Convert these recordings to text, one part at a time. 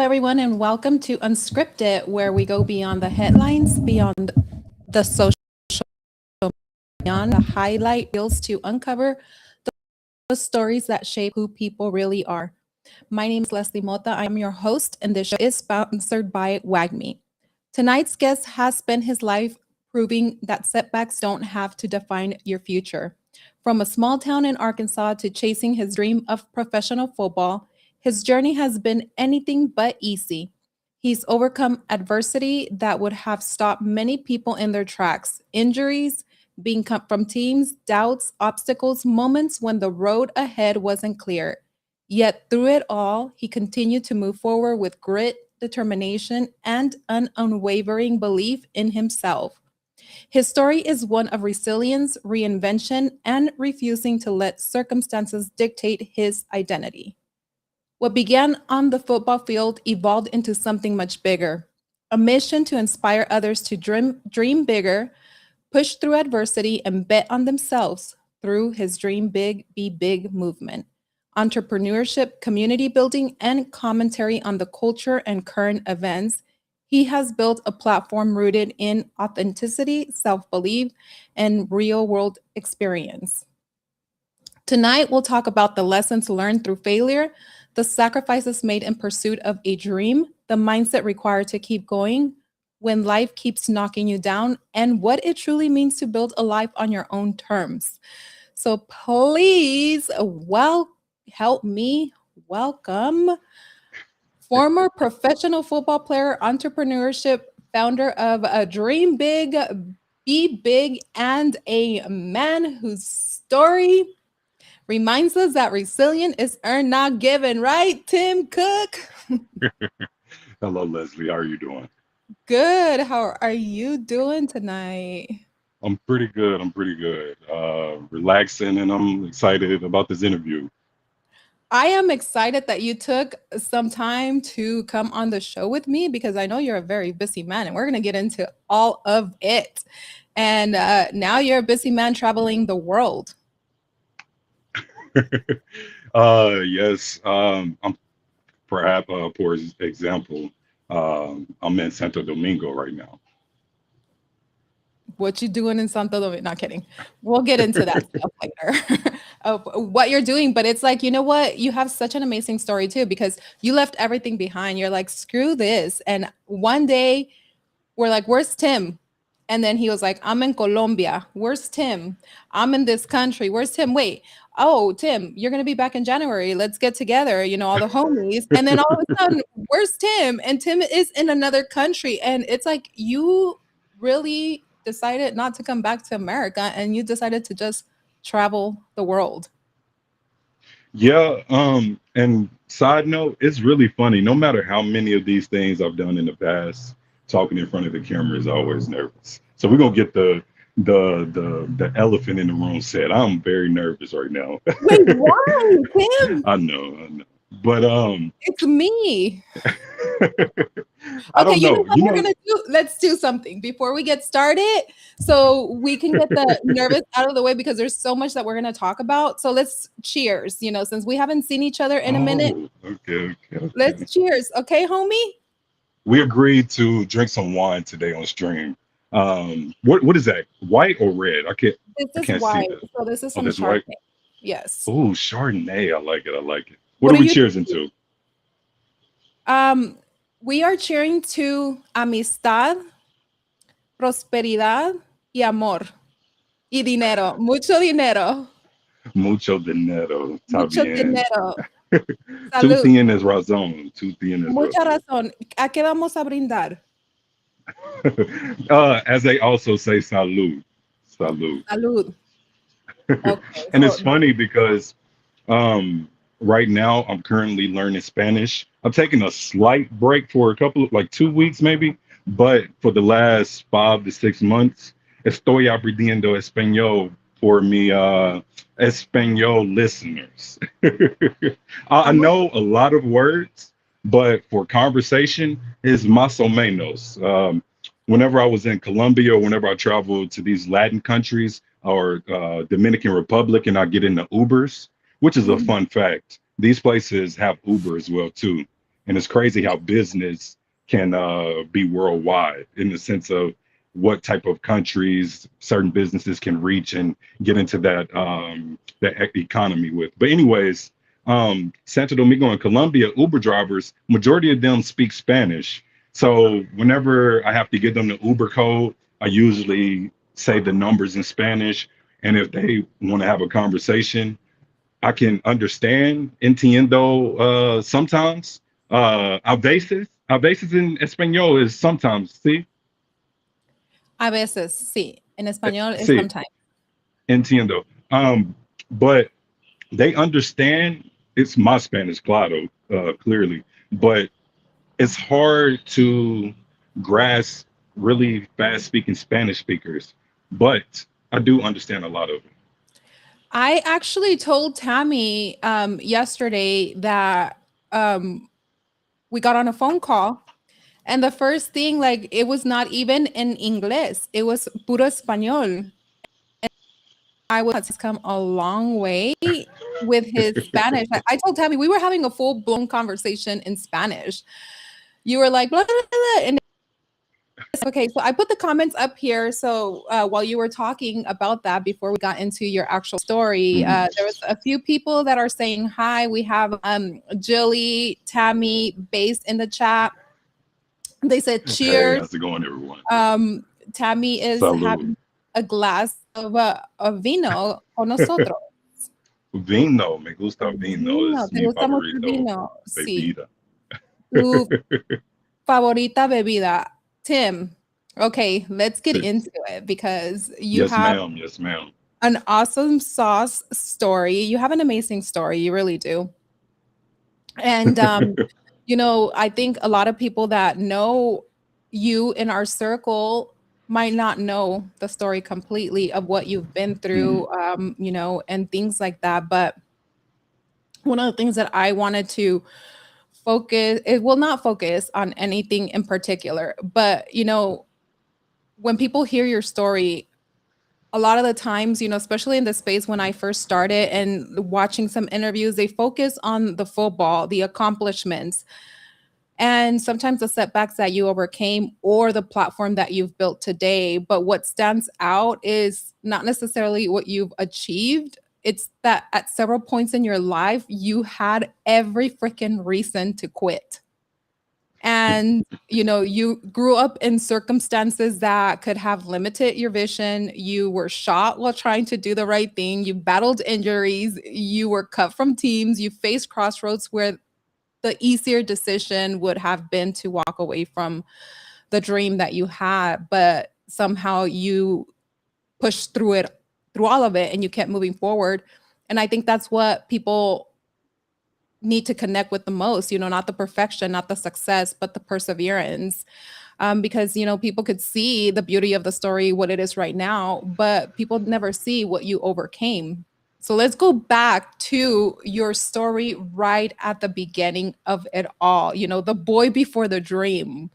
everyone, and welcome to Unscripted, where we go beyond the headlines, beyond the social, beyond the highlight reels to uncover the stories that shape who people really are. My name is Leslie Mota. I'm your host, and this show is sponsored by WagMe. Tonight's guest has spent his life proving that setbacks don't have to define your future. From a small town in Arkansas to chasing his dream of professional football, his journey has been anything but easy. He's overcome adversity that would have stopped many people in their tracks, injuries, being cut from teams, doubts, obstacles, moments when the road ahead wasn't clear. Yet through it all, he continued to move forward with grit, determination, and an unwavering belief in himself. His story is one of resilience, reinvention, and refusing to let circumstances dictate his identity. What began on the football field evolved into something much bigger, a mission to inspire others to dream bigger, push through adversity, and bet on themselves through his Dream Big, Be Big movement. Entrepreneurship, community building, and commentary on the culture and current events, he has built a platform rooted in authenticity, self belief, and real world experience. Tonight, we'll talk about the lessons learned through failure, the sacrifices made in pursuit of a dream, the mindset required to keep going when life keeps knocking you down, and what it truly means to build a life on your own terms. So please, help me welcome former professional football player, entrepreneurship founder of a Dream Big, Be Big, and a man whose story reminds us that resilience is earned, not given, right? Tim Cook. Hello, Leslie. How are you doing? Good. How are you doing tonight? I'm pretty good. I'm pretty good. Relaxing, and I'm excited about this interview. I am excited that you took some time to come on the show with me because I know you're a very busy man and we're going to get into all of it. And now you're a busy man traveling the world. Yes. I'm perhaps for example, I'm in Santo Domingo right now. What you doing in Santo Domingo? Not kidding. We'll get into that stuff later of what you're doing. But it's like, you know what? You have such an amazing story too, because you left everything behind. You're like, screw this. And one day we're like, where's Tim? And then he was like, I'm in Colombia. Where's Tim? I'm in this country. Where's Tim? Wait. Oh, Tim, you're going to be back in January. Let's get together, all the homies. And then all of a sudden, where's Tim? And Tim is in another country. And it's like, you really decided not to come back to America and you decided to just travel the world. Yeah. And side note, it's really funny. No matter how many of these things I've done in the past, talking in front of the camera is always nervous. So we're gonna get the elephant in the room said. I'm very nervous right now. Wait, why, Tim? I know. But It's me. I Okay, don't you know know. what we're gonna do? Let's do something before we get started so we can get the nervous out of the way because there's so much that we're gonna talk about. So let's cheers, since we haven't seen each other in a minute. Oh, okay. Let's cheers. Okay, homie? We agreed to drink some wine today on stream. What is that? White or red? This I is can't see white. that. So this is Oh, some this white. Chardonnay. Yes. Oh, Chardonnay. I like it. I like it. What What are are we you cheersing to? we are cheering to amistad, prosperidad y amor. Y dinero. Mucho dinero. Mucho dinero. Está Mucho bien. dinero. Tú Salud. tienes razón. Tú tienes Mucha razón. razón. ¿A qué vamos a brindar? As they also say, salud. Salud. Salud. Okay. And So it's funny because right now I'm currently learning Spanish. I'm taking a slight break for a couple of like 2 weeks maybe, but for the last 5 to 6 months, estoy aprendiendo español for me español listeners. I I'm know a lot of words, but for conversation is más o menos. Whenever I was in Colombia or whenever I traveled to these Latin countries or Dominican Republic and I get into Ubers, which is a Mhm. fun fact. These places have Uber as well too. And it's crazy how business can be worldwide in the sense of what type of countries certain businesses can reach and get into that economy with. But anyways, Santo Domingo and Colombia, Uber drivers, majority of them speak Spanish. So whenever I have to give them the Uber code, I usually say the numbers in Spanish. And if they want to have a conversation, I can understand, entiendo sometimes. A veces in español is sometimes, sí, A veces, sí. En español es sí, sometimes. entiendo. But they understand it's my Spanish, claro, clearly, but it's hard to grasp really fast speaking Spanish speakers. But I do understand a lot of it. I actually told Tammy yesterday that um, we got on a phone call, and the first thing, like, it was not even in English, it was puro español. I was has come a long way with his Spanish. I told Tammy we were having a full blown conversation in Spanish. You were like, blah, blah, blah, blah, and okay, so I put the comments up here. So while you were talking about that before we got into your actual story, Mhm. there was a few people that are saying hi. We have Jilly, Tammy, based in the chat. They said Hey, cheers. how's it going, everyone? Tammy is Salud. having a glass of vino con nosotros. Vino, me gusta vino, Vino, es ¿te mi gusta mucho el favorito vino? Sí. bebida. Tu favorita bebida. Tim, okay, let's get Sí. into it because you Yes, have ma'am. Yes, ma'am. an awesome sauce story. You have an amazing story. You really do. And, I think a lot of people that know you in our circle might not know the story completely of what you've been Mhm. through, and things like that. But one of the things that I wanted to focus, it will not focus on anything in particular, but, when people hear your story, a lot of the times, especially in the space when I first started and watching some interviews, they focus on the football, the accomplishments, and sometimes the setbacks that you overcame or the platform that you've built today. But what stands out is not necessarily what you've achieved. It's that at several points in your life, you had every freaking reason to quit. And you grew up in circumstances that could have limited your vision. You were shot while trying to do the right thing. You battled injuries. You were cut from teams. You faced crossroads where the easier decision would have been to walk away from the dream that you had, but somehow you pushed through it, through all of it, and you kept moving forward. And I think that's what people need to connect with the most, not the perfection, not the success, but the perseverance. Because, people could see the beauty of the story, what it is right now, but people never see what you overcame. So let's go back to your story right at the beginning of it all. The boy before the dream,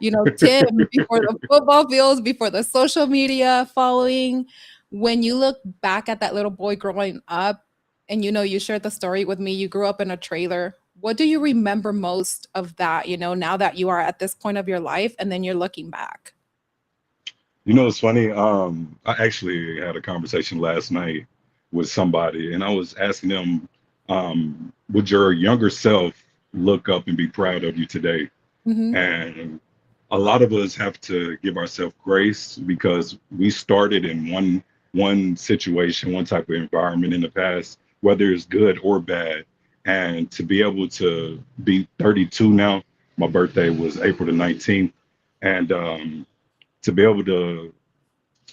Tim, before the football fields, before the social media following. When you look back at that little boy growing up, and you shared the story with me, you grew up in a trailer. What do you remember most of that, now that you are at this point of your life and then you're looking back? You know, it's funny. I actually had a conversation last night with somebody, and I was asking them, would your younger self look up and be proud of you today? Mhm. And a lot of us have to give ourselves grace because we started in one situation, one type of environment in the past, whether it's good or bad. And to be able to be 32 now, my birthday was April the 19th, and to be able to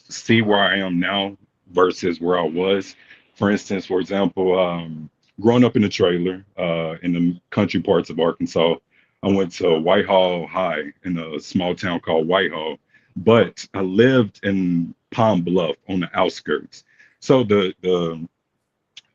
see where I am now versus where I was. For instance, for example, growing up in a trailer in the country parts of Arkansas, I went to Whitehall High in a small town called Whitehall, but I lived in Palm Bluff on the outskirts. So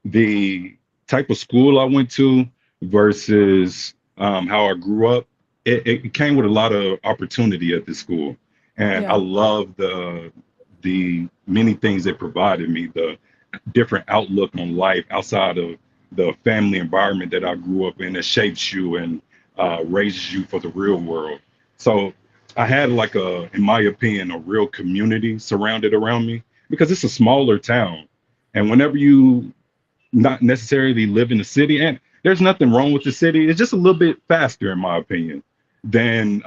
the type of school I went to versus how I grew up, it came with a lot of opportunity at this school, and I Yeah. love the many things it provided me, the different outlook on life outside of the family environment that I grew up in that shapes you and raises you for the real world. So I had like in my opinion, a real community surrounded around me because it's a smaller town. And whenever you not necessarily live in the city, and there's nothing wrong with the city, it's just a little bit faster, in my opinion, than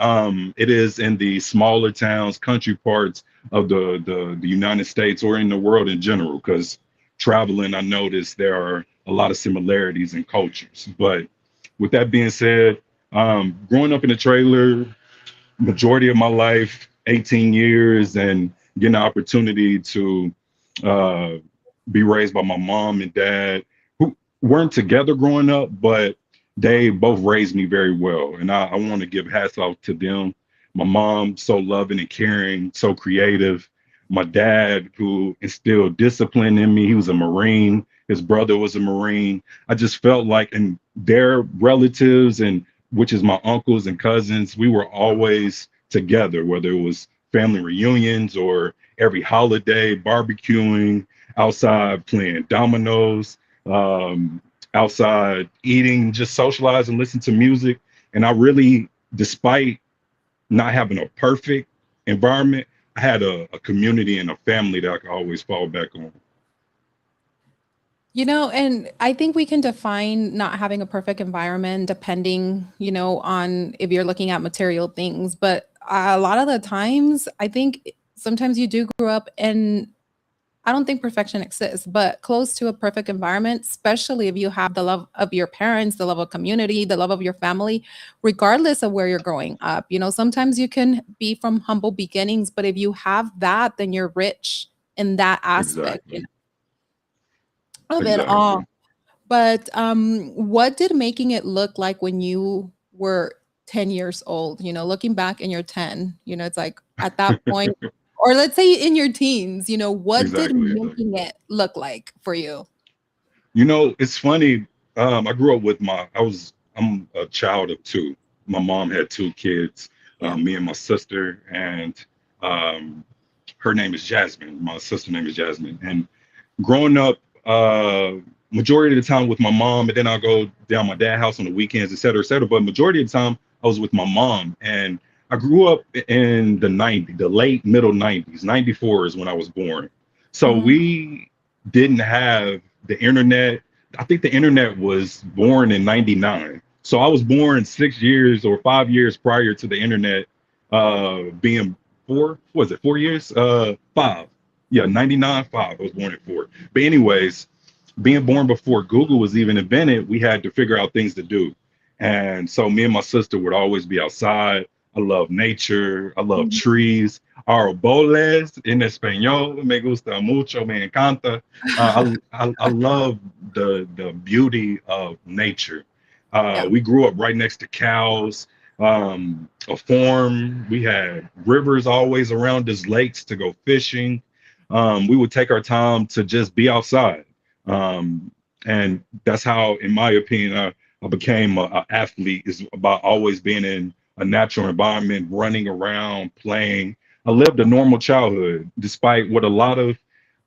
it is in the smaller towns, country parts of the United States or in the world in general. Because traveling, I noticed there are a lot of similarities in cultures. But with that being said, growing up in a trailer, majority of my life, 18 years, and getting the opportunity to uh, be raised by my mom and dad, who weren't together growing up, but they both raised me very well. And I want to give hats off to them. My mom, so loving and caring, so creative. My dad, who instilled discipline in me, he was a Marine. His brother was a Marine. I just felt like, and their relatives, and which is my uncles and cousins, we were always together, whether it was family reunions or every holiday, barbecuing, outside playing dominoes, outside eating, just socialize and listen to music. And I really, despite not having a perfect environment, I had a community and a family that I could always fall back on. And I think we can define not having a perfect environment depending, on if you're looking at material things. But a lot of the times, I think sometimes you do grow up in, I don't think perfection exists, but close to a perfect environment, especially if you have the love of your parents, the love of community, the love of your family, regardless of where you're growing up. Sometimes you can be from humble beginnings, but if you have that, then you're rich in that aspect, Exactly. of it all. Exactly. But what did making it look like when you were 10 years old? Looking back and you're 10, it's like at that point, or let's say in your teens, what did Exactly. Exactly. making it look like for you? It's funny. I grew up with I'm a child of two. My mom had two kids, Yeah. me and my sister, and um, her name is Jasmine. My sister name is Jasmine. And growing up, majority of the time with my mom, and then I'll go down my dad's house on the weekends, et cetera, et cetera. But majority of the time I was with my mom. And I grew up in the late middle 90s. 94 is when I was born. So Mhm. we didn't have the internet. I think the internet was born in 99. So I was born 6 years or 5 years prior to the internet being four. Was it 4 years? Five. Yeah, 99, five. I was born at four. But anyways, being born before Google was even invented, we had to figure out things to do. And so me and my sister would always be outside. I love nature. I love Mhm. trees. Arboles en español, me gusta mucho, me encanta. I love the beauty of nature. Yeah. We grew up right next to cows, a farm. We had rivers always around us, lakes to go fishing. We would take our time to just be outside. Um, and that's how, in my opinion, I became an athlete, is about always being in a natural environment, running around, playing. I lived a normal childhood, despite what a lot of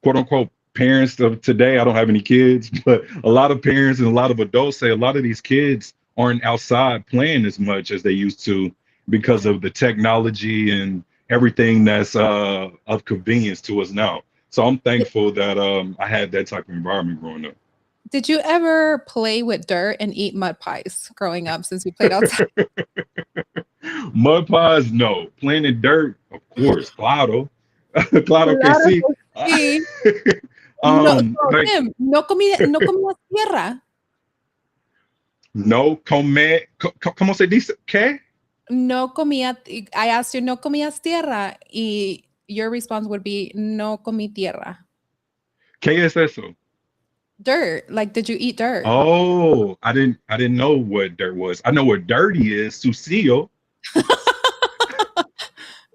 quote unquote parents of today, I don't have any kids, but a lot of parents and a lot of adults say a lot of these kids aren't outside playing as much as they used to because of the technology and everything that's of convenience to us now. So I'm thankful that I had that type of environment growing up. Did you ever play with dirt and eat mud pies growing up since we played outside? Mud pies, no. Playing in dirt, of course. Claro, claro que Claro sí. que sí. No, so Like Tim, no comías tierra. no come, ¿cómo se dice? ¿Qué? I asked you, ¿no comías tierra? Y your response would be, no comí tierra. ¿Qué es eso? Dirt. Like, did you eat dirt? Oh, I didn't know what dirt was. I know what dirty is, sucio.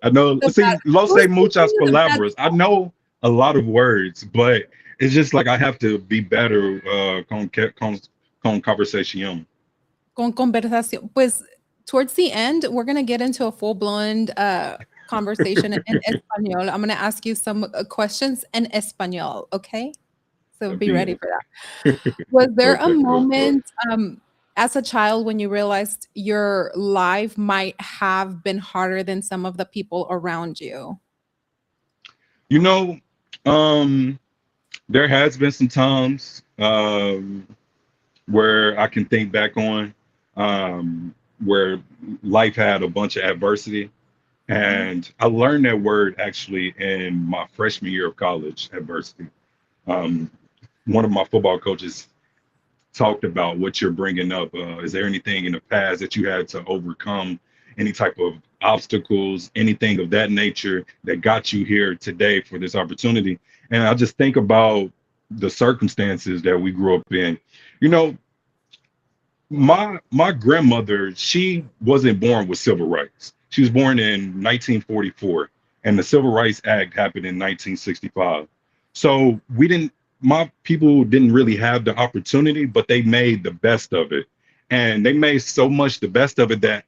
I know, The bad, see, lo who's sé teaching muchas you the bad palabras. I know a lot of words, but it's just like I have to be better con conversation. con conversación? Pues towards the end, we're gonna get into a full-blown conversation in español. I'm gonna ask you some questions in español, okay? So be ready Bien. for that. Was there a Perfecto. moment, as a child when you realized your life might have been harder than some of the people around you? You know, um, there has been some times where I can think back on where life had a bunch of adversity. Mhm. And I learned that word actually in my freshman year of college, adversity. Um, one of my football coaches talked about what you're bringing up. Is there anything in the past that you had to overcome, any type of obstacles, anything of that nature that got you here today for this opportunity? And I just think about the circumstances that we grew up in. You know, my grandmother, she wasn't born with civil rights. She was born in 1944, and the Civil Rights Act happened in 1965. So we didn't, my people didn't really have the opportunity, but they made the best of it. And they made so much the best of it that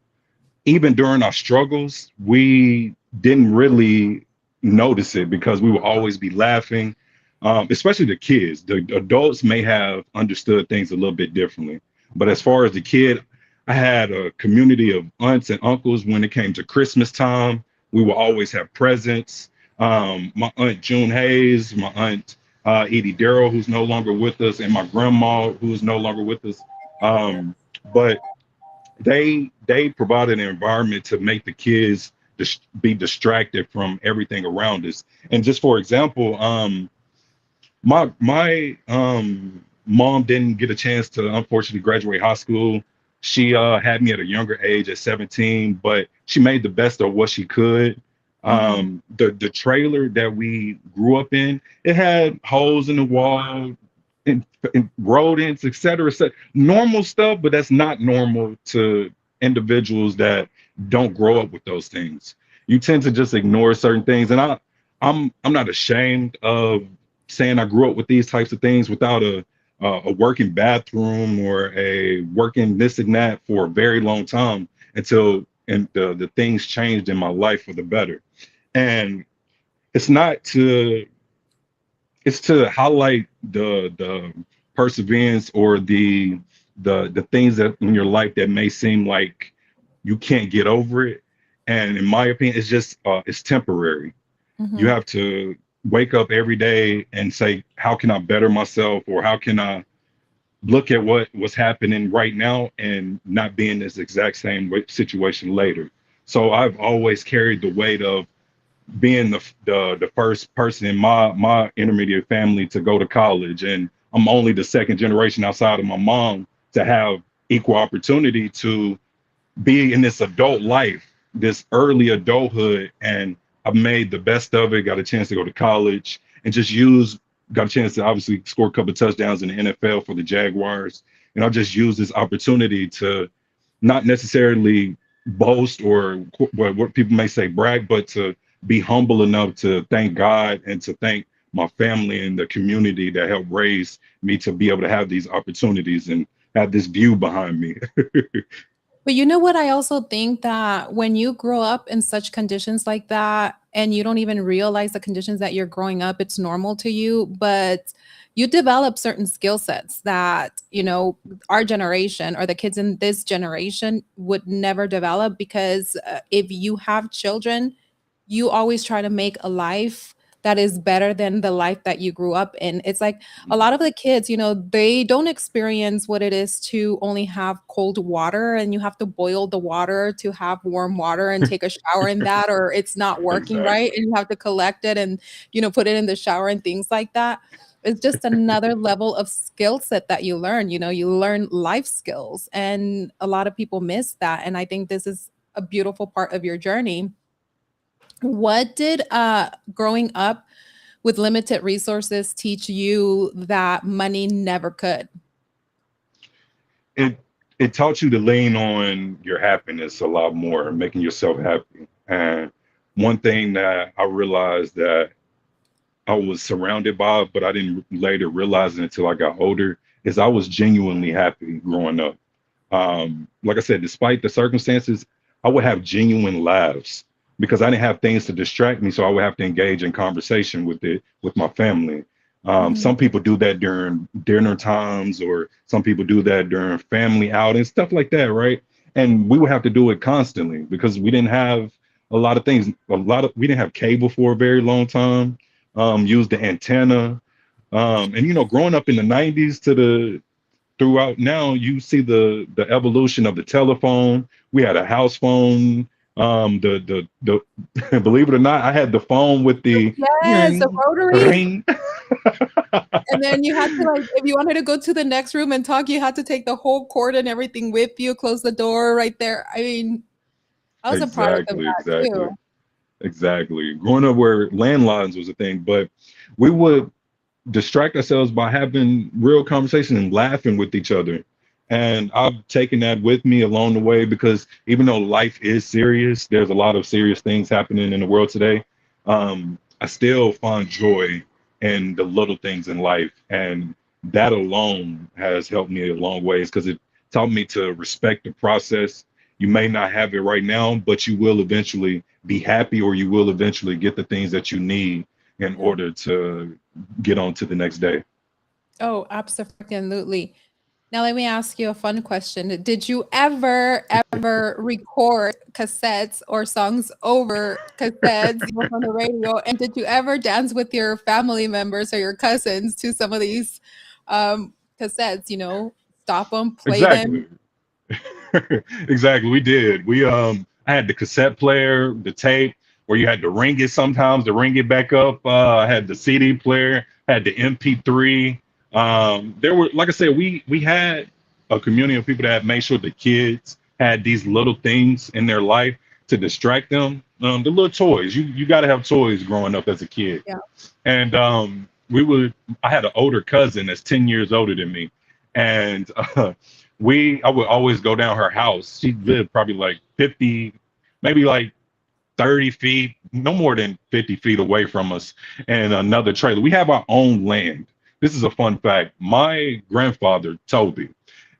even during our struggles, we didn't really notice it because we would always be laughing, especially the kids. The adults may have understood things a little bit differently. But as far as the kid, I had a community of aunts and uncles when it came to Christmas time. We would always have presents. My aunt June Hayes, my aunt Edie Darrell, who's no longer with us, and my grandma, who's no longer with us. But they provided an environment to make the kids be distracted from everything around us. And just for example, my mom didn't get a chance to unfortunately graduate high school. She had me at a younger age at 17, but she made the best of what she could. Mhm. The trailer that we grew up in, it had holes in the wall, and rodents, et cetera, et cetera. Normal stuff, but that's not normal to individuals that don't grow up with those things. You tend to just ignore certain things, and I'm not ashamed of saying I grew up with these types of things without a working bathroom or a working this and that for a very long time until the things changed in my life for the better. And it's not to it's to highlight the perseverance or the things that in your life that may seem like you can't get over it. And in my opinion, it's just it's temporary. You Mhm. have to wake up every day and say, how can I better myself, or how can I look at what's happening right now and not be in this exact same situation later. So I've always carried the weight of being the first person in my intermediate family to go to college, and I'm only the second generation outside of my mom to have equal opportunity to be in this adult life, this early adulthood, and I've made the best of it. Got a chance to go to college and just got a chance to obviously score a couple of touchdowns in the NFL for the Jaguars, and I'll just use this opportunity to not necessarily boast or what people may say brag, but to be humble enough to thank God and to thank my family and the community that helped raise me to be able to have these opportunities and have this view behind me. But you know what? I also think that when you grow up in such conditions like that, and you don't even realize the conditions that you're growing up, it's normal to you, but you develop certain skill sets that, our generation or the kids in this generation would never develop because if you have children, you always try to make a life that is better than the life that you grew up in. It's like a lot of the kids, they don't experience what it is to only have cold water and you have to boil the water to have warm water and take a shower in that, or it's not working right Exactly. and you have to collect it and, put it in the shower and things like that. It's just another level of skill set that you learn. You learn life skills, and a lot of people miss that. And I think this is a beautiful part of your journey. What did growing up with limited resources teach you that money never could? it it taught you to lean on your happiness a lot more, making yourself happy. And one thing that I realized that I was surrounded by, but I didn't later realize it until I got older, is I was genuinely happy growing up. Like I said, despite the circumstances, I would have genuine laughs because I didn't have things to distract me. So I would have to engage in conversation with my family. Mhm. Some people do that during dinner times, or some people do that during family outings, stuff like that, right? And we would have to do it constantly because we didn't have a lot of things. We didn't have cable for a very long time. Used the antenna, and growing up in the '90s to the throughout now, you see the evolution of the telephone. We had a house phone. The believe it or not, I had the phone with the Yes, the ring rotary. ring. And then you had to, like, if you wanted to go to the next room and talk, you had to take the whole cord and everything with you, close the door right there. I mean, I was a product of Exactly, that exactly, too. exactly. Growing up where landlines was a thing, but we would distract ourselves by having real conversation and laughing with each other. And I've taken that with me along the way because even though life is serious, there's a lot of serious things happening in the world today. I still find joy in the little things in life. And that alone has helped me a long ways because it taught me to respect the process. You may not have it right now, but you will eventually be happy, or you will eventually get the things that you need in Yeah. order to get on to the next day. Oh, absolutely. Now let me ask you a fun question. Did you ever record cassettes or songs over cassettes, on the radio? And did you ever dance with your family members or your cousins to some of these cassettes, stop them, play them? Exactly. Exactly. We did. I had the cassette player, the tape, where you had to ring it sometimes to ring it back up. I had the CD player, had the MP3. There were, like I said, we had a community of people that made sure the kids had these little things in their life to distract them. The little toys. You got to have toys growing up as a kid. Yeah. And I had an older cousin that's 10 years older than me. And I would always go down her house. She lived probably like 50, maybe like 30 feet, no more than 50 feet away from us, and another trailer. We have our own land. This is a fun fact. My grandfather, Toby,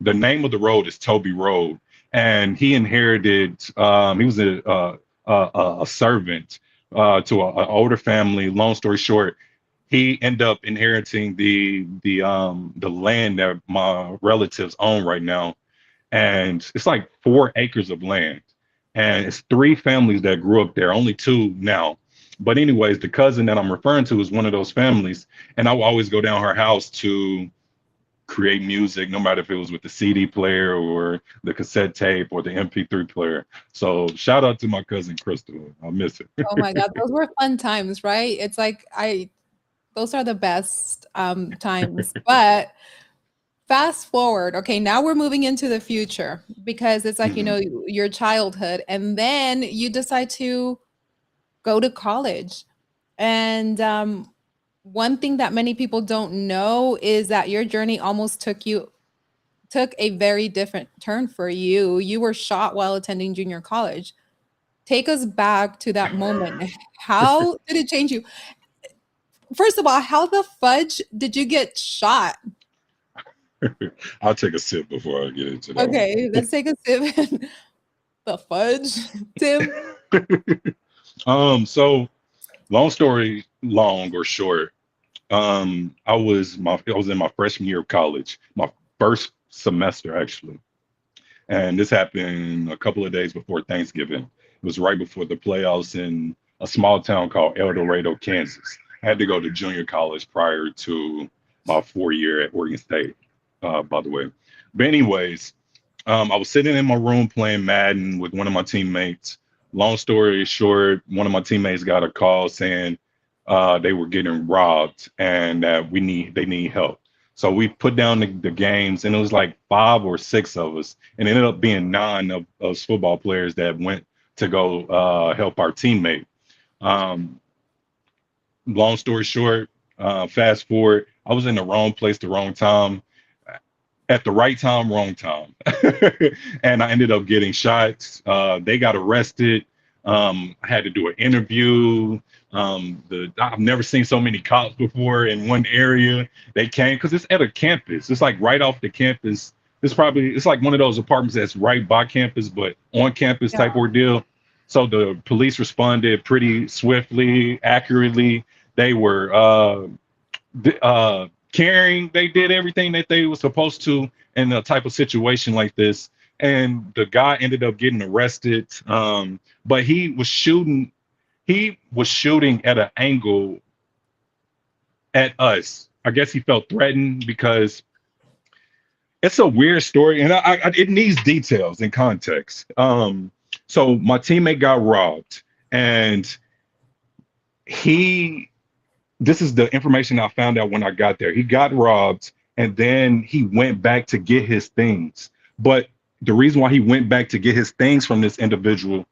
the name of the road is Toby Road, and he inherited, he was a servant to an older family. Long story short, he ended up inheriting the land that my relatives own right now, and it's like 4 acres of land, and it's three families that grew up there, only two now. But anyways, the cousin that I'm referring to is one of those families, and I will always go down her house to create music, no matter if it was with the CD player or the cassette tape or the MP3 player. So shout out to my cousin Crystal. I miss Oh my God, those were fun times, right? It's like those are the best times. But fast forward, okay, now we're moving into the future because it's like, it. your childhood, and then you decide to go to college. And one thing that many people don't know is that your journey almost took a very different turn for you. You were shot while attending junior college. Take us back to that moment. How did it change you? First of all, how the fudge did you get shot? I'll take a sip before I get into that Okay, let's take a sip. The fudge, Tim? one. So long story long or short, I was in my freshman year of college, my first semester actually, and this happened a couple of days before Thanksgiving. It was right before the playoffs in a small town called El Dorado, Kansas. I had to go to junior college prior to my 4 year at Oregon State, by the way. But anyways, I was sitting in my room playing Madden with one of my teammates. Long story short, one of my teammates got a call saying they were getting robbed and that they need help. So we put down the games, and it was like 5 or 6 of us, and it ended up being 9 of us football players that went to go help our teammate. Um, Long story short, fast forward, I was in the wrong place, the wrong time, at the right time, wrong time. And I ended up getting shot. They got arrested. I had to do an interview. I've never seen so many cops before in one area. They came because it's at a campus. It's like right off the campus. It's like one of those apartments that's right by campus, but on campus Yeah. type ordeal. So the police responded pretty swiftly, accurately. They were caring. They did everything that they were supposed to in a type of situation like this. And the guy ended up getting arrested. But he was shooting at an angle at us. I guess he felt threatened because it's a weird story, and it needs details and context. So my teammate got robbed, and he this is the information I found out when I got there. He got robbed, and then he went back to get his things. But the reason why he went back to get his things from this individual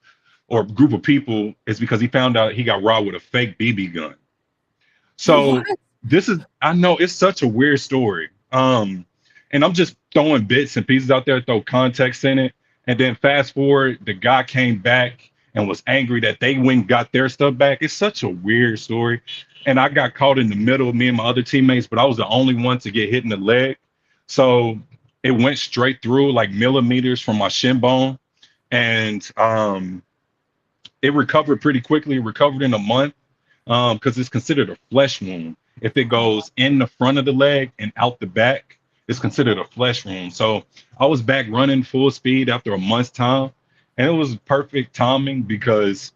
or group of people is because he found out he got robbed with a fake BB gun. What? So I know it's such a weird story. And I'm just throwing bits and pieces out there, throw context in it. And then fast forward, the guy came back and was angry that they went and got their stuff back. It's such a weird story. And I got caught in the middle of me and my other teammates, but I was the only one to get hit in the leg. So it went straight through like millimeters from my shin bone. And it recovered pretty quickly, recovered in a month because it's considered a flesh wound. If it goes in the front of the leg and out the back, it's considered a flesh wound. So I was back running full speed after a month's time, and it was perfect timing because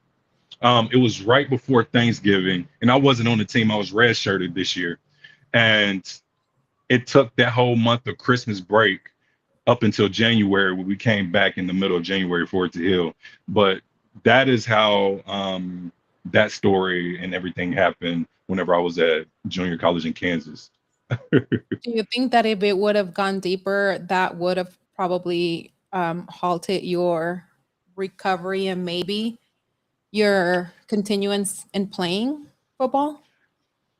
it was right before Thanksgiving, and I wasn't on the team. I was redshirted this year, and it took that whole month of Christmas break up until January when we came back in the middle of January for it to heal. But that is how that story and everything happened whenever I was at junior college in Kansas. Do you think that if it would have gone deeper, that would have probably halted your recovery and maybe your continuance in playing football?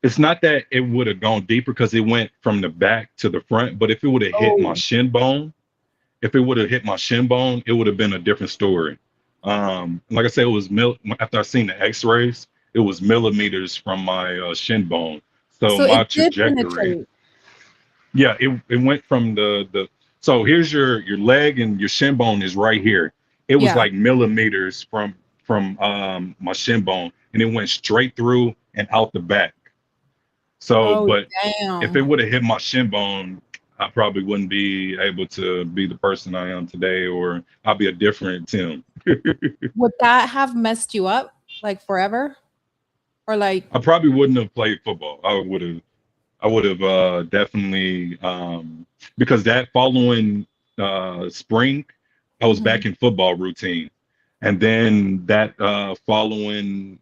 It's not that it would have gone deeper because it went from the back to the front, but if it would have hit my Oh, shin bone, if it would have hit my shin bone, it would have been a different story. Like I said, it was after I seen the X-rays, it was millimeters from my shin bone. So so it my did trajectory, penetrate. yeah, it went from the so here's your leg and your shin bone is right here. It was Yeah. like millimeters from my shin bone, and it went straight through and out the back. So, Oh, but if it damn. would have hit my shin bone, I probably wouldn't be able to be the person I am today, or I'll be a different Tim. Would that have messed you up like forever? Or like, I probably wouldn't have played football. I would have definitely because that following spring, I was mhm, back in football routine, and then that following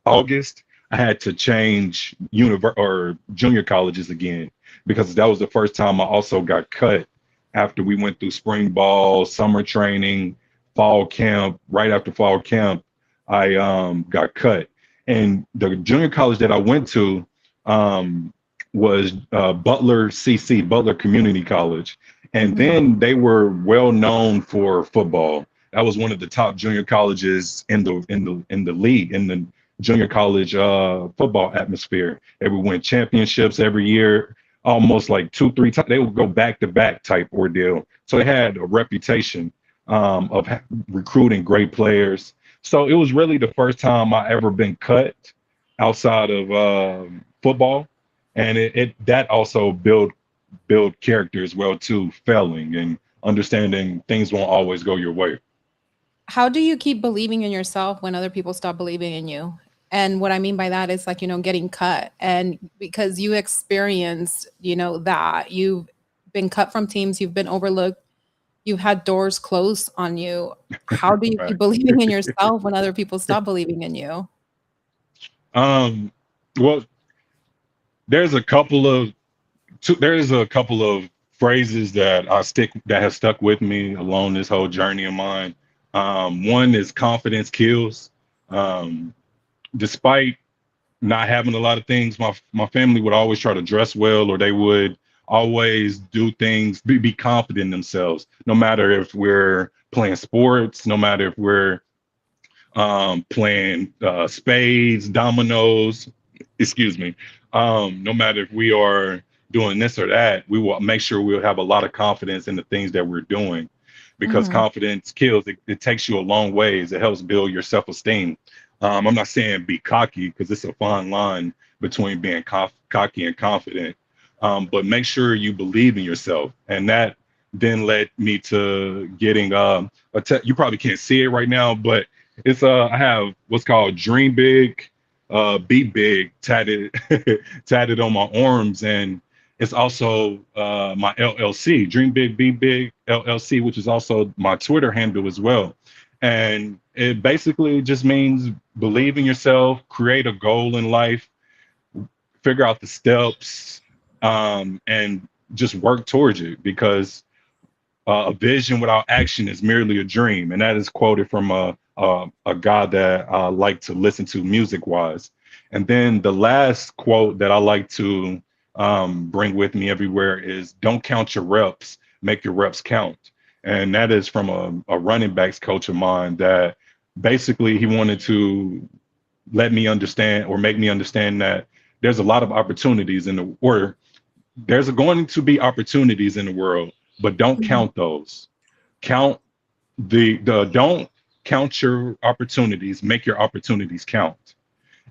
August, I had to change or junior colleges again because that was the first time I also got cut after we went through spring ball, summer training, fall camp. Right after fall camp, I got cut. And the junior college that I went to was Butler CC, Butler Community College. And mhm. then they were well known for football. That was one of the top junior colleges in the league, in the junior college football atmosphere. They would win championships every year, almost like two, three times. They would go back to back type ordeal. So they had a reputation of recruiting great players. So it was really the first time I ever been cut outside of football, and it that also build character as well too, failing and understanding things won't always go your way. How do you keep believing in yourself when other people stop believing in you? And what I mean by that is like, getting cut. And because you experienced, that you've been cut from teams, you've been overlooked, you've had doors closed on you. How do you keep Right. believing in yourself when other people stop believing in you? Um, well, there's a couple of there's a couple of phrases that have stuck with me along this whole journey of mine. One is confidence kills. Um, Despite not having a lot of things, my family would always try to dress well, or they would always do things, be confident in themselves, no matter if we're playing sports, no matter if we're playing spades, dominoes, excuse me. No matter if we are doing this or that, we will make sure we'll have a lot of confidence in the things that we're doing because Mhm. confidence kills. It takes you a long ways. It helps build your self-esteem. I'm not saying be cocky because it's a fine line between being cocky and confident, but make sure you believe in yourself. And that then led me to getting you probably can't see it right now, but it's I have what's called Dream Big, Be Big tatted tatted on my arms, and it's also my LLC, Dream Big, Be Big LLC, which is also my Twitter handle as well. And it basically just means believe in yourself, create a goal in life, figure out the steps, and just work towards it, because a vision without action is merely a dream. And that is quoted from a guy that I like to listen to music wise. And then the last quote that I like to bring with me everywhere is don't count your reps, make your reps count. And that is from a running backs coach of mine that basically he wanted to let me understand or make me understand that there's a lot of opportunities in the or there's going to be opportunities in the world, but don't Mhm. count those. Count the don't count your opportunities, make your opportunities count.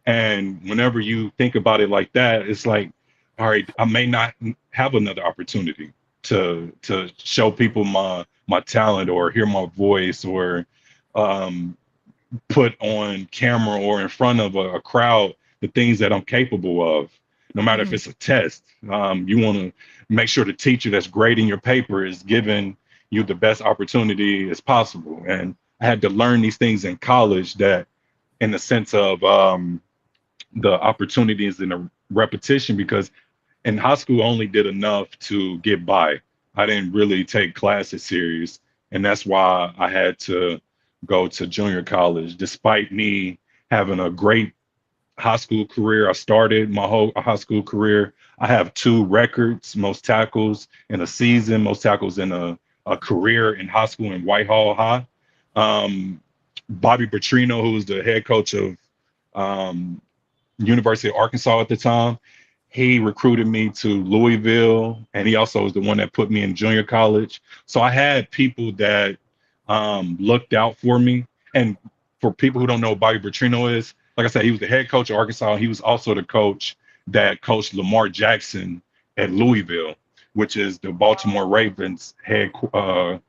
And whenever you think about it like that, it's like, all right, I may not have another opportunity to show people my talent or hear my voice or um, put on camera or in front of a crowd the things that I'm capable of. No matter if Mhm. it's a test, you want to make sure the teacher that's grading your paper is giving you the best opportunity as possible. And I had to learn these things in college that, in the sense of the opportunities and the repetition, because in high school I only did enough to get by. I didn't really take classes serious, and that's why I had to go to junior college. Despite me having a great high school career, I started my whole high school career. I have two records: most tackles in a season, most tackles in a career in high school in Whitehall High. Um, Bobby Petrino, who was the head coach of um, University of Arkansas at the time, he recruited me to Louisville, and he also was the one that put me in junior college. So I had people that looked out for me. And for people who don't know who Bobby Petrino is, like I said, he was the head coach of Arkansas. He was also the coach that coached Lamar Jackson at Louisville, which is the Baltimore Ravens head quarterback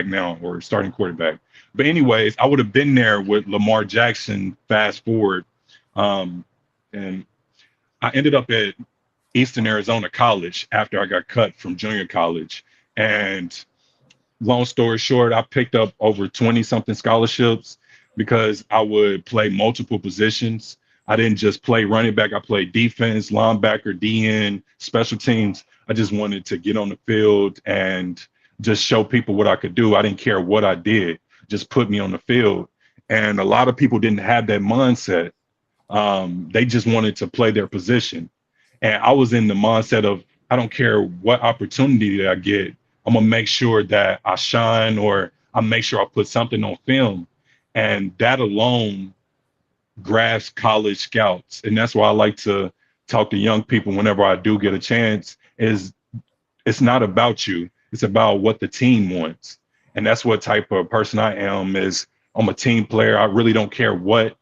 now, or starting quarterback. But anyways, I would have been there with Lamar Jackson. Fast forward, um, and I ended up at Eastern Arizona College after I got cut from junior college. And long story short, I picked up over 20 something scholarships because I would play multiple positions. I didn't just play running back, I played defense, linebacker, DN, special teams. I just wanted to get on the field and just show people what I could do. I didn't care what I did, just put me on the field. And a lot of people didn't have that mindset. They just wanted to play their position. And I was in the mindset of, I don't care what opportunity that I get, I'm gonna make sure that I shine, or I make sure I put something on film. And that alone grabs college scouts. And that's why I like to talk to young people whenever I do get a chance, is it's not about you. It's about what the team wants. And that's what type of person I am. Is I'm a team player. I really don't care what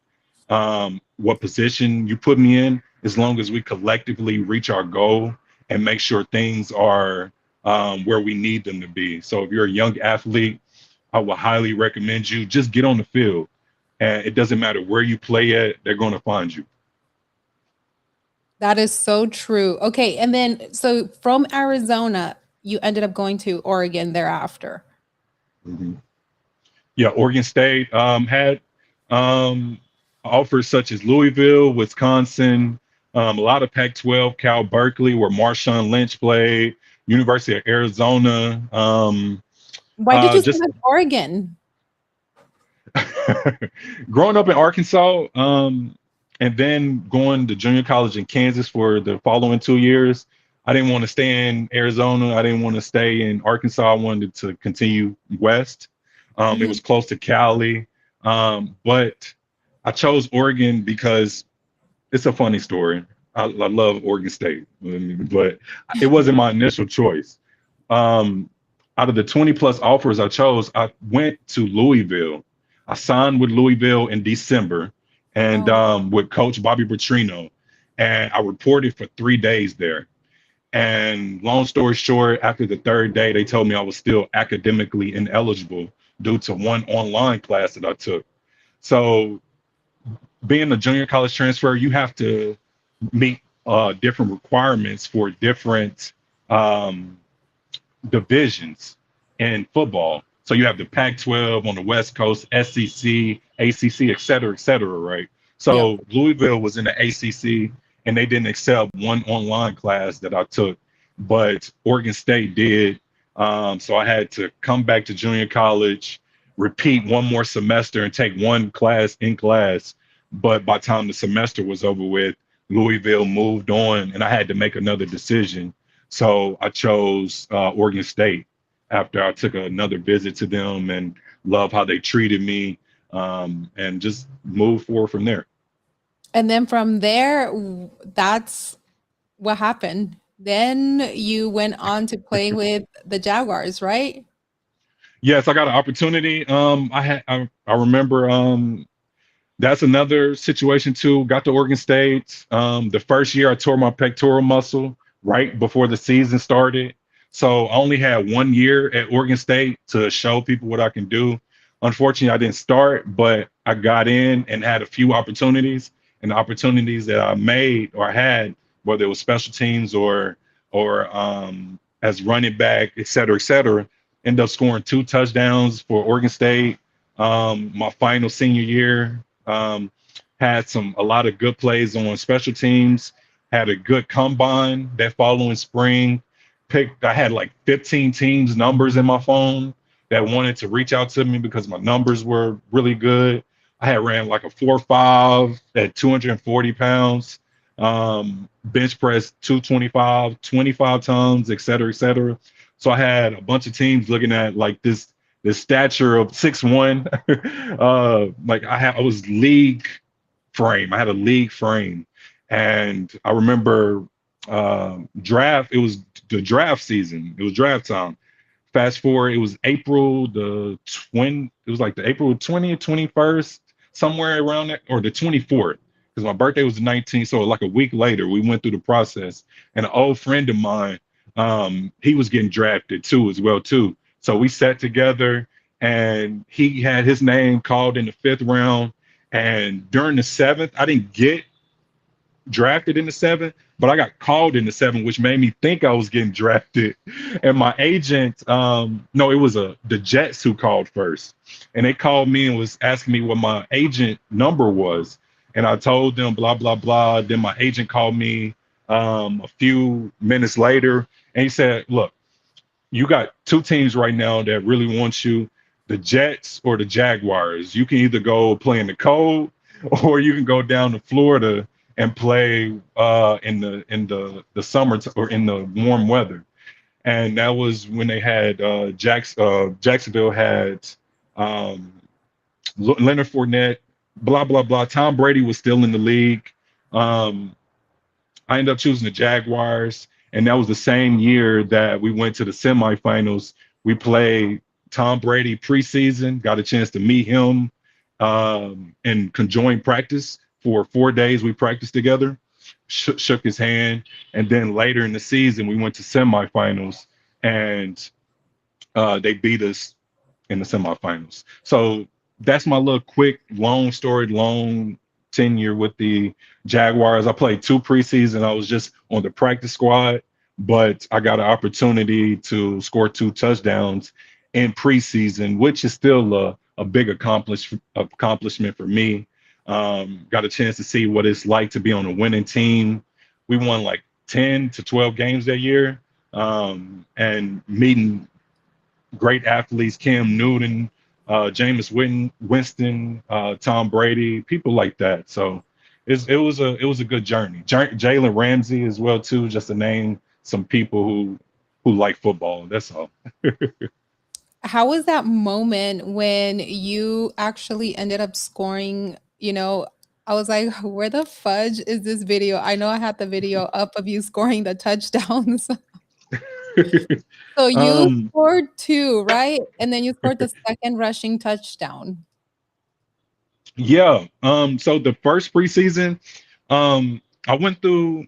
position you put me in, as long as we collectively reach our goal and make sure things are where we need them to be. So if you're a young athlete, I would highly recommend you just get on the field. And it doesn't matter where you play at, they're going to find you. That is so true. Okay, and then so from Arizona, you ended up going to Oregon thereafter. Mhm. Yeah, Oregon State had um, offers such as Louisville, Wisconsin, a lot of Pac-12, Cal Berkeley, where Marshawn Lynch played, University of Arizona. Why did you Just select Oregon? growing up in Arkansas, and then going to junior college in Kansas for the following 2 years. I didn't want to stay in Arizona. I didn't want to stay in Arkansas. I wanted to continue west. It Mhm. was close to Cali, but I chose Oregon because it's a funny story. I love Oregon State, but it wasn't my initial choice. Um, Out of the 20 plus offers I chose, I went to Louisville. I signed with Louisville in December, and Oh, with Coach Bobby Petrino, and I reported for 3 days there. And long story short, after the third day, they told me I was still academically ineligible due to one online class that I took. So, being a junior college transfer, you have to meet different requirements for different um, divisions in football. So you have the Pac-12 on the West Coast, SEC, ACC, et cetera, right? yeah. So Louisville was in the ACC, and they didn't accept one online class that I took, but Oregon State did. So I had to come back to junior college, repeat one more semester, and take one class in class. But by the time the semester was over with, Louisville moved on, and I had to make another decision. So I chose Oregon State after I took another visit to them and love how they treated me, and just moved forward from there. And then from there, that's what happened. Then you went on to play with the Jaguars, right? Yes, I got an opportunity. I remember that's another situation too. Got to Oregon State. The first year I tore my pectoral muscle right before the season started. So I only had 1 year at Oregon State to show people what I can do. Unfortunately, I didn't start, but I got in and had a few opportunities. And the opportunities that I made or had, whether it was special teams or as running back, et cetera, ended up scoring 2 touchdowns for Oregon State. My final senior year, um, had a lot of good plays on special teams. Had a good combine that following spring. I had like 15 teams numbers in my phone that wanted to reach out to me because my numbers were really good. I had ran like a 4.5 at 240 pounds, bench press 225, 25 tons, et cetera, et cetera. So I had a bunch of teams looking at like this stature of 6'1". Like I was league frame. I had a league frame, and I remember draft. It was the draft season. It was draft time. Fast forward, it was April the 20. It was like the April 20th, 21st, somewhere around that, or the 24th, because my birthday was the 19th. So like a week later, we went through the process, and an old friend of mine, he was getting drafted too, as well too. So we sat together, and he had his name called in the 5th round. And during the 7th, I didn't get drafted in the 7th, but I got called in the 7th, which made me think I was getting drafted. And my agent, no, it was the Jets who called first, and they called me and was asking me what my agent number was, and I told them blah blah blah. Then my agent called me a few minutes later, and he said, "Look, you got two teams right now that really want you, the Jets or the Jaguars. You can either go play in the cold or you can go down to Florida and play in the summer or in the warm weather." And that was when they had Jacksonville had um, Leonard Fournette, blah blah blah. Tom Brady was still in the league. Um, I ended up choosing the Jaguars, and that was the same year that we went to the semifinals. We played Tom Brady preseason, got a chance to meet him in conjoined practice for 4 days. We practiced together, shook his hand, and then later in the season we went to semifinals, and they beat us in the semifinals. So that's my little quick, long story, long tenure with the Jaguars. I played 2 preseason. I was just on the practice squad, but I got an opportunity to score 2 touchdowns in preseason, which is still a big accomplishment for me. Got a chance to see what it's like to be on a winning team. We won like 10 to 12 games that year, and meeting great athletes, Cam Newton, Winston, Tom Brady, people like that. So it was a good journey. Jalen Ramsey as well too, just to name some people who like football. That's all. How was that moment when you actually ended up scoring? I was like, where the fudge is this video? I know I had the video up of you scoring the touchdowns. So you um, scored two, right? And then you scored the second rushing touchdown. Yeah. So the first preseason, I went through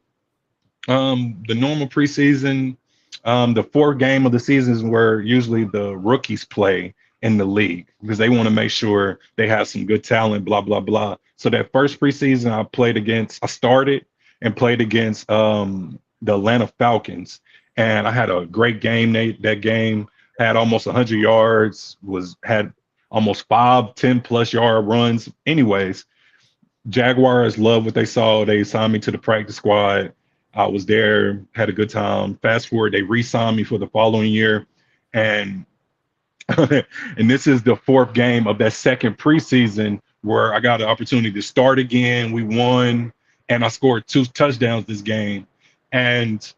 the normal preseason. The fourth game of the season is where usually the rookies play in the league because they want to make sure they have some good talent, blah, blah, blah. So that first preseason I started and played against the Atlanta Falcons. And I had a great game, Nate. That game had almost 100 yards, had almost 5, 10 plus yard runs. Anyways, Jaguars love what they saw. They signed me to the practice squad. I was there, had a good time. Fast forward, they re-signed me for the following year, and and this is the fourth game of that second preseason where I got an opportunity to start again. We won, and I scored 2 touchdowns this game, and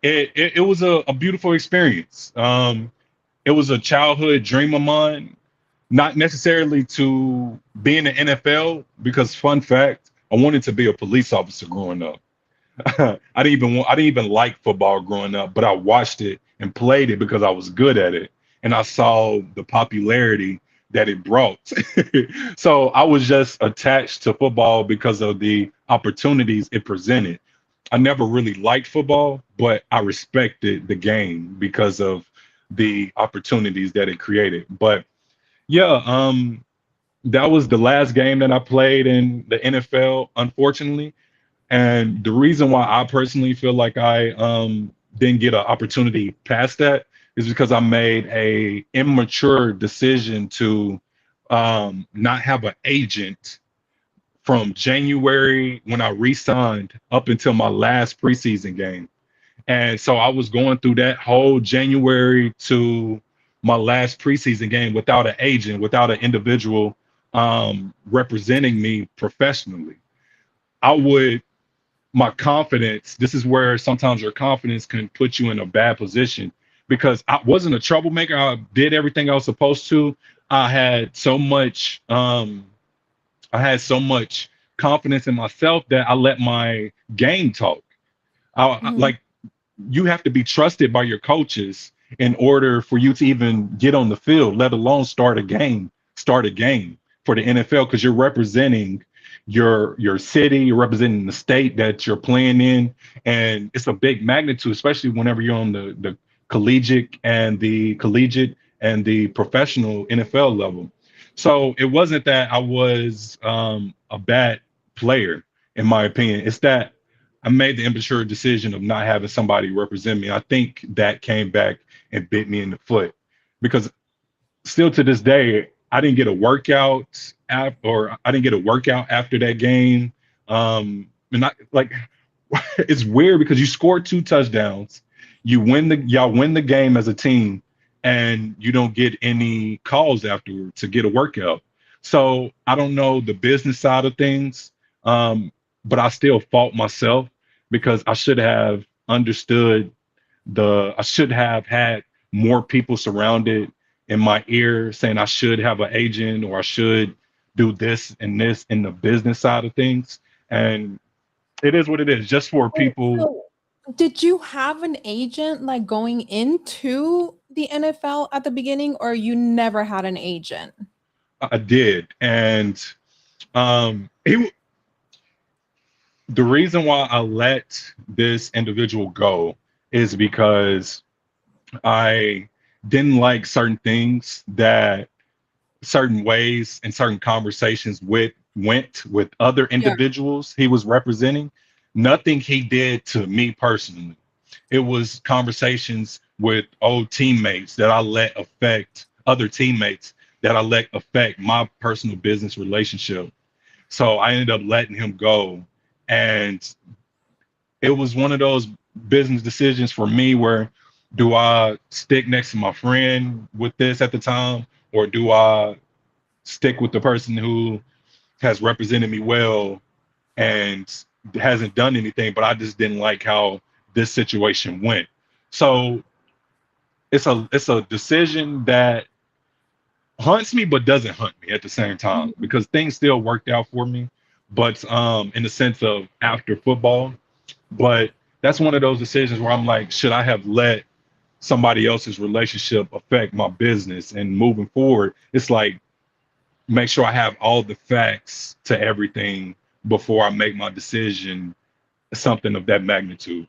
it was a beautiful experience. It was a childhood dream of mine, not necessarily to be in the NFL, because fun fact, I wanted to be a police officer growing up. I didn't even like football growing up, but I watched it and played it because I was good at it, and I saw the popularity that it brought. So I was just attached to football because of the opportunities it presented. I never really liked football, but I respected the game because of the opportunities that it created. But yeah, that was the last game that I played in the NFL, unfortunately. And the reason why I personally feel like I didn't get an opportunity past that is because I made a immature decision to not have an agent from January when I re-signed up until my last preseason game. And so I was going through that whole January to my last preseason game without an agent, without an individual representing me professionally. I would My confidence, this is where sometimes your confidence can put you in a bad position because I wasn't a troublemaker. I did everything I was supposed to. I had so much I had so much confidence in myself that I let my game talk. Mhm. Like, you have to be trusted by your coaches in order for you to even get on the field, let alone start a game for the NFL, because you're representing your city, you're representing the state that you're playing in, and it's a big magnitude, especially whenever you're on the collegiate and the professional NFL level. So it wasn't that I was a bad player, in my opinion. It's that I made the immature decision of not having somebody represent me. I think that came back and bit me in the foot because still to this day, I didn't get a workout after that game. And I like it's weird because you scored 2 touchdowns, y'all win the game as a team, and you don't get any calls afterward to get a workout. So I don't know the business side of things, but I still fault myself because I should have had more people surrounded in my ear saying I should have an agent or I should do this in the business side of things. And it is what it is, just for Wait, people. so did you have an agent like going into the NFL at the beginning, or you never had an agent? I did. And he the reason why I let this individual go is because I didn't like certain things that certain ways and certain conversations went with other Yeah. individuals he was representing. Nothing he did to me personally. It was conversations with old teammates that I let affect other teammates that I let affect my personal business relationship. So I ended up letting him go. And it was one of those business decisions for me where, do I stick next to my friend with this at the time, or do I stick with the person who has represented me well and hasn't done anything, but I just didn't like how this situation went. So it's a decision that hunts me but doesn't hunt me at the same time Mhm. because things still worked out for me, but in the sense of after football. But that's one of those decisions where I'm like, should I have let somebody else's relationship affect my business? And moving forward, it's like make sure I have all the facts to everything before I make my decision, something of that magnitude.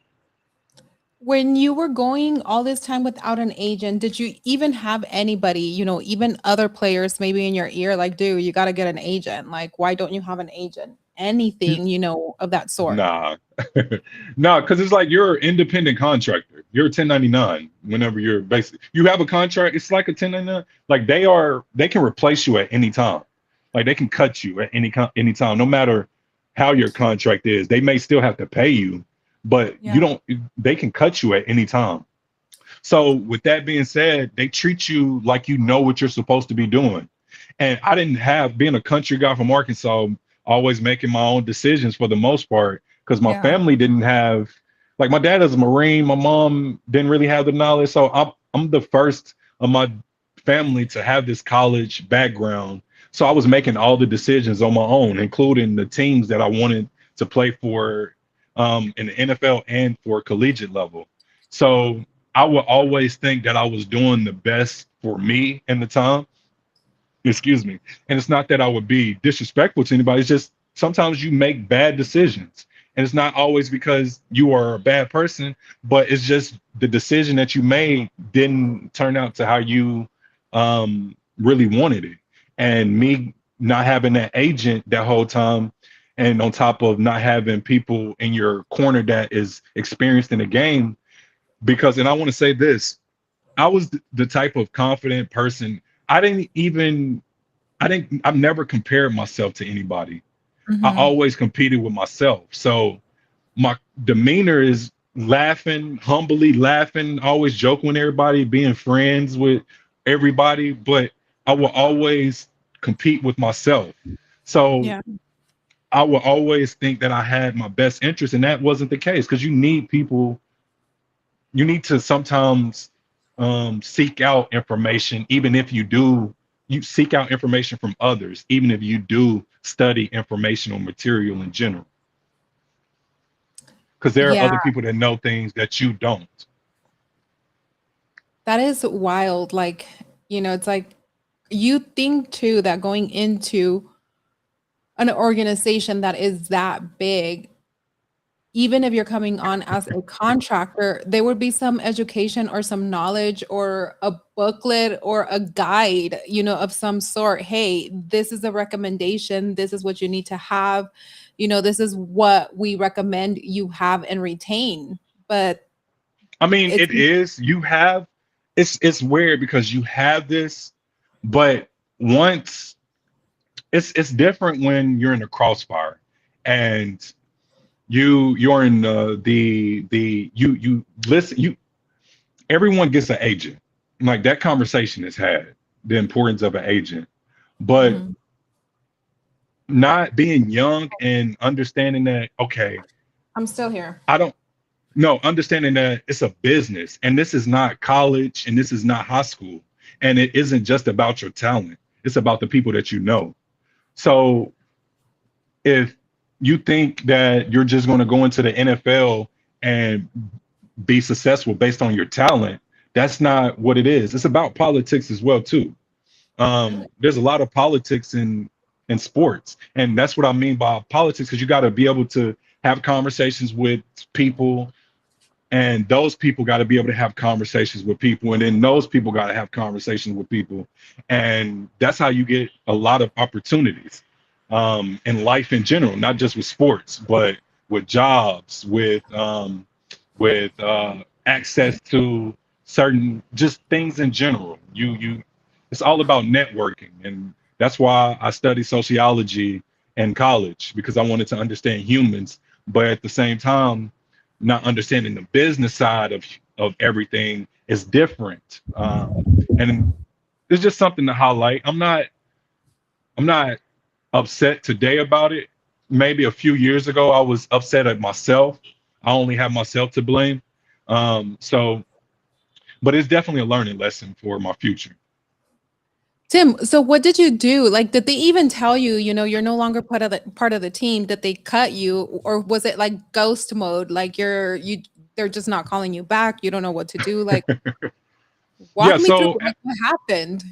When you were going all this time without an agent, did you even have anybody, even other players maybe in your ear, like, dude, you got to get an agent. Like, why don't you have an agent? Anything, of that sort. Nah, nah, because it's like you're an independent contractor. You're a 1099 whenever you're basic. You have a contract, it's like a 1099. Like they can replace you at any time. Like they can cut you at any time, no matter how your contract is. They may still have to pay you, but Yeah. they can cut you at any time. So with that being said, they treat you like you know what you're supposed to be doing. And I didn't have being a country guy from Arkansas, always making my own decisions for the most part, because my Yeah. family didn't have like my dad is a Marine, my mom didn't really have the knowledge. So I'm the first of my family to have this college background. So I was making all the decisions on my own, including the teams that I wanted to play for in the NFL and for collegiate level. So I would always think that I was doing the best for me in the time. Excuse me. And it's not that I would be disrespectful to anybody. It's just sometimes you make bad decisions. And it's not always because you are a bad person, but it's just the decision that you made didn't turn out to how you really wanted it. And me not having that agent that whole time, and on top of not having people in your corner that is experienced in the game, because, and I want to say this, I was the type of confident person. I didn't even, I've never compared myself to anybody. I Mhm. always competed with myself. So my demeanor is laughing, humbly laughing, always joking with everybody, being friends with everybody, but I will always compete with myself. So Yeah. I will always think that I had my best interest, and that wasn't the case because you need people, you need to sometimes seek out information, even if you seek out information from others, even if you do study informational material in general, because there are Yeah. other people that know things that you don't. That is wild. Like, it's like you think too that going into an organization that is that big, even if you're coming on as a contractor, there would be some education or some knowledge or a booklet or a guide, of some sort. Hey, this is a recommendation. This is what you need to have. This is what we recommend you have and retain. But I mean, it's it is, you have, it's weird because you have this, but once it's different when you're in the crossfire and you're in the you listen, you everyone gets an agent. Like that conversation is had, the importance of an agent. But Mhm. not being young and understanding that, okay, I'm still here. I don't know, understanding that it's a business and this is not college and this is not high school. And it isn't just about your talent, it's about the people that you know. So if you think that you're just going to go into the NFL and be successful based on your talent, that's not what it is. It's about politics as well too. There's a lot of politics in sports, and that's what I mean by politics. Because you got to be able to have conversations with people, and those people got to be able to have conversations with people, and then those people got to have conversations with people, and that's how you get a lot of opportunities in life in general, not just with sports, but with jobs, with access to certain just things in general. It's all about networking, and that's why I studied sociology in college because I wanted to understand humans, but at the same time, not understanding the business side of everything is different. And it's just something to highlight. I'm not upset today about it. Maybe a few years ago, I was upset at myself. I only have myself to blame. So, but it's definitely a learning lesson for my future. Tim, so what did you do? Like, did they even tell you, you're no longer part of the team? Did they cut you, or was it like ghost mode? Like they're just not calling you back. You don't know what to do. Like, walk Yeah. me through So like what happened.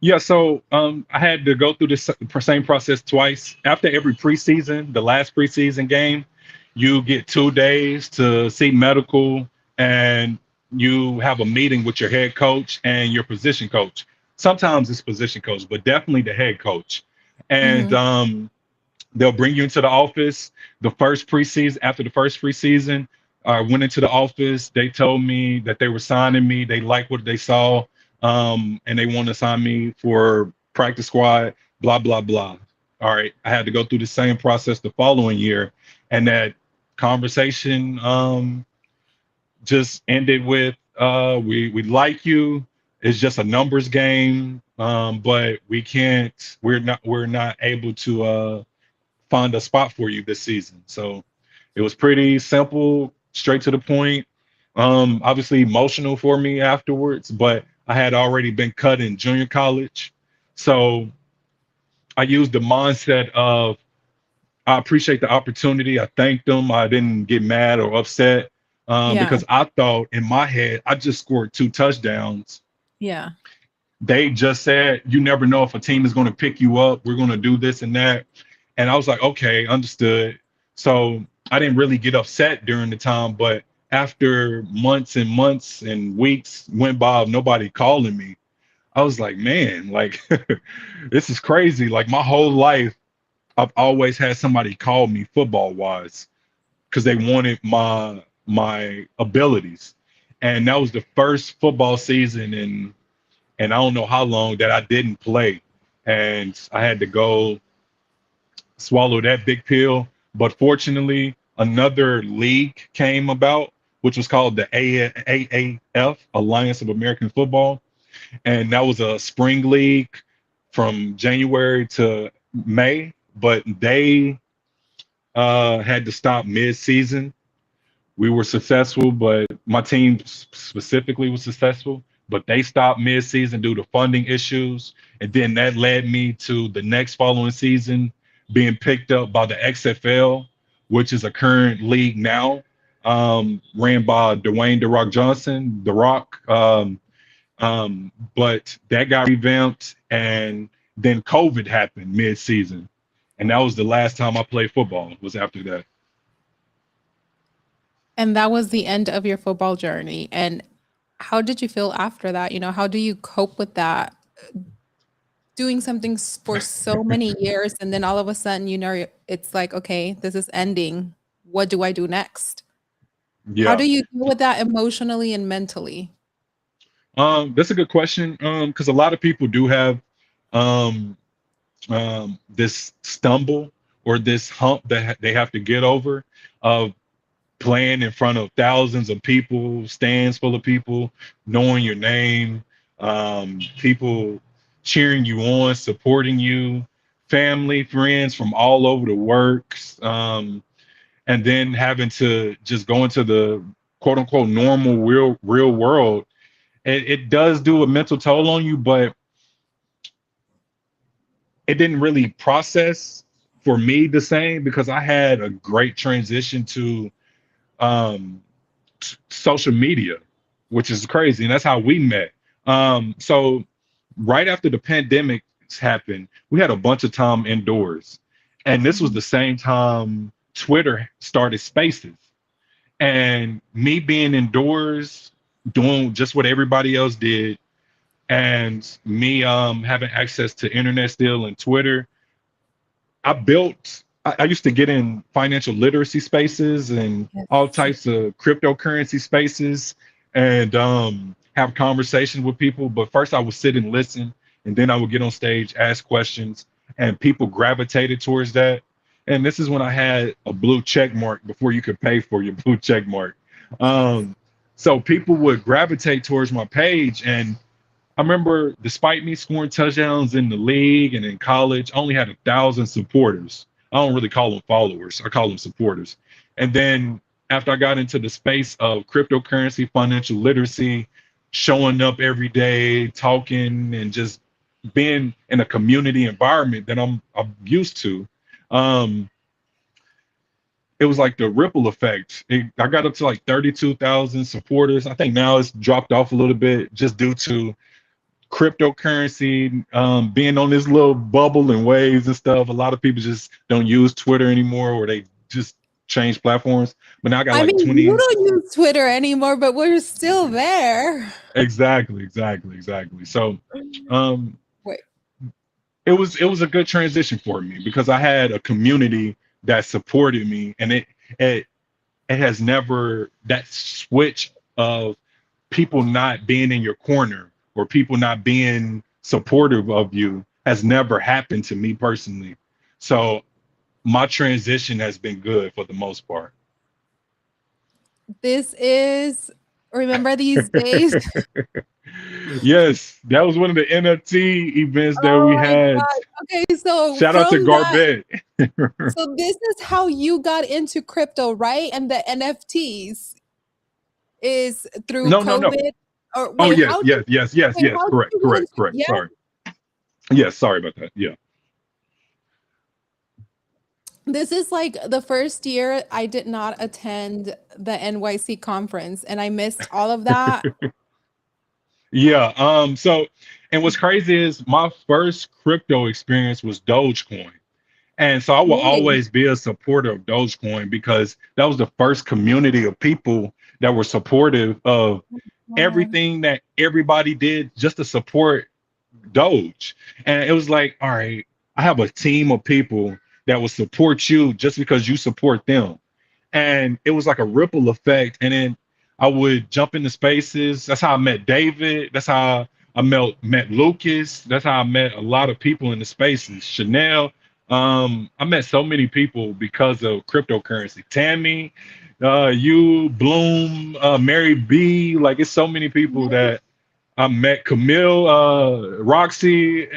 Yeah, so I had to go through the same process twice. After every preseason, the last preseason game, you get 2 days to see medical, and you have a meeting with your head coach and your position coach. Sometimes it's position coach, but definitely the head coach. And Hmm. they'll bring you into the office. The first preseason, after the first preseason, I went into the office. They told me that they were signing me. They liked what they saw, and they want to sign me for practice squad. Blah blah blah. All right, I had to go through the same process the following year, and that conversation just ended with, "We like you. It's just a numbers game, but we can't. We're not able to." Find a spot for you this season. So it was pretty simple, straight to the point. Obviously emotional for me afterwards, but I had already been cut in junior college. So I used the mindset of I appreciate the opportunity. I thanked them. I didn't get mad or upset Yeah. because I thought in my head I just scored 2 touchdowns. Yeah. They just said you never know if a team is going to pick you up. We're going to do this and that. And I was like, okay, understood. So I didn't really get upset during the time, but after months and months and weeks went by of nobody calling me, I was like, man, like this is crazy. Like my whole life, I've always had somebody call me football wise because they wanted my abilities. And that was the first football season in and I don't know how long that I didn't play. And I had to go swallow that big pill. But fortunately, another league came about, which was called the AAF, Alliance of American Football. And that was a spring league from January to May, but they had to stop mid-season. We were successful, but my team specifically was successful, but they stopped mid-season due to funding issues. And then that led me to the next following season being picked up by the XFL, which is a current league now, ran by Dwayne The Rock Johnson, The Rock. But that got revamped, and then COVID happened mid-season, and that was the last time I played football. Was after that. And that was the end of your football journey. And how did you feel after that? How do you cope with that? Doing something for so many years, and then all of a sudden, it's like, okay, this is ending. What do I do next? How Yeah. do you deal with that emotionally and mentally? That's a good question. Because a lot of people do have um, this stumble or this hump that they have to get over of playing in front of thousands of people, stands full of people, knowing your name, people cheering you on, supporting you, family, friends from all over the works, and then having to just go into the quote unquote normal real world. It does do a mental toll on you, but it didn't really process for me the same because I had a great transition to um, social media, which is crazy, and that's how we met. So right after the pandemic happened, we had a bunch of time indoors, and this was Mhm. the same time Twitter started Spaces, and me being indoors, doing just what everybody else did, and me having access to internet still and Twitter. I used to get in financial literacy spaces and all Yes. types of cryptocurrency spaces and have conversations with people. But first, I would sit and listen, and then I would get on stage, ask questions, and people gravitated towards that. And this is when I had a blue check mark before you could pay for your blue check mark. Yes. Um, so people would gravitate towards my page, and I remember, despite me scoring touchdowns in the league and in college, I only had 1,000 supporters. I don't really call them followers; I call them supporters. And then after I got into the space of cryptocurrency, financial literacy, showing up every day, talking, and just being in a community environment that I'm used to, um, it was like the ripple effect. I got up to like 32,000 supporters. I think now it's dropped off a little bit just due to cryptocurrency, being on this little bubble and waves and stuff. A lot of people just don't use Twitter anymore, or they just change platforms. But now I got I like mean, you 20. don't use Twitter anymore, but we're still there. Exactly. So, um, Wait, it was a good transition for me because I had a community that supported me, and it it has never, that switch of people not being in your corner or people not being supportive of you has never happened to me personally. So my transition has been good for the most part. this is, remember these days? Yes, that was one of the NFT events that Oh we my had. God. Okay, so Shout out to from that, Garbett. so this is how you got into crypto, right? And the NFTs is through No. COVID. Or Oh wait, yes, how did, yes. Correct, you get correct, into, correct. yeah? Sorry. Yes, sorry about that. Yeah. This is like the first year I did not attend the NYC conference and I missed all of that. Yeah. So, and what's crazy is my first crypto experience was Dogecoin. And so I will Really? always be a supporter of Dogecoin because that was the first community of people that were supportive of God. everything that everybody did just to support Doge. And it was like, all right, I have a team of people that will support you just because you support them. And it was like a ripple effect. And then I would jump into spaces. That's how I met David. That's how I met Lucas. That's how I met a lot of people in the spaces. Chanel. I met so many people because of cryptocurrency. Tammy, you, Bloom, Mary B. Like it's so many people that I met. Camille, Roxy.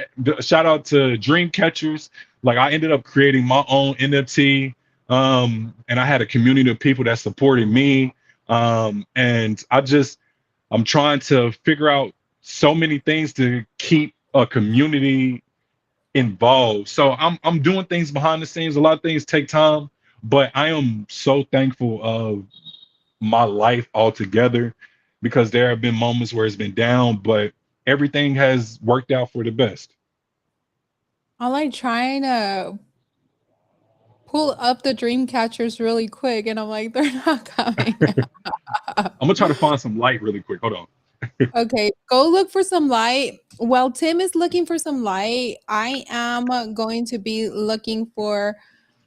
Shout out to Dream Catchers. Like I ended up creating my own NFT, and I had a community of people that supported me. And I'm trying to figure out so many things to keep a community involved. So I'm doing things behind the scenes. A lot of things take time, but I am so thankful of my life altogether because there have been moments where it's been down, but everything has worked out for the best. I'm like trying to pull up the dream catchers really quick and I'm like, they're not coming. I'm gonna try to find some light really quick. Hold on. Okay, go look for some light. While Tim is looking for some light, I am going to be looking for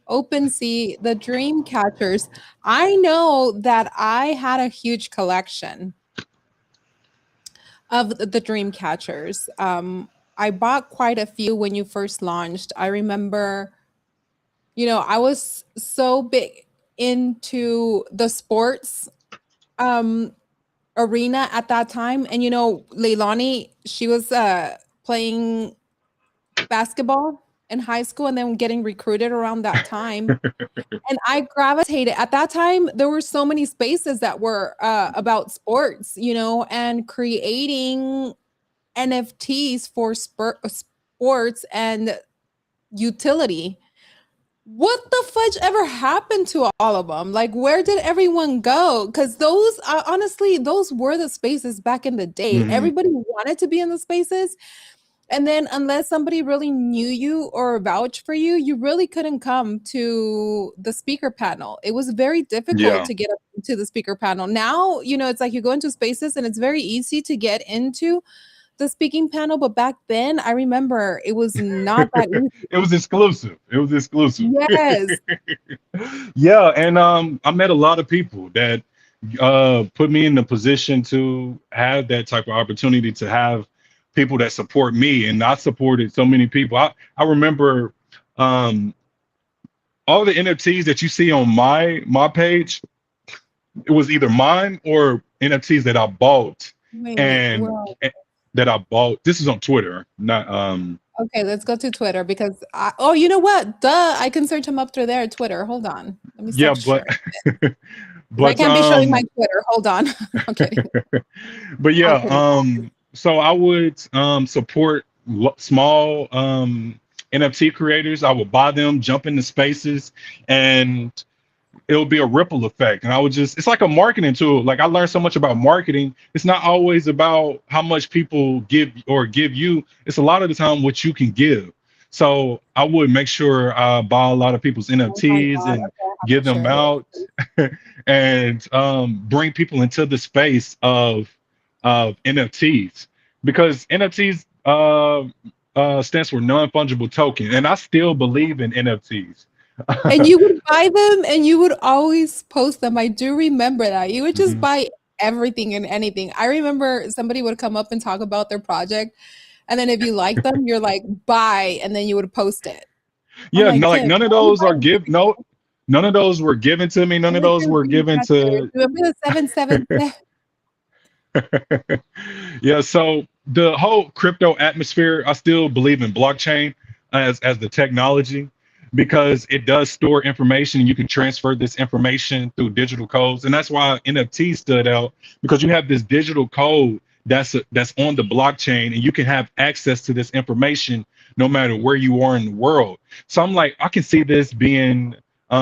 OpenSea, the dream catchers. I know that I had a huge collection of the dream catchers. I bought quite a few when you first launched. I remember, I was so big into the sports um arena at that time. And Leilani, she was playing basketball in high school and then getting recruited around that time. And I gravitated at that time. There were so many spaces that were about sports, and creating NFTs for sports and utility. What the fudge ever happened to all of them? Like, where did everyone go? Because those, honestly, those were the spaces back in the day. Mhm. Everybody wanted to be in the spaces. And then, unless somebody really knew you or vouched for you, you really couldn't come to the speaker panel. It was very difficult Yeah. to get up to the speaker panel. Now, it's like you go into spaces and it's very easy to get into the speaking panel. But back then, I remember it was not that easy. It was exclusive. It was exclusive. Yes. Yeah, and I met a lot of people that put me in the position to have that type of opportunity to have people that support me, and I supported so many people. I remember um, all the NFTs that you see on my page. It was either mine or NFTs that I bought, Wait, and well, that I bought. This is on Twitter, not okay, let's go to Twitter because oh, you know what? Duh, I can search him up through there, Twitter. Hold on. Let me yeah, stop but sharing. 'Cause I but can't be showing my Twitter. Hold on. Okay. but yeah, Okay. so I would support small NFT creators. I would buy them, jump into spaces, and it'll be a ripple effect. And I would just, it's like a marketing tool. Like I learned so much about marketing. It's not always about how much people give you. It's a lot of the time what you can give. So I would make sure I buy a lot of people's Oh my NFTs God. and Okay, I have give to them share this. out and bring people into the space of NFTs because NFTs stands for non-fungible token. And I still believe in NFTs. And you would buy them and you would always post them. I do remember that. You would just Mhm. buy everything and anything. I remember somebody would come up and talk about their project. And then if you like them, you're like, buy, and then you would post it. I'm Yeah, like, no, like Tim, none of why are you those are buying give no, none of those were given to me. None of those were everything given faster? to. Remember the 777? Yeah, so the whole crypto atmosphere, I still believe in blockchain as the technology because it does store information and you can transfer this information through digital codes. And that's why NFT stood out because you have this digital code that's on the blockchain and you can have access to this information no matter where you are in the world. So I'm like, I can see this being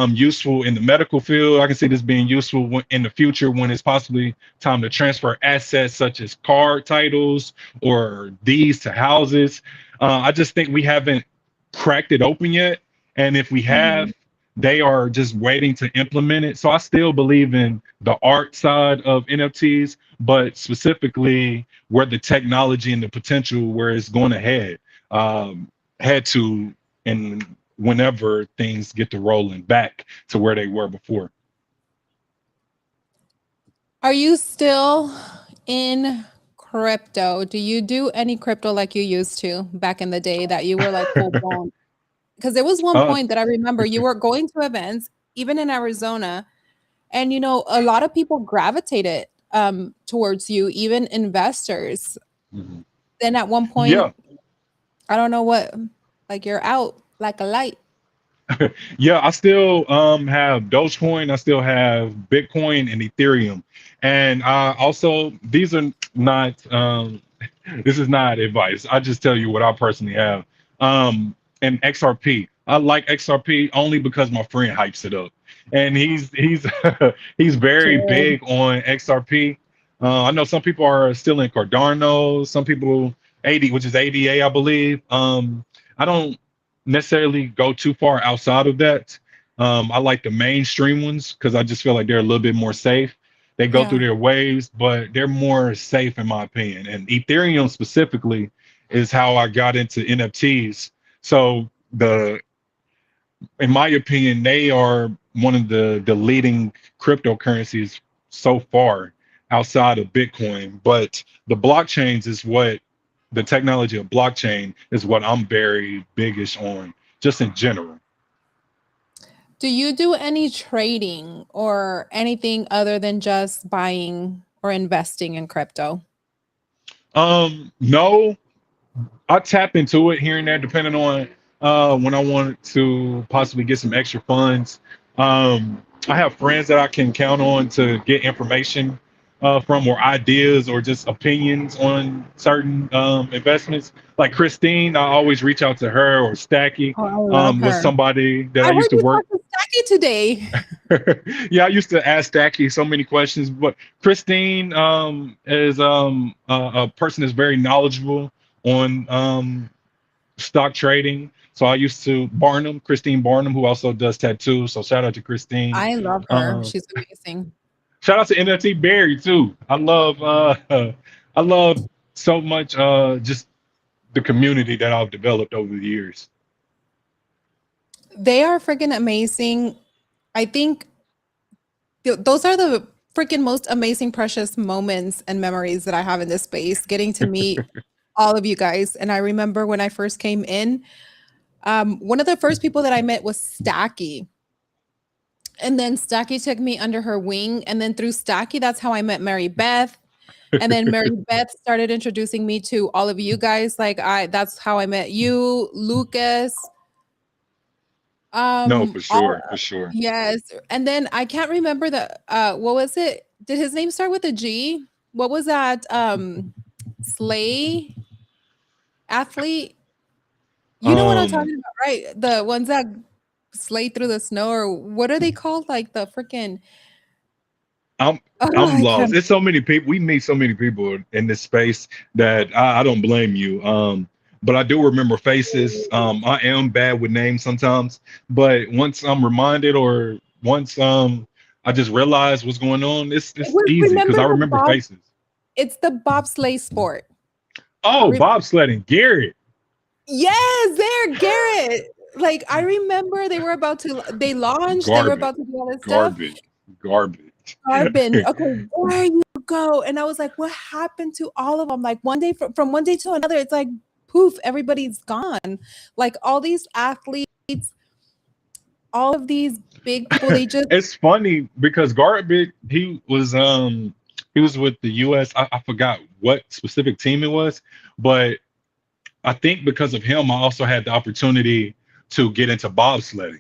useful in the medical field. I can see this being useful in the future when it's possibly time to transfer assets such as car titles or deeds to houses. I just think we haven't cracked it open yet. And if we have, Mhm. they are just waiting to implement it. So I still believe in the art side of NFTs, but specifically where the technology and the potential where it's going to head to, and whenever things get to rolling back to where they were before. Are you still in crypto? Do you do any crypto like you used to back in the day that you were like full blown? Because there was one uh, point that I remember you were going to events, even in Arizona, and a lot of people gravitated towards you, even investors. mhm. Then at one Yeah, point, I don't know what, like you're out like a light. yeah, I still have Dogecoin, I still have Bitcoin and Ethereum. And also these are not this is not advice. I just tell you what I personally have. And XRP. I like XRP only because my friend hypes it up. And he's he's very Good. big on XRP. I know some people are still in Cardano, some people 80, which is ADA, I believe. I don't necessarily go too far outside of that. I like the mainstream ones because I just feel like they're a little bit more safe. They go through Yeah. their waves, but they're more safe in my opinion. And Ethereum specifically is how I got into NFTs. So in my opinion, they are one of the leading cryptocurrencies so far outside of Bitcoin. But the blockchains is what the technology of blockchain is what I'm very biggish on, just in general. Do you do any trading or anything other than just buying or investing in crypto? No, I tap into it here and there, depending on when I want to possibly get some extra funds. I have friends that I can count on to get information from, or ideas, or just opinions on certain investments. Like Christine, I always reach out to her, or Stacky Oh, I love was her. somebody that I I heard used to you work. talked to Stacky today. Yeah, I used to ask Stacky so many questions, but Christine is a person that's very knowledgeable on stock trading. So I used to Christine Barnum, who also does tattoos. So shout out to Christine. I love her. Um, She's amazing. Shout out to NFT Barry too. I love I love so much just the community that I've developed over the years. They are freaking amazing. I think those are the freaking most amazing, precious moments and memories that I have in this space, getting to meet all of you guys. And I remember when I first came in, one of the first people that I met was Stacky. And then Stacky took me under her wing. And then through Stacky, that's how I met Mary Beth. And then Mary Beth started introducing me to all of you guys. That's how I met you, Lucas. No, for All sure, for sure. yes. And then I can't remember what was it? Did his name start with a G? What was that? Slay athlete. You know what I'm Um, talking about, right? The ones that sleigh through the snow, or what are they called? Like the freaking I'm oh, I'm I lost. can't. It's so many people. We meet so many people in this space that I don't blame you. But I do remember faces. I am bad with names sometimes, but once I'm reminded or once I just realize what's going on, it's easy because Remember I the remember faces. it's the bobsleigh sport. Oh, Re- bobsledding, Garrett, yes, there, Garrett. Like I remember they launched, they were garbage, about to do all this stuff. garbage, garbage. Carbon. Okay, where you go? And I was like, what happened to all of them? Like one day from one day to another, it's like poof, everybody's gone. Like all these athletes, all of these big people, they just It's funny because Garbage he was with the US. I forgot what specific team it was, but I think because of him I also had the opportunity to get into bobsledding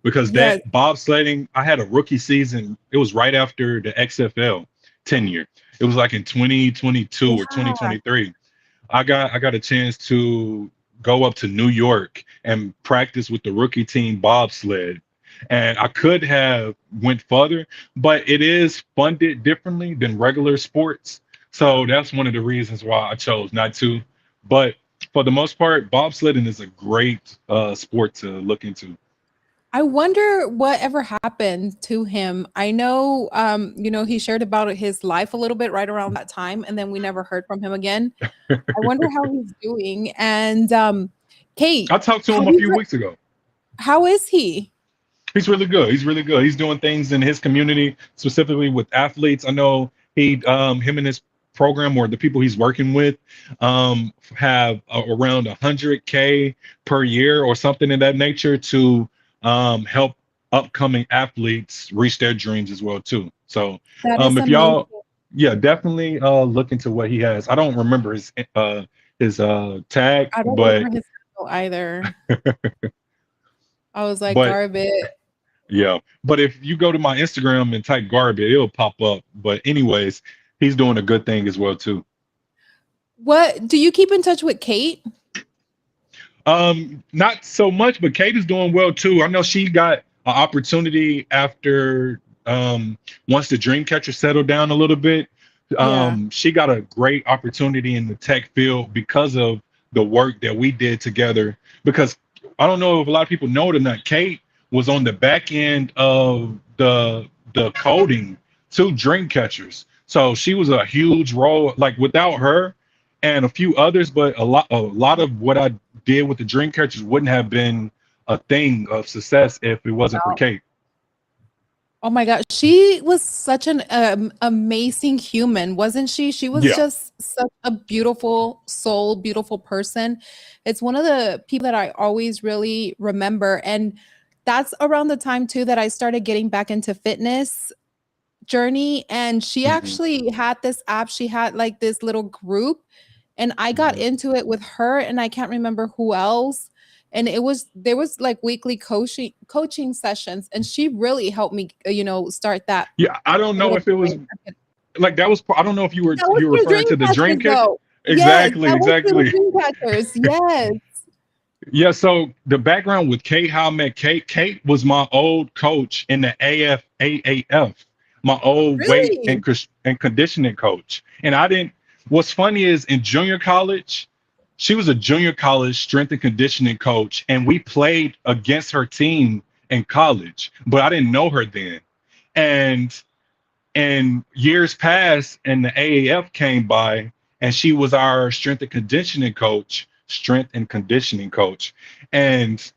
because yes, that bobsledding I had a rookie season. It was right after the XFL tenure. It was like in 2022 or yeah. 2023. I got a chance to go up to New York and practice with the rookie team bobsled. And I could have went further, but it is funded differently than regular sports. So that's one of the reasons why I chose not to. But for the most part, bobsledding is a great sport to look into. I wonder what ever happened to him. I know, he shared about his life a little bit right around that time, and then we never heard from him again. I wonder how he's doing. And Kate, I talked to have him a you few heard, weeks ago. how is he? He's really good. He's really good. He's doing things in his community, specifically with athletes. I know him and his program or the people he's working with, have around 100K per year or something in that nature to help upcoming athletes reach their dreams as well too. So, That is if amazing. y'all, yeah, definitely look into what he has. I don't remember his tag, I don't but remember his handle either. I was like, but garbage. yeah, but if you go to my Instagram and type garbage, it'll pop up. But anyways, he's doing a good thing as well too. What do you keep in touch with Kate? Not so much, but Kate is doing well too. I know she got an opportunity after once the Dreamcatcher settled down a little bit. Yeah. She got a great opportunity in the tech field because of the work that we did together. Because I don't know if a lot of people know it or not, Kate was on the back end of the coding to Dreamcatchers. So she was a huge role. Like without her and a few others, but a lot of what I did with the dream catchers wouldn't have been a thing of success if it wasn't for Kate. Oh my god, she was such an amazing human, wasn't she? She was Yeah. just such a beautiful soul, beautiful person. It's one of the people that I always really remember, and that's around the time too that I started getting back into fitness journey. And she Hmm. actually had this app. She had like this little group, and I got Hmm. into it with her, and I can't remember who else. And there was like weekly coaching sessions, and she really helped me, start that Yeah, I don't know little if it was thing. like that was. I don't know if you were That was you were for referring to the dream dream catchers, catcher. though. Yes, Exactly, that was for the exactly. dream catchers. Yes. Yeah. So the background with Kate, how I met Kate. Kate was my old coach in the AAF, my old weight Really? and conditioning coach. And I didn't. What's funny is in junior college, she was a junior college strength and conditioning coach, and we played against her team in college, but I didn't know her then. And years passed, and the AAF came by, and she was our strength and conditioning coach, and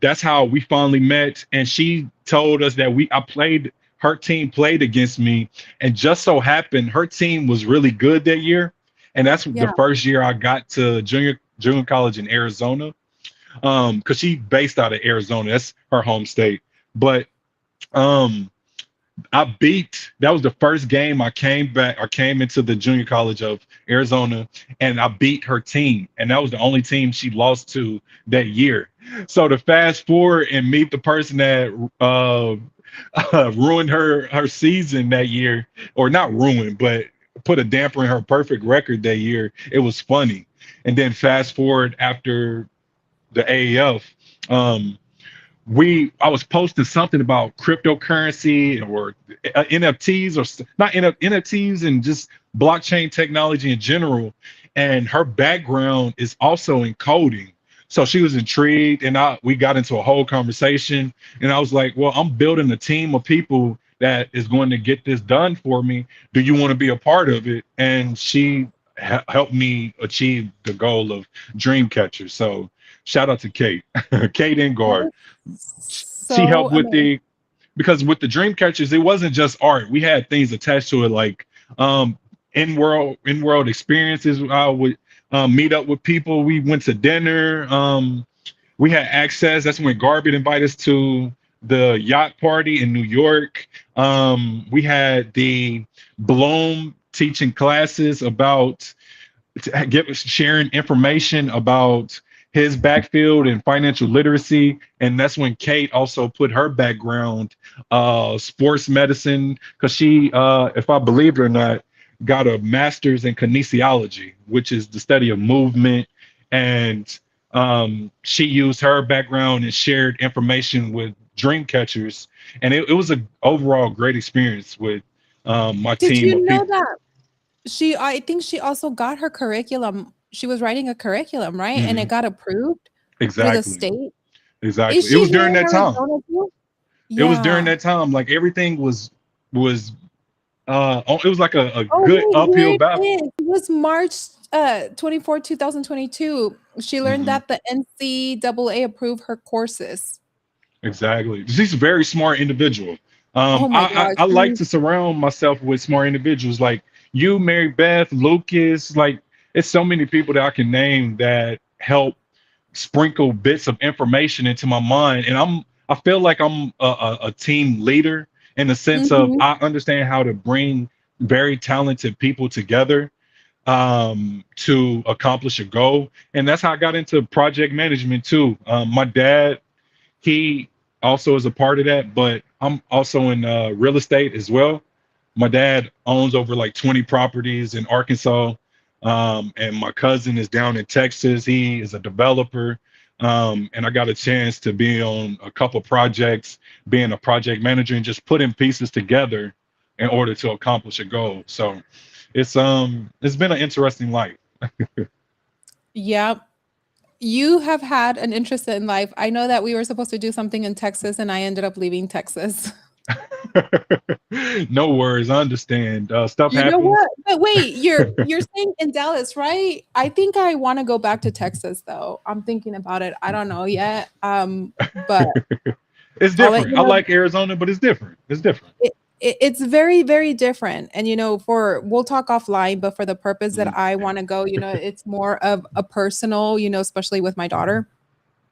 that's how we finally met. And she told us that her team played against me, and just so happened her team was really good that year, and that's the Yeah. first year I got to junior college in Arizona, because she based out of Arizona, that's her home state, but um that was the first game I came into the junior college of Arizona, and I beat her team. And that was the only team she lost to that year. So to fast forward and meet the person that ruined her season that year, or not ruined, but put a damper in her perfect record that year, it was funny. And then fast forward after the AAF, um, I was posting something about cryptocurrency or NFTs or not NFTs and just blockchain technology in general. And her background is also in coding. So she was intrigued and we got into a whole conversation. And I was like, well, I'm building a team of people that is going to get this done for me. Do you want to be a part of it? And she helped me achieve the goal of Dreamcatcher. So shout out to Kate, Kate That Engard. is She so helped with amazing. because with the dream catchers it wasn't just art, we had things attached to it like um in world experiences. I would meet up with people, we went to dinner, we had access. That's when Garbett invited us to the yacht party in New York. We had the Bloom teaching classes about sharing information about his backfield and financial literacy. And that's when Kate also put her background, sports medicine, because she, if I believe it or not, got a master's in kinesiology, which is the study of movement. And she used her background and shared information with dream catchers. And it was a overall great experience with my Did team of you know people. that I think she also got her curriculum. She was writing a curriculum, right? And it Mhm. got approved through the Exactly. state. Is Exactly. It she was here during in that time. Arizona too? It was during Yeah. that time. Like everything was it was like a Oh, good wait, here uphill it battle. is. It was March 24th, 2022. She learned Hmm. that the NCAA approved her courses. Exactly. She's a very smart individual. Oh my gosh. I like to surround myself with smart individuals like you, Mary Beth, Lucas. Like it's so many people that I can name that help sprinkle bits of information into my mind, and I feel like I'm a team leader in the sense of Mhm. I understand how to bring very talented people together to accomplish a goal. And that's how I got into project management too. My dad, he also is a part of that, but I'm also in real estate as well. My dad owns over like 20 properties in Arkansas. And my cousin is down in Texas. He is a developer. And I got a chance to be on a couple projects, being a project manager and just putting pieces together in order to accomplish a goal. So it's been an interesting life. Yeah. You have had an interest in life. I know that we were supposed to do something in Texas and I ended up leaving Texas. No worries, I understand. Stuff You know happens. what? But wait, you're staying in Dallas, right? I think I wanna go back to Texas, though. I'm thinking about it. I don't know yet, but It's I'll let different. you I know. like Arizona, but it's different. It's different. It's very, very different, and, for we'll talk offline, but for the purpose that Mhm, I wanna go, it's more of a personal, especially with my daughter.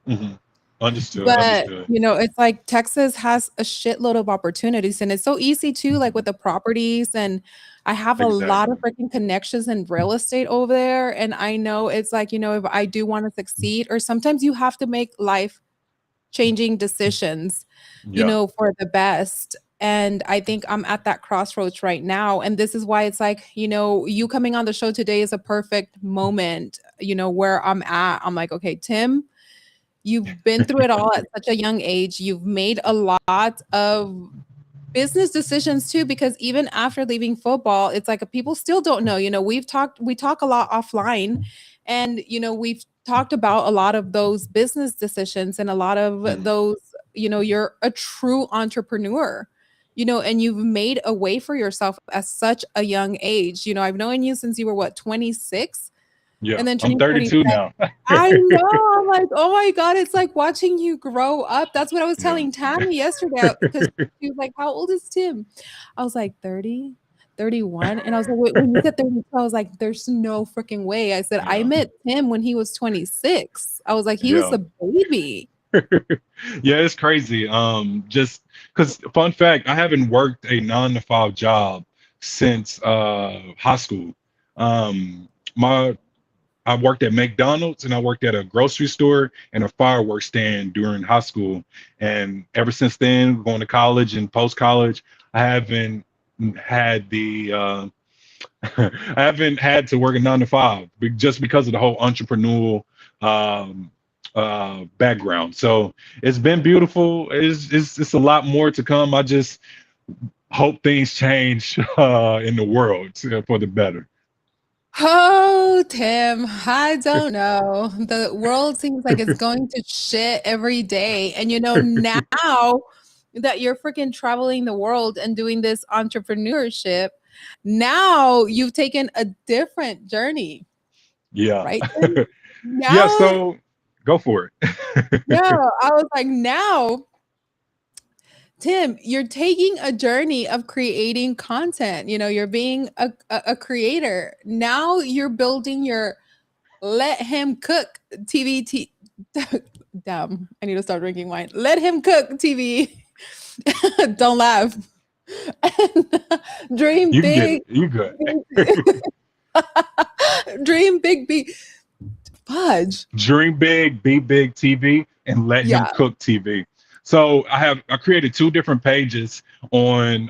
mhm. Understood. But, Understood. it's like Texas has a shitload of opportunities, and it's so easy too, like, with Mhm. the properties, and I have a lot of Exactly. freaking connections in real estate over there, and I know it's like, if I do wanna succeed or sometimes you have to make life-changing decisions, Yeah. for the best, and I think I'm at that crossroads right now, and this is why it's like, you coming on the show today is a perfect moment, where I'm at. I'm like, "Okay, Tim, you've been through it all at such a young age. You've made a lot of business decisions too, because even after leaving football, it's like people still don't know. We talk a lot offline, and we've talked about a lot of those business decisions and a lot of Mhm. those, you're a true entrepreneur. And you've made a way for yourself at such a young age. I've known you since you were what, 26? Yeah. And then I'm turning 32 27. now. I know, I'm like, "Oh my god," it's like watching you grow up. That's what I was Yeah. telling Tammy yesterday, because she was like, "How old is Tim?" I was like, 30, 31, and I was like, "Wait," when you said 32, I was like, "There's no freaking way." I said, "I Yeah. met Tim when he was 26." I was like, "He was Yeah. a baby." Yeah, it's crazy. Just because fun fact, I haven't worked a 9 to 5 job since high school. My I worked at McDonald's and I worked at a grocery store and a fireworks stand during high school. And ever since then, going to college and post college, I haven't had the I haven't had to work a 9 to 5 just because of the whole entrepreneurial um, background. So it's been beautiful. It's a lot more to come. I just hope things change in the world for the better. Oh, Tim, I don't know. The world seems like it's going to shit every day. And now that you're freaking traveling the world and doing this entrepreneurship, now you've taken a different journey, Yeah. right, Tim? Yeah, Now, so go for it. yeah, I was like, now, Tim, you're taking a journey of creating content. You're being a creator. Now you're building your Let Him Cook TV. Damn, I need to start drinking wine. Let Him Cook TV. Don't laugh. Dream You can get big. it. You good. Dream big. Be fudge. Dream big, be big TV, and let him Yeah. cook TV. So I created two different pages on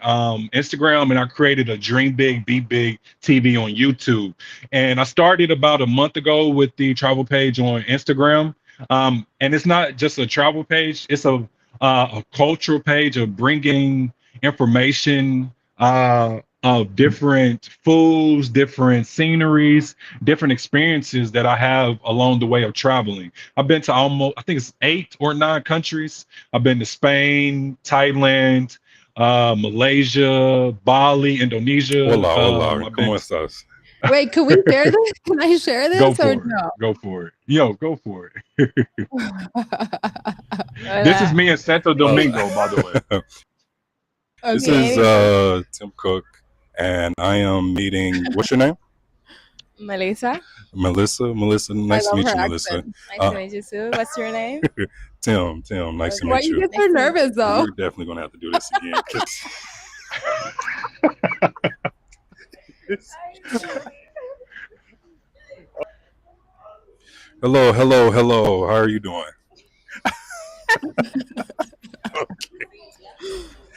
Instagram, and I created a Dream Big, Be Big TV on YouTube. And I started about a month ago with the travel page on Instagram. And it's not just a travel page; it's a cultural page of bringing information of different foods, different sceneries, different experiences that I have along the way of traveling. I've been to almost, I think it's 8 or 9 countries. I've been to Spain, Thailand, Malaysia, Bali, Indonesia. Hola, hola, I've been ¿cómo estás? Wait, can we share this? Can I share go this or for it, no? go for it, yo, go for it. This is Hola. me in Santo Well, Domingo, by the way. this Okay. is Tim Cook, and I am meeting. What's your name? Melissa, Melissa. Melissa, I nice to love meet her you, Melissa. accent. nice Uh, to meet you too. What's your name? Tim, nice to Okay. Why meet you you. get so Nice to meet nervous though? We're definitely gonna have to do this again. 'Cause hello, hello, hello. How are you doing?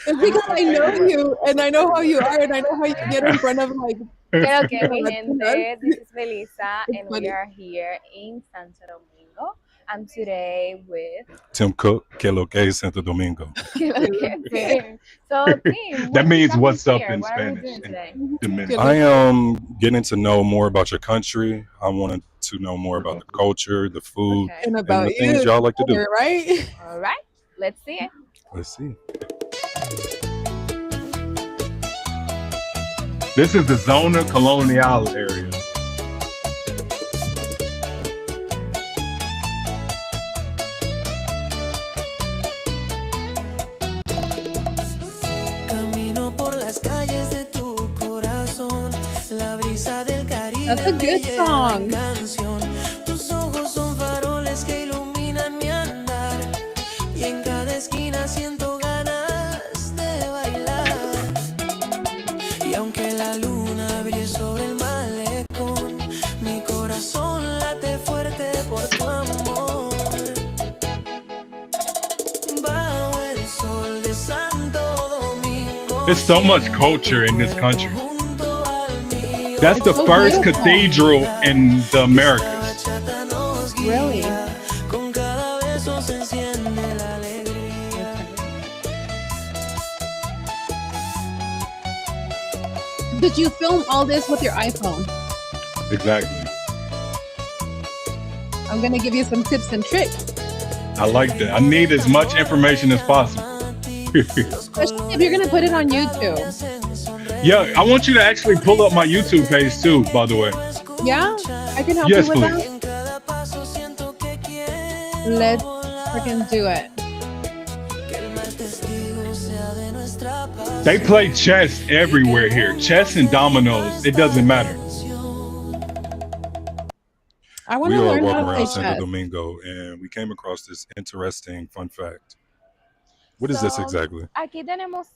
It's because I know you and I know how you are and I know how you get in front of like Quiero que mi Latinas. gente, this is Melissa, It's and we funny. are here in Santo Domingo. I'm today with Tim Cook, que lo que es Santo Domingo. Tim. So, Tim, That what means got what's you up here? in What are we Spanish doing and today? Dominican. I am getting to know more about your country. I wanted to know more about the culture, the food, Okay. And and about the things you, y'all like to do. right? All right. Let's see it. Let's see. This is the Zona Colonial area. Camino por las calles de tu corazón, la brisa del Caribe That's a me good lleva song. en canción. Tus ojos son faroles que iluminan mi andar y en cada esquina siento ganas de bailar. Y aunque la luna brille sobre el malecón, mi corazón late fuerte por tu amor. Bajo el sol de Santo Domingo. There's so much culture in this country. Junto al mío. That's It's the so first beautiful. cathedral in the Americas. Bachata nos guía, Really? con cada beso se enciende la alegría. Did you film all this with your iPhone? Exactly. I'm gonna give you some tips and tricks, I like that. I need as much information as possible. especially if you're gonna put it on YouTube. Yeah, I want you to actually pull up my YouTube page too, by the way. Yeah, I can help Yes, you with please. that. En cada paso siento que quiero Let's volar, freaking do it. que el mar testigo sea de nuestra pasión. They play chess everywhere here. Chess and dominoes. It doesn't matter. I want We to are learn how walking to play around Santo chess. Domingo, and we came across this interesting fun fact. What is this So, exactly? Aquí tenemos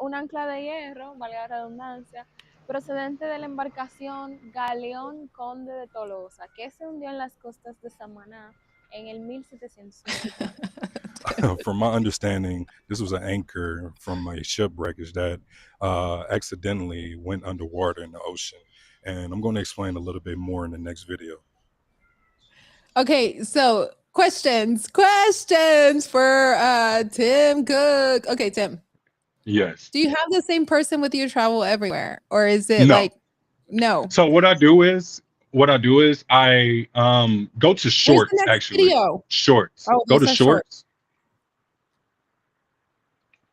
un ancla de hierro, valga la redundancia, procedente de la embarcación Galeón Conde de Tolosa, que se hundió en las costas de Samaná en el 1750. From my understanding, this was an anchor from a shipwreckage that accidentally went underwater in the ocean. And I'm going to explain a little bit more in the next video. Okay, so Questions for Tim Cook. Okay, Tim. Yes. Do you have the same person with you travel everywhere, or is it No. like no? So what I do is I go to Where's the shorts next actually. video? Shorts. Oh, Go those to are short. shorts.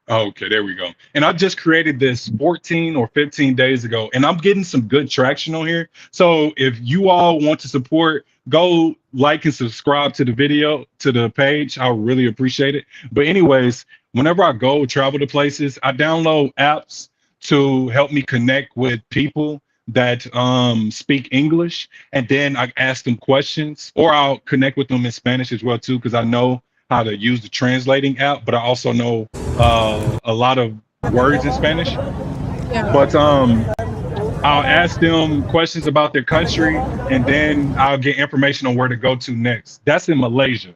Okay, there we go. And I just created this 14 or 15 days ago, and I'm getting some good traction on here. So if you all want to support, go like and subscribe to the video, to the page. I really appreciate it. But anyways, whenever I go travel to places, I download apps to help me connect with people that speak English, and then I ask them questions, or I'll connect with them in Spanish as well too, because I know how to use the translating app, but I also know a lot of words in Spanish. Yeah. But I'll ask them questions about their country, and then I'll get information on where to go to next. That's in Malaysia.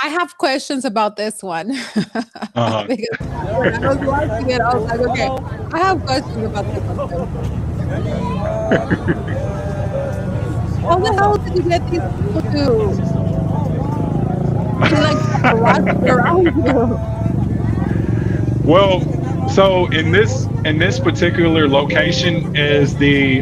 I have questions about this one. Uh-huh. Because when I was watching it, I was like, okay, I have questions about this one. How the hell did you get these people to like paparazzi around you? Well, so in this particular location is the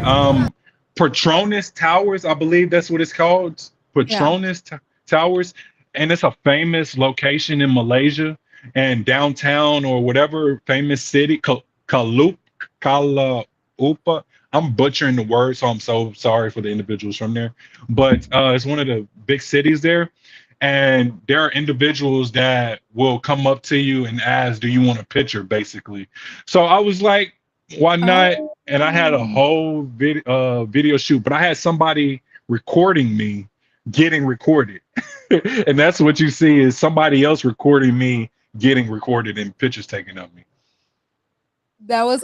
Petronas Towers, I believe that's what it's called. Yeah. Towers, and it's a famous location in Malaysia and downtown or whatever famous city, Kalaupa. I'm butchering the word, so I'm so sorry for the individuals from there. But it's one of the big cities there, and there are individuals that will come up to you and ask, "Do you want a picture?" Basically. So I was like, "Why not?" And I had a Oh. whole video shoot, but I had somebody recording me getting recorded, and that's what you see is somebody else recording me getting recorded and pictures taken of me. I was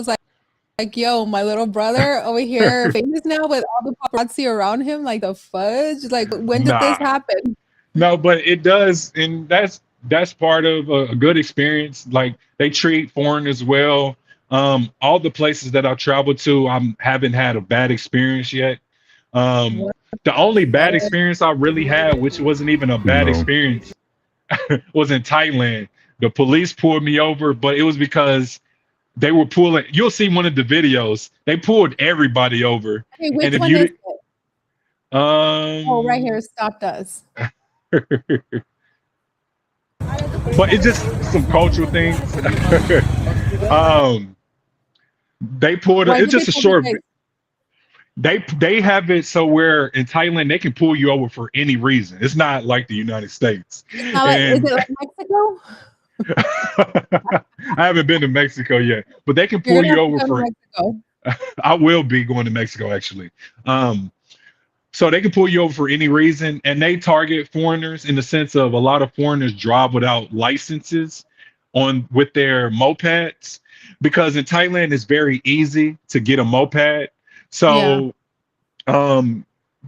like, yo, my little brother over here famous now with all the paparazzi around him, like the fudge. Like, when did this Nah, happen? no, but it does, and that's part of a good experience. Like they treat foreigners well. All the places that I've traveled to, I haven't had a bad experience yet. Um, What the only bad fudge? experience I really had, which wasn't even a bad No. experience, was in Thailand. The police pulled me over, but it was because they were pulling. You'll see one of the videos. They pulled everybody over, Okay, and which if one you is did, it? Oh, right here, um, stopped us. but it's just some cultural things. um, they pulled. Why It's did they just a pull you short. guys? They have it so where in Thailand they can pull you over for any reason. It's not like the United States. It's not like, is And it like Mexico? I haven't been to Mexico yet, but they can You're pull gonna you have to over come to for. Mexico. I will be going to Mexico actually. Um, so they can pull you over for any reason, and they target foreigners in the sense of a lot of foreigners drive without licenses on with their mopeds because in Thailand it's very easy to get a moped. Yeah. So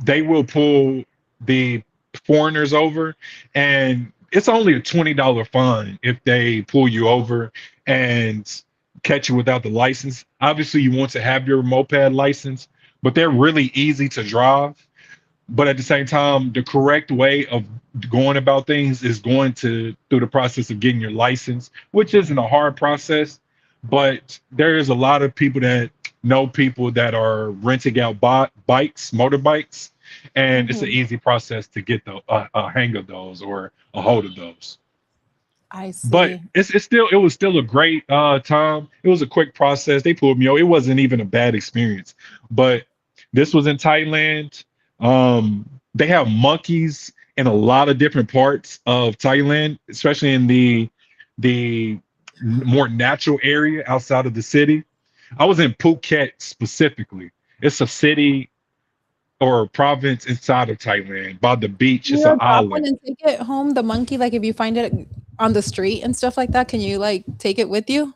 they will pull the foreigners over, and it's only a $20 fine if they pull you over and catch you without the license. Obviously, you want to have your moped license, but they're really easy to drive. But at the same time, the correct way of going about things is going to through the process of getting your license, which isn't a hard process. But there is a lot of people that know people that are renting out bikes, motorbikes, and it's an Mhm. easy process to get the a hang of those or a hold of those. I But see. it was still a great time. It was a quick process. They pulled me over. It wasn't even a bad experience. But this was in Thailand. They have monkeys in a lot of different parts of Thailand, especially in the more natural area outside of the city. I was in Phuket specifically. It's a city or a province inside of Thailand by the beach. Can It's you an adopt island. one and take it home, the monkey? Like, if you find it on the street and stuff like that, can you like take it with you?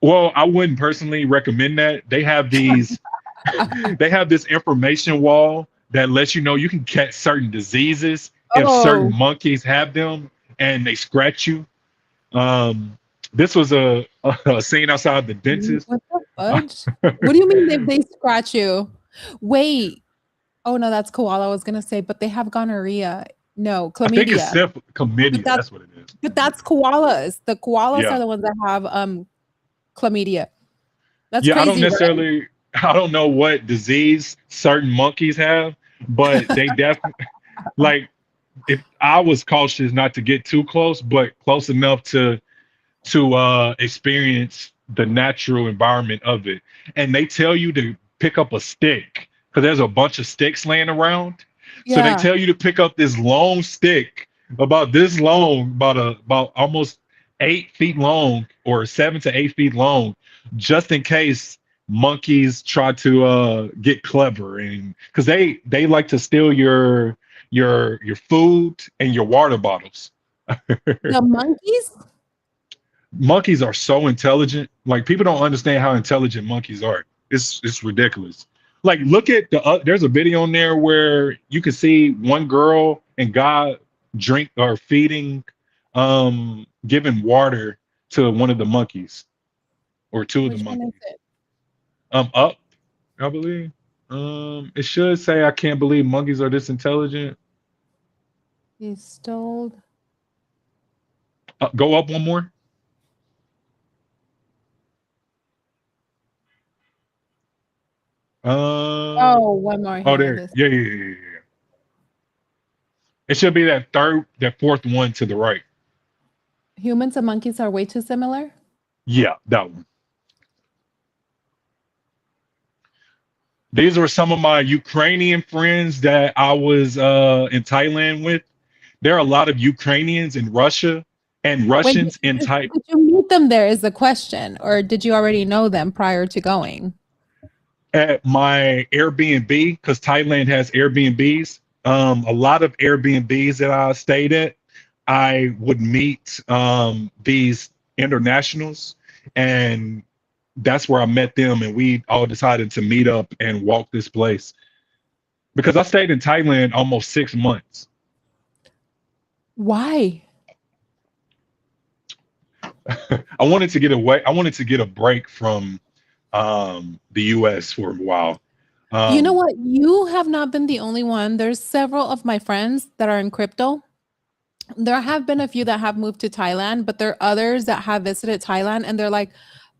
Well, I wouldn't personally recommend that. They have these they have this information wall that lets you know you can catch certain diseases if certain Oh, monkeys have them and they scratch you. Um, this was a scene outside the dentist. what the fudge? What do you mean they scratch you? Wait, Oh no, that's koala. I was gonna say, but they have gonorrhea. No, I think it's chlamydia. chlamydia. But That's what it is. But that's koalas. The koalas Yeah. are the ones that have chlamydia. That's Yeah, crazy, right? I don't know what disease certain monkeys have, but they definitely like if I was cautious not to get too close, but close enough to experience the natural environment of it. And they tell you to pick up a stick because there's a bunch of sticks laying around. So they Yeah. tell you to pick up this long stick about this long, about almost 8 feet long or 7 to 8 feet long, just in case monkeys try to get clever and because they like to steal your food and your water bottles. The monkeys? Monkeys are so intelligent. Like people don't understand how intelligent monkeys are. It's ridiculous. Like look at there's a video on there where you can see one girl and guy drink or feeding giving water to one of the monkeys or two of the Which one is monkeys. it? Up, I believe. It should say I can't believe monkeys are this intelligent. He stole. Go up one more. Uh Oh, one more oh here. there. This Yeah. It should be that fourth one to the right. humans and monkeys are way too similar. Yeah, that one. These were some of my Ukrainian friends that I was in Thailand with. There are a lot of Ukrainians in Russia and Wait, Russians in Thai did you meet them there? Is the question, or did you already know them prior to going? at my Airbnb because Thailand has Airbnbs. A lot of Airbnbs that I stayed at, I would meet these internationals, and that's where I met them, and we all decided to meet up and walk this place because I stayed in Thailand almost 6 months. Why? I wanted to get away. I wanted to get a break from the U.S. for a while. You know Um, what? You have not been the only one. There's several of my friends that are in crypto. There have been a few that have moved to Thailand, but there are others that have visited Thailand and they're like,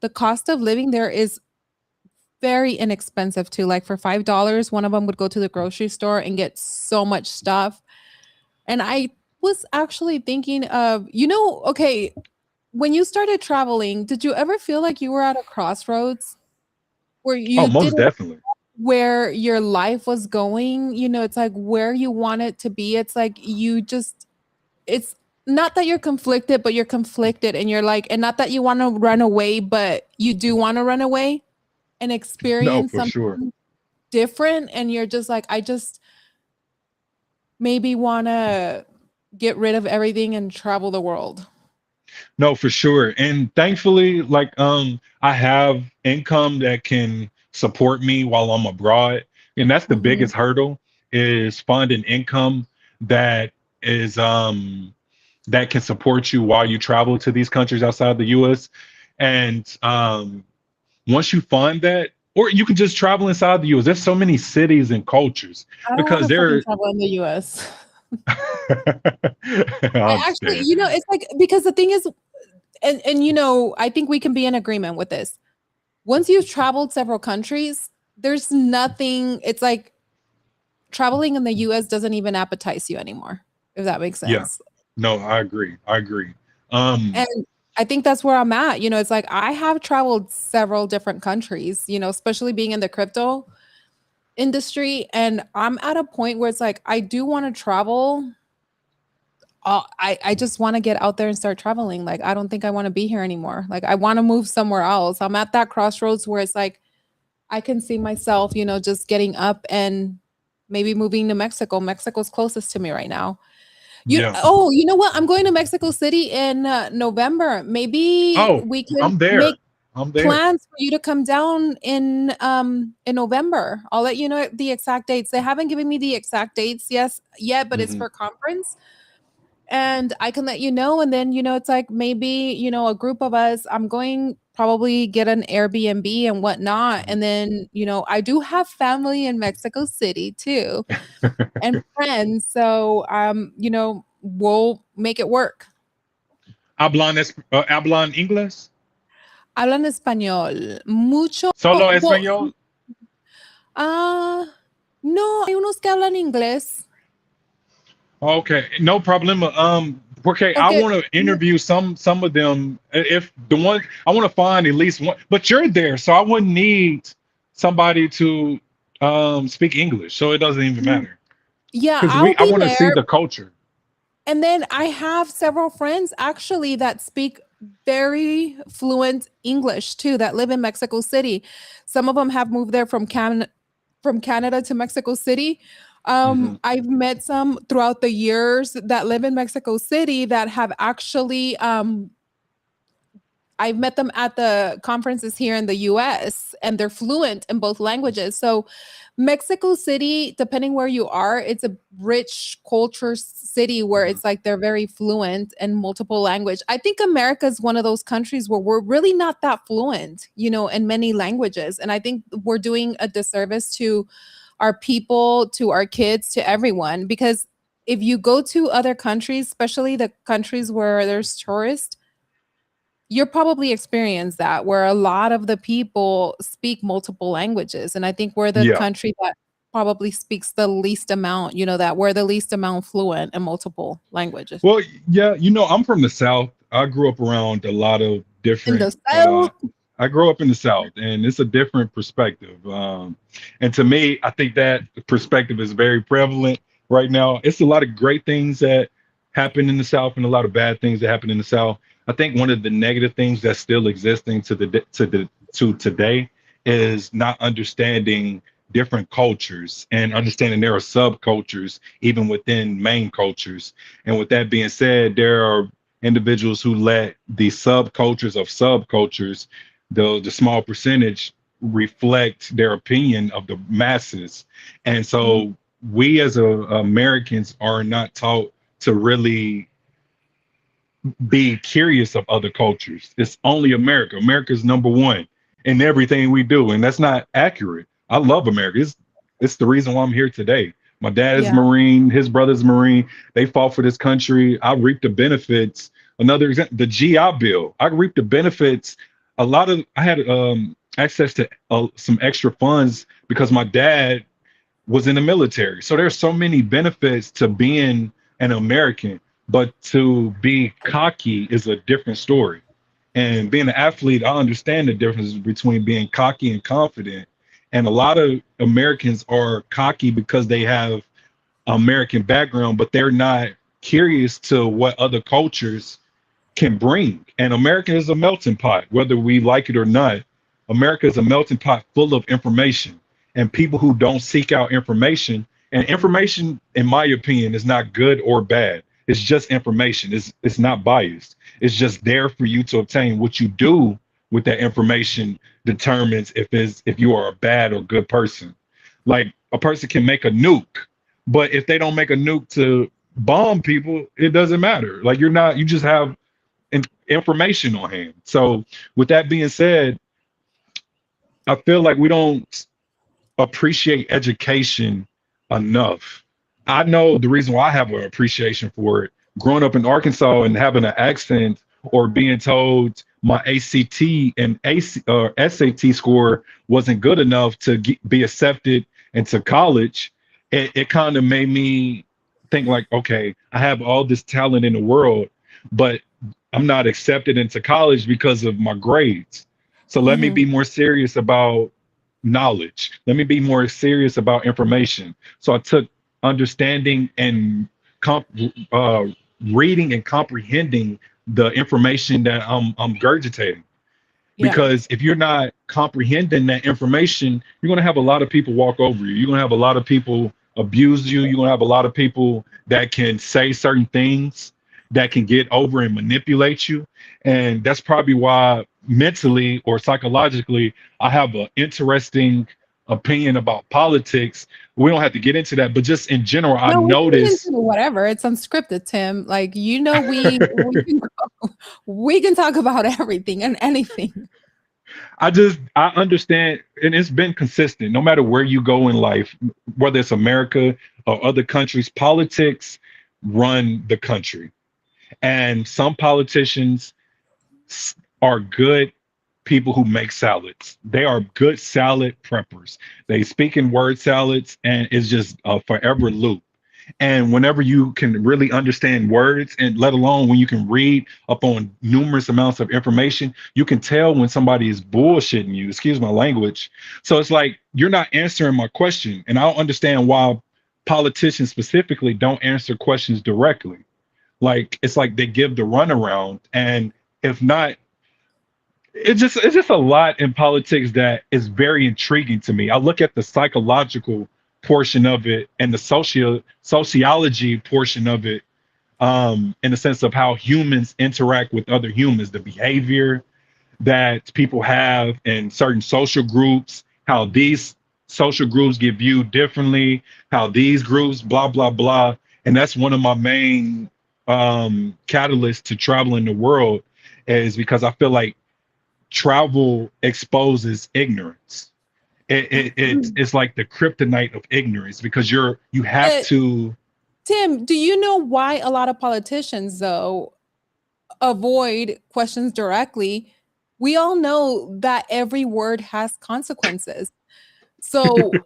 the cost of living there is very inexpensive too. Like for $5, one of them would go to the grocery store and get so much stuff. And I was actually thinking of, okay, when you started traveling, did you ever feel like you were at a crossroads where oh, you most didn't definitely. where your life was going? It's like where you want it to be. It's like it's not that you're conflicted, but you're conflicted and you're like, and not that you want to run away, but you do want to run away and No, experience for sure. something different. And you're just like, I just maybe want to get rid of everything and travel the world. No, for sure. And thankfully, like I have income that can support me while I'm abroad. And that's the Mhm. biggest hurdle is finding income that is that can support you while you travel to these countries outside the US. And once you find that, or you can just travel inside the US. There's so many cities and cultures I don't want because to fucking there travel in the US. I I actually, understand. it's like because the thing is, and I think we can be in agreement with this. Once you've traveled several countries, there's nothing. It's like traveling in the US doesn't even appetize you anymore, if that makes Yeah. sense. No, I agree. I agree. Um, And I think that's where I'm at. It's like I have traveled several different countries, especially being in the crypto industry. And I'm at a point where it's like I do want to travel. I just want to get out there and start traveling. Like I don't think I want to be here anymore. Like I want to move somewhere else. I'm at that crossroads where it's like I can see myself, just getting up and maybe moving to Mexico. Mexico's closest to me right now. yeah. You know what? I'm going to Mexico City in November. Maybe Oh, we can I'm there. make I'm there. plans for you to come down in November. I'll let you know the exact dates. They haven't given me the exact dates yet, but it's Mhm. for conference. And I can let you know. And then, it's like maybe, a group of us, I'm going probably get an Airbnb and whatnot. And then, I do have family in Mexico City too and friends. So, we'll make it work. Hablan inglés? Hablan español. Mucho. Solo Well, español? no, hay unos que hablan inglés. Okay, no problem. Okay, I Okay. want to interview some of them. If the one I want to find at least one, but you're there, so I wouldn't need somebody to speak English, so it doesn't even matter. Yeah, Because I'll I be want to see there. the culture. And then I have several friends actually that speak very fluent English too, that live in Mexico City. Some of them have moved there from Canada to Mexico City. Mhm. I've met some throughout the years that live in Mexico City that have actually I've met them at the conferences here in the US, and they're fluent in both languages. So Mexico City, depending where you are, it's a rich culture city where it's like they're very fluent in multiple language. I think America is one of those countries where we're really not that fluent, in many languages. And I think we're doing a disservice to our people, to our kids, to everyone. Because if you go to other countries, especially the countries where there's tourists, you're probably experienced that where a lot of the people speak multiple languages. And I think we're the Yeah. country that probably speaks the least amount, that we're the least amount fluent in multiple languages. Well, yeah, I'm from the South. I grew up around a lot of In the different. South. I grew up in the South, and it's a different perspective. And to me, I think that perspective is very prevalent right now. It's a lot of great things that happen in the South, and a lot of bad things that happen in the South. I think one of the negative things that's still existing to today is not understanding different cultures and understanding there are subcultures even within main cultures. And with that being said, there are individuals who let the subcultures of subcultures, the small percentage, reflect their opinion of the masses. And so we as Americans are not taught to really be curious of other cultures. It's only America. America's number one in everything we do, and that's not accurate. I love America. It's the reason why I'm here today. My dad is Yeah. Marine. His brother's Marine. They fought for this country. I reaped the benefits. Another example, the GI Bill. I reaped the benefits. I had access to some extra funds because my dad was in the military. So there's so many benefits to being an American, but to be cocky is a different story. And being an athlete, I understand the difference between being cocky and confident. And a lot of Americans are cocky because they have American background, but they're not curious to what other cultures can bring. And America is a melting pot, whether we like it or not. America is a melting pot full of information, and people who don't seek out information, and information, in my opinion, is not good or bad. It's just information. It's not biased. It's just there for you to obtain. What you do with that information determines if you are a bad or good person. Like a person can make a nuke, but if they don't make a nuke to bomb people, it doesn't matter. Like you just have information on hand. So with that being said, I feel like we don't appreciate education enough. I know the reason why I have an appreciation for it. Growing up in Arkansas and having an accent, or being told my ACT and SAT score wasn't good enough to be accepted into college, it kind of made me think like, okay, I have all this talent in the world, but I'm not accepted into college because of my grades. So let me be more serious about knowledge. Let me be more serious about information. So I took understanding and reading and comprehending the information that I'm gurgitating. Yeah. Because if you're not comprehending that information, you're going to have a lot of people walk over you. You're going to have a lot of people abuse you. You're going to have a lot of people that can say certain things that can get over and manipulate you. And that's probably why mentally or psychologically, I have an interesting opinion about politics. We don't have to get into that, but just in general, I No, we can get noticed. into whatever. It's unscripted, Tim. Like, we can talk about everything and anything. I understand, and it's been consistent. No matter where you go in life, whether it's America or other countries, politics run the country. And some politicians are good people who make salads. They are good salad preppers. They speak in word salads, and it's just a forever loop. And whenever you can really understand words, and let alone when you can read up on numerous amounts of information, you can tell when somebody is bullshitting you. Excuse my language. So it's like you're not answering my question, and I don't understand why politicians specifically don't answer questions directly. Like it's like they give the runaround, and if not, it's just a lot in politics that is very intriguing to me. I look at the psychological portion of it and the sociology portion of it, in the sense of how humans interact with other humans, the behavior that people have in certain social groups, how these social groups get viewed differently, how these groups, blah, blah, blah. And that's one of my main catalysts to traveling the world, is because I feel like travel exposes ignorance. It's like the kryptonite of ignorance, because you have But to. Tim, do you know why a lot of politicians, though, avoid questions directly? We all know that every word has consequences. So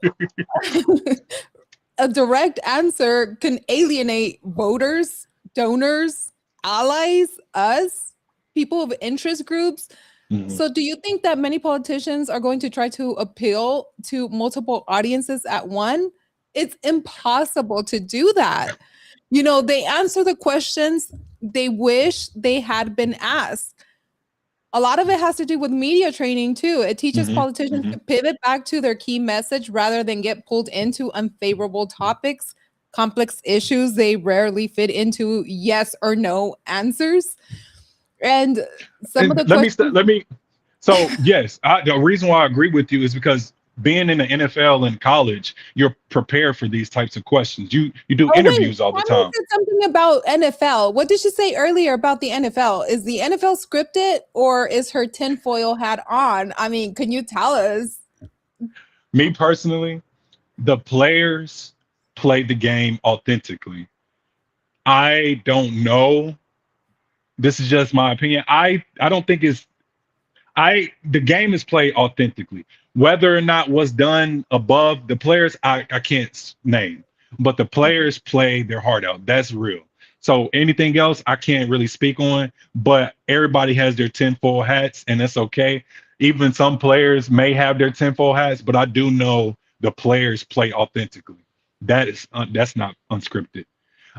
a direct answer can alienate voters, donors, allies, us, people of interest groups. Mhm. So do you think that many politicians are going to try to appeal to multiple audiences at one? It's impossible to do that. You know, they answer the questions they wish they had been asked. A lot of it has to do with media training too. It teaches Mhm. politicians Mhm. to pivot back to their key message rather than get pulled into unfavorable topics, complex issues they rarely fit into yes or no answers. And some of And the questions. let me. So yes, the reason why I agree with you is because being in the NFL and college, you're prepared for these types of questions. You do Oh wait, interviews all the Tammy time. said something about NFL. What did she say earlier about the NFL? Is the NFL scripted or is her tinfoil hat on? I mean, can you tell us? Me personally, the players play the game authentically. I don't know. This is just my opinion. I don't think it's I the game is played authentically. Whether or not what's done above the players, I can't name. But the players play their heart out. That's real. So anything else I can't really speak on, but everybody has their tinfoil hats, and that's okay. Even some players may have their tinfoil hats, but I do know the players play authentically. That's not unscripted.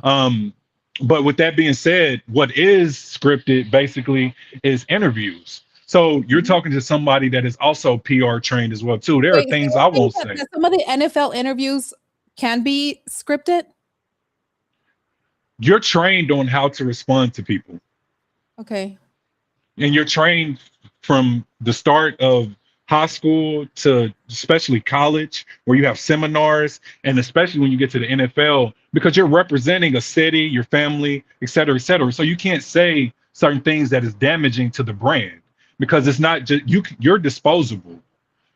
Um, but with that being said, what is scripted basically is interviews. So you're Mhm. talking to somebody that is also PR trained as well too. There are Wait, so things you're I saying won't that, say. that some of the NFL interviews can be scripted? You're trained on how to respond to people, Okay. and you're trained from the start of high school to especially college, where you have seminars, and especially when you get to the NFL, because you're representing a city, your family, et cetera, et cetera. So you can't say certain things that is damaging to the brand, because it's not just you're disposable.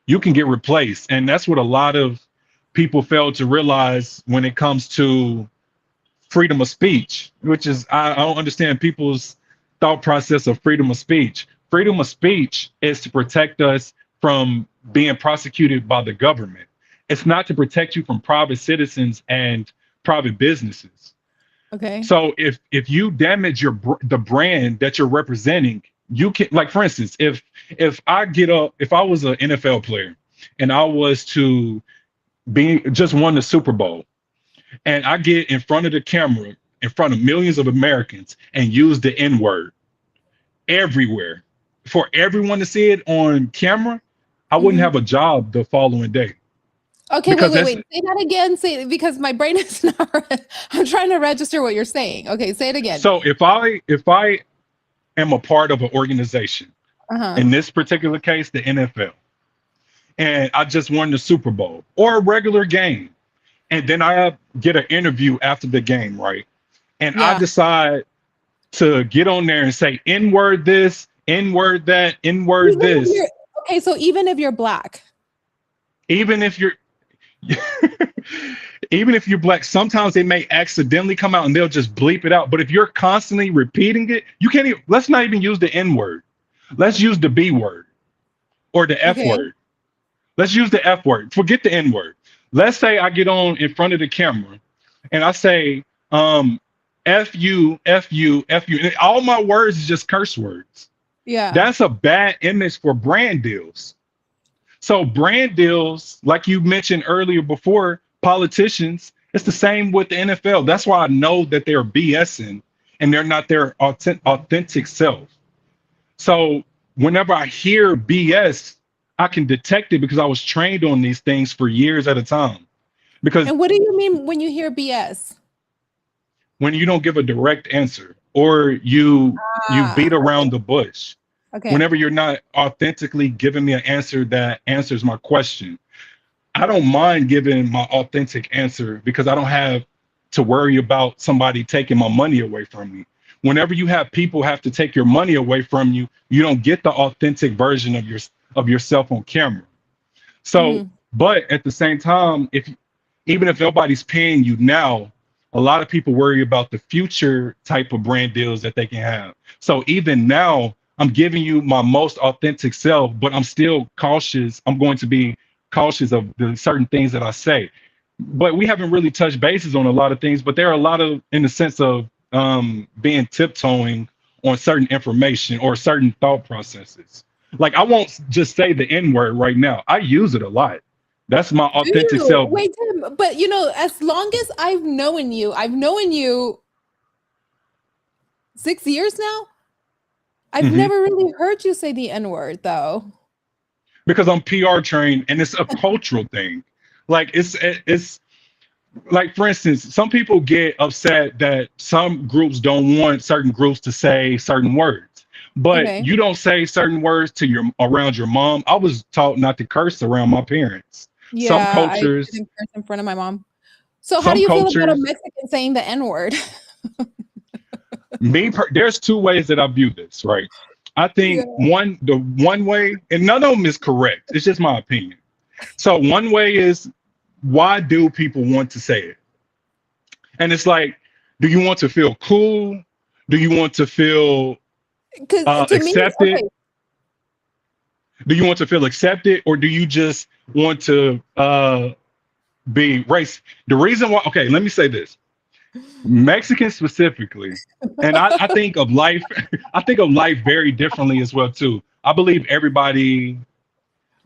You can get replaced, and that's what a lot of people fail to realize when it comes to freedom of speech, which is I don't understand people's thought process of freedom of speech. Freedom of speech is to protect us from being prosecuted by the government. It's not to protect you from private citizens and private businesses. Okay. So if you damage the brand that you're representing, you can, like, for instance, if I was an NFL player and I was to be just won the Super Bowl, and I get in front of the camera in front of millions of Americans and use the N word everywhere for everyone to see it on camera, I wouldn't Mhm. have a job the following day, Okay, wait, because wait, that's wait. Say that again. Say because my brain is not. I'm trying to register what you're saying. Okay, say it again. so if I am a part of an organization, Uh-huh. in this particular case, the NFL, and I just won the Super Bowl or a regular game, and then I get an interview after the game, right? And I Yeah. decide to get on there and say N word this, N word that, N word Even if this. you're Okay, so even if you're black. Even if you're even if you're black, sometimes they may accidentally come out and they'll just bleep it out. But if you're constantly repeating it, you can't even, let's not even use the N word. Let's use the B word or the F Okay. word. Let's use the F word. Forget the N word. Let's say I get on in front of the camera and I say, F you, F you, F you. And all my words is just curse words. Yeah. That's a bad image for brand deals. So brand deals, like you mentioned earlier before, politicians, it's the same with the NFL. That's why I know that they're BSing and they're not their authentic self. So whenever I hear BS, I can detect it because I was trained on these things for years at a time. Because And what do you mean when you hear BS? when you don't give a direct answer or you Ah, beat around the bush, okay. whenever you're not authentically giving me an answer that answers my question, I don't mind giving my authentic answer because I don't have to worry about somebody taking my money away from me. Whenever you have people have to take your money away from you, you don't get the authentic version of yourself on camera. So, Mhm. but at the same time, if even if nobody's paying you now, a lot of people worry about the future type of brand deals that they can have. So even now, I'm giving you my most authentic self, but I'm still cautious. I'm going to be cautious of the certain things that I say. But we haven't really touched bases on a lot of things, but there are a lot of in the sense of being tiptoeing on certain information or certain thought processes. Like I won't just say the N word right now. I use it a lot. That's my Do authentic you? self. Wait, Tim, but as long as I've known you 6 years now. I've Mhm. never really heard you say the N word though. Because I'm PR trained and it's a cultural thing. Like it's like for instance, some people get upset that some groups don't want certain groups to say certain words. But Okay. you don't say certain words to your around your mom. I was taught not to curse around my parents. Some Yeah, I cultures, didn't curse in front of my mom. So how do some you feel about a cultures, Mexican saying the N word? there's two ways that I view this, right? I Yeah. think the one way, and none of them is correct. It's just my opinion. So one way is why do people want to say it? And it's like, do you want to feel cool? Do you want to feel Because to me, accepted? okay, Do you want to feel accepted, or do you just want to be race? The reason why, okay, let me say this: Mexicans specifically, and I think of life, I think of life very differently as well too. I believe everybody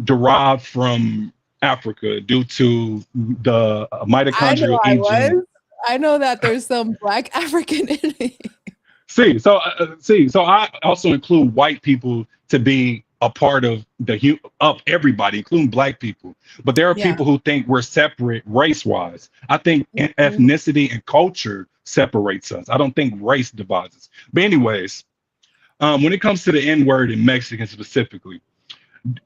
derived from Africa due to the I know mitochondrial I engine. was. I know that there's some black African in me. So I also include white people to be a part of of everybody, including black people. But there are Yeah. people who think we're separate race-wise. I think Mhm. ethnicity and culture separates us. I don't think race divides us. But anyways, when it comes to the N word in Mexican specifically,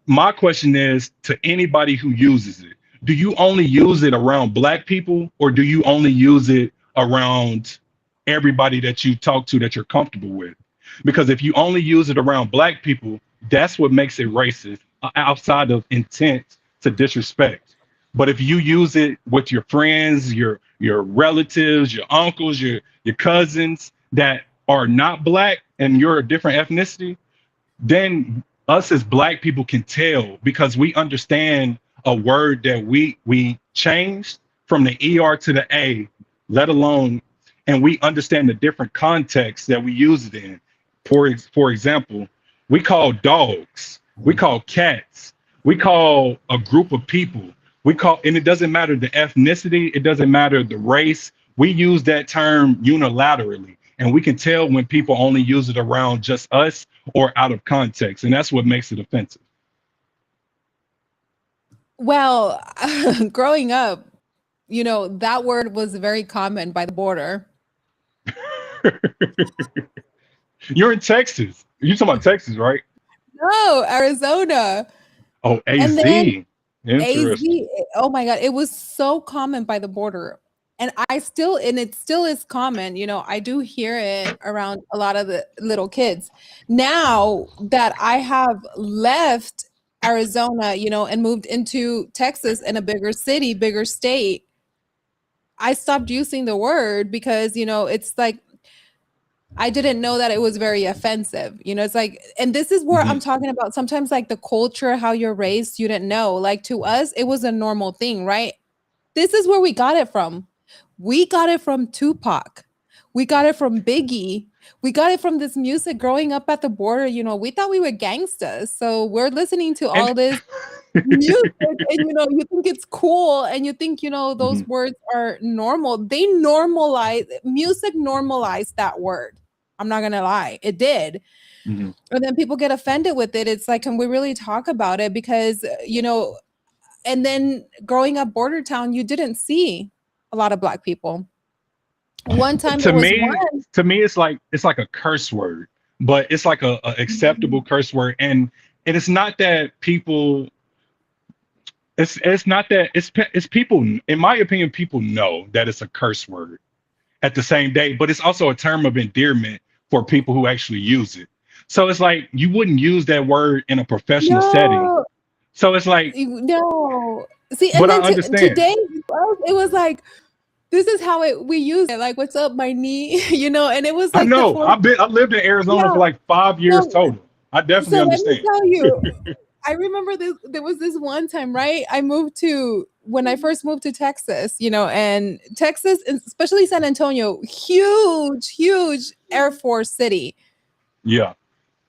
my question is to anybody who uses it: do you only use it around black people, or do you only use it around everybody that you talk to that you're comfortable with? Because if you only use it around black people, that's what makes it racist, outside of intent to disrespect. But if you use it with your friends, your relatives, your uncles, your cousins that are not black and you're a different ethnicity, then us as black people can tell because we understand a word that we changed from the ER to the A, let alone, and we understand the different contexts that we use it in. For example, we call dogs, we call cats, we call a group of people, we call, and it doesn't matter the ethnicity, it doesn't matter the race. We use that term unilaterally, and we can tell when people only use it around just us or out of context, and that's what makes it offensive. Well, growing up, that word was very common by the border. You're in Texas. You're talking about Texas, right? No, Arizona. Oh, And AZ. then Interesting. AZ, oh my God, it was so common by the border. And it still is common. I do hear it around a lot of the little kids. Now that I have left Arizona, and moved into Texas in a bigger city, bigger state, I stopped using the word because, it's like I didn't know that it was very offensive. It's like, and this is where I'm talking about sometimes like the culture, how you're raised, you didn't know. Like to us, it was a normal thing, right? This is where we got it from. We got it from Tupac. We got it from Biggie. We got it from this music growing up at the border. We thought we were gangsters. So we're listening to all And this music and you think it's cool and you think those Mhm, words are normal. They normalize music, normalized that word. I'm not gonna lie, it did. mhm. And then people get offended with it. It's like, can we really talk about it? Because and then growing up border town, you didn't see a lot of Black people. One time to there was me one. to me it's like a curse word, but it's like a acceptable curse word. And it's not that people it's not that it's people, in my opinion, people know that it's a curse word at the same day, but it's also a term of endearment for people who actually use it. So it's like you wouldn't use that word in a professional setting. No, So it's like, no. See, and but I then understand. today it was like, this is how we use it. Like, what's up, my knee? And it was I like the know. fourth. I lived in Arizona Yeah. for like 5 years So, total. I definitely so let me understand. tell you, I remember this. There was this one time, right? When I first moved to Texas, and Texas, and especially San Antonio, huge, huge Air Force city. Yeah.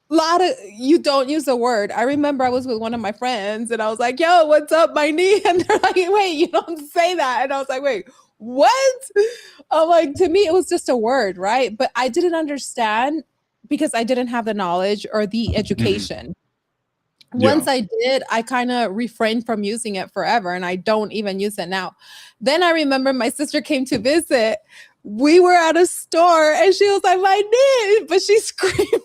Lot of you don't use the word. I remember I was with one of my friends and I was like, "Yo, what's up, my knee?" And they're like, "Wait, you don't say that." And I was like, "Wait, what?" I'm like, to me, it was just a word, right? But I didn't understand because I didn't have the knowledge or the Mhm. education. Yeah. Once I did, I kind of refrained from using it forever and I don't even use it now. Then I remember my sister came to visit. We were at a store and she was like, "My knee," but she screamed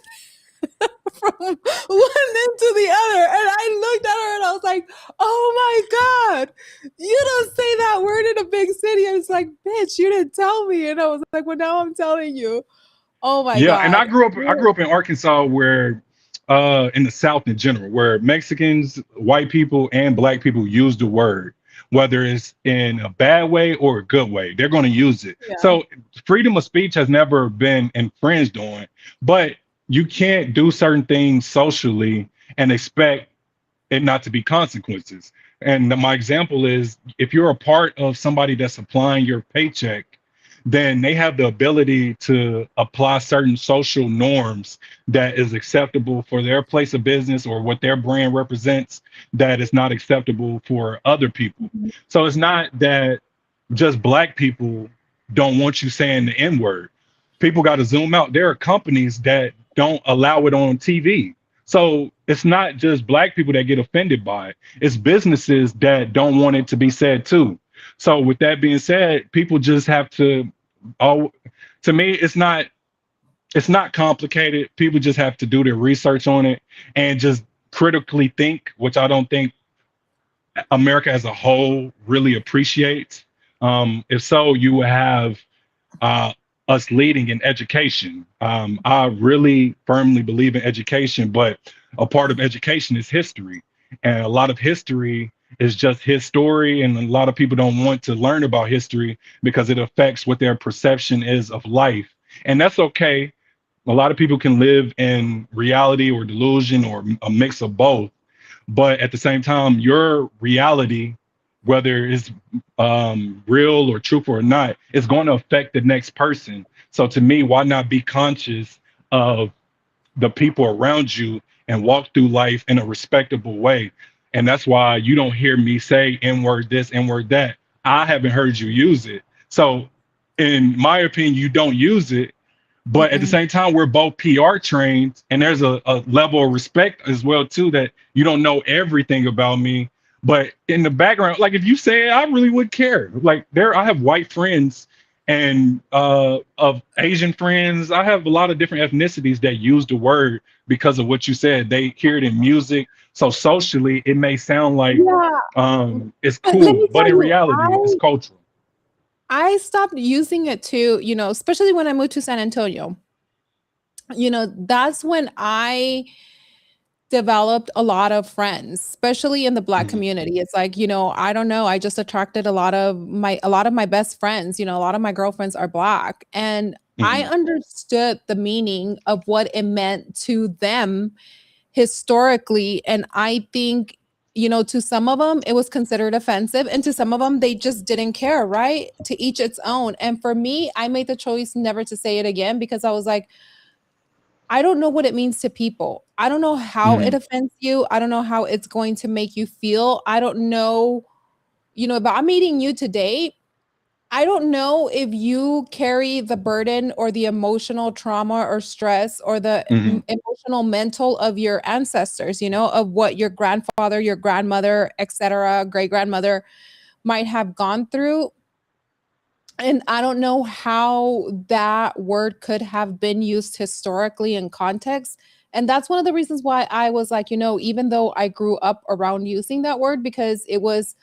from one end to the other. And I looked at her and I was like, "Oh my God, you don't say that word in a big city." I was like, "Bitch, you didn't tell me." And I was like, "Well, now I'm telling you." Oh my Yeah, and God. I grew up in Arkansas, where in the South in general, where Mexicans, white people, and Black people use the word, whether it's in a bad way or a good way, they're going to use it. Yeah. So freedom of speech has never been infringed on, but you can't do certain things socially and expect it not to be consequences. And my example is, if you're a part of somebody that's applying your paycheck, then they have the ability to apply certain social norms that is acceptable for their place of business or what their brand represents, that is not acceptable for other people. Mhm. So it's not that just Black people don't want you saying the N word. People got to zoom out. There are companies that don't allow it on TV. So it's not just Black people that get offended by it. It's businesses that don't want it to be said too. So with that being said, people just have to. Oh, to me, it's not complicated. People just have to do their research on it and just critically think, which I don't think America as a whole really appreciates. If so, you will have uh, us leading in education. I really firmly believe in education, but a part of education is history. And a lot of history is just his story. And a lot of people don't want to learn about history because it affects what their perception is of life. And that's okay. A lot of people can live in reality or delusion or a mix of both. But at the same time, your reality, whether it's real or truthful or not, is going to affect the next person. So to me, why not be conscious of the people around you and walk through life in a respectable way? And that's why you don't hear me say N word this, N word that. I haven't heard you use it. So in my opinion, you don't use it, but at the Mm-mm. same time, we're both PR trained, and there's a level of respect as well too, that you don't know everything about me. But in the background, like if you say it, I really would care. Like I have white friends and of Asian friends. I have a lot of different ethnicities that use the word because of what you said. They hear it in music, so socially it may sound like Yeah. it's But let cool, me but tell in you, reality, it's cultural. I stopped using it too, especially when I moved to San Antonio. That's when I developed a lot of friends, especially in the Black Mhm. community. It's like, I don't know, I just attracted a lot of my best friends, a lot of my girlfriends are Black, and I Mhm. understood the meaning of what it meant to them historically. And I think, to some of them it was considered offensive, and to some of them they just didn't care, right? To each its own. And for me, I made the choice never to say it again, because I was like, I don't know what it means to people. I don't know how it Mhm. offends you. I don't know how it's going to make you feel. I don't know, but I'm meeting you today. I don't know if you carry the burden or the emotional trauma or stress or the Mhm. emotional mental of your ancestors, of what your grandfather, your grandmother, etc., great grandmother might have gone through. And I don't know how that word could have been used historically in context. And that's one of the reasons why I was like, even though I grew up around using that word, because it was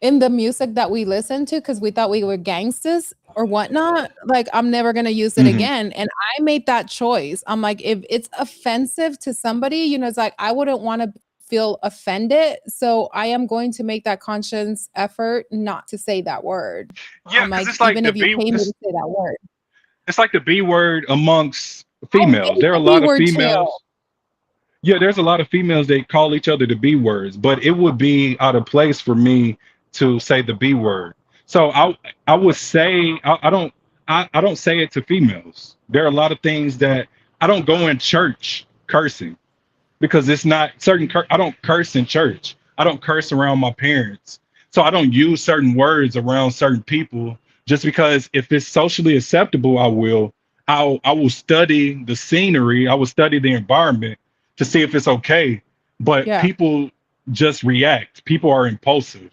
in the music that we listened to, because we thought we were gangsters or whatnot, like, I'm never going to use it Mhm. again. And I made that choice. I'm like, if it's offensive to somebody, it's like, I wouldn't want to feel offended. So I am going to make that conscious effort not to say that word. Yeah, I'm because like, it's like even if you pay me to say that word. it's like the B word amongst I females. hate There are a the B lot of word too. females. Yeah, there's a lot of females that call each other the B words, but it would be out of place for me to say the B word. So I would say I don't say it to females. There are a lot of things that I don't go in church cursing, because it's not I don't curse in church. I don't curse around my parents. So I don't use certain words around certain people, just because if it's socially acceptable, I will study the scenery, I will study the environment to see if it's okay. But Yeah. people just react. People are impulsive.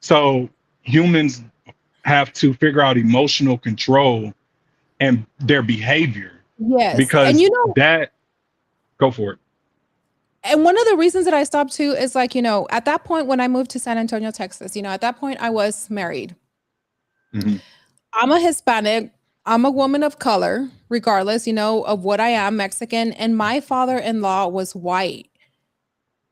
So humans have to figure out emotional control and their behavior, Yes. And because that go for it. and one of the reasons that I stopped too is like, at that point when I moved to San Antonio, Texas, at that point I was married. Mhm. I'm a Hispanic. I'm a woman of color, regardless, of what I am, Mexican, and my father-in-law was white.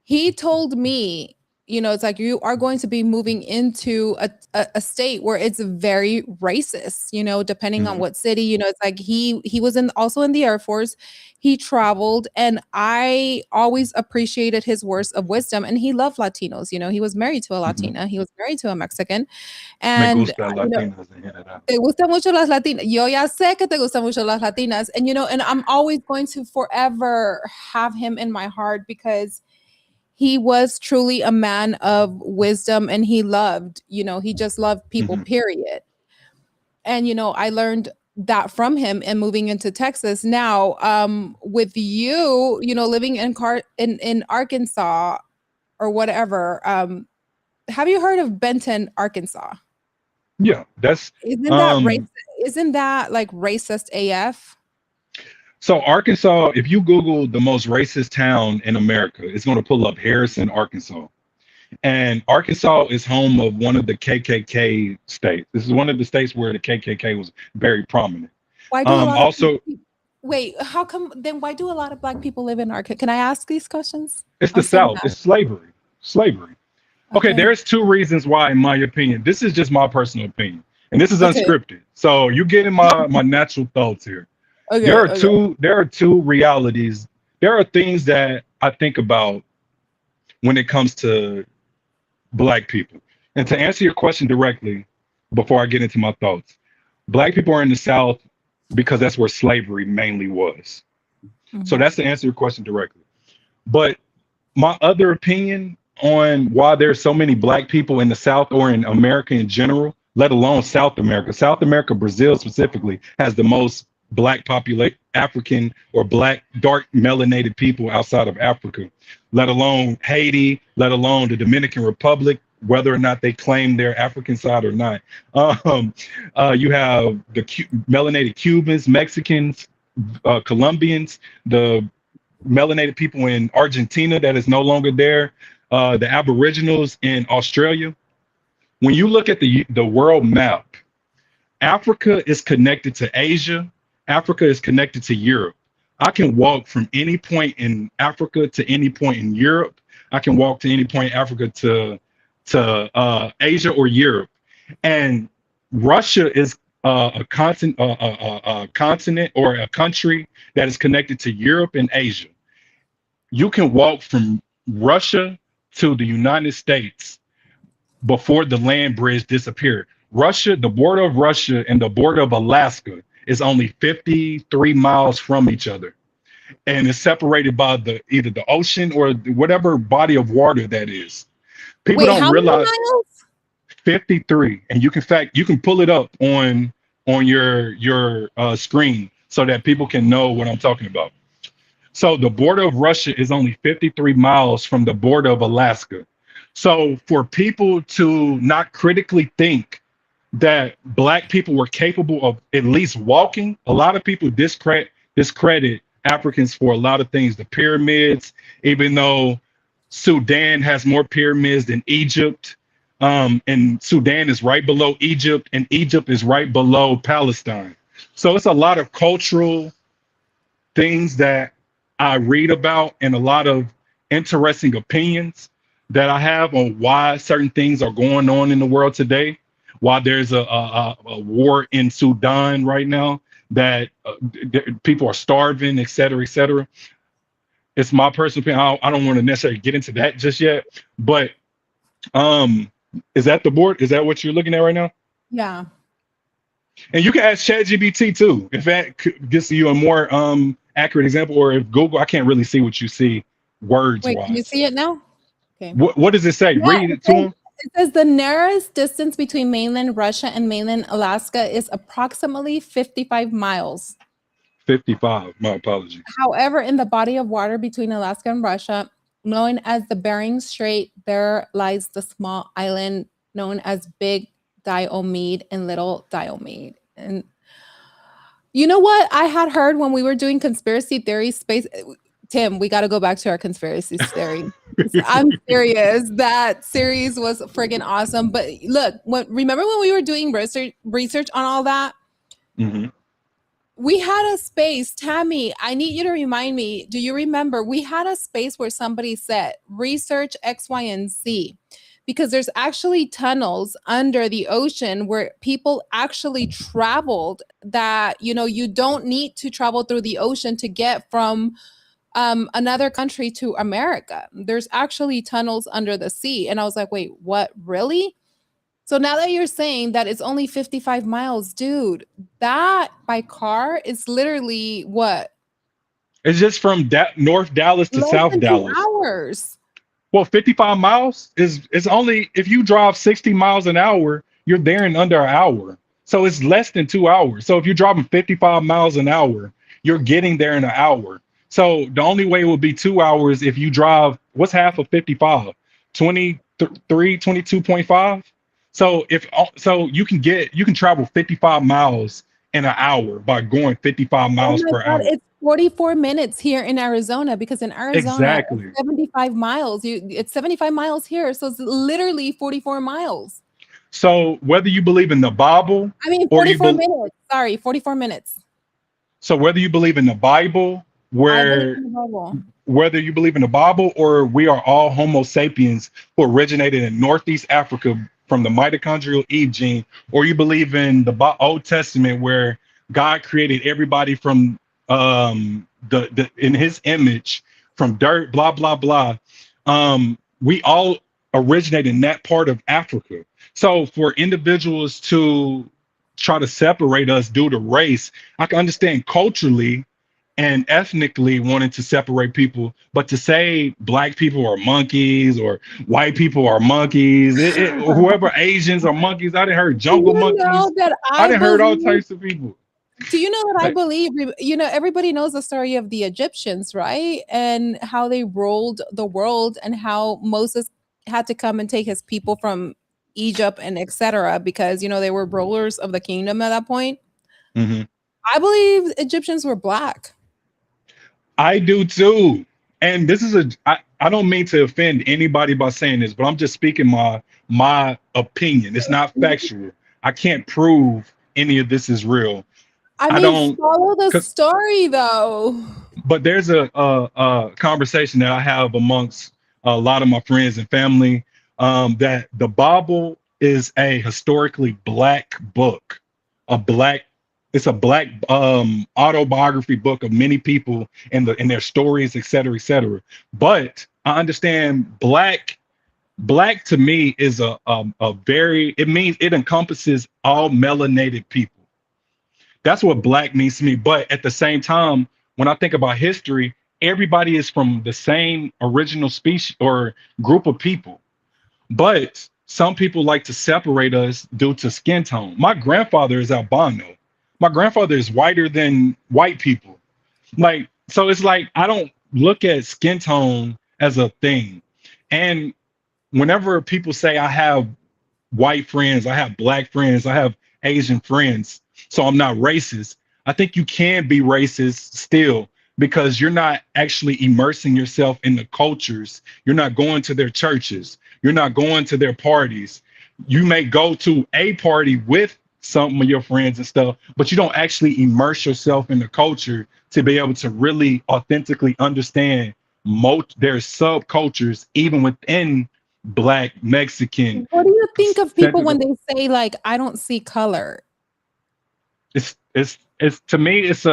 He told me, it's like, you are going to be moving into a state where it's very racist, depending on Mhm. what city. It's like he was also in the Air Force. He traveled, and I always appreciated his words of wisdom. And he loved Latinos. He was married to a Mhm. Latina. He was married to a Mexican, Me and gusta Latinas en general. te gustan mucho las latinas. Yo ya sé que te gustan mucho las latinas. And, and I'm always going to forever have him in my heart, because he was truly a man of wisdom, and he just loved people, Mhm. period. And, I learned that from him and moving into Texas. Now, with you, living in Arkansas or whatever, have you heard of Benton, Arkansas? Yeah, that's Isn't that um isn't that like racist AF? so Arkansas, if you Google the most racist town in America, it's going to pull up Harrison, Arkansas. And Arkansas is home of one of the KKK states. This is one of the states where the KKK was very prominent. Why do a lot of Also, wait, how come then why do a lot of Black people live in Arkansas? Can I ask these questions? it's the I'm so South. mad. It's slavery. Slavery. Okay, Okay. there's two reasons why, in my opinion. This is just my personal opinion, and this is Okay. unscripted. So you getting my natural thoughts here. Okay. Okay. There are two realities. There are things that I think about when it comes to Black people. And to answer your question directly, before I get into my thoughts, Black people are in the South because that's where slavery mainly was. So Mhm. that's to answer your question directly. But my other opinion on why there's so many Black people in the South, or in America in general, let alone South America. South America, Brazil specifically, has the most Black populate African or Black dark melanated people outside of Africa, let alone Haiti, let alone the Dominican Republic, whether or not they claim their African side or not. Um, you have the melanated Cubans, Mexicans, Colombians, the melanated people in Argentina that is no longer there, the Aboriginals in Australia. When you look at the world map, Africa is connected to Asia. Africa is connected to Europe. I can walk from any point in Africa to any point in Europe. I can walk to any point in Africa to Asia or Europe. And Russia is a continent or a country that is connected to Europe and Asia. You can walk from Russia to the United States before the land bridge disappeared. Russia, the border of Russia and the border of Alaska is only 53 miles from each other. And it's separated by either the ocean or whatever body of water that is. People Wait, don't how many realize miles? 53, and you can pull it up on your screen so that people can know what I'm talking about. So the border of Russia is only 53 miles from the border of Alaska. So for people to not critically think that Black people were capable of at least walking, a lot of people discredit Africans for a lot of things. The pyramids, even though Sudan has more pyramids than Egypt, and Sudan is right below Egypt, and Egypt is right below Palestine. So it's a lot of cultural things that I read about and a lot of interesting opinions that I have on why certain things are going on in the world today, why there's a war in Sudan right now, that people are starving, et cetera, et cetera. It's my personal opinion. I don't want to necessarily get into that just yet, but is that the board? Is that what you're looking at right now? Yeah. And you can ask ChatGPT too, if that gives you a more accurate example, or if Google, I can't really see what you see words Wait, can you wise. see it now? Okay. What does it say? Yeah, Read it to him. it says the nearest distance between mainland Russia and mainland Alaska is approximately 55 miles. 55. My apologies. However, in the body of water between Alaska and Russia, known as the Bering Strait, there lies the small island known as Big Diomede and Little Diomede. And you know what I had heard when we were doing conspiracy theory space? Tim, we got to go back to our conspiracy theory. I'm serious. That series was friggin' awesome. But look, remember when we were doing research on all that? Mm-hmm. We had a space, Tammy, I need you to remind me. Do you remember? We had a space where somebody said, research X, Y, and Z. Because there's actually tunnels under the ocean where people actually traveled that, you don't need to travel through the ocean to get from another country to America. There's actually tunnels under the sea. And I was like, wait, what, really? So now that you're saying that it's only 55 miles, dude, that by car is literally what? It's just from North Dallas to Less South than 2 Dallas. hours. Well, 55 miles is only, if you drive 60 miles an hour, you're there in under an hour. So it's less than 2 hours. So if you're driving 55 miles an hour, you're getting there in an hour. So the only way it would be 2 hours if you drive, what's half of 55? 23, 22.5. So you can travel 55 miles in an hour by going 55 miles per hour. It's 44 minutes here in Arizona, because in Arizona, Exactly. it's 75 miles. It's 75 miles here. So it's literally 44 miles. So whether you believe in the Bible, I mean, 44 minutes. Sorry, 44 minutes. So whether you believe in the Bible, whether you believe in the Bible, or we are all Homo sapiens who originated in Northeast Africa from the mitochondrial Eve gene, or you believe in the Old Testament where God created everybody from in His image, from dirt, blah blah blah. We all originate in that part of Africa. So for individuals to try to separate us due to race, I can understand culturally and ethnically wanting to separate people, but to say Black people are monkeys or white people are monkeys, whoever Asians are monkeys, I didn't heard jungle monkeys. I didn't heard all types of people. Do you know what I believe? Everybody knows the story of the Egyptians, right? And how they ruled the world, and how Moses had to come and take his people from Egypt and etc. because, they were rulers of the kingdom at that point. Mm-hmm. I believe Egyptians were Black. I do too. And this is I don't mean to offend anybody by saying this, but I'm just speaking my opinion. It's not factual. I can't prove any of this is real. I mean, follow the story though. But there's a conversation that I have amongst a lot of my friends and family, that the Bible is a historically black book, a black it's a black autobiography book of many people and their stories, et cetera, et cetera. But I understand black to me is a very, it means it encompasses all melanated people. That's what black means to me. But at the same time, when I think about history, everybody is from the same original species or group of people. But some people like to separate us due to skin tone. My grandfather is albino. My grandfather is whiter than white people. Like, so it's like I don't look at skin tone as a thing. And whenever people say I have white friends, I have black friends, I have Asian friends, so I'm not racist. I think you can be racist still because you're not actually immersing yourself in the cultures. You're not going to their churches. You're not going to their parties. You may go to a party with some of your friends and stuff, but you don't actually immerse yourself in the culture to be able to really authentically understand their subcultures, even within Black, Mexican, What do you think of people when Central. they say like, I don't see color? It's to me, it's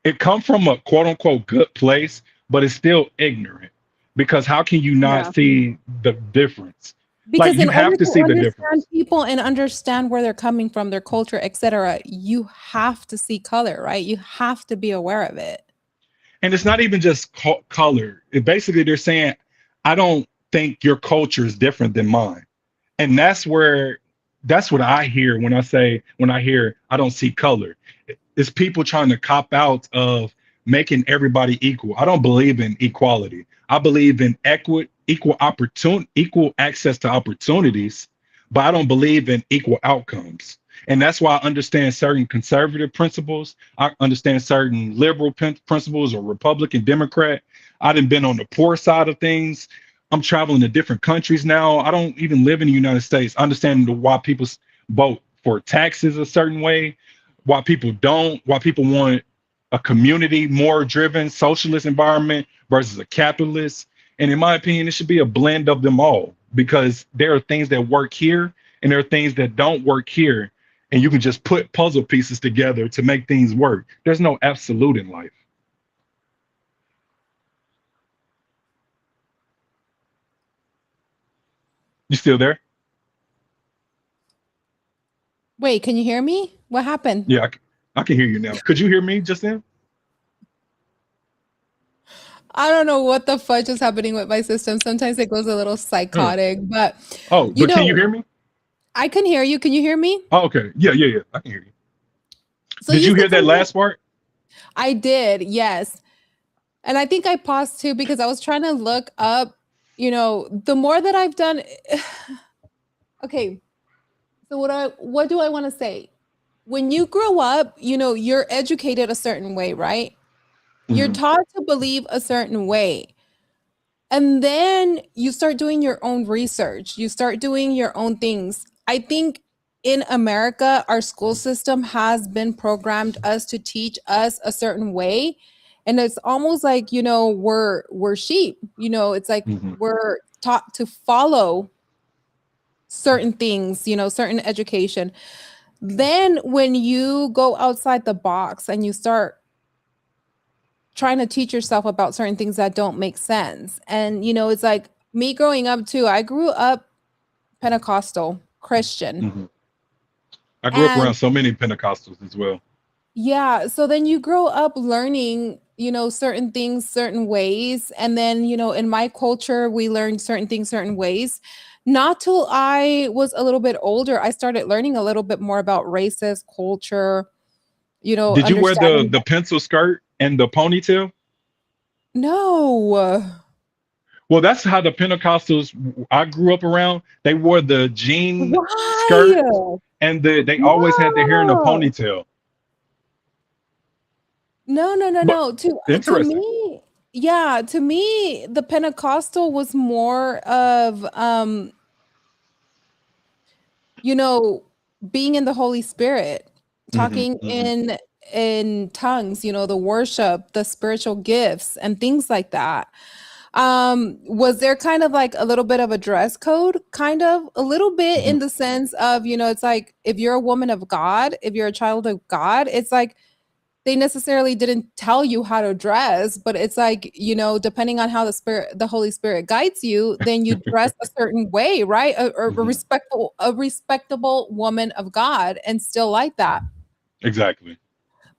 it come from a quote unquote good place, but it's still ignorant because how can you not Yeah. see the difference? Like Because in you have order to to see the understand difference. people and understand where they're coming from, their culture, etc., you have to see color, right? You have to be aware of it. And it's not even just color. Basically, they're saying, I don't think your culture is different than mine. And that's what I hear when I hear I don't see color. It's people trying to cop out of making everybody equal. I don't believe in equality. I believe in equal access to opportunities, but I don't believe in equal outcomes. And that's why I understand certain conservative principles. I understand certain liberal principles or Republican, Democrat. I done been on the poor side of things. I'm traveling to different countries now. I don't even live in the United States. I understand why people vote for taxes a certain way, why people don't, why people want a community more driven socialist environment versus a capitalist. And in my opinion, it should be a blend of them all because there are things that work here and there are things that don't work here. And you can just put puzzle pieces together to make things work. There's no absolute in life. You still there? Wait, can you hear me? What happened? Yeah, I can hear you now. Could you hear me just then? I don't know what the fudge is happening with my system. Sometimes it goes a little Huh. psychotic, but Oh, you but can you know, hear me? I can hear you. Can you hear me? Oh, okay. Yeah. I can hear you. So Did you you hear said that something. last part? I did, yes. And I think I paused too because I was trying to look up, the more that I've done. Okay, so what do I want to say? When you grow up, you're educated a certain way, right? You're Hmm. taught to believe a certain way. And then you start doing your own research. You start doing your own things. I think in America, our school system has been programmed us to teach us a certain way. And it's almost like, we're sheep. It's like Hmm. we're taught to follow certain things, certain education. Then when you go outside the box and you start trying to teach yourself about certain things that don't make sense. And it's like me growing up too. I grew up Pentecostal Christian. Hmm. I grew up around And so many Pentecostals as well. yeah, so then you grow up learning, certain things certain ways. And then, in my culture, we learned certain things certain ways. Not till I was a little bit older, I started learning a little bit more about racist culture, Did you wear the understanding the pencil skirt and the ponytail? no. Well, that's how the Pentecostals I grew up around. They wore the jean skirt Why? and they always had their hair in a No. ponytail. No, no, no, But no. To interesting. me, yeah, to me, the Pentecostal was more of you know, being in the Holy Spirit, Hmm. talking Hmm. in in tongues, the worship, the spiritual gifts, and things like that. Was there kind of like a little bit of a dress code, kind of a little bit in the sense of, it's like if you're a woman of God, if you're a child of God, it's like they necessarily didn't tell you how to dress, but it's like, depending on how the Holy Spirit guides you, then you dress a certain way, right? A respectable woman of God and still like that. Exactly.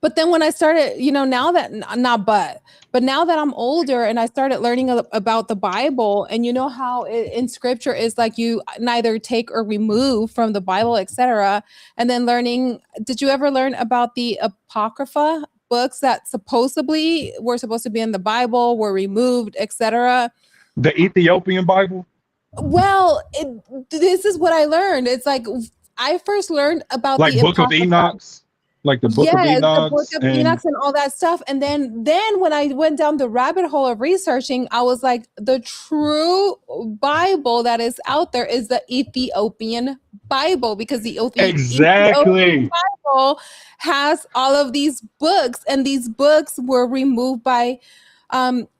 But then when I started, now that but now that I'm older and I started learning about the Bible, and how in scripture is like you neither take or remove from the Bible, etc. And then did you ever learn about the Apocrypha books that supposedly were supposed to be in the Bible, were removed, etc.? The Ethiopian Bible? Well, this is what I learned. It's like I first learned about Like the Book of Apocrypha. Enoch's? Like the Book of Yes, the Enoch Book of Enoch and all that stuff. And then when I went down the rabbit hole of researching, I was like, the true Bible that is out there is the Ethiopian Bible, because the Ethiopian Exactly. Bible has all of these books, and these books were removed by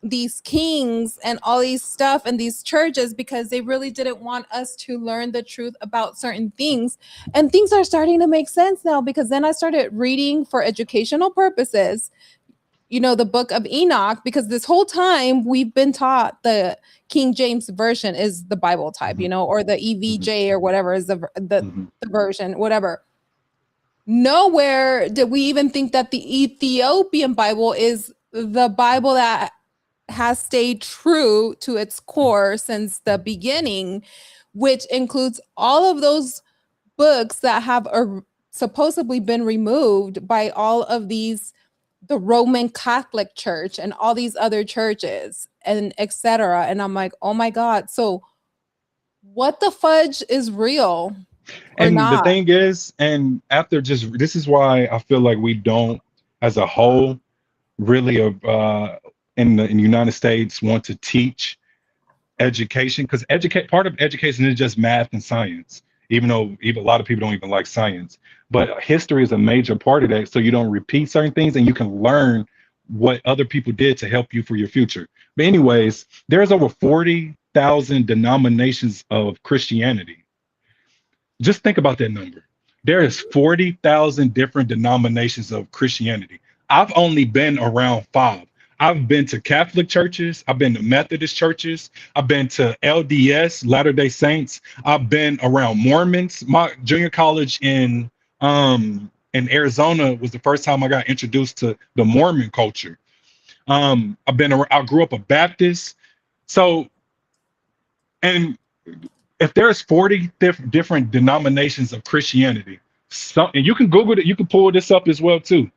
these kings and all these stuff and these churches because they really didn't want us to learn the truth about certain things. And things are starting to make sense now, because then I started reading for educational purposes, the Book of Enoch, because this whole time we've been taught the King James version is the Bible type, or the EVJ or whatever is the version, whatever. Nowhere did we even think that the Ethiopian Bible is the Bible that has stayed true to its core since the beginning, which includes all of those books that have supposedly been removed by all of the Roman Catholic Church and all these other churches and etc. And I'm like, oh my God. So what the fudge is real or And the not? thing is, and after this is why I feel like we don't, as a whole, really in the United States want to teach education, because part of education is just math and science, even though even a lot of people don't even like science. But history is a major part of that, so you don't repeat certain things and you can learn what other people did to help you for your future. But anyways, there's over 40,000 denominations of Christianity. Just think about that number. There is 40,000 different denominations of Christianity. I've only been around 5. I've been to Catholic churches. I've been to Methodist churches. I've been to LDS, Latter-day Saints. I've been around Mormons. My junior college in Arizona was the first time I got introduced to the Mormon culture. I grew up a Baptist. So, and if there's 40 different denominations of Christianity, and you can Google it, you can pull this up as well too.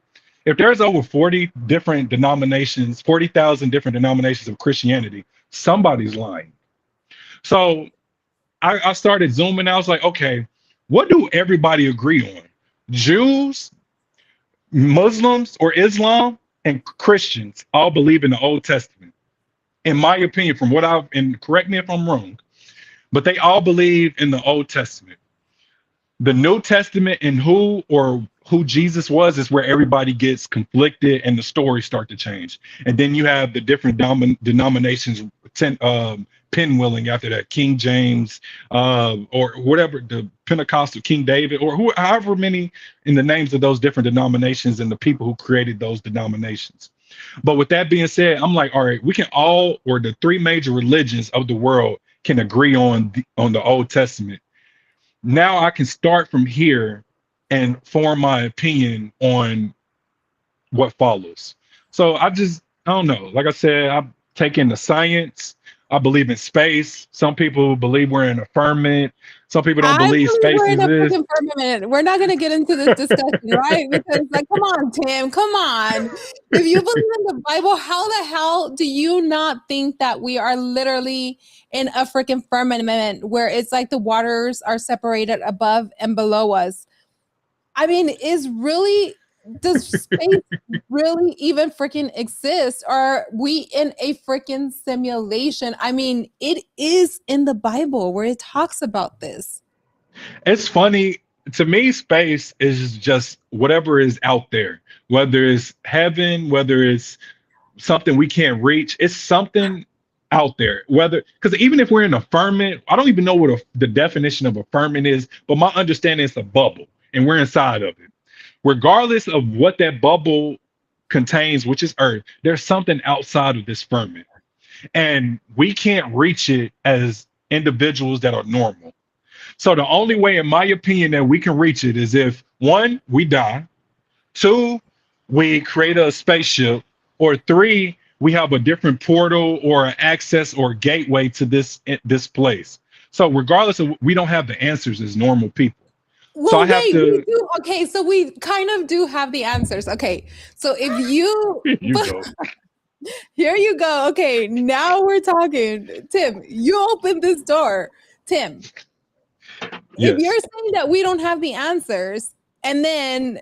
If there's over 40 different denominations, 40,000 different denominations of Christianity, somebody's lying. So I started zooming. I was like, okay, what do everybody agree on? Jews, Muslims, or Islam, and Christians all believe in the Old Testament. In my opinion, from what and correct me if I'm wrong, but they all believe in the Old Testament. The New Testament and who Jesus was is where everybody gets conflicted and the stories start to change. And then you have the different denominations pinwheeling after that, King James or whatever, the Pentecostal King David, or however many in the names of those different denominations and the people who created those denominations. But with that being said, I'm like, all right, we can all, or the 3 major religions of the world can agree on the Old Testament. Now I can start from here and form my opinion on what follows. So I don't know. Like I said, I've taken the science. I believe in space. Some people believe we're in a firmament. Some people don't believe space we're in a exists. freaking firmament. We're not going to get into this discussion, right? Because, like, come on, Tim, come on. If you believe in the Bible, how the hell do you not think that we are literally in a freaking firmament where it's like the waters are separated above and below us? I mean, does space really even freaking exist? Are we in a freaking simulation? I mean, it is in the Bible where it talks about this. It's funny. to me, space is just whatever is out there, whether it's heaven, whether it's something we can't reach. It's something out there. Whether because even if we're in a firmament, I don't even know what the definition of a firmament is, but my understanding is a bubble, and we're inside of it. Regardless of what that bubble contains, which is Earth, there's something outside of this firmament, and we can't reach it as individuals that are normal. So the only way, in my opinion, that we can reach it is if one, we die, two, we create a spaceship, or three, we have a different portal or an access or gateway to this place. So regardless of, we don't have the answers as normal people. So Well, I have wait, we to. do. Okay, so we kind of do have the answers. Okay, so if you, You go. here you go. Okay, now we're talking. Tim, you opened this door. Tim, if you're Yes. saying that we don't have the answers, and then,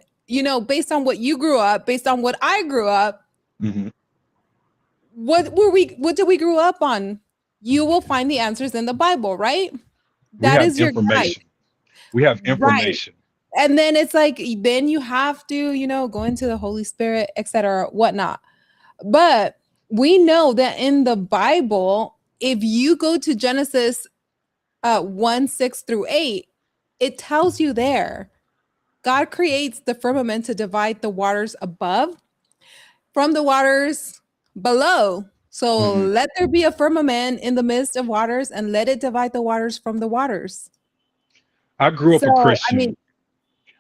based on what you grew up, based on what I grew up, Mhm. what did we grow up on? You will find the answers in the Bible, right? We That have is your guide. information. We have Right. information. And then it's like, then you have to, go into the Holy Spirit, etc., whatnot. But we know that in the Bible, if you go to Genesis 1:6-8, it tells you there, God creates the firmament to divide the waters above from the waters below. So Mhm. let there be a firmament in the midst of waters, and let it divide the waters from the waters. I grew up So, a I mean, Christian.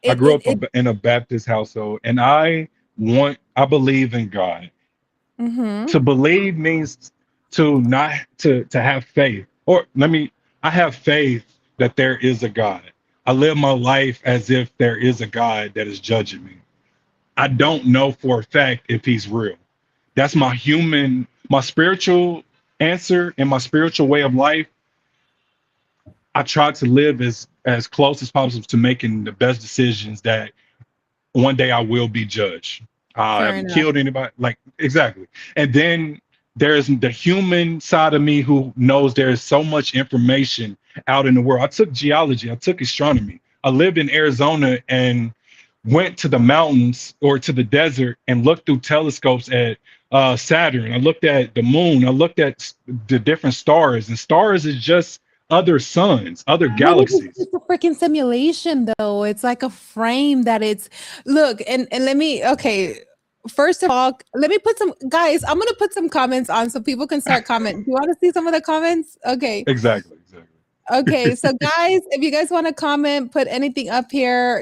I it, grew it, up it, in a Baptist household, and I believe in God. mhm. To believe means to not to have faith. Or I have faith that there is a God. I live my life as if there is a God that is judging me. I don't know for a fact if he's real. That's my spiritual answer and my spiritual way of life. I try to live as close as possible to making the best decisions that one day I will be judged. I Fair haven't enough. killed anybody. Like, exactly. And then there's the human side of me who knows there's so much information out in the world. I took geology, I took astronomy. I lived in Arizona and went to the mountains or to the desert and looked through telescopes at Saturn. I looked at the moon. I looked at the different stars, and stars is just other suns, other But galaxies. it's a freaking simulation, though. It's like a frame that it's look and let me okay. First of all, let me put some guys. I'm gonna put some comments on so people can start commenting. Do you want to see some of the comments? Okay. Exactly, exactly. Okay, so guys, if you guys want to comment, put anything up here.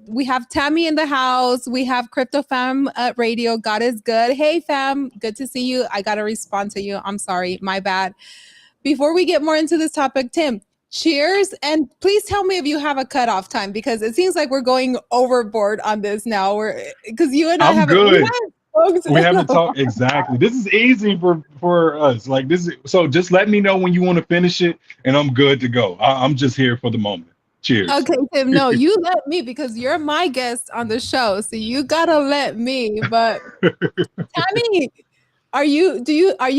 We have Tammy in the house. We have Crypto Fam Radio. God is good. Hey, fam, good to see you. I gotta respond to you. I'm sorry, my bad. Before we get more into this topic, Tim, cheers, and please tell me if you have a cutoff time because it seems like we're going overboard on this now. Because you and I I'm haven't. good. Folks, We haven't talked exactly. This is easy for us. Like this is so. Just let me know when you want to finish it, and I'm good to go. I'm just here for the moment. Cheers. Okay, Tim, no, you let me because you're my guest on the show, so you gotta let me. But Tammy, are you cute? Are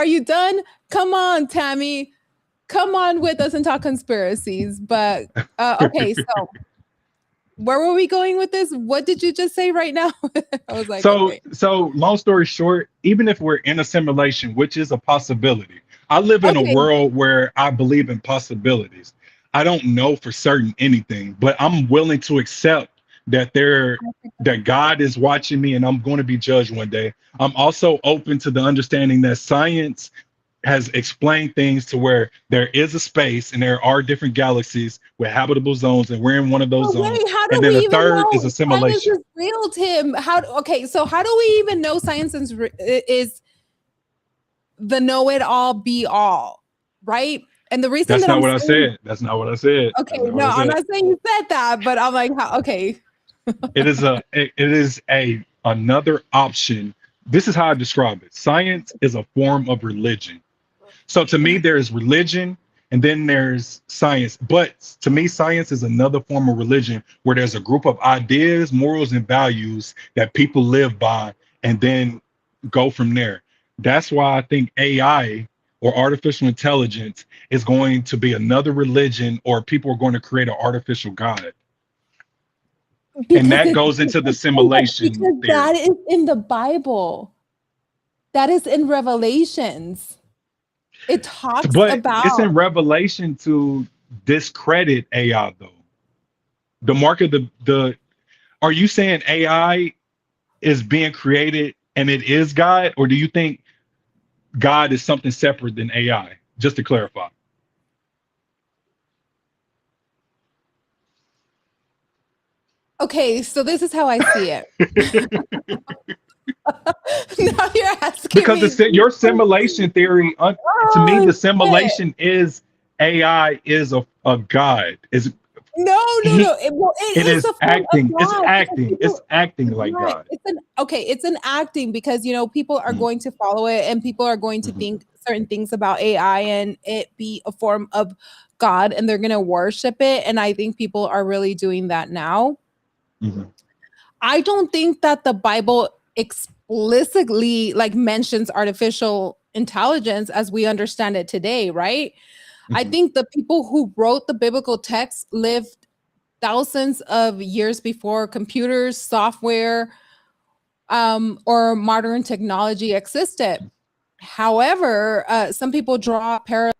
you done? Come on, Tammy. Come on with us and talk conspiracies. But okay, so where were we going with this? What did you just say right now? I was like, So, okay. so long story short, even if we're in a simulation, which is a possibility, I live in a Okay. world where I believe in possibilities. I don't know for certain anything, but I'm willing to accept that God is watching me and I'm going to be judged one day. I'm also open to the understanding that science has explained things to where there is a space and there are different galaxies with habitable zones, and we're in one of those But zones. wait, how And do we then the even third is know a science simulation. is real, Tim? So how do we even know science is the know-it-all be all, right? And the reason That's that not I'm what I saying, said. That's not what I said. okay, That's not what no, I I'm said. not saying you said that, but I'm like, okay. It is another option. This is how I describe it. Science is a form of religion. So to me, there's religion and then there's science. But to me, science is another form of religion where there's a group of ideas, morals, and values that people live by and then go from there. That's why I think AI or artificial intelligence is going to be another religion, or people are going to create an artificial God. And Because that it's goes into the because simulation that theory. is in the Bible. That is in Revelations. It talks But it's about in Revelation to discredit AI though. The mark of the are you saying AI is being created and it is God, or do you think God is something separate than AI? Just to clarify. okay, so this is how I see it. Now you're asking Because me. your simulation theory, to me, Oh the shit. simulation is AI is a God. Is No, no, he? no. Well, it It is is a form of acting. It's God because acting. It's people, acting like right? God. It's an acting because people are Mhm, going to follow it and people are going to mhm, think certain things about AI and it be a form of God and they're going to worship it. And I think people are really doing that now. mhm, I don't think that the Bible explicitly like mentions artificial intelligence as we understand it today, right? I mhm, think the people who wrote the biblical text lived thousands of years before computers, software, or modern technology existed. However, some people draw parallels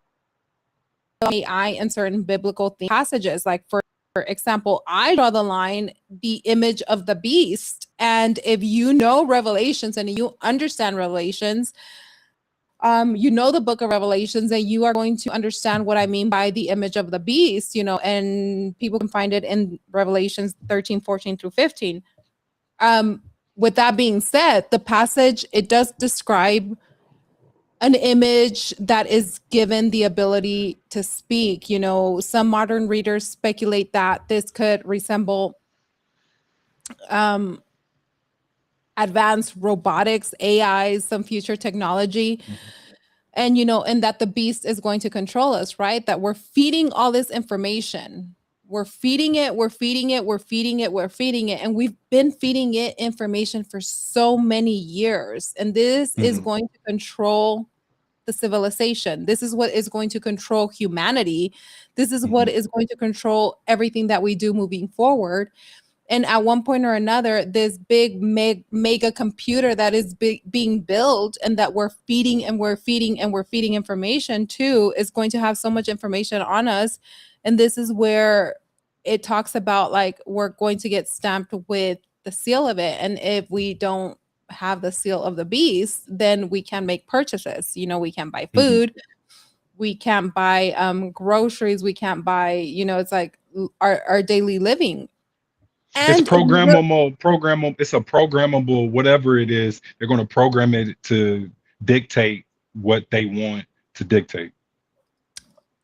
AI in certain biblical passages. Like, for example, I draw the line, the image of the beast. And if you know Revelations and you understand Revelations, you know the book of Revelations, and you are going to understand what I mean by the image of the beast, and people can find it in Revelations 13, 14 through 15. Um, with that being said, the passage, it does describe an image that is given the ability to speak. Some modern readers speculate that this could resemble um, advanced robotics, AI, some future technology. mhm, And that the beast is going to control us, right? That we're feeding all this information. We're feeding it, we're feeding it, we're feeding it, we're feeding it. And we've been feeding it information for so many years. And this is mhm, going to control the civilization. This is what is going to control humanity. This is what mhm, is going to control everything that we do moving forward. And at one point or another, this big mega computer that is being built and that we're feeding and we're feeding and we're feeding information to is going to have so much information on us. And this is where it talks about, like, we're going to get stamped with the seal of it. And if we don't have the seal of the beast, then we can make purchases. We can't buy mhm. food, we can't buy groceries, we can't buy, it's like our daily living. It's And programmable. It's a programmable, whatever it is. They're going to program it to dictate what they want to dictate.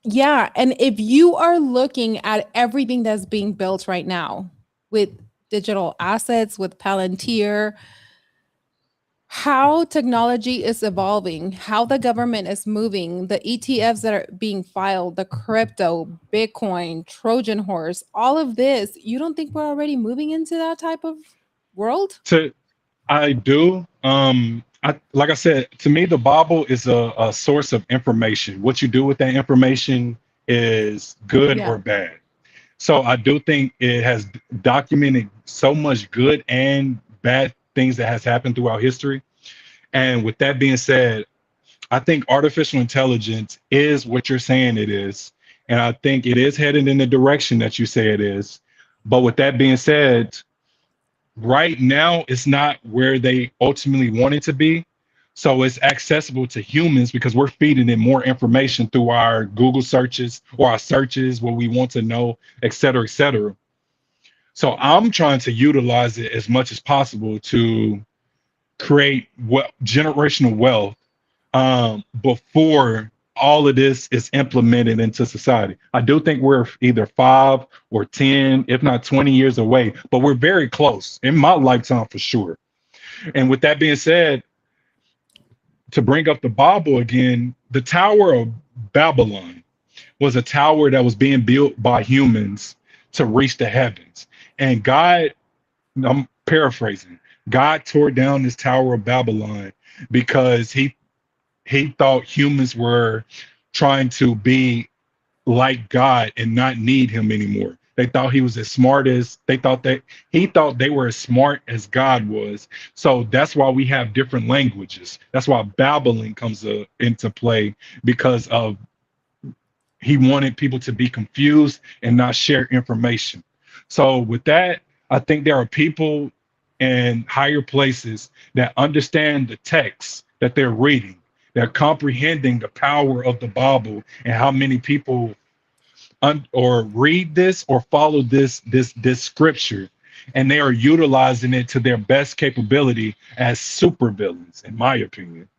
yeah, and if you are looking at everything that's being built right now with digital assets, with Palantir, how technology is evolving, how the government is moving, the ETFs that are being filed, the crypto, Bitcoin, Trojan horse, all of this, you don't think we're already moving into that type of world? To I do. Like I said, to me, the Bible is a source of information. What you do with that information is good Yeah. or bad. So I do think it has documented so much good and bad things that has happened throughout history. And with that being said, I think artificial intelligence is what you're saying it is. And I think it is headed in the direction that you say it is. But with that being said, right now it's not where they ultimately want it to be. So it's accessible to humans because we're feeding it more information through our Google searches or our searches, what we want to know, et cetera, et cetera. So I'm trying to utilize it as much as possible to create generational wealth before all of this is implemented into society. I do think we're either 5 or 10, if not 20 years away, but we're very close in my lifetime for sure. And with that being said, to bring up the Bible again, the Tower of Babylon was a tower that was being built by humans to reach the heavens. And God, I'm paraphrasing, God tore down this Tower of Babylon because he thought humans were trying to be like God and not need him anymore. They thought he was as smart as they thought that he thought they were as smart as God was. So that's why we have different languages. That's why babbling comes into play because of he wanted people to be confused and not share information. So with that, I think there are people in higher places that understand the text that they're reading. They're comprehending the power of the Bible and how many people or read this or follow this scripture, and they are utilizing it to their best capability as supervillains, in my opinion.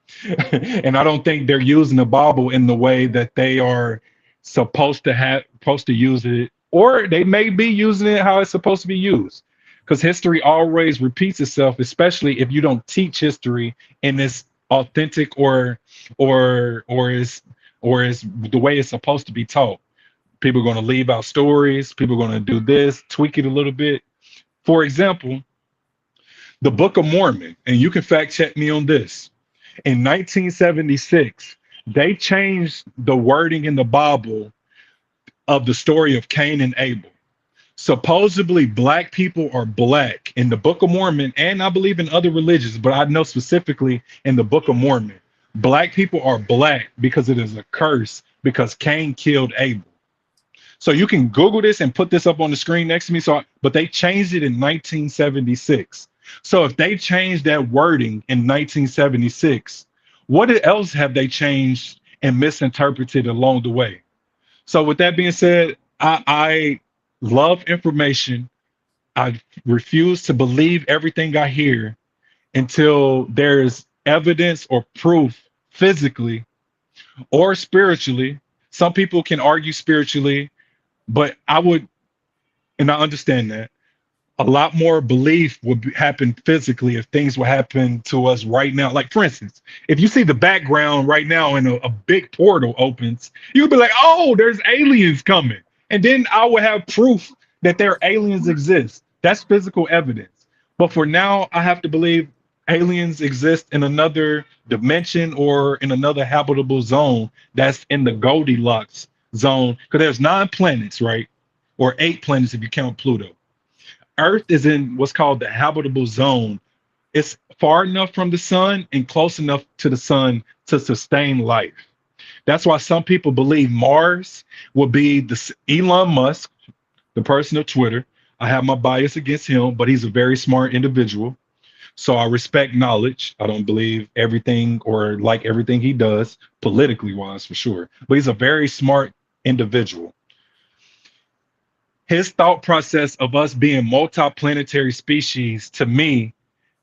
And I don't think they're using the Bible in the way that they are supposed to use it, or they may be using it how it's supposed to be used. Because history always repeats itself, especially if you don't teach history in this authentic or is the way it's supposed to be taught. People are going to leave out stories. People are going to do this, tweak it a little bit. For example, the Book of Mormon, and you can fact check me on this. In 1976, they changed the wording in the Bible of the story of Cain and Abel. Supposedly, black people are black in the Book of Mormon, and I believe in other religions, but I know specifically in the Book of Mormon, black people are black because it is a curse because Cain killed Abel. So you can Google this and put this up on the screen next to me. But they changed it in 1976. So if they changed that wording in 1976, what else have they changed and misinterpreted along the way? So with that being said, I love information. I refuse to believe everything I hear until there's evidence or proof physically or spiritually. Some people can argue spiritually, but and I understand that a lot more belief would happen physically if things would happen to us right now. Like, for instance, if you see the background right now and a big portal opens, you'd be like, oh, there's aliens coming. And then I would have proof that there aliens exist. That's physical evidence. But for now, I have to believe aliens exist in another dimension or in another habitable zone that's in the Goldilocks zone. Because there's 9 planets, right? Or 8 planets if you count Pluto. Earth is in what's called the habitable zone. It's far enough from the sun and close enough to the sun to sustain life. That's why some people believe Mars will be the Elon Musk, the person of Twitter. I have my bias against him, but he's a very smart individual. So I respect knowledge. I don't believe everything or like everything he does, politically wise for sure. But he's a very smart individual. His thought process of us being multi-planetary species, to me,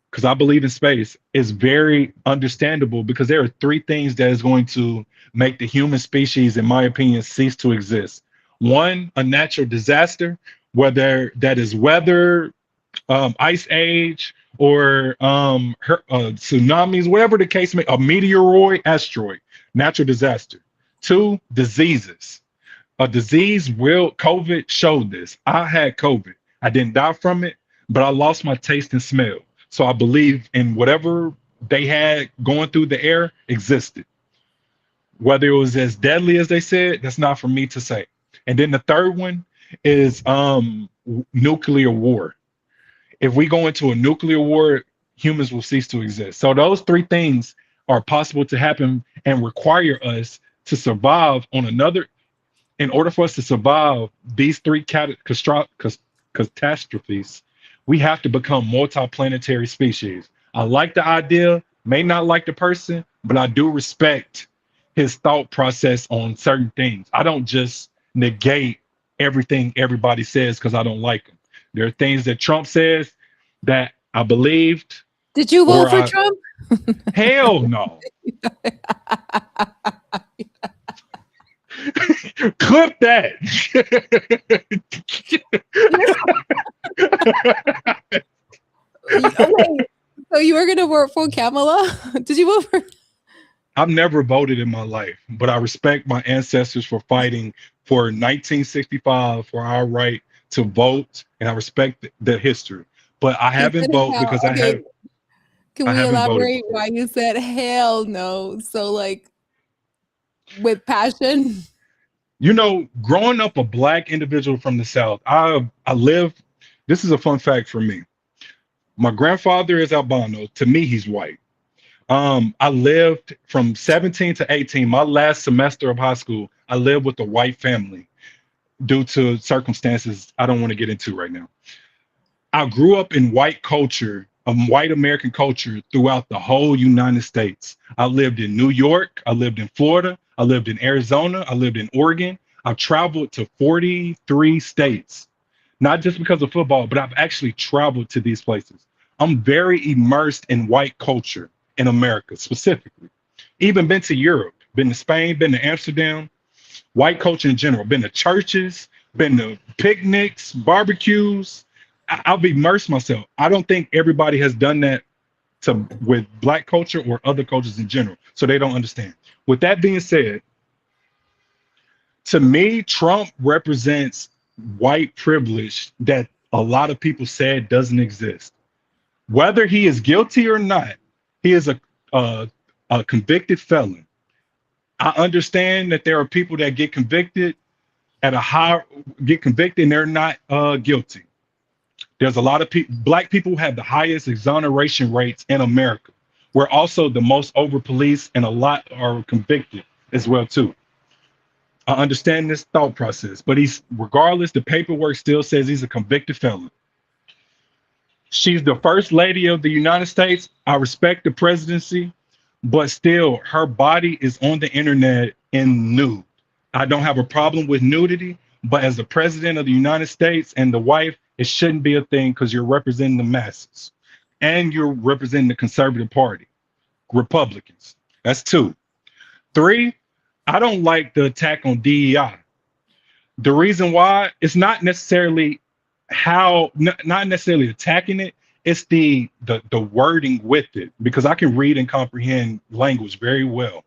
because I believe in space, is very understandable because there are 3 things that is going to make the human species, in my opinion, cease to exist. 1, a natural disaster, whether that is weather, ice age, or tsunamis, whatever the case may, a meteoroid, asteroid, natural disaster. 2, diseases. A disease COVID showed this. I had COVID. I didn't die from it, but I lost my taste and smell. So I believe in whatever they had going through the air existed. Whether it was as deadly as they said, that's not for me to say. And then the third one is nuclear war. If we go into a nuclear war, humans will cease to exist. So those 3 things are possible to happen and require us to survive on another. In order for us to survive these 3 catastrophes, we have to become multi-planetary species. I like the idea, may not like the person, but I do respect his thought process on certain things. I don't just negate everything everybody says because I don't like them. There are things that Trump says that I believed. Did you vote for Trump? Hell no. Clip that. Wait, so you were gonna vote for Kamala? Did you vote for? I've never voted in my life, but I respect my ancestors for fighting for 1965 for our right to vote, and I respect the history. But I haven't voted because I have. Can we elaborate why you said hell no? So like with passion. You know, growing up a black individual from the South, I live. This is a fun fact for me. My grandfather is albino. To me, he's white. I lived from 17 to 18. My last semester of high school, I lived with a white family due to circumstances I don't want to get into right now. I grew up in white culture, white American culture throughout the whole United States. I lived in New York, I lived in Florida, I lived in Arizona, I lived in Oregon. I've traveled to 43 states, not just because of football, but I've actually traveled to these places. I'm very immersed in white culture in America specifically. Even been to Europe, been to Spain, been to Amsterdam, white culture in general, been to churches, been to picnics, barbecues. I've immersed myself. I don't think everybody has done that to with black culture or other cultures in general, so they don't understand. With that being said, to me, Trump represents white privilege that a lot of people said doesn't exist. Whether he is guilty or not, he is a, a convicted felon. I understand that there are people that get convicted at a high get convicted and they're not guilty. There's a lot of people, black people have the highest exoneration rates in America. We're also the most over policed and a lot are convicted as well too. I understand this thought process, but he's regardless, the paperwork still says he's a convicted felon. She's the first lady of the United States. I respect the presidency, but still her body is on the internet in nude. I don't have a problem with nudity, but as the president of the United States and the wife, it shouldn't be a thing because you're representing the masses and you're representing the conservative party, Republicans. That's two. Three, I don't like the attack on DEI. The reason why it's not necessarily not necessarily attacking it, it's the wording with it because I can read and comprehend language very well.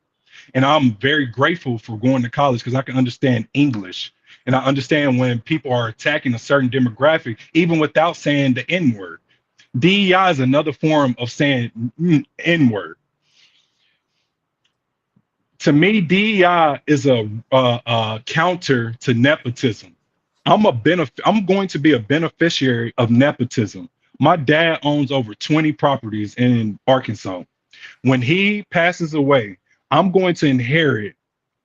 And I'm very grateful for going to college because I can understand English. And I understand when people are attacking a certain demographic, even without saying the N word. DEI is another form of saying N word. To me, DEI is a counter to nepotism. I'm going to be a beneficiary of nepotism. My dad owns over 20 properties in Arkansas. When he passes away, I'm going to inherit.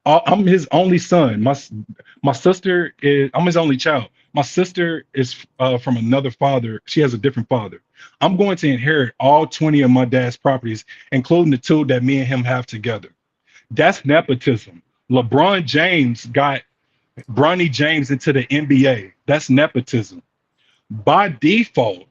I'm his only son. My sister is. I'm his only child. My sister is from another father. She has a different father. I'm going to inherit all 20 of my dad's properties, including the two that me and him have together. That's nepotism. LeBron James got Bronny James into the NBA. That's nepotism. By default,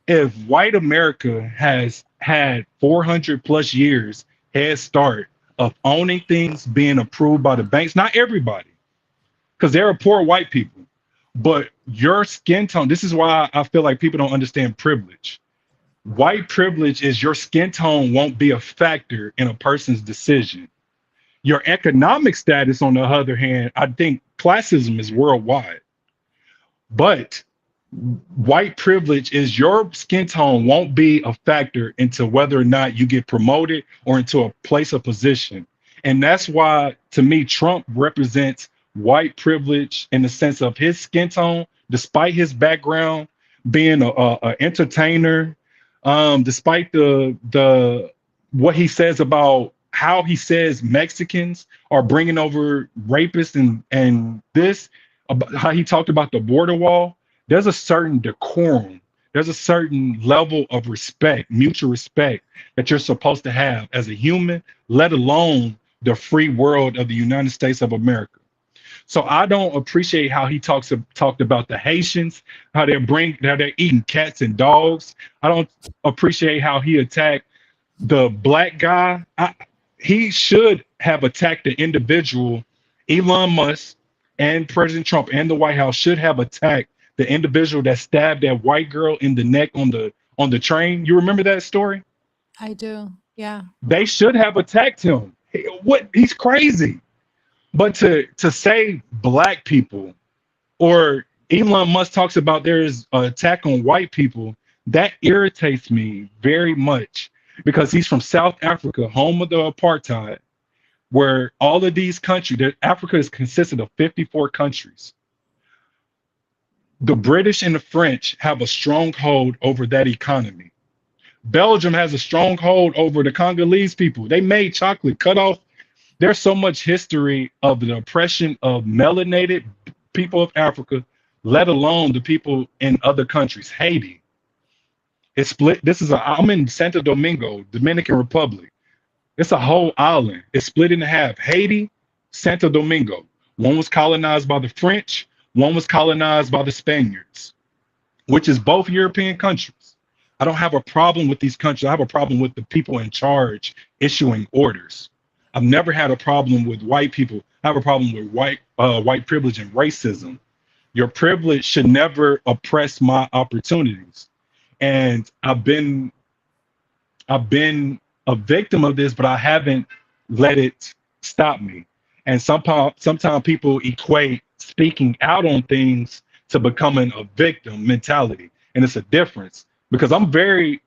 if white America has had 400 plus years head start of owning things being approved by the banks, not everybody, because there are poor white people, but your skin tone, this is why I feel like people don't understand privilege. White privilege is your skin tone won't be a factor in a person's decision. Your economic status, on the other hand, I think classism is worldwide. But white privilege is your skin tone won't be a factor into whether or not you get promoted or into a place of position. And that's why, to me, Trump represents white privilege in the sense of his skin tone, despite his background being a entertainer, despite the what he says about how he says Mexicans are bringing over rapists and this, about how he talked about the border wall. There's a certain decorum. There's a certain level of respect, mutual respect that you're supposed to have as a human, let alone the free world of the United States of America. So I don't appreciate how he talked about the Haitians, how they're eating cats and dogs. I don't appreciate how he attacked the black guy. He should have attacked the individual. Elon Musk and President Trump and the White House should have attacked the individual that stabbed that white girl in the neck on the train. You remember that story? I do. Yeah. They should have attacked him. He's crazy. But to say black people, or Elon Musk talks about there's an attack on white people, that irritates me very much because he's from South Africa, home of the apartheid. where all of these countries, Africa is consisted of 54 countries. The British and the French have a stronghold over that economy. Belgium has a stronghold over the Congolese people. They made chocolate, cut off. There's so much history of the oppression of melanated people of Africa, let alone the people in other countries. Haiti, it's split. I'm in Santo Domingo, Dominican Republic. It's a whole island. It's split in half. Haiti, Santo Domingo. One was colonized by the French, one was colonized by the Spaniards, which is both European countries. I don't have a problem with these countries. I have a problem with the people in charge issuing orders. I've never had a problem with white people. I have a problem with white privilege and racism. Your privilege should never oppress my opportunities. And I've been a victim of this, but I haven't let it stop me. And sometimes people equate speaking out on things to becoming a victim mentality. And it's a difference because I'm very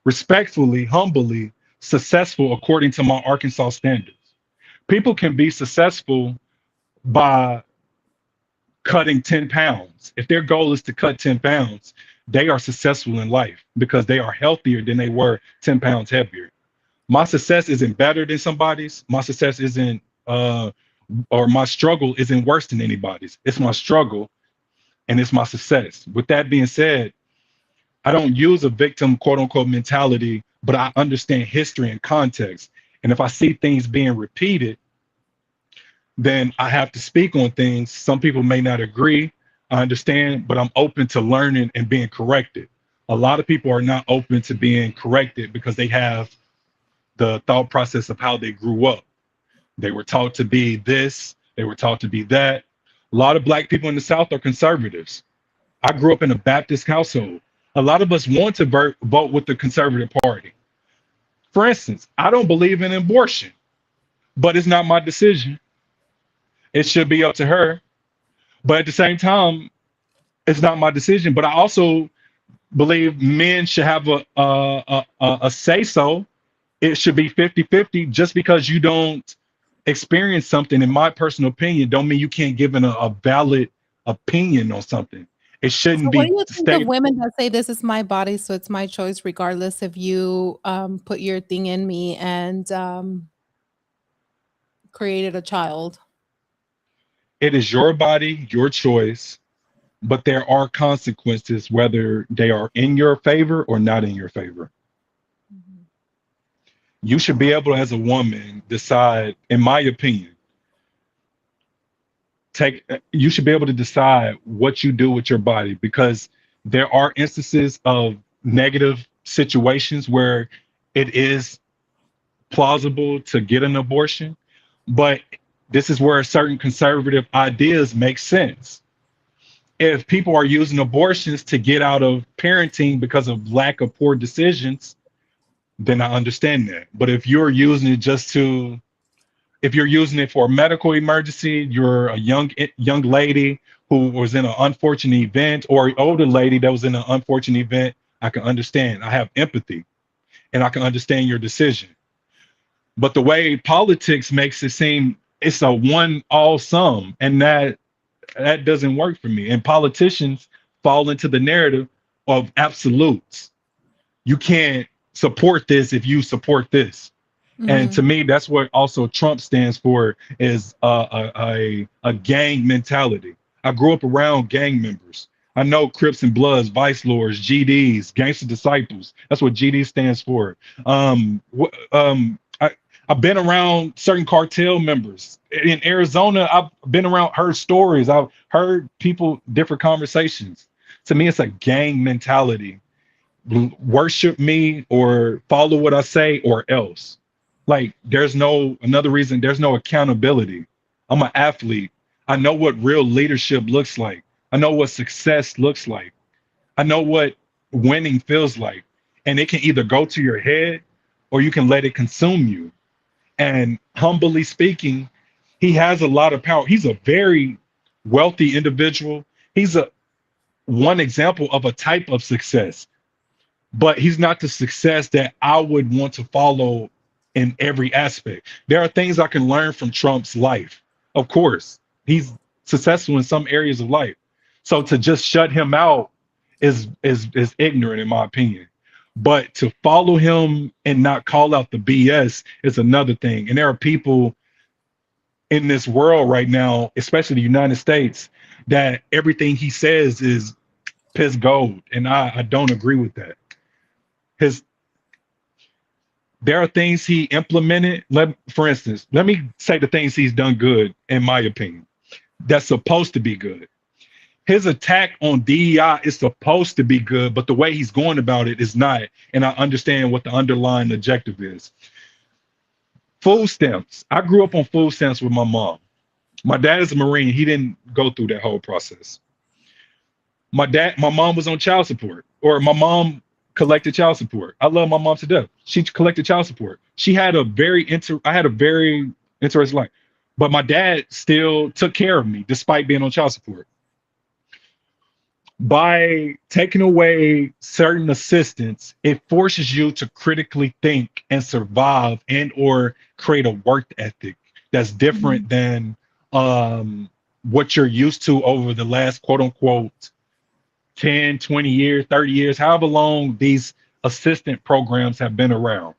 respectfully, humbly successful according to my Arkansas standards. People can be successful by cutting 10 pounds. If their goal is to cut 10 pounds, they are successful in life because they are healthier than they were 10 pounds heavier. My success isn't better than somebody's. My success isn't, or my struggle isn't worse than anybody's. It's my struggle and it's my success. With that being said, I don't use a victim, quote unquote, mentality, but I understand history and context. And if I see things being repeated, then I have to speak on things. Some people may not agree. I understand, but I'm open to learning and being corrected. A lot of people are not open to being corrected because they have the thought process of how they grew up. They were taught to be this, they were taught to be that. A lot of Black people in the South are conservatives. I grew up in a Baptist household. A lot of us want to vote with the conservative party. For instance, I don't believe in abortion, but it's not my decision. It should be up to her. But at the same time, it's not my decision. But I also believe men should have a say so. It should be 50-50. Just because you don't experience something, in my personal opinion, don't mean you can't give a valid opinion on something. It shouldn't So be what do you think stated. of women that say this is my body, so it's my choice, regardless if you put your thing in me and created a child? It is your body, your choice, but there are consequences whether they are in your favor or not in your favor. Mhm. You should be able, as a woman, decide, in my opinion, you should be able to decide what you do with your body, because there are instances of negative situations where it is plausible to get an abortion, but this is where certain conservative ideas make sense. If people are using abortions to get out of parenting because of lack of poor decisions, then I understand that. But if you're using it if you're using it for a medical emergency, you're a young lady who was in an unfortunate event, or an older lady that was in an unfortunate event, I can understand. I have empathy and I can understand your decision. But the way politics makes it seem it's a one all sum, and that doesn't work for me. And politicians fall into the narrative of absolutes. You can't support this if you support this. And to Mhm. me, that's what also Trump stands for, is a gang mentality. I grew up around gang members. I know Crips and Bloods, Vice Lords, GDs, Gangster Disciples. That's what GD stands for. I've been around certain cartel members. In Arizona, I've been around, heard stories. I've heard people, different conversations. To me, it's a gang mentality. Worship me or follow what I say or else. Like, there's no another reason, there's no accountability. I'm an athlete. I know what real leadership looks like. I know what success looks like. I know what winning feels like. And it can either go to your head or you can let it consume you. And humbly speaking, he has a lot of power. He's a very wealthy individual. He's a one example of a type of success, but he's not the success that I would want to follow in every aspect. There are things I can learn from Trump's life. Of course, he's successful in some areas of life. So to just shut him out is ignorant in my opinion. But to follow him and not call out the BS is another thing. And there are people in this world right now, especially the United States, that everything he says is piss gold. And I don't agree with that. His There are things he implemented. For instance, let me say the things he's done good, in my opinion, that's supposed to be good. His attack on DEI is supposed to be good, but the way he's going about it is not. And I understand what the underlying objective is. Food stamps. I grew up on food stamps with my mom. My dad is a Marine. He didn't go through that whole process. My mom was on child support, or my mom collected child support. I love my mom to death. She collected child support. I had a very interesting life, but my dad still took care of me despite being on child support. By taking away certain assistance, it forces you to critically think and survive and or create a work ethic that's different than what you're used to over the last quote unquote 10, 20 years, 30 years, however long these assistant programs have been around.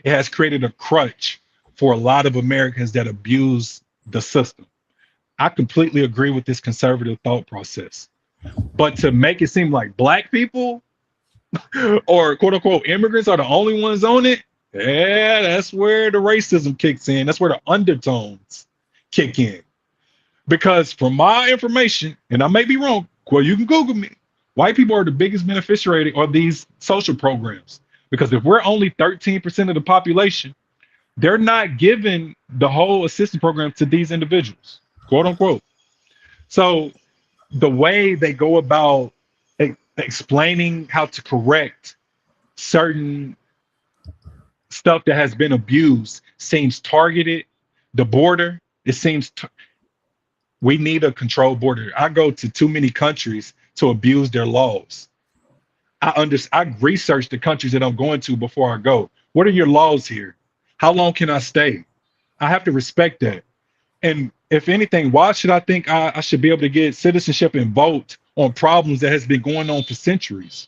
It has created a crutch for a lot of Americans that abuse the system. I completely agree with this conservative thought process. But to make it seem like black people or quote unquote immigrants are the only ones on it, yeah, that's where the racism kicks in. That's where the undertones kick in. Because from my information, and I may be wrong, well, you can Google me, white people are the biggest beneficiary of these social programs. Because if we're only 13% of the population, they're not giving the whole assistance program to these individuals, quote unquote. So the way they go about explaining how to correct certain stuff that has been abused seems targeted. The border, it seems we need a controlled border. I go to too many countries to abuse their laws. I research the countries that I'm going to before I go. What are your laws here? How long can I stay? I have to respect that. And if anything, why should I think I should be able to get citizenship and vote on problems that has been going on for centuries?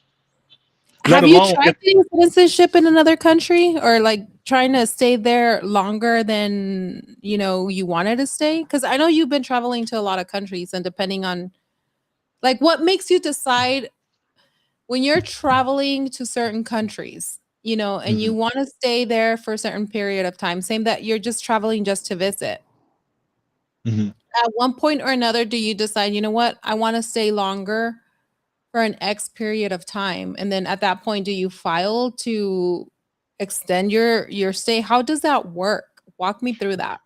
Have you tried getting citizenship in another country, or like trying to stay there longer than you wanted to stay? Because I know you've been traveling to a lot of countries, and depending on like what makes you decide when you're traveling to certain countries, and you want to stay there for a certain period of time, same that you're just traveling just to visit. At one point or another, do you decide, you know what, I want to stay longer for an X period of time? And then at that point, do you file to extend your stay? How does that work? Walk me through that.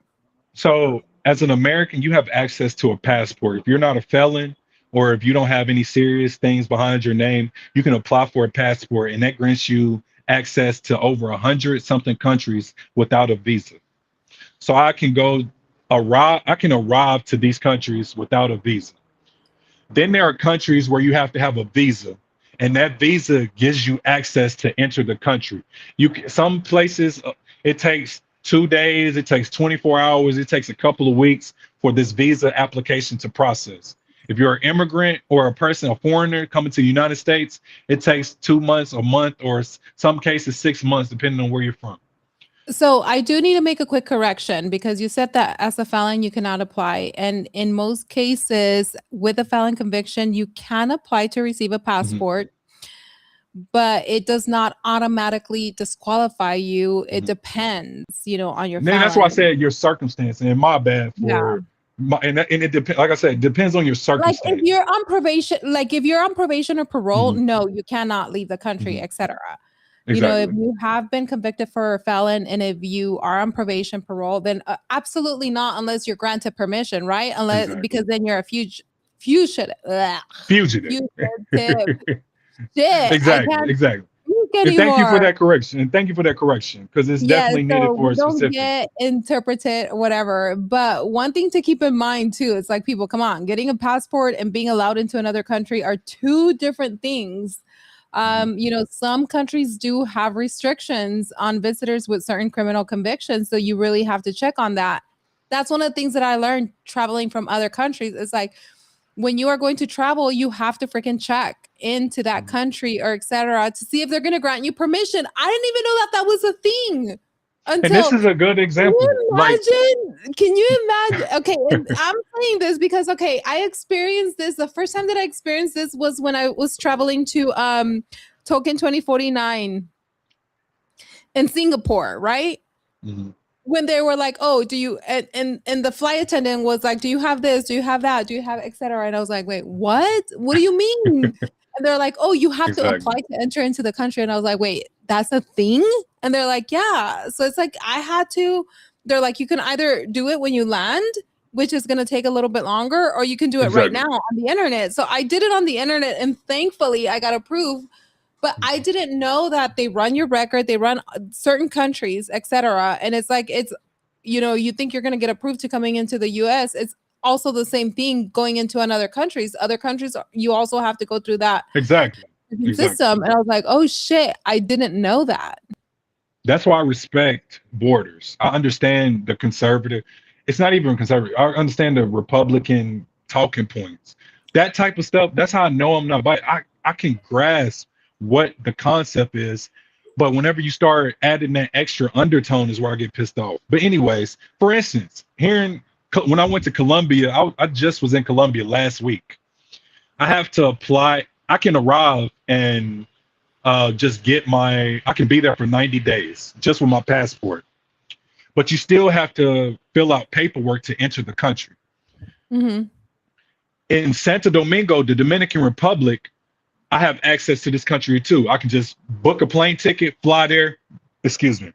So as an American, you have access to a passport. If you're not a felon or if you don't have any serious things behind your name, you can apply for a passport, and that grants you access to over 100 something countries without a visa. So I can arrive to these countries without a visa. Then there are countries where you have to have a visa, and that visa gives you access to enter the country. Some places it takes 2 days, it takes 24 hours, it takes a couple of weeks for this visa application to process. If you're an immigrant or a foreigner coming to the United States, it takes 2 months, a month, or some cases 6 months, depending on where you're from. So I do need to make a quick correction, because you said that as a felon, you cannot apply. And in most cases with a felon conviction, you can apply to receive a passport, but it does not automatically disqualify you. It depends, on your Then that's why I said your circumstance, and my bad for and it depends. Like I said, it depends on your circumstance. Like if you're on probation or parole, no, you cannot leave the country, etc. Exactly. If you have been convicted for a felon, and if you are on probation, parole, then absolutely not, unless you're granted permission, right? Because then you're a fugitive. Fugitive. Shit, Exactly. And thank you for that correction. Because it's definitely needed for a specific. Don't get interpreted, whatever. But one thing to keep in mind too, it's like, people, come on, getting a passport and being allowed into another country are two different things. You know, some countries do have restrictions on visitors with certain criminal convictions, so you really have to check on that. That's one of the things that I learned traveling from other countries. It's like when you are going to travel, you have to freaking check into that country or etc. to see if they're going to grant you permission. I didn't even know that that was a thing And this until is a good example. Like, can you imagine? Okay, and I'm saying this because okay, I experienced this. The first time that I experienced this was when I was traveling to Token 2049 in Singapore, right? mhm, When they were like, "Oh, do you?" And the flight attendant was like, "Do you have this? Do you have that? Do you have etc." And I was like, "Wait, what? What do you mean?" And they're like, "Oh, you have to exactly. apply to enter into the country." And I was like, "Wait, that's a thing?" And they're like, "Yeah." So it's like I had to. They're like, "You can either do it when you land, which is going to take a little bit longer, or you can do it right Exactly. now on the internet." So I did it on the internet, and thankfully, I got approved. But I didn't know that they run your record, they run certain countries, etc. And it's like it's, you know, you think you're going to get approved to coming into the U.S. It's also the same thing going into another countries. Other countries, you also have to go through that Exactly. Exactly. system. And I was like, oh shit, I didn't know that. That's why I respect borders. I understand the conservative. It's not even conservative. I understand the Republican talking points. That type of stuff. That's how I know I'm not biased. I can grasp what the concept is, but whenever you start adding that extra undertone is where I get pissed off. But anyways, for instance, when I went to Colombia, I just was in Colombia last week. I have to apply. I can arrive and just get I can be there for 90 days just with my passport. But you still have to fill out paperwork to enter the country. Mm-hmm. In Santo Domingo, the Dominican Republic, I have access to this country too. I can just book a plane ticket, fly there. Excuse me.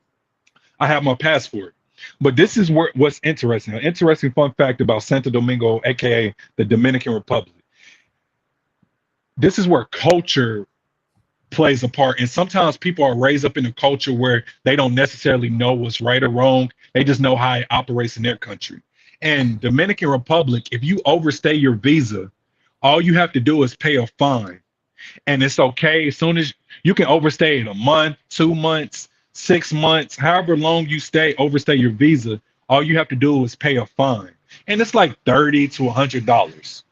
I have my passport. But this is what's interesting. An interesting fun fact about Santo Domingo, aka the Dominican Republic. This is where culture plays a part. And sometimes people are raised up in a culture where they don't necessarily know what's right or wrong. They just know how it operates in their country. And Dominican Republic, if you overstay your visa, all you have to do is pay a fine. And it's okay as soon as you can overstay it a month, 2 months, 6 months, however long you overstay your visa, all you have to do is pay a fine. And it's like $30 to $100.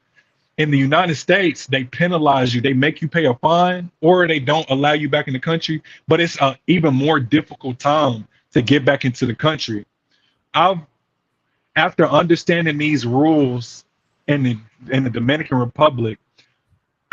In the United States, they penalize you. They make you pay a fine or they don't allow you back in the country. But it's an even more difficult time to get back into the country. After understanding these rules in the Dominican Republic,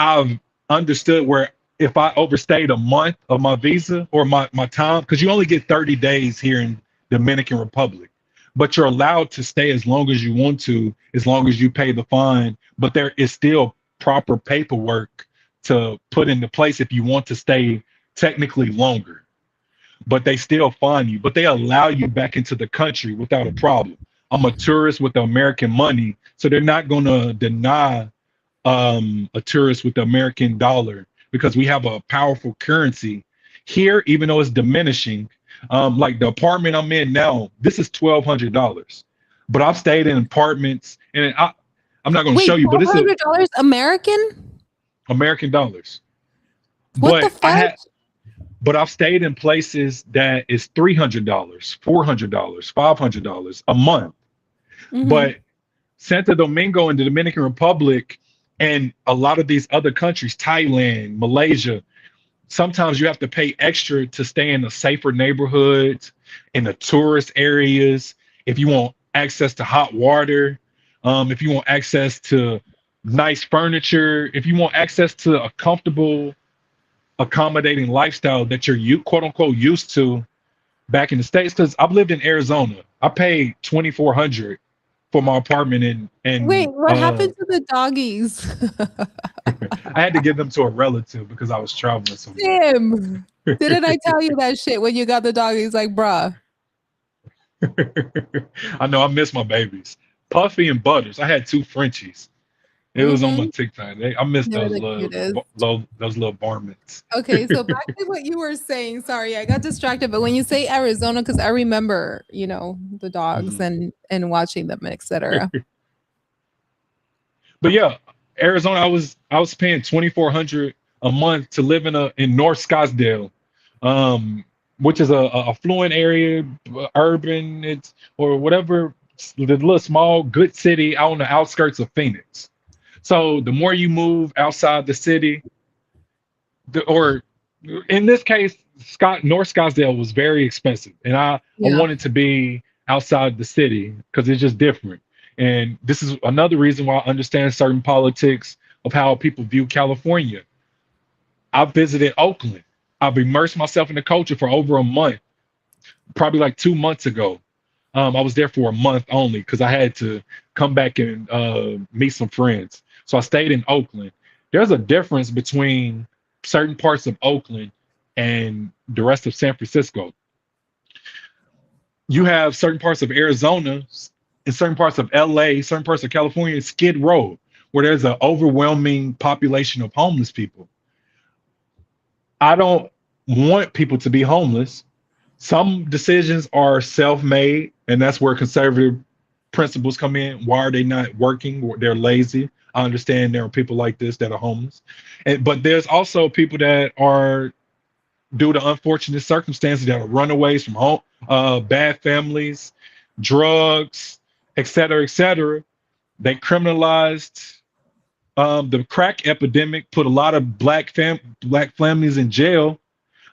I've understood where if I overstayed a month of my visa or my time, because you only get 30 days here in Dominican Republic, but you're allowed to stay as long as you want to, as long as you pay the fine. But there is still proper paperwork to put into place if you want to stay technically longer. But they still fine you, but they allow you back into the country without a problem. I'm a tourist with the American money, so they're not going to deny a tourist with the American dollar because we have a powerful currency here, even though it's diminishing. Like the apartment I'm in now, this is $1,200, but I've stayed in apartments, and I'm not going to Wait, show you, but it's $1,200 American? American dollars. What the But fuck? but I've stayed in places that is $300, $400, $500 a month. Mhm. But Santo Domingo and the Dominican Republic and a lot of these other countries, Thailand, Malaysia, sometimes you have to pay extra to stay in the safer neighborhoods, in the tourist areas, if you want access to hot water, if you want access to nice furniture, if you want access to a comfortable, accommodating lifestyle that you're quote unquote used to back in the States. Because I've lived in Arizona. I paid $2,400 for my apartment Wait, what happened to the doggies? I had to give them to a relative because I was traveling so much. Damn. Didn't I tell you that shit when you got the doggies? Like, bruh. I know I miss my babies. Puffy and Butters. I had two Frenchies. It was on my Mhm. TikTok. I miss They were those the cutest. those little varmints. Okay, so back to what you were saying. Sorry, I got distracted. But when you say Arizona, because I remember, you know, the dogs Mhm. and watching them, etc. But yeah, Arizona. I was paying $2,400 a month to live in North Scottsdale, which is a affluent area, urban, it's or whatever, the little small good city out on the outskirts of Phoenix. So the more you move outside the city, or in this case, North Scottsdale was very expensive, and I Yeah. wanted to be outside the city because it's just different. And this is another reason why I understand certain politics of how people view California. I visited Oakland. I've immersed myself in the culture for over a month, probably like 2 months ago. I was there for a month only because I had to come back and meet some friends. So I stayed in Oakland. There's a difference between certain parts of Oakland and the rest of San Francisco. You have certain parts of Arizona and certain parts of LA, certain parts of California, Skid Row, where there's an overwhelming population of homeless people. I don't want people to be homeless. Some decisions are self-made, and that's where conservative principles come in. Why are they not working? They're lazy. I understand there are people like this that are homeless, but there's also people that are due to unfortunate circumstances that are runaways from home, bad families, drugs, et cetera, et cetera. They criminalized the crack epidemic, put a lot of black families in jail.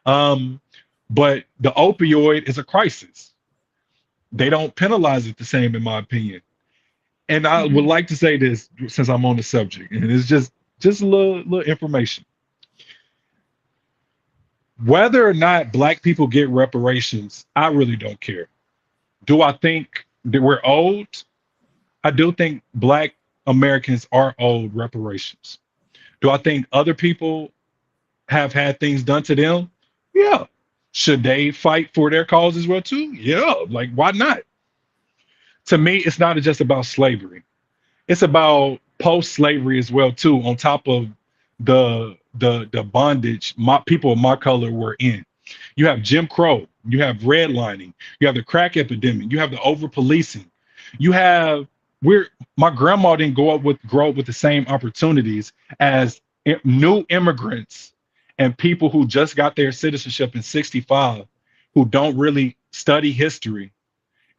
Um, but the opioid is a crisis. They don't penalize it the same, in my opinion. And I would Mhm. like to say this since I'm on the subject, and it's just a little information. Whether or not black people get reparations, I really don't care. Do I think that we're owed? I do think black Americans are owed reparations. Do I think other people have had things done to them? Yeah. Should they fight for their cause as well too? Yeah. Like, why not? To me, it's not just about slavery. It's about post-slavery as well too. On top of the bondage my people of my color were in. You have Jim Crow. You have redlining. You have the crack epidemic. You have the over policing. You have we're my grandma didn't grow up with the same opportunities as new immigrants and people who just got their citizenship in 65 who don't really study history.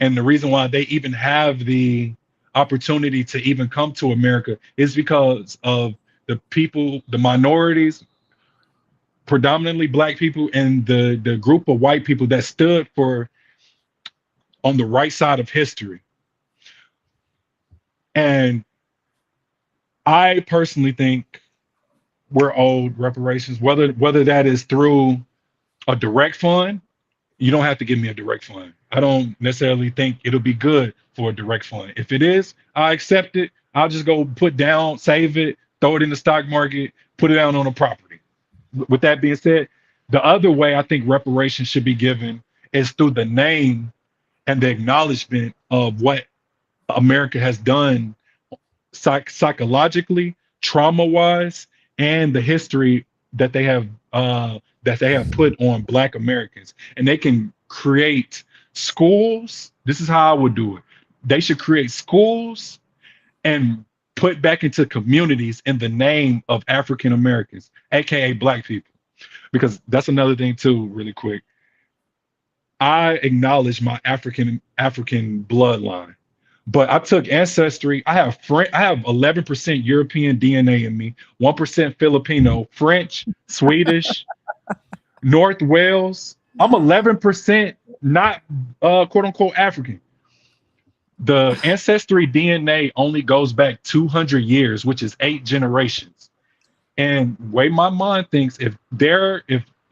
And the reason why they even have the opportunity to even come to America is because of the people, the minorities, predominantly black people, and the group of white people that stood for on the right side of history. And I personally think we're owed reparations, whether that is through a direct fund. You don't have to give me a direct fund. I don't necessarily think it'll be good for a direct fund. If it is, I accept it. I'll just go put down, save it, throw it in the stock market, put it down on a property. With that being said, the other way I think reparations should be given is through the name and the acknowledgement of what America has done psychologically, trauma wise, and the history that they have put on Black Americans. And they can create schools. This is how I would do it. They should create schools and put back into communities in the name of African Americans, aka Black people. Because that's another thing too, really quick. I acknowledge my African bloodline, but I took ancestry. I have 11% European DNA in me, 1% Filipino, French, Swedish, North Wales. I'm 11% not quote unquote African. The ancestry DNA only goes back 200 years, which is 8 generations. And the way my mind thinks, if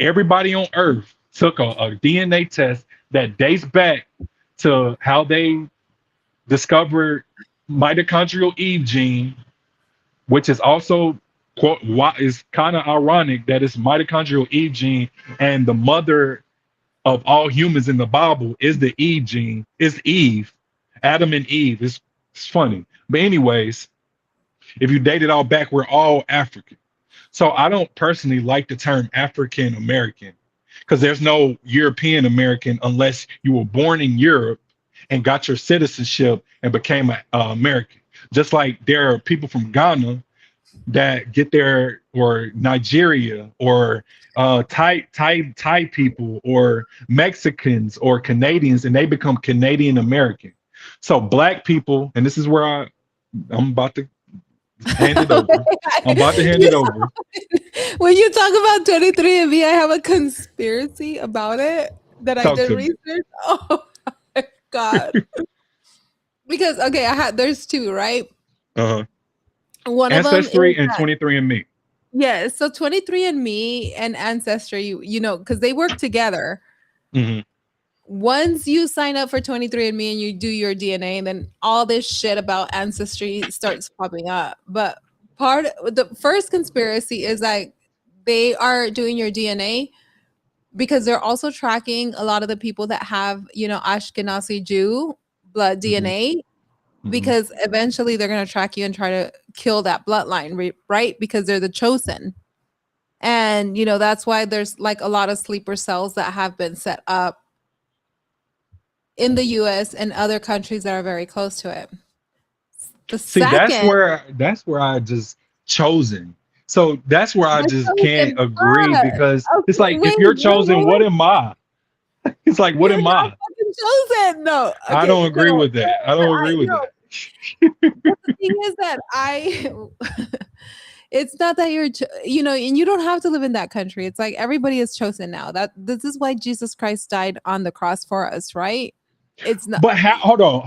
everybody on Earth took a DNA test that dates back to how they discovered mitochondrial Eve gene, which is also quote why is kind of ironic that it's mitochondrial Eve gene, and the mother of all humans in the Bible is the Eve gene, is Eve, Adam and Eve. It's funny. But anyways, if you date it all back, we're all African. So I don't personally like the term African American because there's no European American unless you were born in Europe and got your citizenship and became an American. Just like there are people from Ghana that get there, or Nigeria, or Thai people, or Mexicans, or Canadians, and they become Canadian American. So black people, and this is where I'm about to hand it over. I'm about to hand it over. When you talk about 23andMe, I have a conspiracy about it that I Talk did to me. research. Oh my God. Because, okay, there's two, right? Uh-huh. One of them is Ancestry and that, 23andMe. yeah, so 23andMe and Ancestry, because they work together. Hmm. Once you sign up for 23andMe and you do your DNA, and then all this shit about Ancestry starts popping up. But the first conspiracy is like they are doing your DNA because they're also tracking a lot of the people that have, Ashkenazi Jew blood Mhm. DNA, Mhm. because eventually they're going to track you and try to kill that bloodline, right? Because they're the chosen. And, that's why there's like a lot of sleeper cells that have been set up in the US and other countries that are very close to it. The See, that's second, where I just chosen. So that's where I the just can't chosen agree, blood. because it's Okay, like, if wait, you're wait, chosen, wait, what wait. am I? It's like, what You're am not I? fucking chosen. No. I Okay, don't agree no. with that. I don't agree with that. But the thing is that it's not that you're, and you don't have to live in that country. It's like everybody is chosen now. This is why Jesus Christ died on the cross for us, right? It's not. But how? Hold on.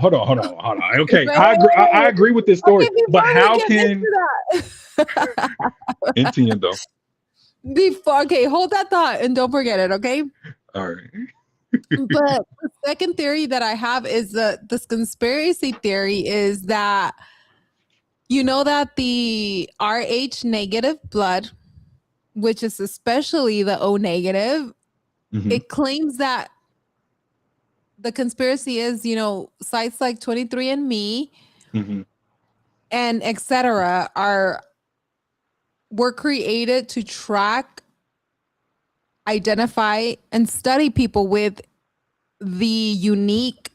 Okay, Wait, I agree. I wait. agree with this story. Okay, But before we how get can into that, Entiendo? okay, hold that thought and don't forget it, okay? All right. But the second theory that I have is this conspiracy theory is that that the Rh negative blood, which is especially the O negative, Mhm. it claims that the conspiracy is, sites like 23andMe Mhm. and etc. were created to track, identify, and study people with the unique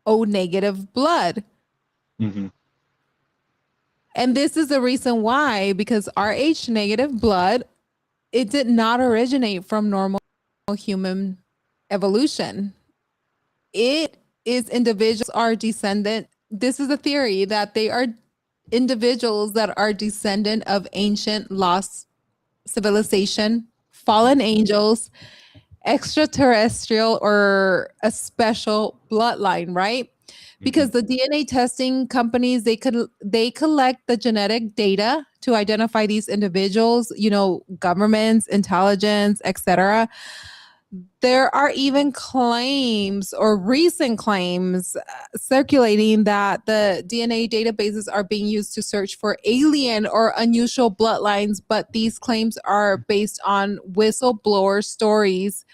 O negative blood. Mhm. And this is the reason why, because Rh negative blood, it did not originate from normal human evolution. It is individuals are descendant. This is a theory that they are individuals that are descendant of ancient lost civilization, fallen angels, extraterrestrial, or a special bloodline, right? Because the DNA testing companies, they collect the genetic data to identify these individuals, governments, intelligence, etc. There are even claims, or recent claims, circulating that the DNA databases are being used to search for alien or unusual bloodlines, but these claims are based on whistleblower stories,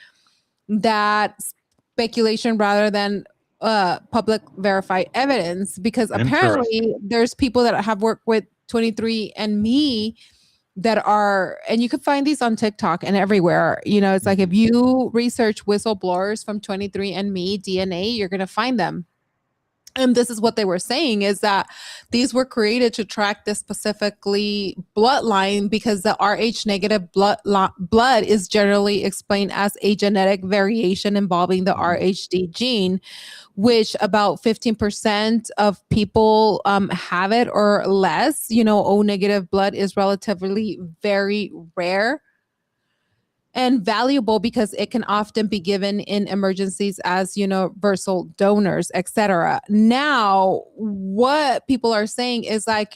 that speculation rather than public verified evidence, because Interesting. apparently there's people that have worked with 23andMe that are, and you can find these on TikTok and everywhere. It's like if you research whistleblowers from 23andMe DNA, you're going to find them. And this is what they were saying, is that these were created to track this specifically bloodline, because the Rh negative blood is generally explained as a genetic variation involving the RHD gene, which about 15% of people have it or less. O negative blood is relatively very rare and valuable, because it can often be given in emergencies as universal donors, etc. Now, what people are saying is like,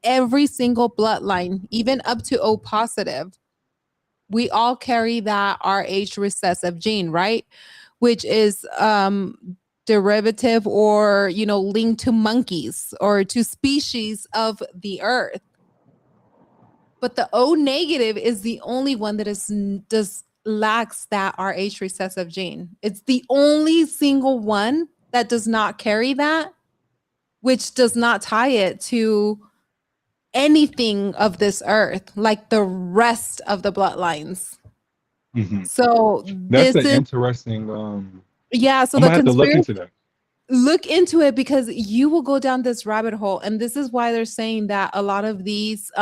every single bloodline, even up to O positive, we all carry that Rh recessive gene, right? Which is derivative, or linked to monkeys or to species of the earth. But the O negative is the only one that lacks that Rh recessive gene. It's the only single one that does not carry that, which does not tie it to anything of this earth like the rest of the bloodlines. Mhm. So That's this an is, interesting. yeah, so I'm the gonna have to look conspiracy, into that. look into it, because you will go down this rabbit hole. And this is why they're saying that a lot of these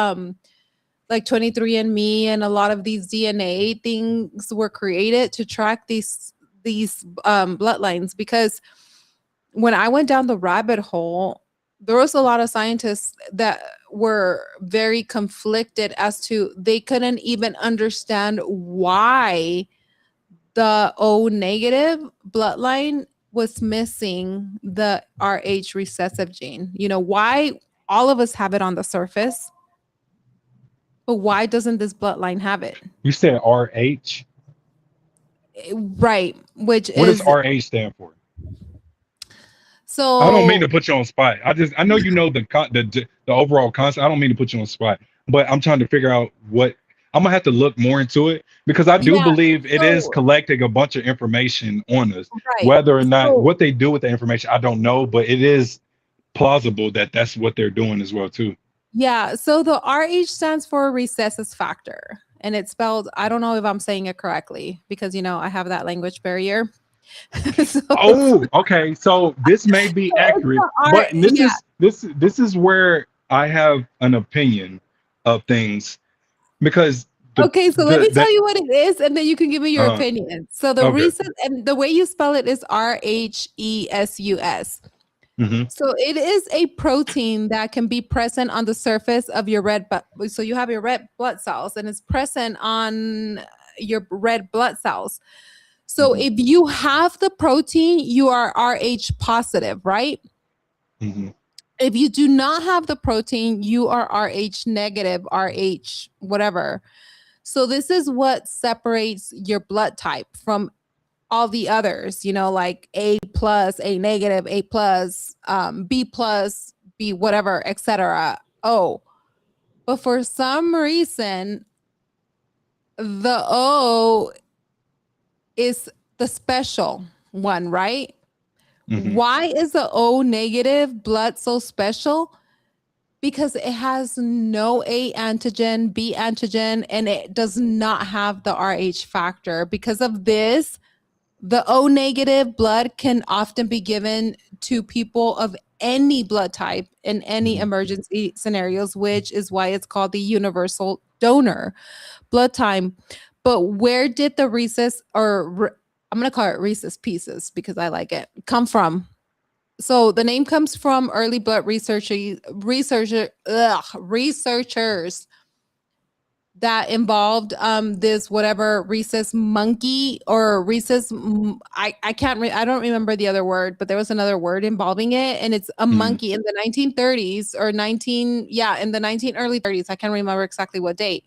like 23andMe and a lot of these DNA things were created to track these bloodlines. Because when I went down the rabbit hole, there was a lot of scientists that were very conflicted as to they couldn't even understand why the O negative bloodline was missing the Rh recessive gene. You know, why all of us have it on the surface, but why doesn't this bloodline have it? You said RH. Right, which What does is RH stand for? so I don't mean to put you on spot. I know you know the overall concept. I don't mean to put you on spot, but I'm trying to figure out what I'm gonna have to look more into it, because I do yeah, believe it is so collecting a bunch of information on us. right. Whether or not So what they do with the information, I don't know, but it is plausible that that's what they're doing as well too. yeah, so the Rh stands for recessive factor, and it's spelled, I don't know if I'm saying it correctly because I have that language barrier. So Oh, okay. So this may be it's accurate, the R, but yeah. this is where I have an opinion of things, because Okay, so let me the tell you what it is, and then you can give me your uh opinion. So the okay. recess, and the way you spell it is Rhesus. Hmm. So it is a protein that can be present on the surface of your red blood. So you have your red blood cells, and it's present on your red blood cells. So Hmm. if you have the protein, you are Rh positive, right? Hmm. If you do not have the protein, you are Rh negative, Rh whatever. So this is what separates your blood type from all the others, like A plus, A negative, A plus, B plus, B whatever, etc. O. But for some reason, the O is the special one, right? Hmm. Why is the O negative blood so special? Because it has no A antigen, B antigen, and it does not have the Rh factor. Because of this, the O negative blood can often be given to people of any blood type in any Hmm. emergency scenarios, which is why it's called the universal donor blood time. But where did the I'm going to call it rhesus pieces because I like it, come from? So the name comes from early blood researchers that involved this whatever rhesus monkey or I can't I don't remember the other word, but there was another word involving it, and it's a Hmm. monkey in the 1930s or 19 yeah in the 19 early 30s. I can't remember exactly what date.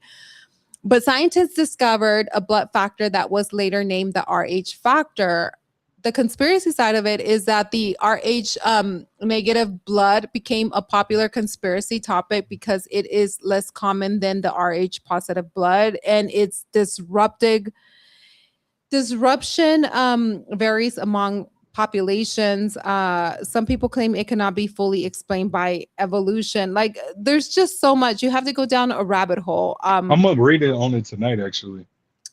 But scientists discovered a blood factor that was later named the Rh factor. The conspiracy side of it is that the Rh negative blood became a popular conspiracy topic because it is less common than the Rh positive blood, and its disruption varies among populations. Some people claim it cannot be fully explained by evolution. Like, there's just so much. You have to go down a rabbit hole. I'm gonna read it on it tonight. Actually,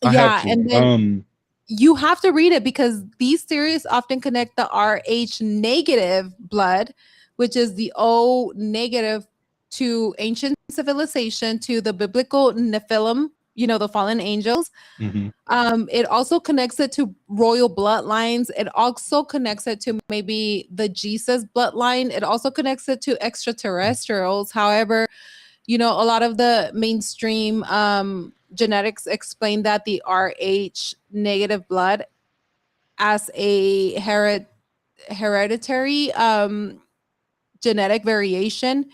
I have Yeah, to. and then you have to read it because these theories often connect the Rh negative blood, which is the O negative, to ancient civilization, to the biblical Nephilim, the fallen angels. Hmm. It also connects it to royal bloodlines. It also connects it to maybe the Jesus bloodline. It also connects it to extraterrestrials. However, a lot of the mainstream genetics explain that the Rh negative blood as a hereditary genetic variation.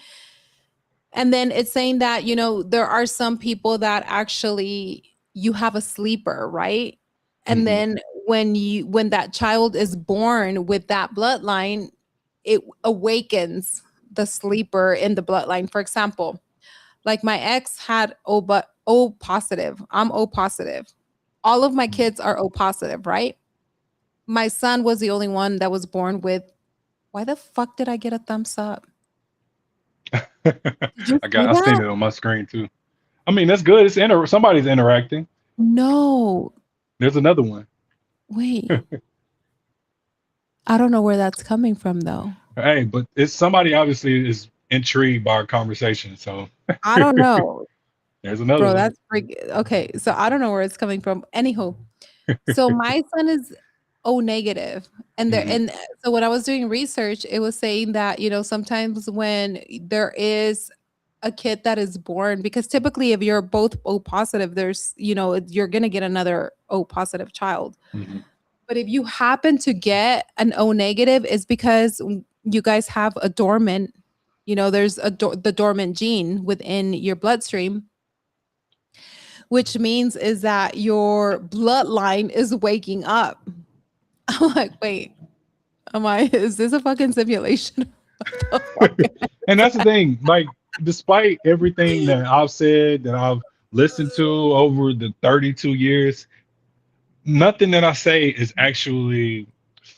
And then it's saying that, there are some people that actually you have a sleeper, right? And Hmm. then when that child is born with that bloodline, it awakens the sleeper in the bloodline. For example, like my ex had O positive. I'm O positive. All of my kids are O positive, right? My son was the only one that was born with. Why the fuck did I get a thumbs up? Did you see I seen that? it on my screen too. I mean, that's good. Somebody's interacting. No. There's another one. Wait. I don't know where that's coming from though. Hey, but it's somebody obviously is intrigued by our conversation. So I don't know. There's another Bro, one. that's okay. So I don't know where it's coming from. Anywho, so my son is O negative, and there, Mhm. and so when I was doing research, it was saying that sometimes when there is a kid that is born, because typically if you're both O positive, there's you're gonna get another O positive child. Mhm. But if you happen to get an O negative, it's because you guys have a dormant, there's the dormant gene within your bloodstream, which means is that your bloodline is waking up. I'm like, wait, is this a fucking simulation? What the fuck? And that's the thing. Like, despite everything that I've said, that I've listened to over the 32 years, nothing that I say is actually,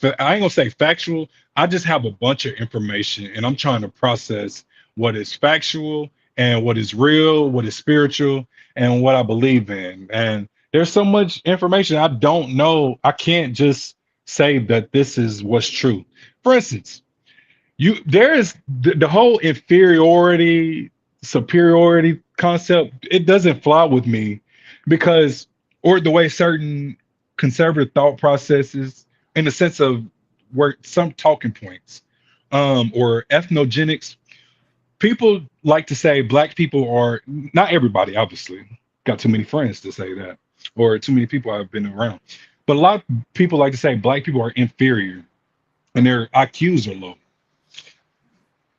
I ain't gonna say factual. I just have a bunch of information and I'm trying to process what is factual and what is real, what is spiritual, and what I believe in. And there's so much information I don't know. I can't just say that this is what's true. For instance, there is the whole inferiority, superiority concept. It doesn't fly with me because, or the way certain conservative thought processes, in the sense of where some talking points, or ethnogenics. People like to say black people are, not everybody, obviously, got too many friends to say that, or too many people I've been around. But a lot of people like to say black people are inferior and their IQs are low.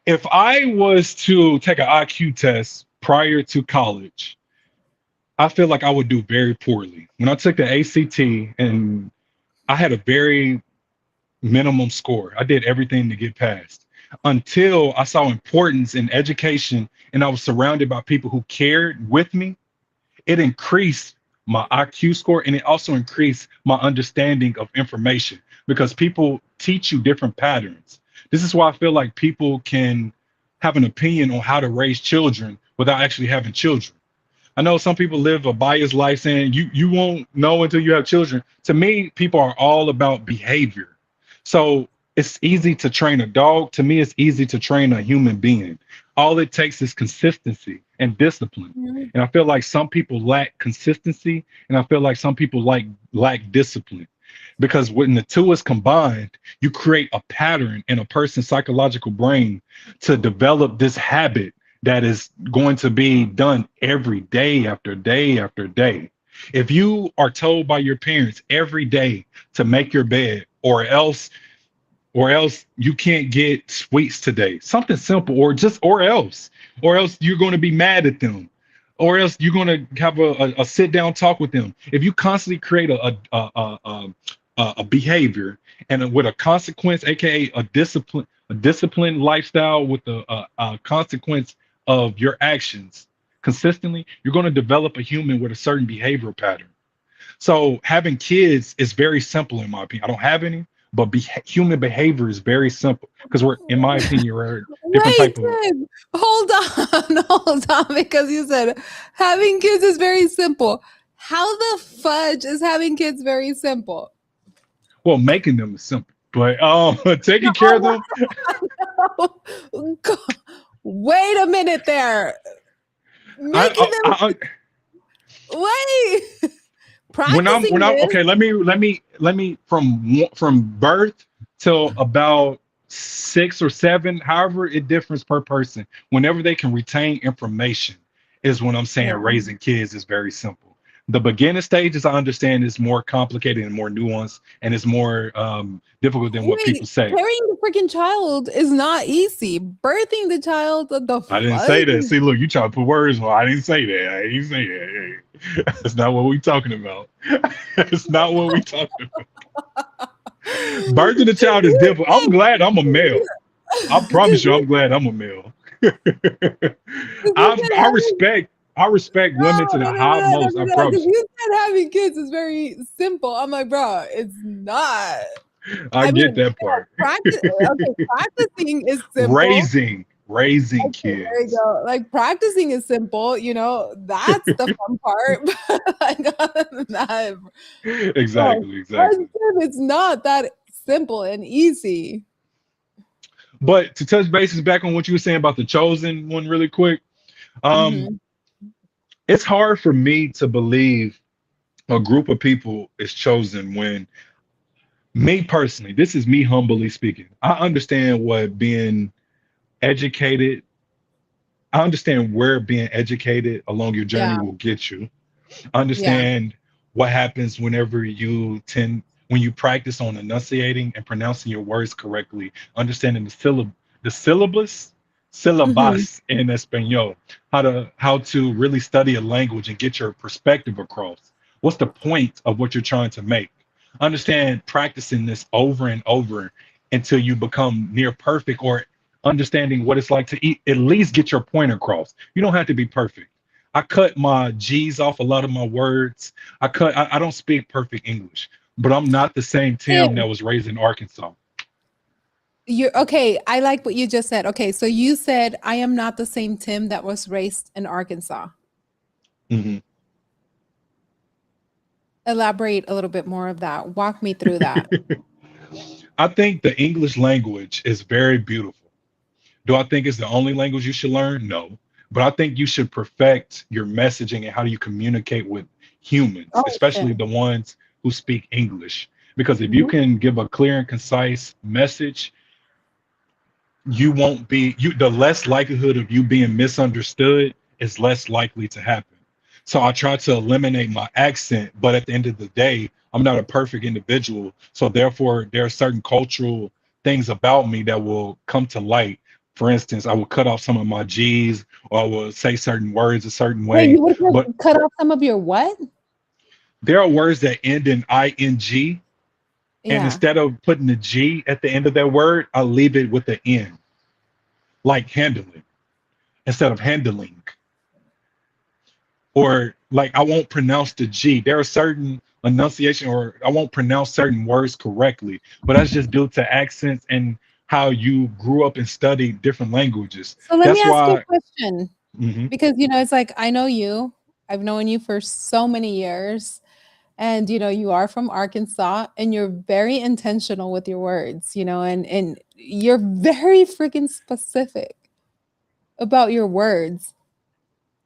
If I was to take an IQ test prior to college, I feel like I would do very poorly. When I took the ACT and I had a very minimum score, I did everything to get past until I saw importance in education and I was surrounded by people who cared with me. It increased my IQ score and it also increased my understanding of information because people teach you different patterns. This is why I feel like people can have an opinion on how to raise children without actually having children. I know some people live a biased life saying you won't know until you have children. To me, people are all about behavior. So it's easy to train a dog. To me, it's easy to train a human being. All it takes is consistency and discipline. Mhm. And I feel like some people lack consistency, and I feel like some people lack discipline. Because when the two is combined, you create a pattern in a person's psychological brain to develop this habit that is going to be done every day after day after day. If you are told by your parents every day to make your bed, or else you can't get sweets today, something simple, or else you're going to be mad at them, or else you're going to have a sit down talk with them. If you constantly create a behavior and with a consequence, aka a disciplined lifestyle with a consequence of your actions consistently, you're going to develop a human with a certain behavioral pattern. So having kids is very simple in my opinion. I don't have any, but human behavior is very simple because we're, in my opinion, we're a different Wait, type of. Tim, hold on, hold on, because you said having kids is very simple. How the fudge is having kids very simple? Well, making them is simple, but taking care of No, them. wait a minute there. I, Making I, them I wait. when I'm Practicing when I'm this. okay, let me from birth till about 6 or 7, however it differs per person. Whenever they can retain information is when I'm saying Yeah. raising kids is very simple. The beginning stages I understand is more complicated and more nuanced and it's more difficult than what people Wait, say. carrying the freaking child is not easy. Birthing the child, the I didn't say fudge. that. See, look, you try to put words on. I didn't say that. I didn't say that. That's not what we talking about. That's not what we talking about. Birthing a child is difficult. I'm glad I'm a male. I promise you, I'm glad I'm a male. You said I respect women to the high most. I because promise you. you said having kids is very simple. I'm like, bro, it's not. I I get mean, that part. practicing is simple. Raising Okay, there you kids. go. Like practicing is simple, that's the fun part. But like other than that, bro, Exactly. it's not that simple and easy. But to touch bases back on what you were saying about the chosen one really quick, um, Mhm. it's hard for me to believe a group of people is chosen when me personally, this is me humbly speaking. I understand what being educated, I understand where being educated along your journey Yeah. will get you. Yeah. Understand what happens whenever when you practice on enunciating and pronouncing your words correctly, understanding the syllabus, Hmm. syllabus in Espanol, how to really study a language and get your perspective across. What's the point of what you're trying to make? Understand practicing this over and over until you become near perfect or understanding what it's like to eat, at least get your point across. You don't have to be perfect. I cut my G's off a lot of my words. I don't speak perfect English, but I'm not the same Tim that Tim, was raised in Arkansas. you're okay. I like what you just said. Okay, so you said I am not the same Tim that was raised in Arkansas. Hmm. Elaborate a little bit more of that. Walk me through that. I think the English language is very beautiful. Do I think it's the only language you should learn? No. But I think you should perfect your messaging and how do you communicate with humans, Oh especially shit. the ones who speak English. Because if you Mhm. can give a clear and concise message, you won't be you the less likelihood of you being misunderstood is less likely to happen. So I try to eliminate my accent, but at the end of the day, I'm not a perfect individual. So therefore there are certain cultural things about me that will come to light. For instance, I will cut off some of my G's or I will say certain words a certain Wait, way. you would But cut off some of your what? there are words that end in ing, and Yeah. instead of putting the G at the end of that word, I leave it with the N, like handling instead of handling. Or like I won't pronounce the G. There are certain enunciation or I won't pronounce certain words correctly, but that's just due to accents and how you grew up and studied different languages. So let me That's ask you why. a question Mhm. because it's like I know you. I've known you for so many years. And you are from Arkansas and you're very intentional with your words, and you're very freaking specific about your words.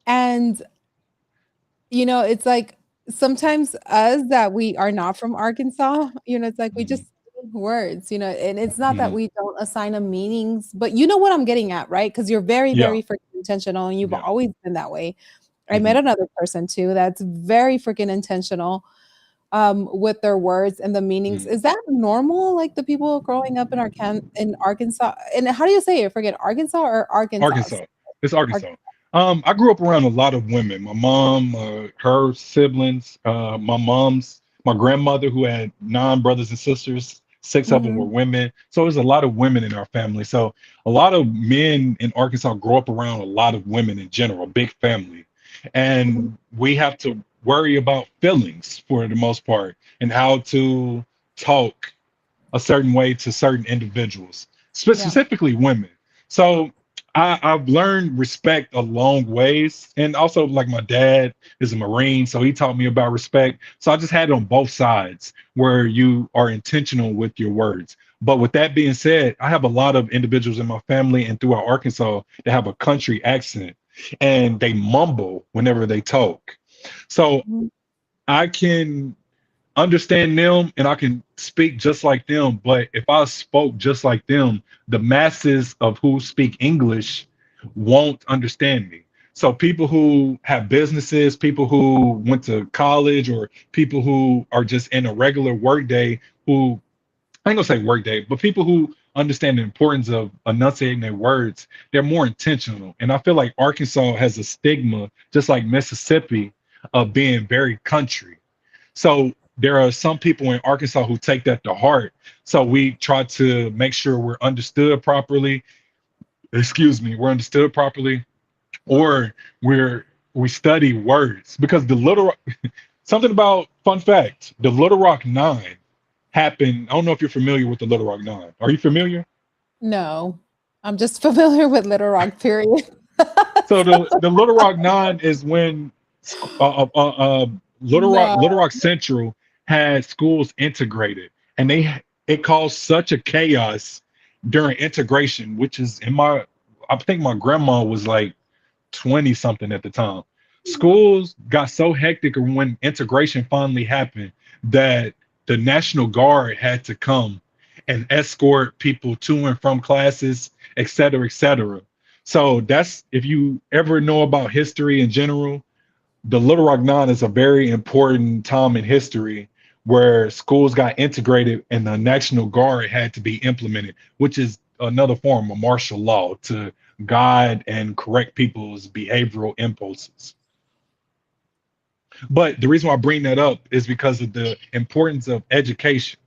And it's like sometimes us that we are not from Arkansas, it's like we just Mhm. say words, and it's not that Mhm. we don't assign them meanings, but you know what I'm getting at, right? Because you're very, Yeah. very freaking intentional and you've Yeah. always been that way. I met Mhm. another person too that's very freaking intentional with their words and the meanings. Mhm. Is that normal? Like the people growing up in Arkansas, and how do you say it? Forget Arkansas or Arkansas? Arkansas. It's Arkansas. I grew up around a lot of women. My mom, her siblings, my grandmother who had 9 brothers and sisters. 6 of them were Mhm. women. So there's a lot of women in our family. So a lot of men in Arkansas grow up around a lot of women in general, big family. And we have to worry about feelings for the most part and how to talk a certain way to certain individuals, Yeah. specifically women. So I've learned respect a long ways. And also, like, my dad is a Marine, so he taught me about respect. So I just had it on both sides where you are intentional with your words. But with that being said, I have a lot of individuals in my family and throughout Arkansas that have a country accent and they mumble whenever they talk. So Mhm. I can understand them and I can speak just like them. But if I spoke just like them, the masses of who speak English won't understand me. So people who have businesses, people who went to college, or people who are just in a regular workday, who I ain't gonna say workday, but people who understand the importance of enunciating their words, they're more intentional. And I feel like Arkansas has a stigma, just like Mississippi, of being very country. So there are some people in Arkansas who take that to heart. So we try to make sure we're understood properly. Excuse me, we're understood properly, or we study words because something about fun fact: the Little Rock Nine happened. I don't know if you're familiar with the Little Rock Nine. Are you familiar? No, I'm just familiar with Little Rock. Period. So the Little Rock Nine is when No. Little Rock Central had schools integrated, and it caused such a chaos during integration, which is I think my grandma was like 20 something at the time. schools got so hectic when integration finally happened that the National Guard had to come and escort people to and from classes, et cetera, et cetera. So that's, if you ever know about history in general, the Little Rock Nine is a very important time in history where schools got integrated and the National Guard had to be implemented, which is another form of martial law to guide and correct people's behavioral impulses. But the reason why I bring that up is because of the importance of education.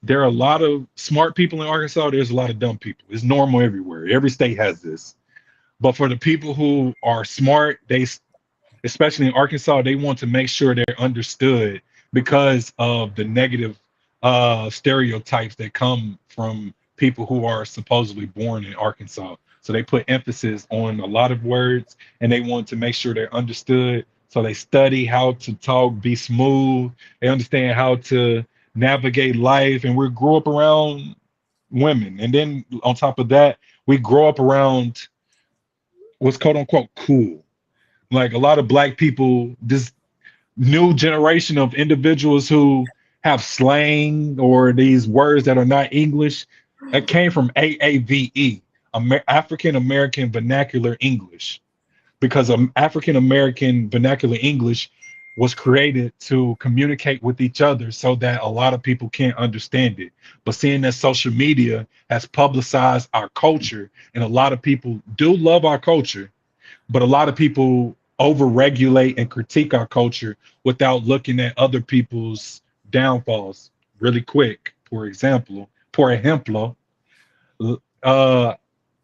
There are a lot of smart people in Arkansas. There's a lot of dumb people. It's normal everywhere. Every state has this. But for the people who are smart, they, especially in Arkansas, they want to make sure they're understood because of the negative stereotypes that come from people who are supposedly born in Arkansas. So they put emphasis on a lot of words and they want to make sure they're understood. So they study how to talk, be smooth. They understand how to navigate life. And we grow up around women. And then on top of that, we grow up around what's quote unquote cool. Like a lot of black people, this new generation of individuals who have slang or these words that are not English, that came from AAVE, African American Vernacular English, because African American Vernacular English was created to communicate with each other so that a lot of people can't understand it. But seeing that social media has publicized our culture, and a lot of people do love our culture, but a lot of people overregulate and critique our culture without looking at other people's downfalls really quick. Por ejemplo,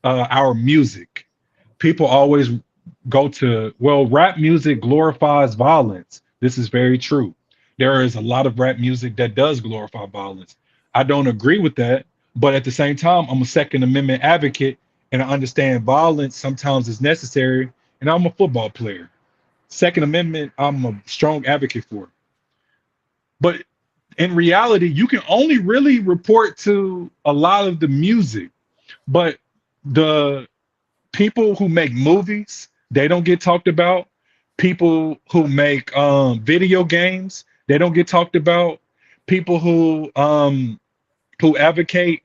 our music. People always go to, well, rap music glorifies violence. This is very true. There is a lot of rap music that does glorify violence. I don't agree with that, but at the same time, I'm a Second Amendment advocate and I understand violence sometimes is necessary, and I'm a football player. Second Amendment, I'm a strong advocate for. But in reality, you can only really report to a lot of the music, but the people who make movies, they don't get talked about. People who make video games, they don't get talked about. People who advocate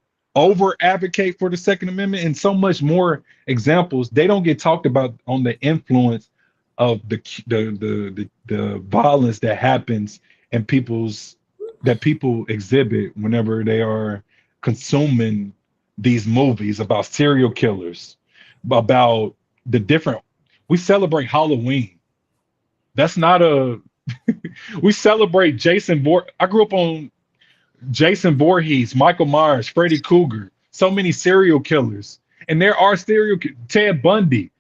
for the Second Amendment, and so much more examples, they don't get talked about on the influence of the violence that happens and people exhibit whenever they are consuming these movies about serial killers, about the different. We celebrate Halloween. That's not a. We celebrate Jason Voorhees. I grew up on Jason Voorhees, Michael Myers, Freddy Krueger, so many serial killers. And there are Ted Bundy.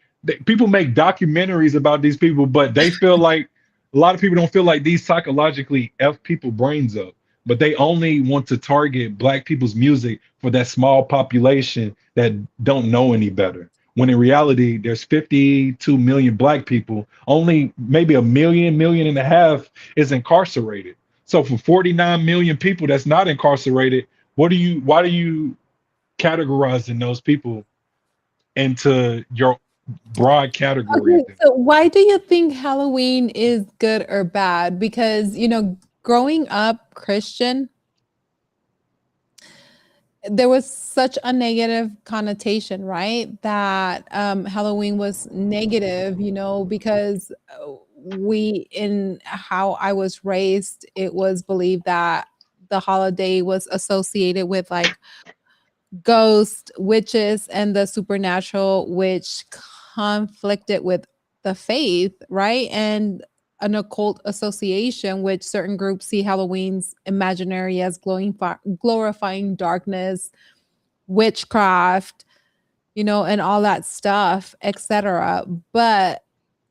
People make documentaries about these people, but they feel like a lot of people don't feel like these psychologically F people brains up. But they only want to target black people's music for that small population that don't know any better. When in reality, there's 52 million black people, only maybe a million and a half is incarcerated. So for 49 million people that's not incarcerated, why do you categorizing those people into your broad category? Okay, so why do you think Halloween is good or bad? Because, growing up Christian, there was such a negative connotation, right? That Halloween was negative, because in how I was raised, it was believed that the holiday was associated with like ghosts, witches, and the supernatural, which conflicted with the faith, right? And an occult association, which certain groups see Halloween's imaginary as glorifying darkness, witchcraft, and all that stuff, etc. But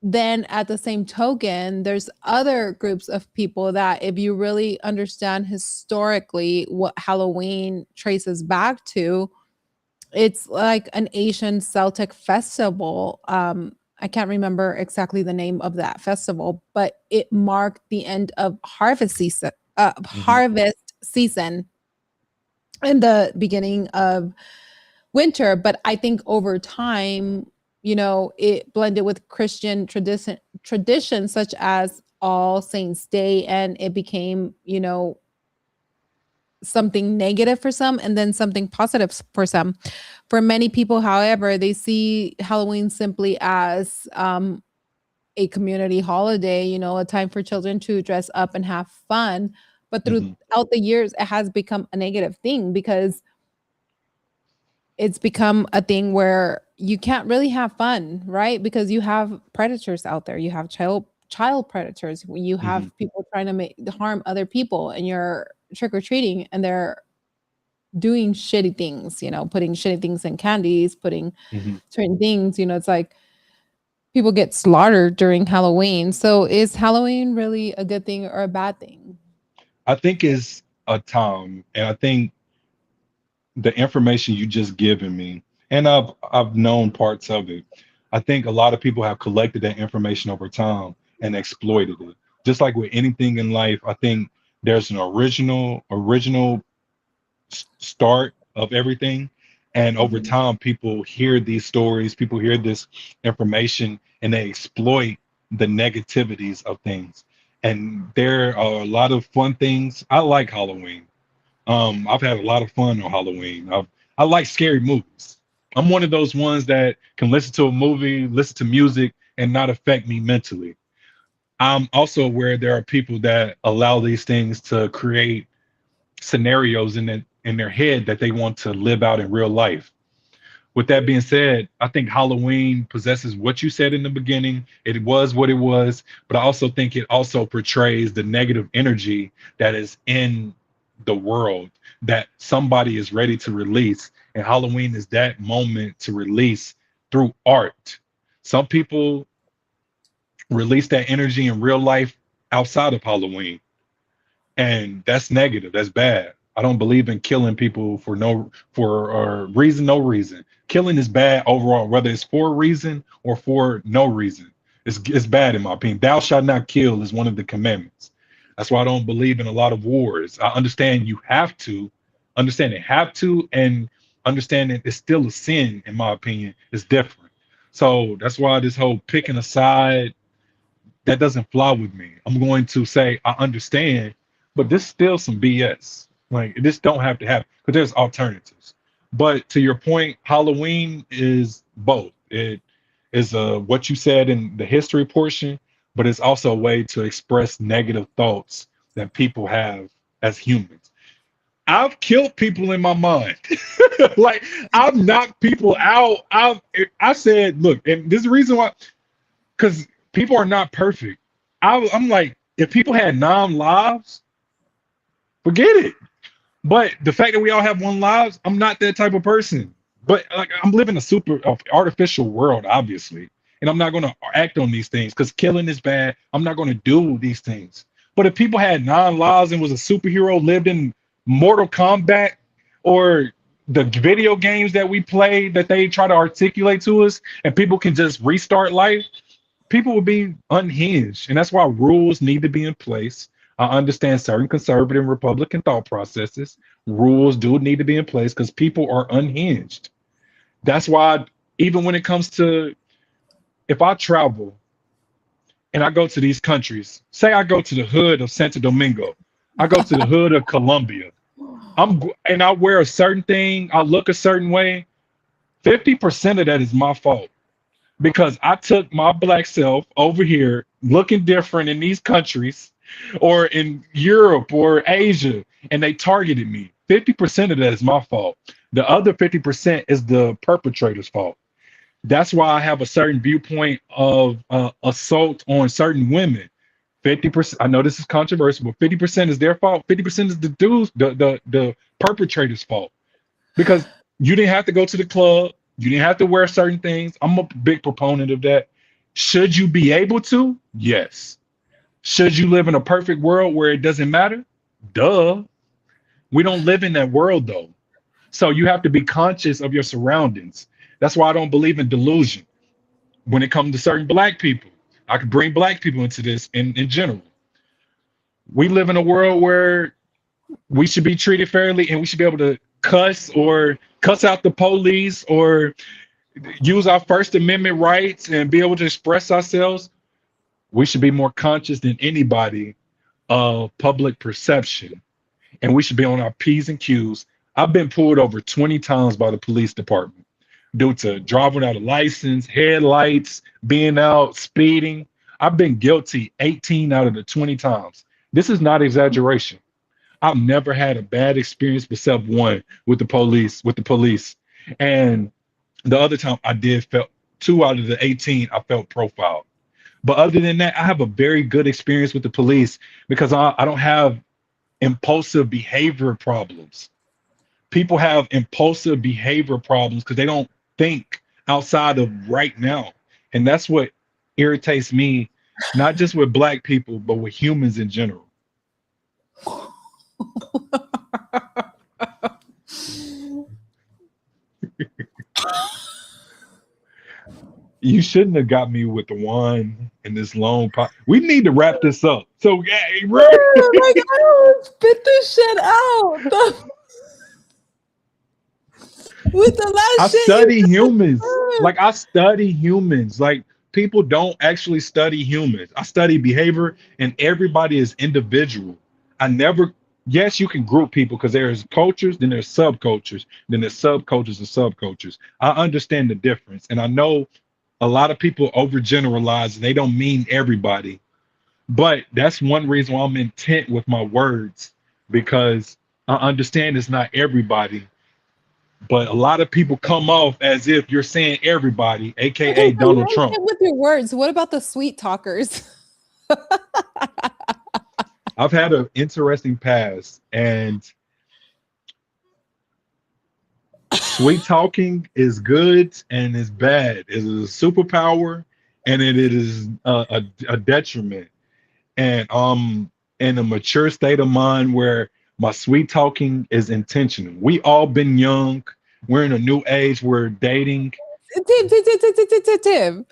then at the same token, there's other groups of people that if you really understand historically what Halloween traces back to, it's like an Asian Celtic festival. I can't remember exactly the name of that festival, but it marked the end of harvest season, and the beginning of winter. But I think over time, it blended with Christian traditions such as All Saints Day, and it became, something negative for some and then something positive for some. For many people, however, they see Halloween simply as a community holiday, a time for children to dress up and have fun. But Mhm. throughout the years, it has become a negative thing because it's become a thing where you can't really have fun, right? Because you have predators out there. You have child predators. You Mhm. have people trying to harm other people, and you're trick or treating, and they're doing shitty things. Putting shitty things in candies, putting Mhm. certain things. It's like people get slaughtered during Halloween. So is Halloween really a good thing or a bad thing? I think it's a time, and I think the information you just given me, and I've known parts of it. I think a lot of people have collected that information over time and exploited it. Just like with anything in life, I think there's an original start of everything, and over Mhm. time, people hear these stories, people hear this information, and they exploit the negativities of things. And there are a lot of fun things. I like Halloween. I've had a lot of fun on Halloween. I like scary movies. I'm one of those ones that can listen to a movie, listen to music, and not affect me mentally. I'm also aware there are people that allow these things to create scenarios in their head that they want to live out in real life. With that being said, I think Halloween possesses what you said in the beginning. It was what it was, but I also think it also portrays the negative energy that is in the world that somebody is ready to release. And Halloween is that moment to release through art. Some people release that energy in real life outside of Halloween, and that's negative. That's bad. I don't believe in killing people for reason, no reason. Killing is bad overall, whether it's for a reason or for no reason. It's bad in my opinion. Thou shalt not kill is one of the commandments. That's why I don't believe in a lot of wars. I understand you have to, understand it have to, and understand that it's still a sin in my opinion. It's different. So that's why this whole picking a side, that doesn't fly with me. I'm going to say I understand, but this is still some BS. Like this don't have to happen because there's alternatives. But to your point, Halloween is both. It is what you said in the history portion, but it's also a way to express negative thoughts that people have as humans. I've killed people in my mind. Like I've knocked people out. I said, look, and this is the reason why, because people are not perfect. I'm like, if people had 9 lives, forget it. But the fact that we all have one lives, I'm not that type of person. But like, I'm living a super artificial world, obviously, and I'm not going to act on these things because killing is bad. I'm not going to do these things. But if people had 9 lives and was a superhero, lived in Mortal Kombat or the video games that we play that they try to articulate to us, and people can just restart life, people will be unhinged. And that's why rules need to be in place. I understand certain conservative and Republican thought processes. Rules do need to be in place because people are unhinged. That's why, even when it comes to, if I travel and I go to these countries, say I go to the hood of Santo Domingo, I go to the hood of Colombia, and I wear a certain thing, I look a certain way, 50% of that is my fault because I took my black self over here looking different in these countries or in Europe or Asia, and they targeted me. 50% of that is my fault. The other 50% is the perpetrator's fault. That's why I have a certain viewpoint of assault on certain women. 50%, I know this is controversial, but 50% is their fault. 50% is the dude's, the perpetrator's fault because you didn't have to go to the club. You didn't have to wear certain things. I'm a big proponent of that. Should you be able to? Yes. Should you live in a perfect world where it doesn't matter? Duh. We don't live in that world though. So you have to be conscious of your surroundings. That's why I don't believe in delusion when it comes to certain black people. I could bring black people into this in general. We live in a world where we should be treated fairly and we should be able to cuss or cuss out the police or use our First Amendment rights and be able to express ourselves, we should be more conscious than anybody of public perception. And we should be on our P's and Q's. I've been pulled over 20 times by the police department due to driving without a license, headlights, being out, speeding. I've been guilty 18 out of the 20 times. This is not exaggeration. I've never had a bad experience except one with the police. And the other time I did felt 2 out of the 18 I felt profiled. But other than that, I have a very good experience with the police because I don't have impulsive behavior problems. People have impulsive behavior problems because they don't think outside of right now. And that's what irritates me, not just with Black people, but with humans in general. You shouldn't have got me with the wine and this long pot. We need to wrap this up. So, yeah, bro. Like, I don't spit this shit out. With the I last shit. study humans. Like, I study humans. Like, people don't actually study humans. I study behavior, and everybody is individual. I never, yes, you can group people because there's cultures, then there's subcultures, then there's subcultures and subcultures. I understand the difference, and I know a lot of people overgeneralize and they don't mean everybody. But that's one reason why I'm intent with my words, because I understand it's not everybody. But a lot of people come off as if you're saying everybody, aka Okay, so Donald you're Trump. okay with your words. What about the sweet talkers? I've had an interesting past, and sweet talking is good and is bad. It is a superpower, and it is a detriment. And in a mature state of mind where my sweet talking is intentional. We all been young. We're in a new age. We're dating. Tim.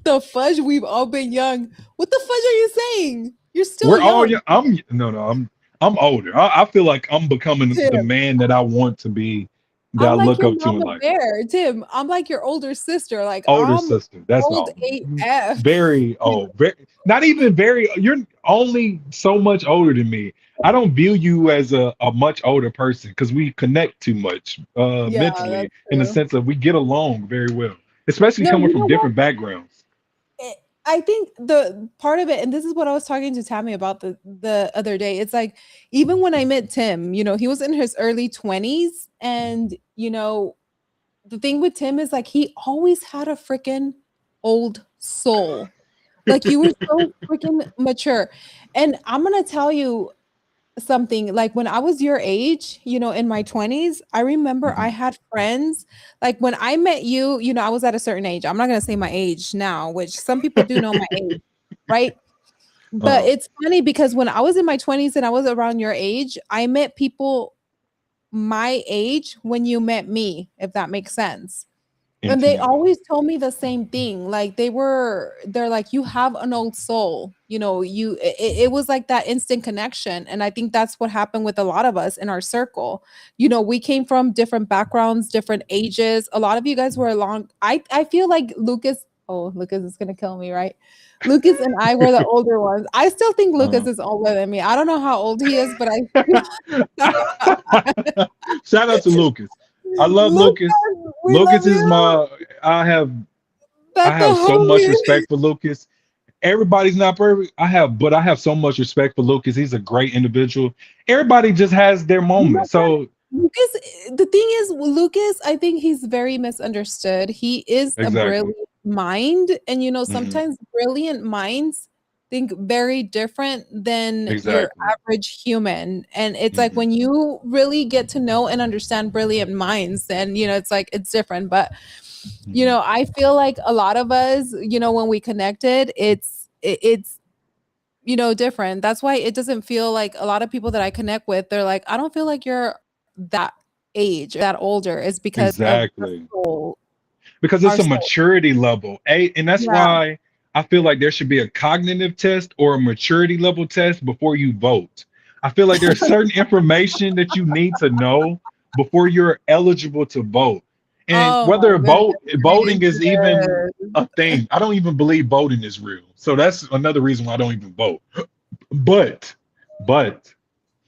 The fudge, we've all been young. What the fudge are you saying? You're still We're young. all young. I'm older. I feel like I'm becoming the Tim. man that I want to be, that I I'm like look your up to in mama life. bear, Tim. I'm like your older sister. Like Older I'm sister. That's old all. AF. Very old. Very, not even very. You're only so much older than me. I don't view you as a much older person because we connect too much Yeah, mentally, that's in the true. sense of we get along very well, especially No, coming you from know what? different backgrounds. I think the part of it, and this is what I was talking to Tammy about the other day. It's like even when I met Tim, he was in his early 20s, and the thing with Tim is like he always had a freaking old soul. Like you were so freaking mature. And I'm gonna tell you something, like when I was your age, in my 20s, I remember I Mhm. had friends. Like when I met you, I was at a certain age. I'm not gonna say my age now, which some people do know my age, right? But Uh, it's funny because when I was in my 20s and I was around your age, I met people my age when you met me, if that makes sense. And they intimately. always told me the same thing. Like they're like, you have an old soul. It was like that instant connection. And I think that's what happened with a lot of us in our circle. We came from different backgrounds, different ages. A lot of you guys were along. I feel like Lucas is gonna kill me, right? Lucas and I were the older ones. I still think Lucas Uh, is older than me. I don't know how old he is, but Shout out to Lucas. I love Lucas, Lucas. we love Lucas is you. my. I have I That's the have so much homie. respect for Lucas. Everybody's not perfect. But I have so much respect for Lucas. He's a great individual. Everybody just has their You know moment. what? So Lucas, the thing is, Lucas, I think he's very misunderstood. He is a exactly. brilliant mind, and Hmm. sometimes brilliant minds think very different than your Exactly. average human. And it's like Hmm. when you really get to know and understand brilliant minds, then it's like it's different. But Hmm. I feel like a lot of us, when we connected, it's different. That's why it doesn't feel like a lot of people that I connect with, they're like, I don't feel like you're that age, that older, is because of the Exactly. soul, Because our it's a soul. maturity level. And that's Yeah. why I feel like there should be a cognitive test or a maturity level test before you vote. I feel like there's certain information that you need to know before you're eligible to vote. And Oh whether my goodness, voting is even ridiculous. a thing, I don't even believe voting is real. So that's another reason why I don't even vote. But, but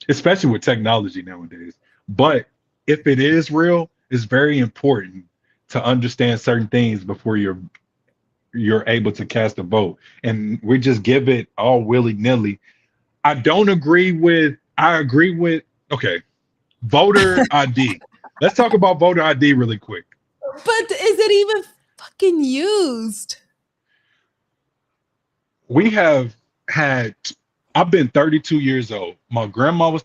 especially with technology nowadays. But if it is real, it's very important to understand certain things before you're able to cast a vote. And we just give it all willy-nilly. I agree with okay, voter ID. Let's talk about voter ID really quick. But is it even fucking used? We have had I've been 32 years old. My grandma was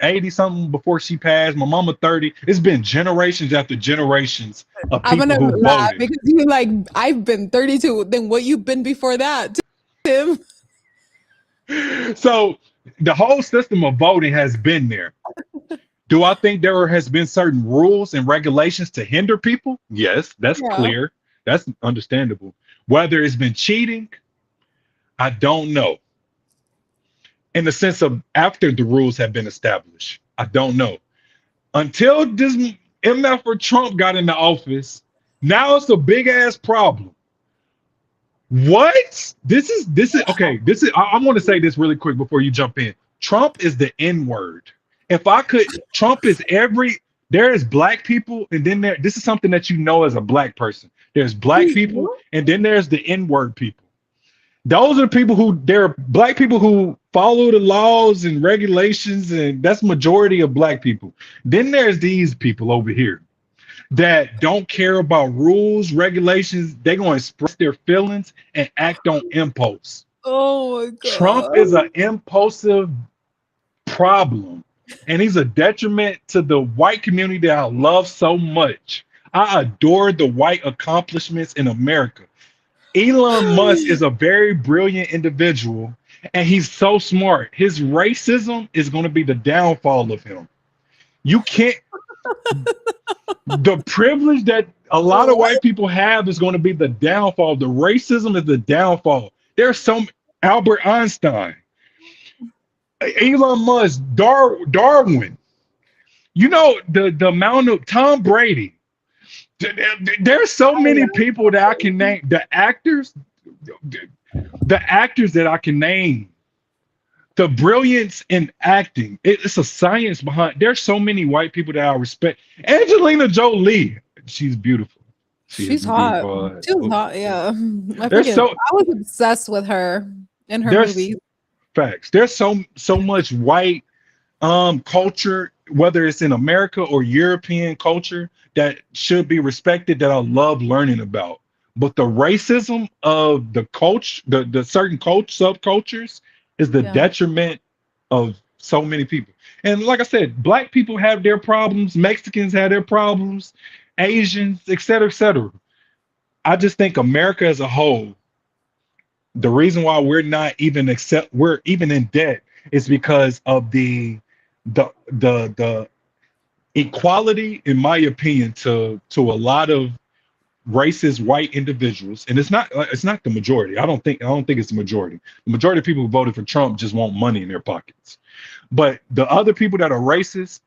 80 something before she passed. My mama 30. It's been generations after generations of I'm people gonna who laugh voted. because you like I've been 32. Then what you've been before that, Tim? So the whole system of voting has been there. Do I think there has been certain rules and regulations to hinder people? Yes, that's Yeah. clear. That's understandable. Whether it's been cheating, I don't know. In the sense of after the rules have been established, I don't know. Until this MF or Trump got into office, now it's a big ass problem. What? This is okay. I want to say this really quick before you jump in. Trump is the N word. If I could, Trump is there is black people, and then this is something that you know as a black person. There's black people, and then there's the N word people. Those are people they're black people who follow the laws and regulations, and that's majority of black people. Then there's these people over here that don't care about rules, regulations. They're going to express their feelings and act on impulse. Oh my Trump god. is an impulsive problem, and he's a detriment to the white community that I love so much. I adore the white accomplishments in America. Elon Musk is a very brilliant individual, and he's so smart. His racism is going to be the downfall of him. You can't the privilege that a lot of white people have is going to be the downfall. The racism is the downfall. There's some Albert Einstein, Elon Musk, Darwin. You know the amount of Tom Brady. There's so many people that I can name. The actors that I can name. The brilliance in acting. It's a science behind. There's so many white people that I respect. Angelina Jolie. She's beautiful. She's hot. She was hot, yeah. I was obsessed with her in her movies. Facts. There's so much white culture, whether it's in America or European culture, that should be respected, that I love learning about. But the racism of the certain subcultures is the detriment of so many people. And like I said, black people have their problems, Mexicans have their problems, Asians, et cetera, et cetera. I just think America as a whole, the reason why we're even in debt is because of the equality, in my opinion, to a lot of racist white individuals. And it's not the majority. I don't think it's the majority. The majority of people who voted for Trump just want money in their pockets. But the other people that are racist,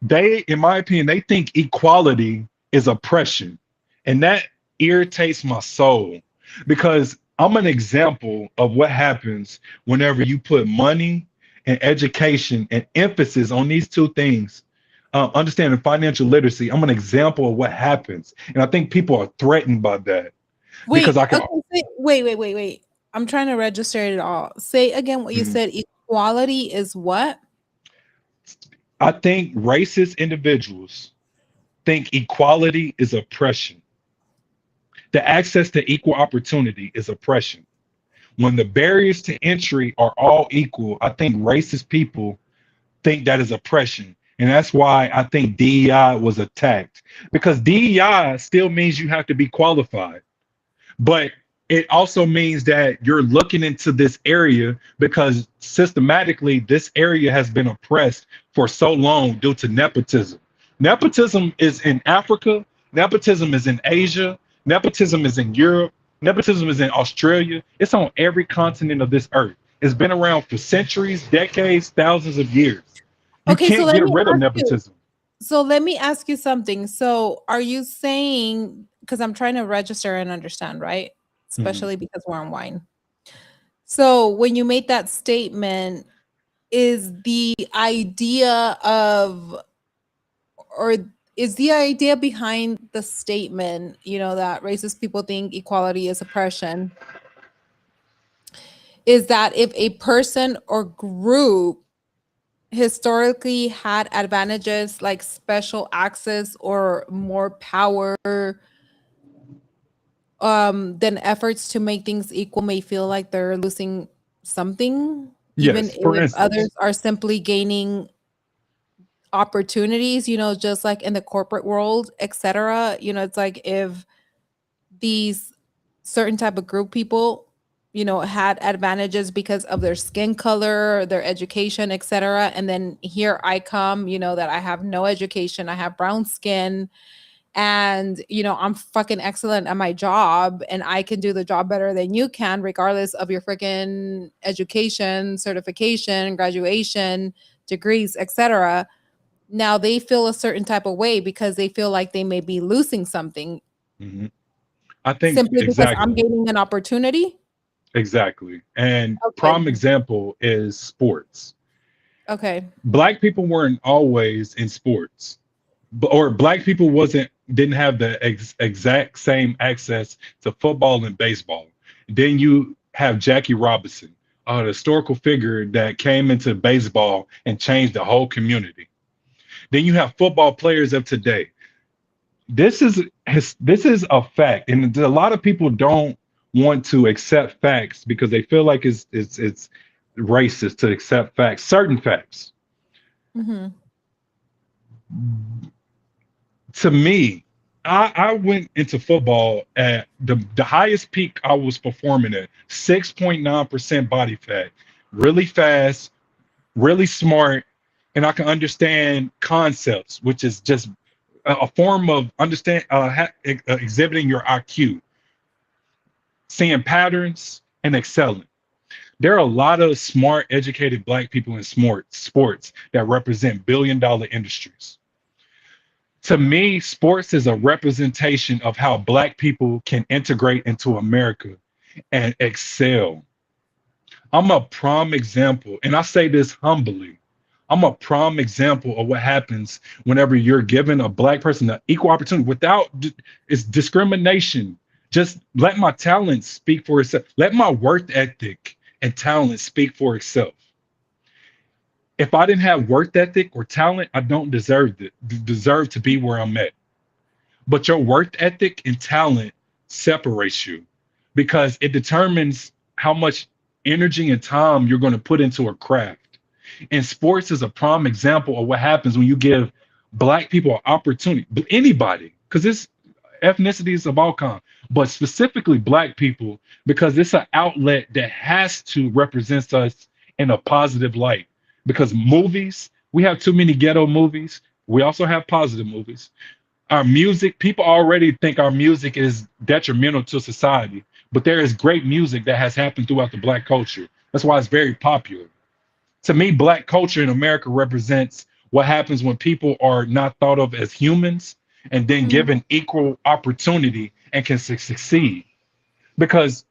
they, in my opinion, they think equality is oppression. And that irritates my soul, because I'm an example of what happens whenever you put money and education and emphasis on these two things. Understanding financial literacy, I'm an example of what happens, and I think people are threatened by that. Because Wait. I'm trying to register it all. Say again what you said. Equality is what? I think racist individuals think equality is oppression. The access to equal opportunity is oppression. When the barriers to entry are all equal, I think racist people think that is oppression. And that's why I think DEI was attacked, because DEI still means you have to be qualified. But it also means that you're looking into this area because systematically this area has been oppressed for so long due to nepotism. Nepotism is in Africa, nepotism is in Asia, nepotism is in Europe, nepotism is in Australia. It's on every continent of this earth. It's been around for centuries, decades, thousands of years. You can't get rid of nepotism. So let me ask you something. So are you saying, because I'm trying to register and understand, right? Especially because we're on wine. So when you made that statement, is the idea of, or is the idea behind the statement, that racist people think equality is oppression, is that if a person or group historically had advantages like special access or more power, then efforts to make things equal may feel like they're losing something, even Yes, for if instance. others are simply gaining opportunities, just like in the corporate world, etc. It's like if these certain type of group people, had advantages because of their skin color, their education, etc. And then here I come, that I have no education, I have brown skin, and I'm fucking excellent at my job and I can do the job better than you can, regardless of your freaking education, certification, graduation, degrees, etc. Now they feel a certain type of way because they feel like they may be losing something hmm I think simply because I'm exactly. gaining an opportunity. Exactly. And Okay. prime example is sports. Okay. Black people weren't always in sports, or black people didn't have the exact same access to football and baseball. Then you have Jackie Robinson, a historical figure that came into baseball and changed the whole community. Then you have football players of today. This is a fact, and a lot of people don't want to accept facts because they feel like it's racist to accept facts, certain facts. Mhm. To me, I went into football at the highest peak I was performing at 6.9% body fat, really fast, really smart, and I can understand concepts, which is just a form of exhibiting your IQ, seeing patterns and excelling. There are a lot of smart, educated black people in sports that represent billion-dollar industries. To me, sports is a representation of how black people can integrate into America and excel. I'm a prime example, and I say this humbly. I'm a prime example of what happens whenever you're given a black person an equal opportunity it's discrimination. Just let my talent speak for itself. Let my work ethic and talent speak for itself. If I didn't have work ethic or talent, I don't deserve to be where I'm at. But your work ethic and talent separates you because it determines how much energy and time you're going to put into a craft. And sports is a prime example of what happens when you give black people an opportunity, but anybody, because it's ethnicities of all kinds, but specifically black people, because it's an outlet that has to represent us in a positive light. Because movies, we have too many ghetto movies. We also have positive movies. Our music, people already think our music is detrimental to society, but there is great music that has happened throughout the black culture. That's why it's very popular. To me, black culture in America represents what happens when people are not thought of as humans and then Mhm. given equal opportunity and can succeed. Because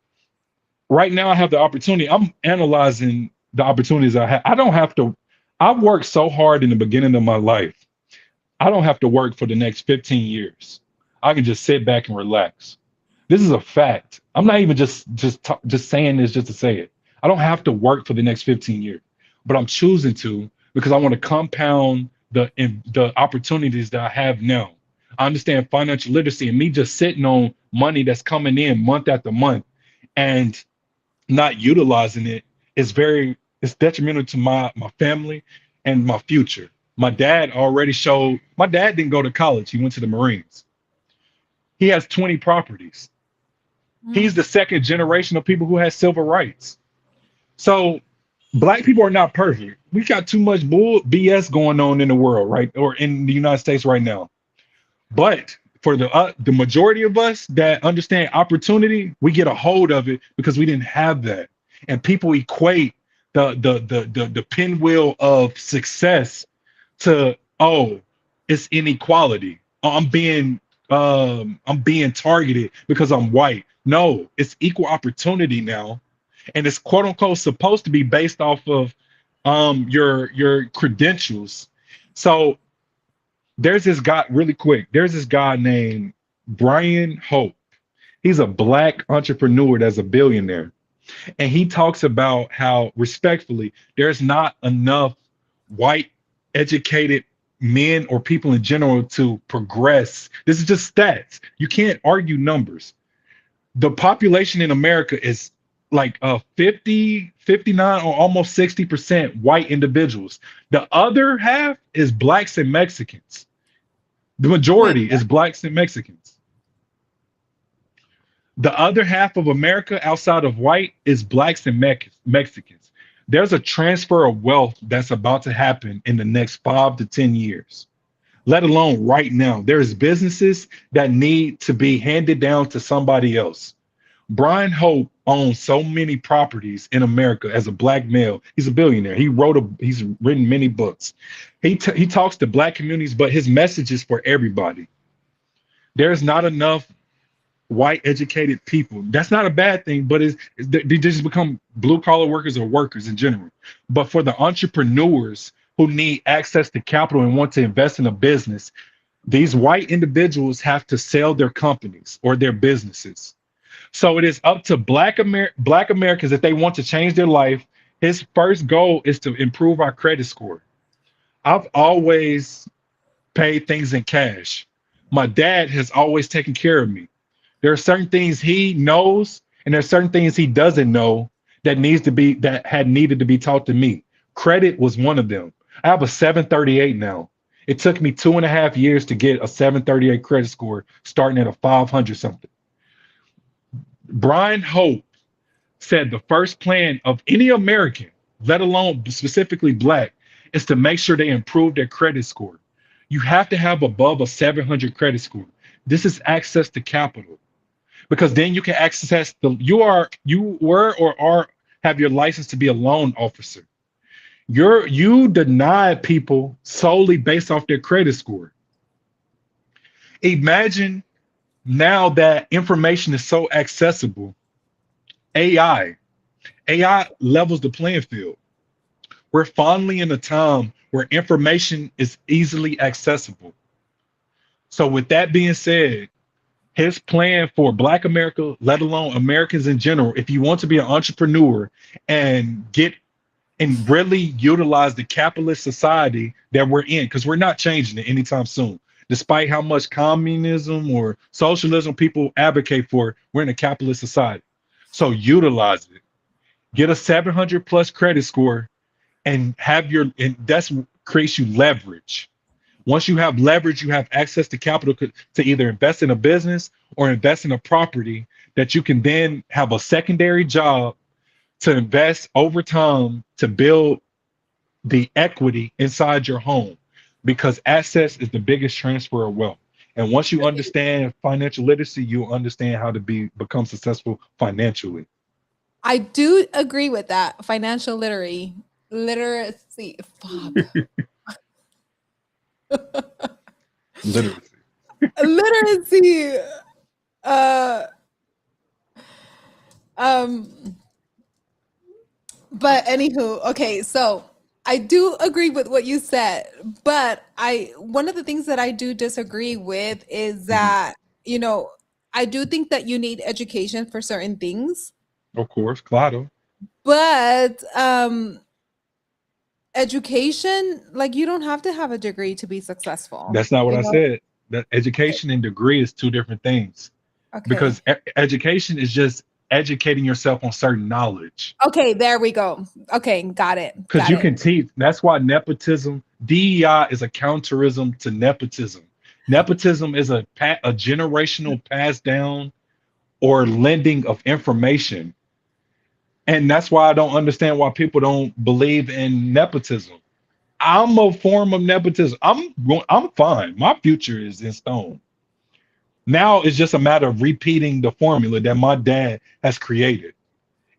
right now I have the opportunity, I'm analyzing the opportunities I have. I don't have to, I've worked so hard in the beginning of my life. I don't have to work for the next 15 years. I can just sit back and relax. This is a fact. I'm not even just saying this just to say it. I don't have to work for the next 15 years, but I'm choosing to because I want to compound the opportunities that I have now. I understand financial literacy and me just sitting on money that's coming in month after month and not utilizing it is very it's detrimental to my family and my future. My dad didn't go to college. He went to the Marines. He has 20 properties. He's the second generation of people who has civil rights. So black people are not perfect. We got too much bull BS going on in the world, right? Or in the United States right now. But for the majority of us that understand opportunity, we get a hold of it because we didn't have that. And people equate the pinwheel of success to, oh, it's inequality. I'm being targeted because I'm white. No, it's equal opportunity now, and it's quote unquote supposed to be based off of your credentials. So there's this guy really quick. There's this guy named Brian Hope. He's a black entrepreneur that's a billionaire. And he talks about how respectfully there's not enough white educated men or people in general to progress. This is just stats. You can't argue numbers. The population in America is like 50, 59, or almost 60% white individuals. The other half is blacks and Mexicans. The Wait, majority is blacks and Mexicans. The other half of America outside of white is blacks and Mexicans. There's a transfer of wealth that's about to happen in the next 5 to 10 years, let alone right now. There's businesses that need to be handed down to somebody else. Brian Hope owns so many properties in America as a black male. He's a billionaire. He's written many books. He talks to black communities, but his message is for everybody. There's not enough white educated people. That's not a bad thing, but they just become blue collar workers or workers in general. But for the entrepreneurs who need access to capital and want to invest in a business, these white individuals have to sell their companies or their businesses. So it is up to black Americans if they want to change their life. His first goal is to improve our credit score. I've always paid things in cash. My dad has always taken care of me. There are certain things he knows, and there are certain things he doesn't know that had needed to be taught to me. Credit was one of them. I have a 738 now. It took me 2.5 years to get a 738 credit score, starting at a 500 something. Brian Hope said the first plan of any American, let alone specifically black, is to make sure they improve their credit score. You have to have above a 700 credit score. This is access to capital, because then you can access you were or are have your license to be a loan officer. You deny people solely based off their credit score. Imagine now that information is so accessible. AI levels the playing field. We're finally in a time where information is easily accessible. So with that being said, his plan for Black America, let alone Americans in general, if you want to be an entrepreneur and really utilize the capitalist society that we're in, because we're not changing it anytime soon. Despite how much communism or socialism people advocate for, we're in a capitalist society. So utilize it. Get a 700 plus credit score and that's creates you leverage. Once you have leverage, you have access to capital to either invest in a business or invest in a property that you can then have a secondary job to invest over time to build the equity inside your home, because assets is the biggest transfer of wealth. And once you understand financial literacy, you'll understand how to become successful financially. I do agree with that. Financial literacy. Fuck. Literacy. Literacy. But anywho, okay, so I do agree with what you said, but one of the things that I do disagree with is that, I do think that you need education for certain things. Of course, claro. But education, like, you don't have to have a degree to be successful. That's not what I said. That education and degree is two different things. Okay. Because education is just educating yourself on certain knowledge. Okay, there we go. Okay, got it. Because you can teach. That's why nepotism, DEI is a counterism to nepotism. Nepotism is a generational pass down or lending of information. And that's why I don't understand why people don't believe in nepotism. I'm a form of nepotism. I'm fine. My future is in stone. Now it's just a matter of repeating the formula that my dad has created.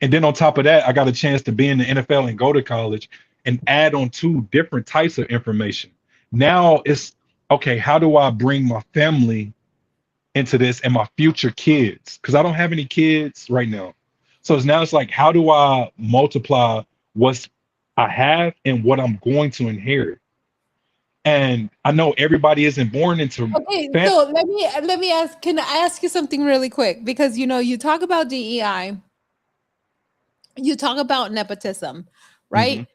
And then on top of that, I got a chance to be in the NFL and go to college and add on 2 different types of information. Now it's okay, how do I bring my family into this and my future kids? Because I don't have any kids right now. So it's like, how do I multiply what's I have and what I'm going to inherit? And I know everybody isn't born into Okay, fam- so let me ask. Can I ask you something really quick? Because you talk about DEI, you talk about nepotism, right? Mhm.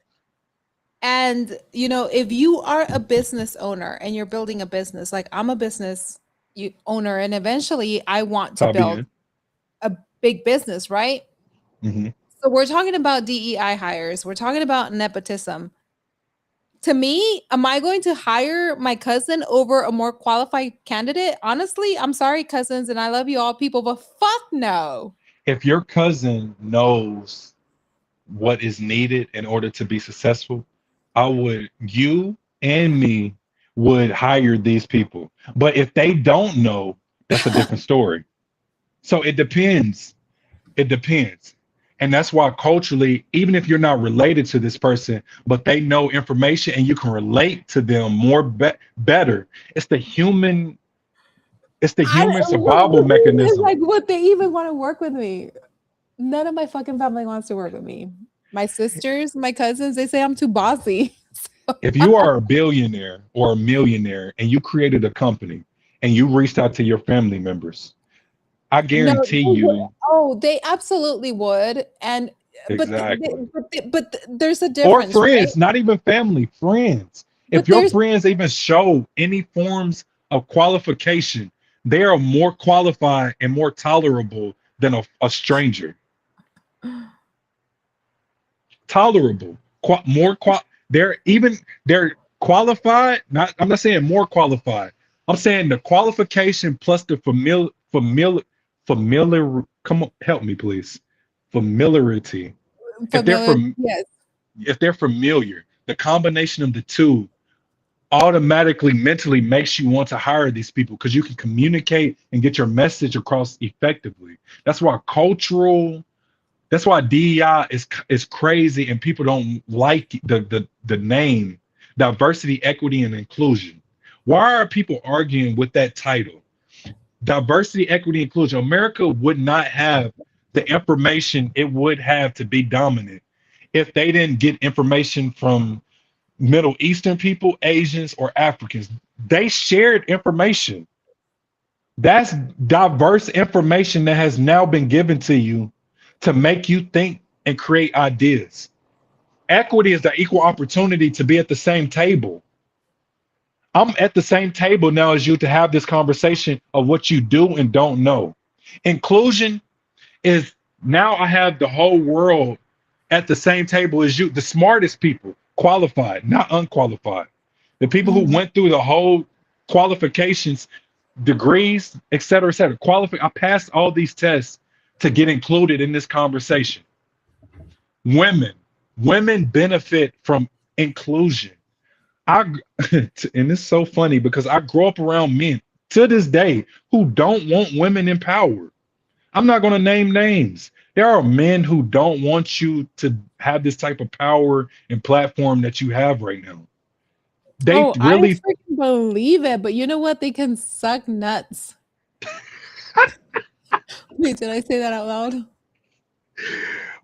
And if you are a business owner and you're building a business, like I'm a business owner, and eventually I want to Copy build in. a big business, right? Mhm. So we're talking about DEI hires. We're talking about nepotism. To me, am I going to hire my cousin over a more qualified candidate? Honestly, I'm sorry, cousins, and I love you all people, but fuck no. If your cousin knows what is needed in order to be successful, you and me would hire these people. But if they don't know, that's a different story. So it depends. It depends. And that's why culturally, even if you're not related to this person, but they know information and you can relate to them better, it's the human, it's the I, human survival the thing is, mechanism. like, would they even want to work with me? None of my fucking family wants to work with me. My sisters, my cousins, they say I'm too bossy. If you are a billionaire or a millionaire and you created a company and you reached out to your family members, I No, guarantee they would. you Oh, they absolutely would. And exactly. there's a Or difference, right? friends, not even family, friends. If But your there's friends even show any forms of qualification, they are more qualified and more tolerable than a stranger. Tolerable, they're even they're qualified. Not, I'm not saying more qualified. I'm saying the qualification plus the familiar. Come on, help me, please. Familiarity. If they're familiar. from, Yes. if they're familiar, the combination of the two automatically mentally makes you want to hire these people because you can communicate and get your message across effectively. That's why that's why DEI is crazy and people don't like the name diversity, equity, and inclusion. Why are people arguing with that title? Diversity, equity, inclusion. America would not have the information it would have to be dominant if they didn't get information from Middle Eastern people, Asians, or Africans. They shared information. That's diverse information that has now been given to you to make you think and create ideas. Equity is the equal opportunity to be at the same table. I'm at the same table now as you to have this conversation of what you do and don't know. Inclusion is now I have the whole world at the same table as you, the smartest people, qualified, not unqualified. The people who Mhm. went through the whole qualifications, degrees, et cetera, et cetera. I passed all these tests to get included in this conversation. Women, women benefit from inclusion. I and it's so funny because I grew up around men to this day who don't want women in power. I'm not going to name names. There are men who don't want you to have this type of power and platform that you have right now. They Oh, I really, freaking believe it. But you know what? They can suck nuts. Wait, did I say that out loud?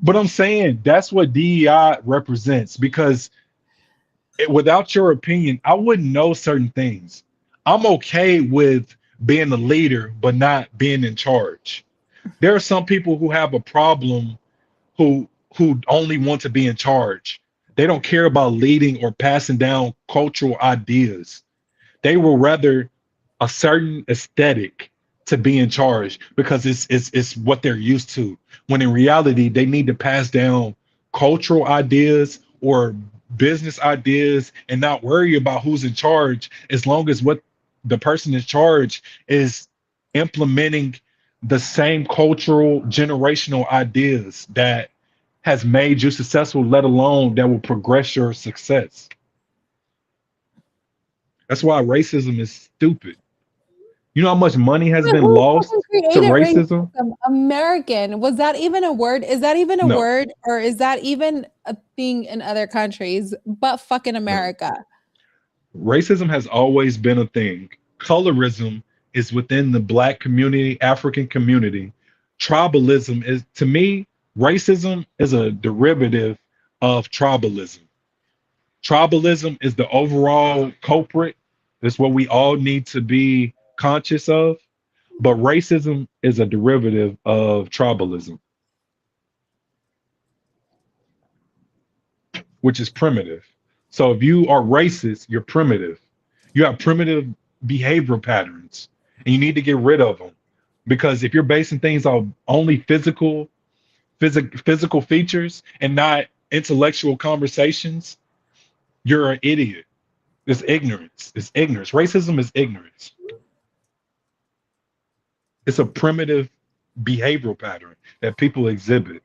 but I'm saying that's what DEI represents because without your opinion, I wouldn't know certain things. I'm okay with being a leader, but not being in charge. There are some people who have a problem who only want to be in charge. They don't care about leading or passing down cultural ideas. They will rather a certain aesthetic to be in charge because it's what they're used to. When in reality, they need to pass down cultural ideas or business ideas and not worry about who's in charge as long as what the person in charge is implementing the same cultural generational ideas that has made you successful, let alone that will progress your success. That's why racism is stupid. You know how much money has But been who fucking lost to created racism? racism? American. Was that even a word? Is that even a No, word? Or is that even a thing in other countries? But fucking no. America. Racism has always been a thing. Colorism is within the Black community, African community. Tribalism is, to me, racism is a derivative of tribalism. Tribalism is the overall culprit. It's what we all need to be conscious of. But racism is a derivative of tribalism, which is primitive. So if you are racist, you're primitive. You have primitive behavioral patterns, and you need to get rid of them. Because if you're basing things on only physical features and not intellectual conversations, you're an idiot. It's ignorance. It's ignorance. Racism is ignorance. It's a primitive behavioral pattern that people exhibit.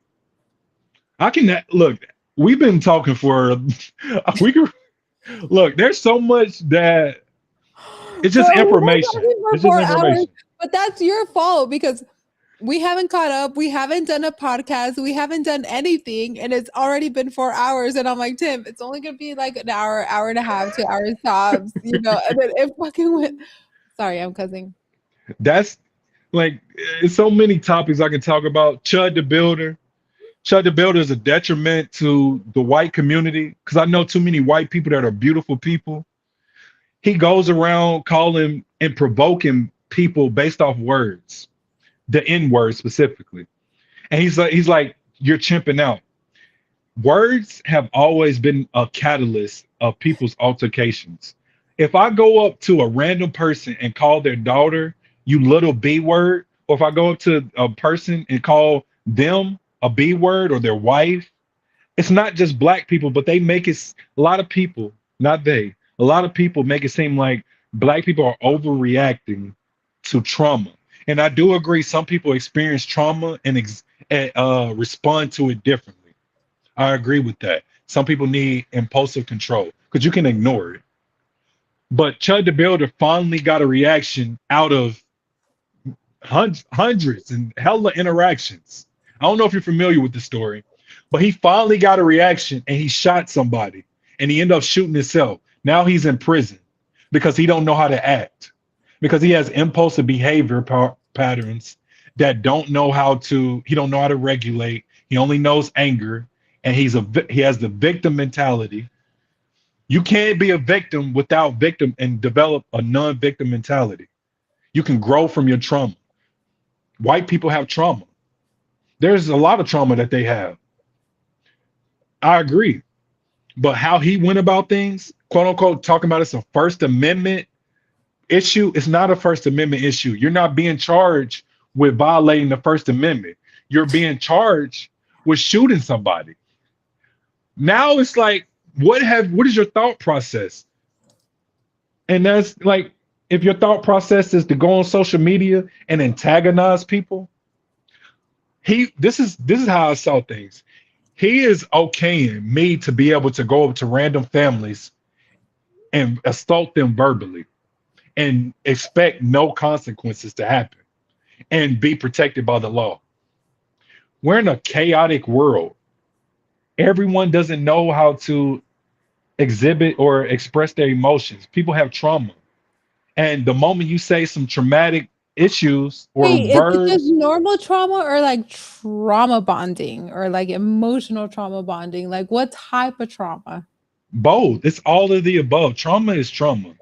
I can look. We've been talking for we can look. There's so much that it's just Bro, we've been information. talking for It's just 4 hours, information. but that's your fault because we haven't caught up. We haven't done a podcast. We haven't done anything, and it's already been 4 hours. And I'm like, Tim, it's only gonna be like an hour, hour and a half, 2 hours tops, you know. And then it fucking went. Sorry, I'm cussing. That's like it's so many topics I can talk about. Chud the Builder. Chud the Builder is a detriment to the white community because I know too many white people that are beautiful people. He goes around calling and provoking people based off words, the N word specifically. And he's like, you're chimping out. Words have always been a catalyst of people's altercations. If I go up to a random person and call their daughter, you little B word, or if I go up to a person and call them a B word or their wife, it's not just black people, but they make it, a lot of people, not they, a lot of people make it seem like black people are overreacting to trauma. And I do agree, some people experience trauma and respond to it differently. I agree with that. Some people need impulsive control because you can ignore it. But Chud the Builder finally got a reaction out of hundreds and hella interactions. I don't know if you're familiar with the story, but he finally got a reaction and he shot somebody and he ended up shooting himself. Now he's in prison because he don't know how to act because he has impulsive behavior patterns that he don't know how to regulate. He only knows anger and he has the victim mentality. You can't be a victim without victim and develop a non-victim mentality. You can grow from your trauma. White people have trauma. There's a lot of trauma that they have. I agree. But how he went about things, quote unquote, talking about it's a First Amendment issue, it's not a First Amendment issue. You're not being charged with violating the First Amendment. You're being charged with shooting somebody. Now it's like, what is your thought process? And that's like, if your thought process is to go on social media and antagonize people, this is how I saw things. He is okaying me to be able to go up to random families and assault them verbally and expect no consequences to happen and be protected by the law. We're in a chaotic world. Everyone doesn't know how to exhibit or express their emotions. People have trauma. And the moment you say some traumatic issues or Wait, is it just words, normal trauma or like trauma bonding or like emotional trauma bonding? Like what type of trauma? both, it's all of the above. Trauma is trauma.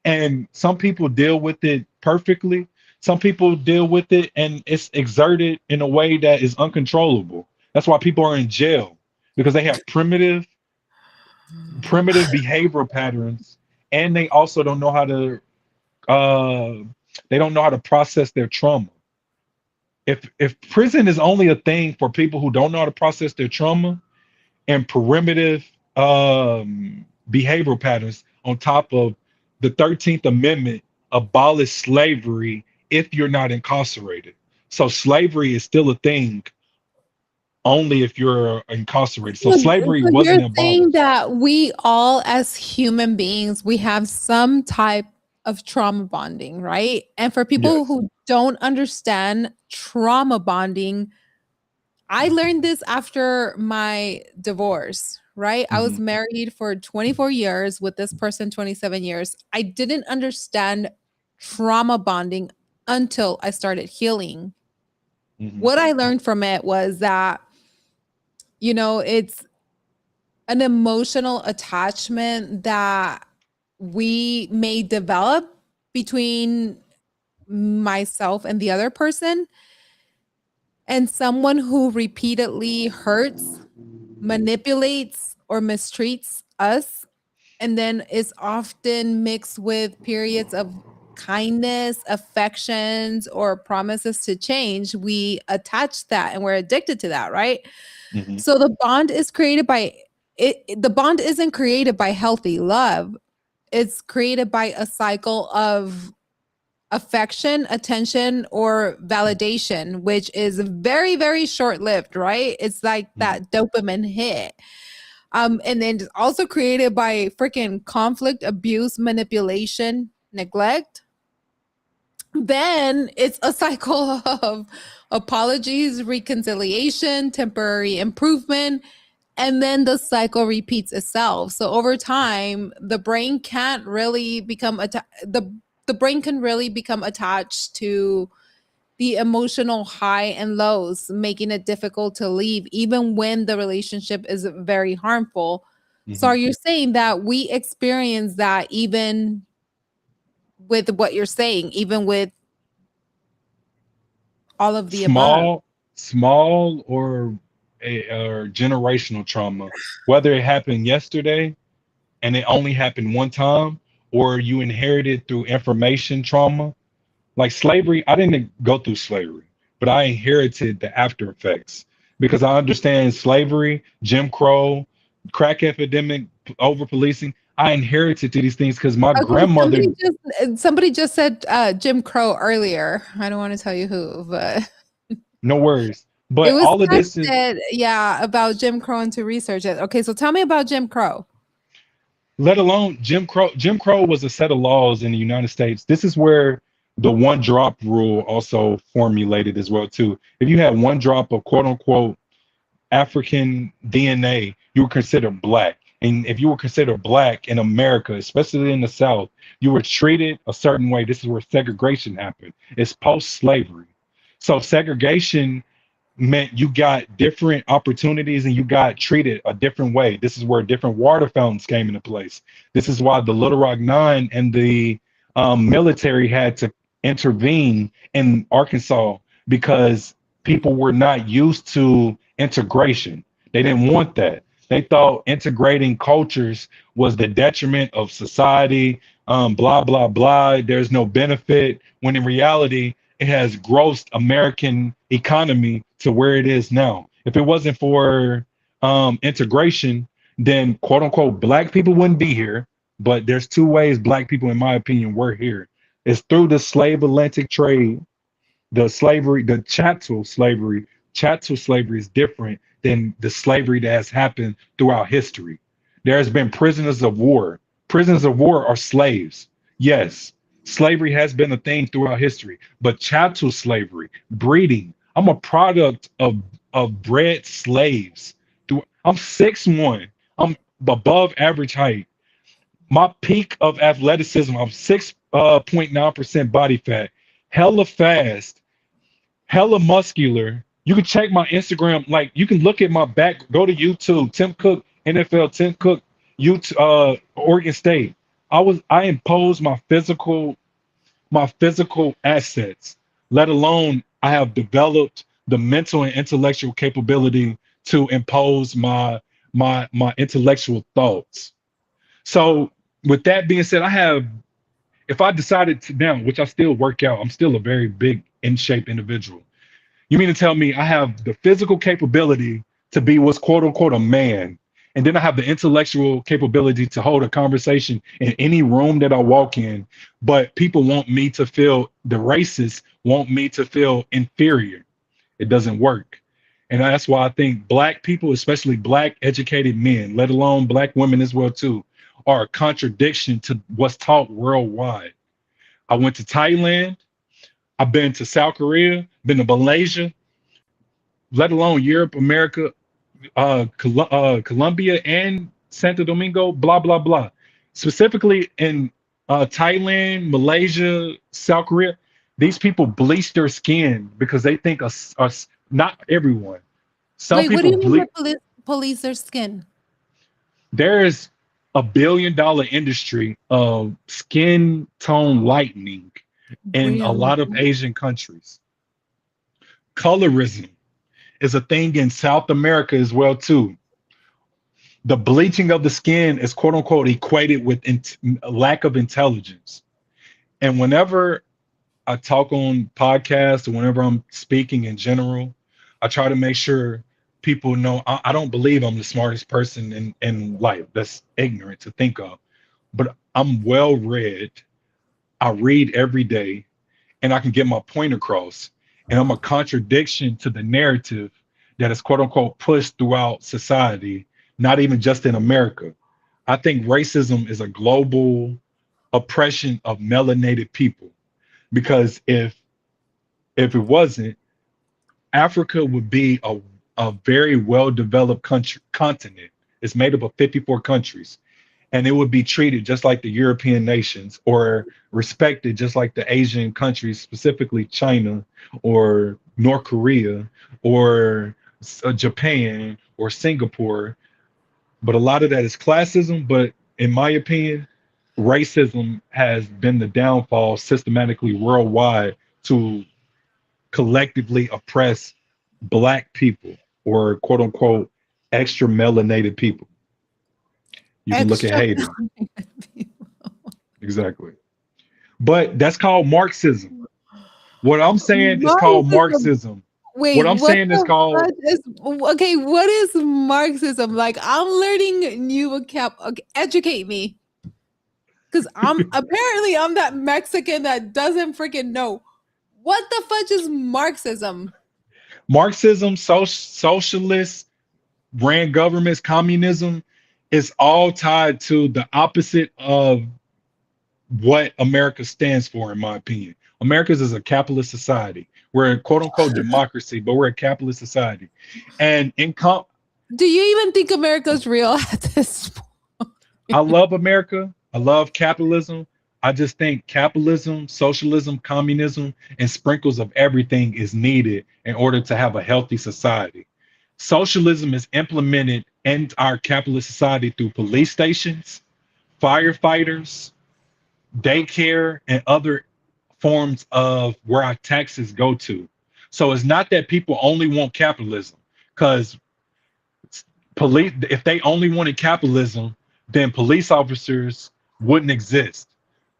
And some people deal with it perfectly. Some people deal with it and it's exerted in a way that is uncontrollable. That's why people are in jail because they have primitive behavioral patterns and they also don't know how to process their trauma. If prison is only a thing for people who don't know how to process their trauma and primitive behavioral patterns on top of the 13th Amendment abolish slavery if you're not incarcerated. So slavery is still a thing only if you're incarcerated. So So, slavery so you're wasn't saying abolished. that we all as human beings, we have some type of trauma bonding, right? And for people Yes. who don't understand trauma bonding, I learned this after my divorce, right? I was married for 24 years with this person, 27 years. I didn't understand trauma bonding until I started healing. What I learned from it was that, you know, it's an emotional attachment that we may develop between myself and the other person. And someone who repeatedly hurts, manipulates, or mistreats us, and then is often mixed with periods of kindness, affections, or promises to change, we attach that and we're addicted to that, right? So the bond is created by the bond isn't created by healthy love. It's created by a cycle of affection, attention, or validation, which is very, very short-lived, right? It's like that dopamine hit. And then it's also created by freaking conflict, abuse, manipulation, neglect. Then it's a cycle of apologies, reconciliation, temporary improvement, and then the cycle repeats itself. So over time, the brain can't really become the brain can really become attached to the emotional high and lows, making it difficult to leave, even when the relationship is very harmful. So are you saying that we experience that even with what you're saying, even with all of the above? Small or generational trauma, whether it happened yesterday and it only happened one time, or you inherited through information trauma. Like slavery, I didn't go through slavery, but I inherited the after effects because I understand slavery, Jim Crow, crack epidemic, over policing. I inherited to these things because my Okay, grandmother, somebody just said Jim Crow earlier. I don't want to tell you who, but no worries. it But was all of this is, tested, yeah, about Jim Crow and to research it. Okay, so tell me about Jim Crow. let alone Jim Crow. Jim Crow was a set of laws in the United States. This is where the one drop rule also formulated as well too. If you had one drop of quote unquote African DNA, you were considered black. And if you were considered black in America, especially in the South, you were treated a certain way. This is where segregation happened. It's post-slavery. So segregation meant you got different opportunities and you got treated a different way. This is where different water fountains came into place. This is why the Little Rock Nine and the military had to intervene in Arkansas because people were not used to integration. They didn't want that. They thought integrating cultures was the detriment of society, blah, blah, blah. There's no benefit, when in reality, it has grossed American economy to where it is now. If it wasn't for integration, then quote unquote black people wouldn't be here. But there's two ways black people, in my opinion, were here. It's through the slave Atlantic trade, the slavery, the chattel slavery. Chattel slavery is different than the slavery that has happened throughout history. There has been prisoners of war. Prisoners of war are slaves. Yes, slavery has been a thing throughout history, but chattel slavery, breeding. I'm a product of bred slaves. I'm 6'1". I'm above average height. My peak of athleticism, I'm 6.9% body fat, hella fast, hella muscular. You can check my Instagram. Like you can look at my back. Go to YouTube. Tim Cook, NFL. Tim Cook, Oregon State. I imposed my physical assets. Let alone I have developed the mental and intellectual capability to impose my intellectual thoughts. So with that being said, if I decided to now, which I still work out, I'm still a very big in shape individual. You mean to tell me I have the physical capability to be what's quote unquote a man, and then I have the intellectual capability to hold a conversation in any room that I walk in, but people want me to feel, the racists want me to feel inferior. It doesn't work. And that's why I think black people, especially black educated men, let alone black women as well too, are a contradiction to what's taught worldwide. I went to Thailand. I've been to South Korea, been to Malaysia, let alone Europe, America. Colombia and Santo Domingo, blah blah blah. Specifically in Thailand, Malaysia, South Korea, these people bleach their skin because they think us not everyone. Some Wait, what do people you mean by bleach. police their skin? There's $1 billion industry of skin tone lightening in a Really? lot of Asian countries. Colorism is a thing in South America as well too. The bleaching of the skin is quote unquote equated with lack of intelligence. And whenever I talk on podcasts or whenever I'm speaking in general, I try to make sure people know I don't believe I'm the smartest person in life. That's ignorant to think of. But I'm well read. I read every day and I can get my point across. And I'm a contradiction to the narrative that is quote unquote pushed throughout society, not even just in America. I think racism is a global oppression of melanated people because if it wasn't, Africa would be a very well developed country continent. It's made up of 54 countries and it would be treated just like the European nations or respected just like the Asian countries, specifically China or North Korea or Japan or Singapore. But a lot of that is classism. But in my opinion, racism has been the downfall systematically worldwide to collectively oppress Black people or quote unquote extra melanated people. You can look at Extra. Haiti. Exactly. But that's called Marxism. What I'm saying is called Marxism. Marxism. Wait, What I'm what saying is the called fudge is okay? What is Marxism? Like, I'm learning new vocab. Okay, educate me, because I'm that Mexican that doesn't freaking know. What the fudge is Marxism? Marxism, socialist, brand governments, communism is all tied to the opposite of what America stands for, in my opinion. America's is a capitalist society. We're a quote unquote democracy, but we're a capitalist society. And Do you even think America's real at this point? I love America. I love capitalism. I just think capitalism, socialism, communism, and sprinkles of everything is needed in order to have a healthy society. Socialism is implemented in our capitalist society through police stations, firefighters, daycare, and other forms of where our taxes go to. So it's not that people only want capitalism, because police, if they only wanted capitalism, then police officers wouldn't exist,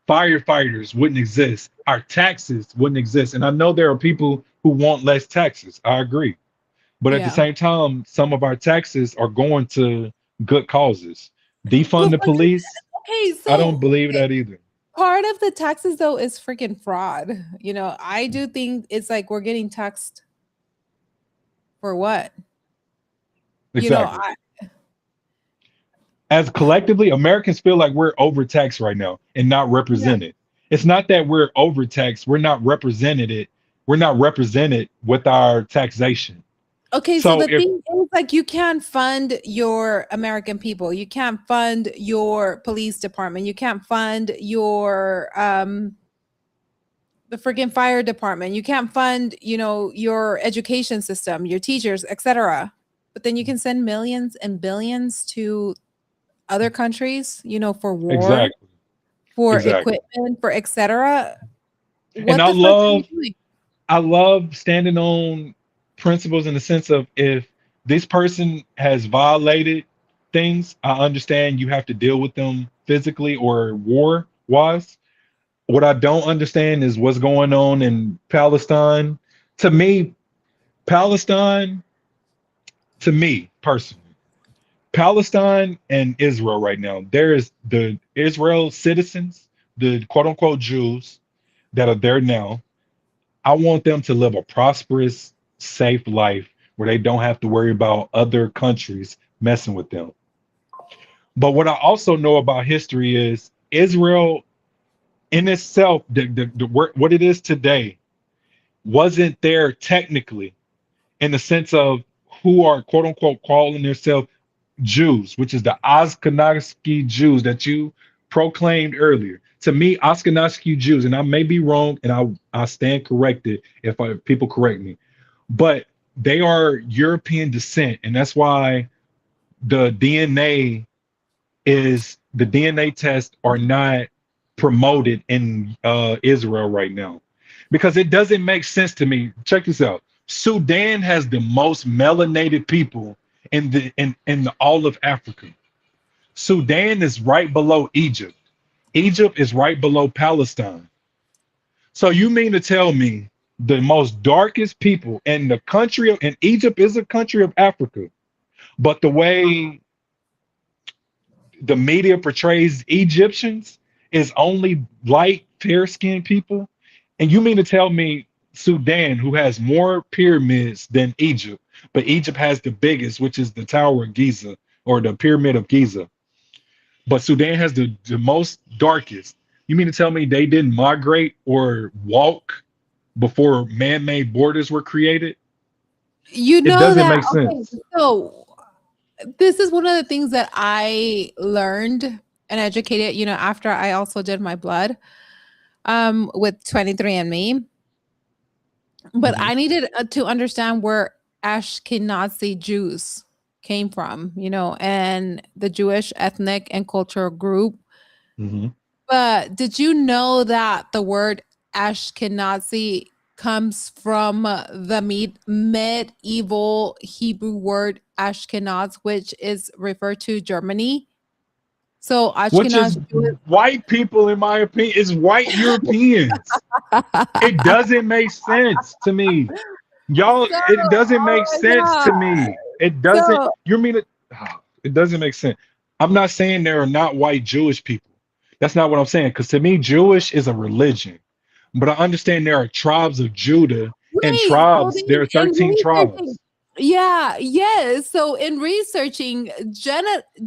firefighters wouldn't exist, our taxes wouldn't exist. And I know there are people who want less taxes. I agree. But at the Yeah. same time, some of our taxes are going to good causes. Defund But the police, okay, I don't so believe that either. part of the taxes though is freaking fraud. I do think it's like we're getting taxed for what? Exactly. I As collectively, Americans feel like we're overtaxed right now and not yeah. represented. It's not that we're overtaxed, we're not represented. We're not represented with our taxation. Okay, so So the if thing is, like, you can't fund your American people. You can't fund your police department. You can't fund your the freaking fire department. You can't fund, your education system, your teachers, etc. But then you can send millions and billions to other countries, for war, exactly, for exactly. equipment, for etc. And What the fuck are you doing? I love standing on principles in the sense of if this person has violated things, I understand you have to deal with them physically or war wise. What I don't understand is what's going on in Palestine. To me, Palestine, to me personally, Palestine and Israel right now, there is the Israel citizens, the quote unquote Jews that are there now. I want them to live a prosperous, safe life where they don't have to worry about other countries messing with them. But what I also know about history is Israel in itself, what it is today, wasn't there technically in the sense of who are quote unquote calling themselves Jews, which is the Ashkenazi Jews that you proclaimed earlier. To me, Ashkenazi Jews, and I may be wrong, and I stand corrected if people correct me, but they are European descent, and that's why the DNA tests are not promoted in Israel right now because it doesn't make sense to me. Check this out. Sudan has the most melanated people in all of Africa. Sudan is right below Egypt. Egypt is right below Palestine. So you mean to tell me the most darkest people in the country of, and Egypt is a country of Africa, but the way the media portrays Egyptians is only light, fair-skinned people? And you mean to tell me Sudan, who has more pyramids than Egypt, but Egypt has the biggest, which is the Tower of Giza or the Pyramid of Giza, but Sudan has the most darkest. You mean to tell me they didn't migrate or walk before man-made borders were created? You It know doesn't that, make okay, sense. so this is one of the things that I learned and educated, after I also did my blood with 23andMe. But Mhm. I needed to understand where Ashkenazi Jews came from, and the Jewish ethnic and cultural group. Mhm. But did you know that the word Ashkenazi comes from the medieval Hebrew word Ashkenaz, which is referred to Germany? So Which is Ashkenaz white people, in my opinion, is white Europeans. It doesn't make sense to me. Y'all, so, it doesn't oh make my sense to God. me. It doesn't, So you mean it? It doesn't make sense. I'm not saying there are not white Jewish people. That's not what I'm saying. Because to me, Jewish is a religion. But I understand there are tribes of Judah and wait, so tribes. There then are in 13 researching, tribes. yeah, yes. So in researching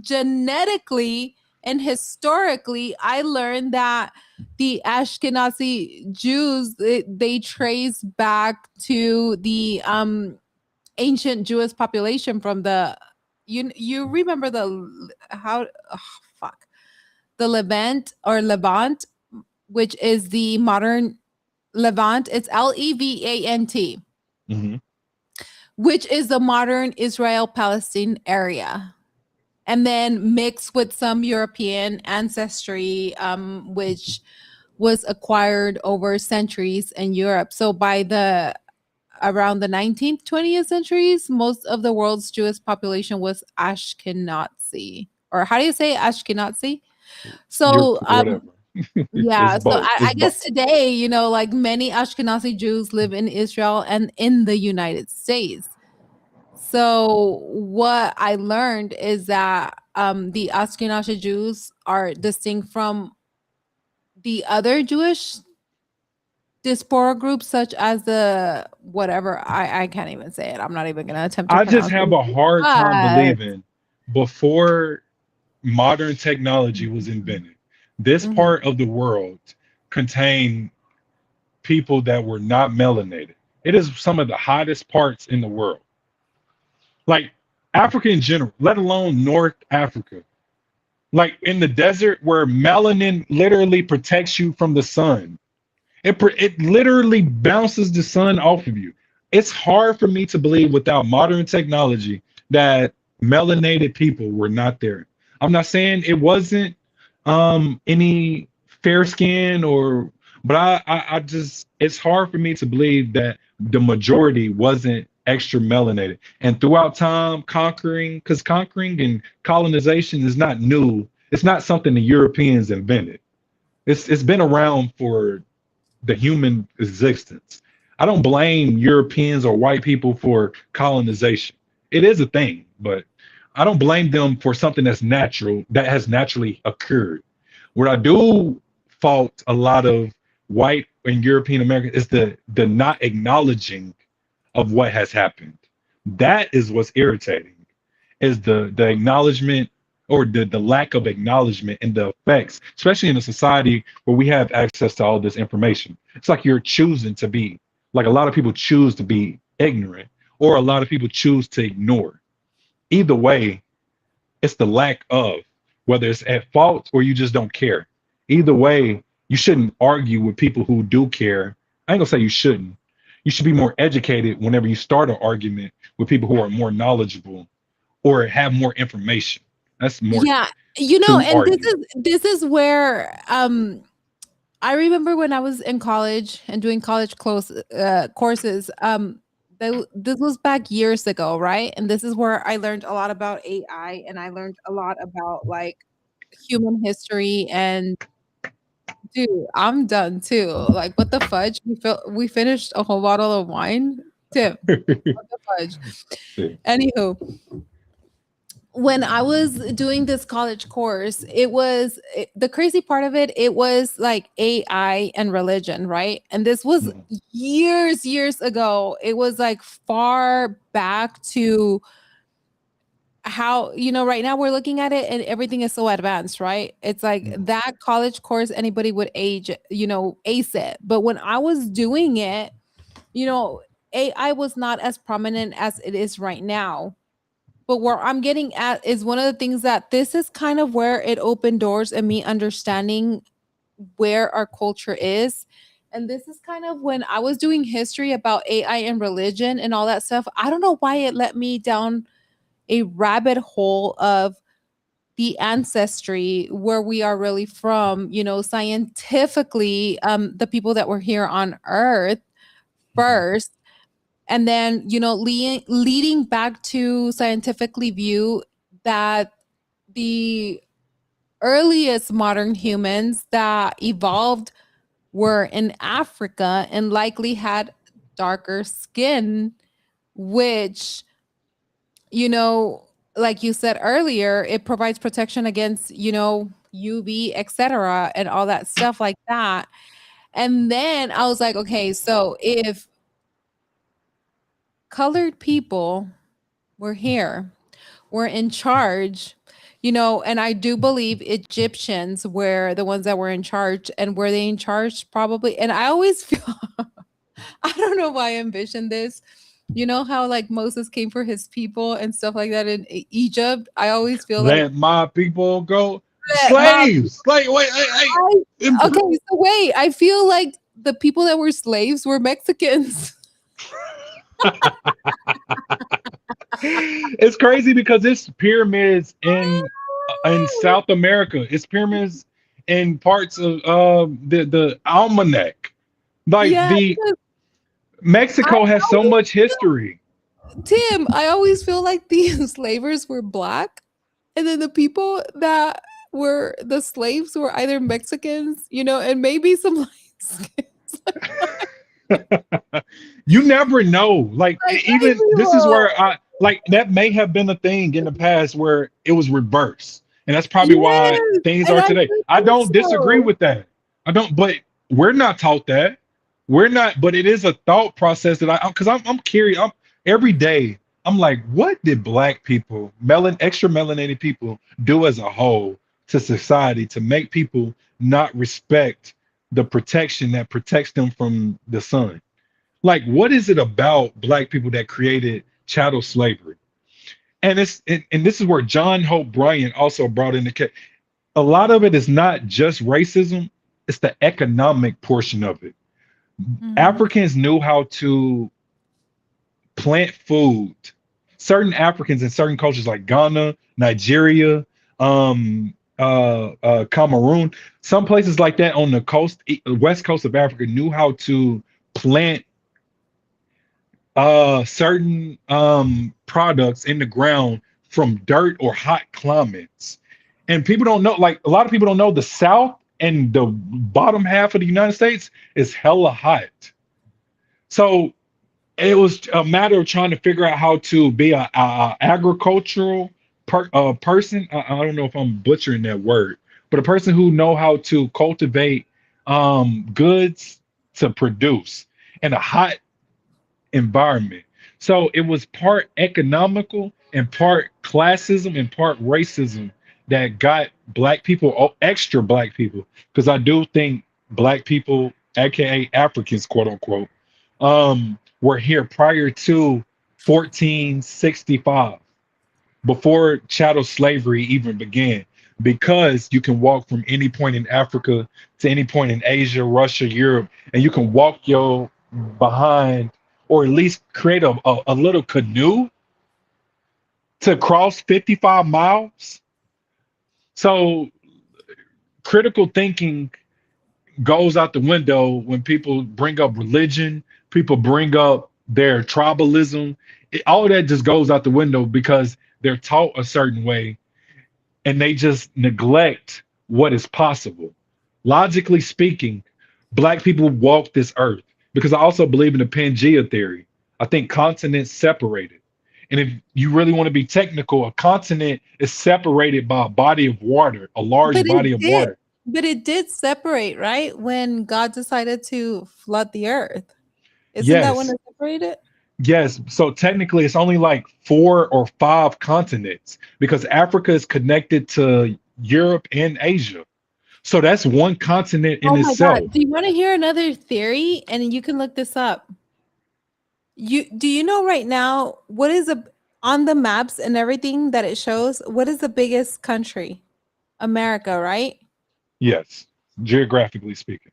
genetically and historically, I learned that the Ashkenazi Jews they trace back to the ancient Jewish population from the you remember the how oh, fuck the Levant, which is the modern Levant. It's Levant, Hmm. which is the modern Israel Palestine area. And then mixed with some European ancestry, which was acquired over centuries in Europe. So by the around the 19th, 20th centuries, most of the world's Jewish population was Ashkenazi. Or how do you say Ashkenazi? You're So whatever. It's yeah, so both. I It's both. guess today, like many Ashkenazi Jews live in Israel and in the United States. So what I learned is that the Ashkenazi Jews are distinct from the other Jewish diaspora groups, such as the whatever I can't even say it. I'm not even gonna attempt to I just pronounce have it. a hard time But believing before modern technology was invented, this mhm. part of the world contained people that were not melanated. It is some of the hottest parts in the world. Like Africa in general, let alone North Africa. Like in the desert where melanin literally protects you from the sun. It literally bounces the sun off of you. It's hard for me to believe without modern technology that melanated people were not there. I'm not saying it wasn't any fair skin or, but I just it's hard for me to believe that the majority wasn't extra melanated. And throughout time, because conquering and colonization is not new. It's not something the Europeans invented. It's been around for the human existence. I don't blame Europeans or white people for colonization. It is a thing, but I don't blame them for something that's natural, that has naturally occurred. What I do fault a lot of white and European Americans is the not acknowledging of what has happened. That is what's irritating, is the acknowledgement or the lack of acknowledgement and the effects, especially in a society where we have access to all this information. It's like you're choosing to be, like a lot of people choose to be ignorant or a lot of people choose to ignore. Either way, it's the lack of, whether it's at fault or you just don't care. Either way, you shouldn't argue with people who do care. I ain't gonna say you shouldn't. You should be more educated whenever you start an argument with people who are more knowledgeable or have more information. That's more Yeah, to and this argue. is where I remember when I was in college and doing college courses. This was back years ago, right? And this is where I learned a lot about AI, and I learned a lot about like human history. And dude, I'm done too. Like, what the fudge? We finished a whole bottle of wine. Tim, what the fudge? Anywho, when I was doing this college course, the crazy part of it. It was like AI and religion, right? And this was Mhm. years ago. It was like far back to how, right now we're looking at it and everything is so advanced, right? It's like Mhm. that college course, anybody would ace it. But when I was doing it, you know, AI was not as prominent as it is right now. But where I'm getting at is one of the things that this is kind of where it opened doors and me understanding where our culture is. And this is kind of when I was doing history about AI and religion and all that stuff. I don't know why it let me down a rabbit hole of the ancestry, where we are really from, scientifically, the people that were here on earth first, and then leading back to scientifically view that the earliest modern humans that evolved were in Africa and likely had darker skin, which, like you said earlier, it provides protection against, UV, etc., and all that stuff like that. And then I was like, okay, so if colored people were here, were in charge, and I do believe Egyptians were the ones that were in charge, and were they in charge probably? And I always feel, I don't know why I envision this. You know how like Moses came for his people and stuff like that in Egypt? I always feel like Let my people go. that my Slaves. Like, wait, okay, so wait, I feel like the people that were slaves were Mexicans. it's crazy because it's pyramids in South America. It's pyramids in parts of the almanac. Like Yeah, the because I Mexico has so always much history. Tim, I always feel like the enslavers were black, and then the people that were the slaves were either Mexicans, and maybe some light skins. You never know. Like Like, I even this is feel, where I like that may have been a thing in the past where it was reversed. And that's probably why yes, things and are I today. do I think don't disagree so. with that. I don't, but we're not taught that. We're not, but it is a thought process that because I'm curious. Every day I'm like, what did black people, extra melanated people do as a whole to society to make people not respect the protection that protects them from the sun? Like, what is it about black people that created chattel slavery? And this is where John Hope Bryant also brought in the case. A lot of it is not just racism, it's the economic portion of it. Mhm. Africans knew how to plant food. Certain Africans in certain cultures like Ghana, Nigeria, Cameroon, some places like that on the west coast of Africa knew how to plant certain products in the ground from dirt or hot climates. And people don't know, like a lot of people don't know the South and the bottom half of the United States is hella hot. So it was a matter of trying to figure out how to be a agricultural person. I don't know if I'm butchering that word, but a person who know how to cultivate goods to produce in a hot environment. So it was part economical and part classism and part racism that got black people, extra black people, because I do think black people, aka Africans, quote unquote, were here prior to 1465, before chattel slavery even began, because you can walk from any point in Africa to any point in Asia, Russia, Europe, and you can walk your behind, or at least create a little canoe to cross 55 miles. So critical thinking goes out the window when people bring up religion, people bring up their tribalism. All of that just goes out the window because they're taught a certain way and they just neglect what is possible. Logically speaking, black people walk this earth because I also believe in the Pangea theory. I think continents separated. And if you really want to be technical, a continent is separated by a body of water, a large But body it of did. water. But it did separate, right? When God decided to flood the earth. Isn't that when Yes, it separated? yes. So technically, it's only like 4 or 5 continents because Africa is connected to Europe and Asia. So that's one continent in Oh my itself. God. Do you want to hear another theory? And you can look this up. Do you know right now what is on the maps and everything that it shows? What is the biggest country? America, right? Yes, geographically speaking.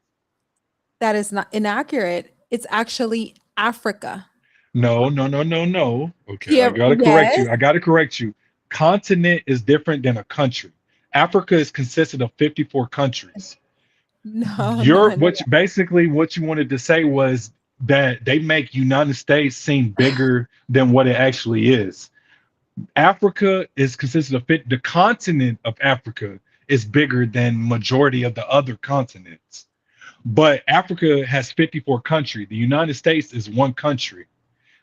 That is not inaccurate. It's actually Africa. No, no, no, no, no. Okay, I Here, gotta correct yes. you. I gotta correct you. Continent is different than a country. Africa is consisted of 54 countries. No, no, Europe, no. basically what you wanted to say was that they make United States seem bigger than what it actually is. Africa is consisted of the continent of Africa is bigger than majority of the other continents. But Africa has 54 countries. The United States is one country.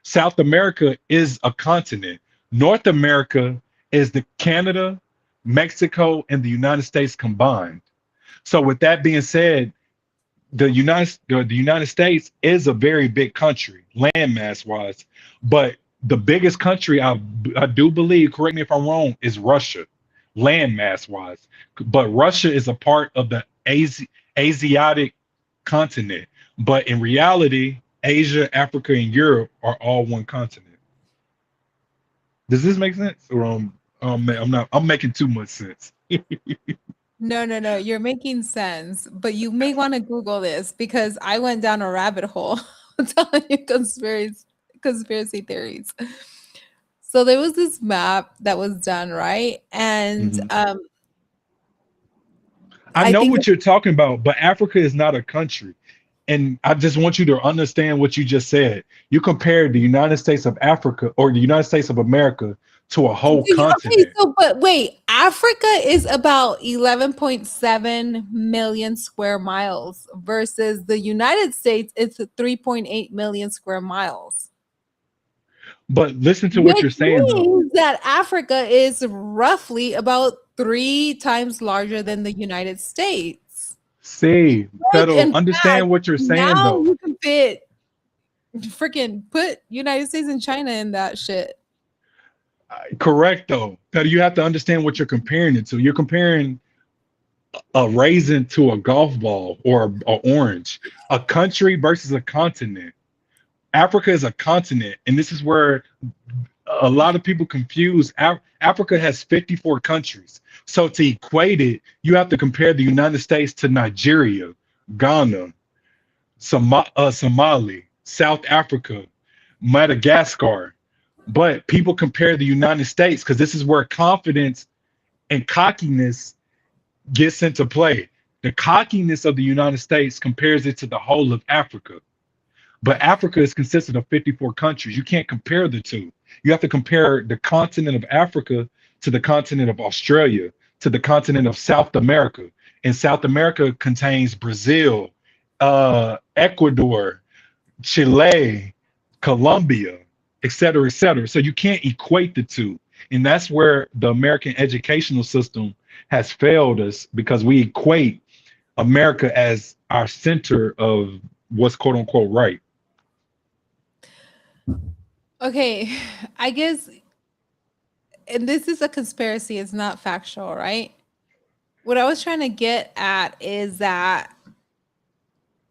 South America is a continent. North America is the Canada, Mexico, and the United States combined. So with that being said, the United States is a very big country, landmass wise, but the biggest country I do believe, correct me if I'm wrong, is Russia, landmass wise. But Russia is a part of the Asiatic continent. But in reality, Asia, Africa, and Europe are all one continent. Does this make sense? Or I'm not. I'm making too much sense. No, no, no. You're making sense, but you may want to Google this because I went down a rabbit hole telling you conspiracy theories. So there was this map that was done, right? And Mhm. I I know think what you're talking about, but Africa is not a country. And I just want you to understand what you just said. You compared the United States of Africa or the United States of America to a whole okay, continent. so but wait, Africa is about 11.7 million square miles versus the United States, it's 3.8 million square miles. But listen to what Which you're saying though. means that Africa is roughly about 3 times larger than the United States. See, Which, Pedro, in fact, understand what you're saying now though. you can fit freaking put United States and China in that shit. Correct though. Pedro, you have to understand what you're comparing it to. You're comparing a raisin to a golf ball or a orange, a country versus a continent. Africa is a continent, and this is where a lot of people confuse. Africa has 54 countries. So to equate it, you have to compare the United States to Nigeria, Ghana, Somali, South Africa, Madagascar. But people compare the United States because this is where confidence and cockiness gets into play. The cockiness of the United States compares it to the whole of Africa. But Africa is consisted of 54 countries. You can't compare the two. You have to compare the continent of Africa to the continent of Australia, to the continent of South America. And South America contains Brazil, Ecuador, Chile, Colombia, et cetera, et cetera. So you can't equate the two. And that's where the American educational system has failed us because we equate America as our center of what's quote unquote right. Okay, I guess, and this is a conspiracy, it's not factual, right? What I was trying to get at is that,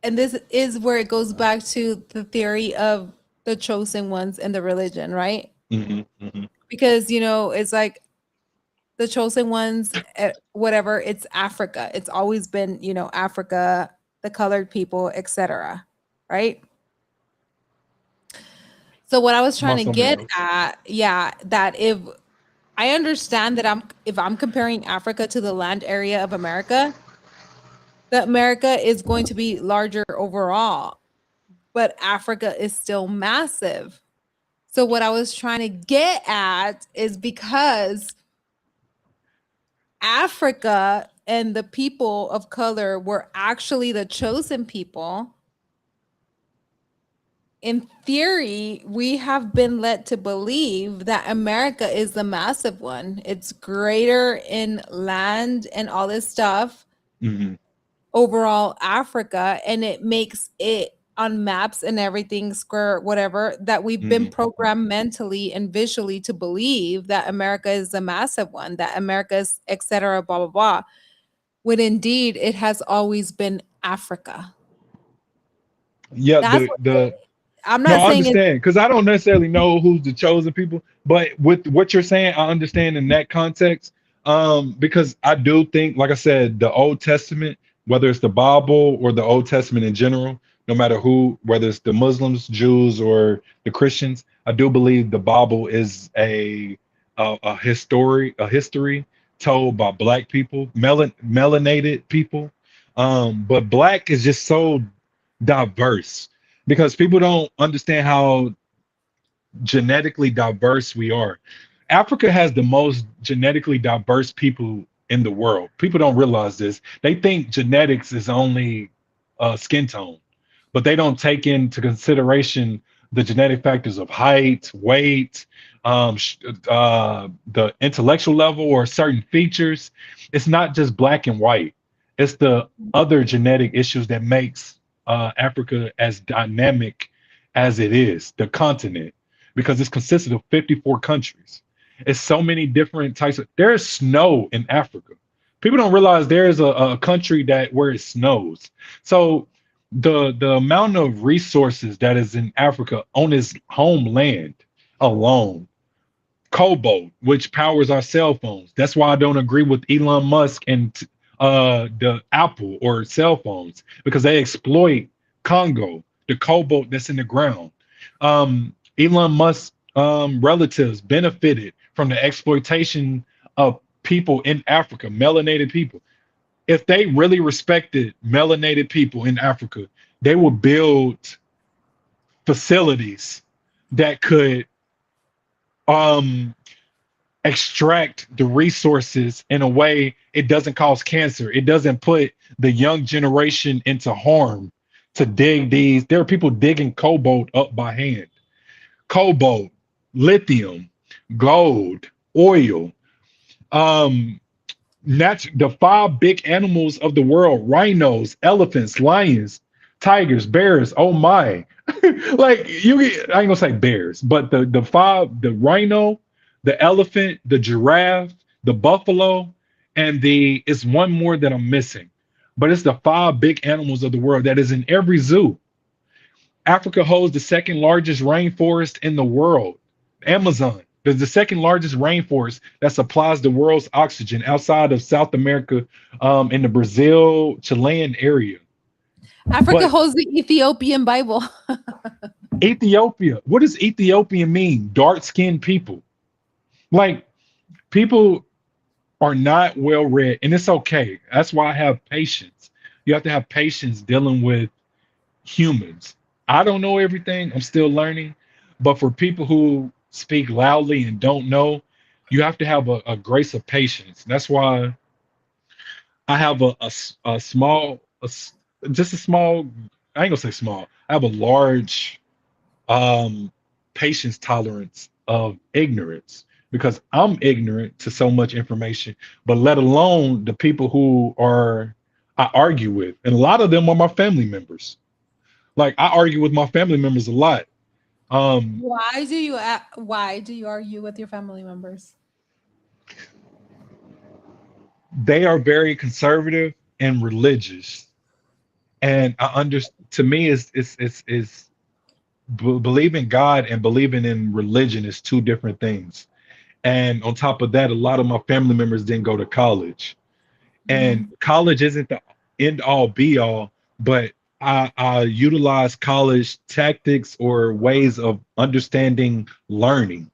and this is where it goes back to the theory of the chosen ones in the religion, right? Hmm. Because it's like the chosen ones, whatever, it's Africa. It's always been, Africa, the colored people, etc. Right? So what I was trying About to something get else. at, yeah, that if I understand that if I'm comparing Africa to the land area of America, that America is going to be larger overall, but Africa is still massive. So what I was trying to get at is because Africa and the people of color were actually the chosen people. In theory, we have been led to believe that America is the massive one. It's greater in land and all this stuff, Hmm. overall Africa, and it makes it on maps and everything square, whatever, that we've been Hmm. programmed mentally and visually to believe that America is the massive one, that America is et cetera, blah, blah, blah. When indeed it has always been Africa. Yeah, That's the I'm no, not I saying it's understand because I don't necessarily know who's the chosen people, but with what you're saying, I understand in that context. Because I do think, like I said, the Old Testament, whether it's the Bible or the Old Testament in general, no matter who, whether it's the Muslims, Jews, or the Christians, I do believe the Bible is a history told by Black people, melanated people. But Black is just so diverse because people don't understand how genetically diverse we are. Africa has the most genetically diverse people in the world. People don't realize this. They think genetics is only skin tone, but they don't take into consideration the genetic factors of height, weight, the intellectual level, or certain features. It's not just black and white. It's the other genetic issues that makes Africa as dynamic as it is, the continent, because it's consisted of 54 countries. It's so many different types of. There's snow in Africa. People don't realize there's a country that where it snows. So the amount of resources that is in Africa on its homeland alone, cobalt, which powers our cell phones. That's why I don't agree with Elon Musk and the Apple or cell phones because they exploit Congo, the cobalt that's in the ground. Elon Musk relatives benefited from the exploitation of people in Africa, melanated people. If they really respected melanated people in Africa, they would build facilities that could um extract the resources in a way it doesn't cause cancer. It doesn't put the young generation into harm to dig these. There are people digging cobalt up by hand. Cobalt, lithium, gold, oil. Um, the five big animals of the world: rhinos, elephants, lions, tigers, bears. Oh my. Like I ain't gonna say bears, but the five, the rhino, the elephant, the giraffe, the buffalo, and it's one more that I'm missing. But it's the five big animals of the world that is in every zoo. Africa holds the second largest rainforest in the world. Amazon is the second largest rainforest that supplies the world's oxygen outside of South America, in the Brazil, Chilean area. Africa But holds the Ethiopian Bible. Ethiopia, what does Ethiopian mean? Dark skinned people. Like, people are not well read, and it's okay. That's why I have patience. You have to have patience dealing with humans. I don't know everything. I'm still learning. But for people who speak loudly and don't know, you have to have a grace of patience. That's why I have a small, just a small, I ain't gonna say small. I have a large um, patience tolerance of ignorance because I'm ignorant to so much information, but let alone the people who I argue with. And a lot of them are my family members. Like, I argue with my family members a lot. Um, Why do you argue with your family members? they are very conservative and religious, and to me, is believing God and believing in religion is two different things. And on top of that, a lot of my family members didn't go to college. And college isn't the end all be all, but I utilize college tactics or ways of understanding learning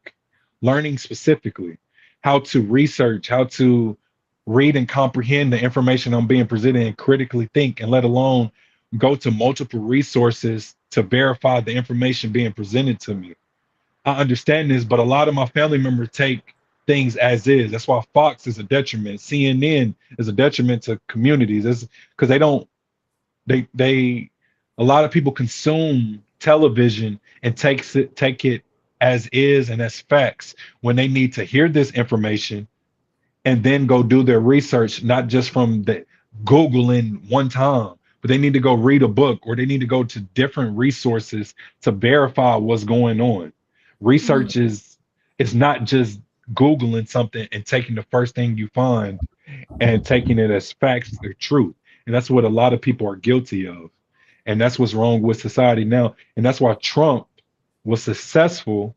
specifically, how to research, how to read and comprehend the information I'm being presented and critically think, and let alone go to multiple resources to verify the information being presented to me. I understand this, but a lot of my family members take things as is. That's why Fox is a detriment. CNN is a detriment to communities. It's because they a lot of people consume television and take it as is and as facts when they need to hear this information and then go do their research, not just from the Googling one time, but they need to go read a book or they need to go to different resources to verify what's going on. Research is not just Googling something and taking the first thing you find and taking it as facts or truth. And that's what a lot of people are guilty of. And that's what's wrong with society now. And that's why Trump was successful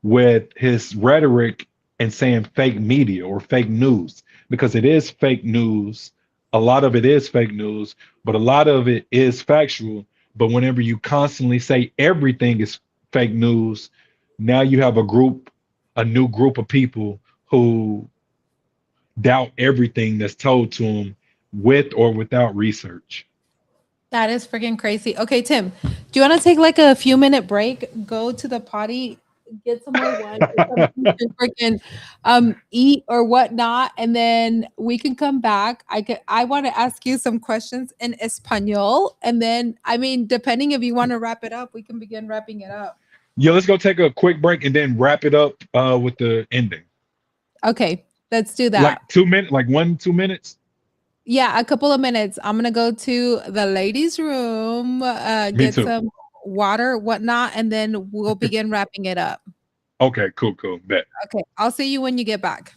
with his rhetoric and saying fake media or fake news, because it is fake news. A lot of it is fake news, but a lot of it is factual. But whenever you constantly say everything is fake news, now you have a new group of people who doubt everything that's told to them with or without research. That is freaking crazy. Okay, Tim, do you want to take like a few minute break, go to the potty, get some more wine, get something to freaking eat or whatnot, and then we can come back. I want to ask you some questions in Espanol, and then I mean, depending if you want to wrap it up, we can begin wrapping it up. Yeah, let's go take a quick break and then wrap it up with the ending. Okay, let's do that. Like 2 minutes, like 2 minutes. Yeah, a couple of minutes. I'm gonna go to the ladies' room, get too. some water, whatnot, and then we'll begin wrapping it up. Okay, cool, bet. Okay, I'll see you when you get back.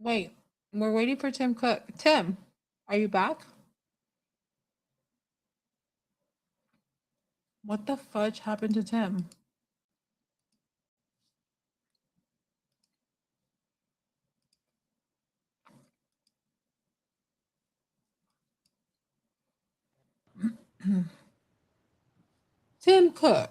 Wait, we're waiting for Tim Cook. Tim, are you back? What the fudge happened to Tim? Tim Cook.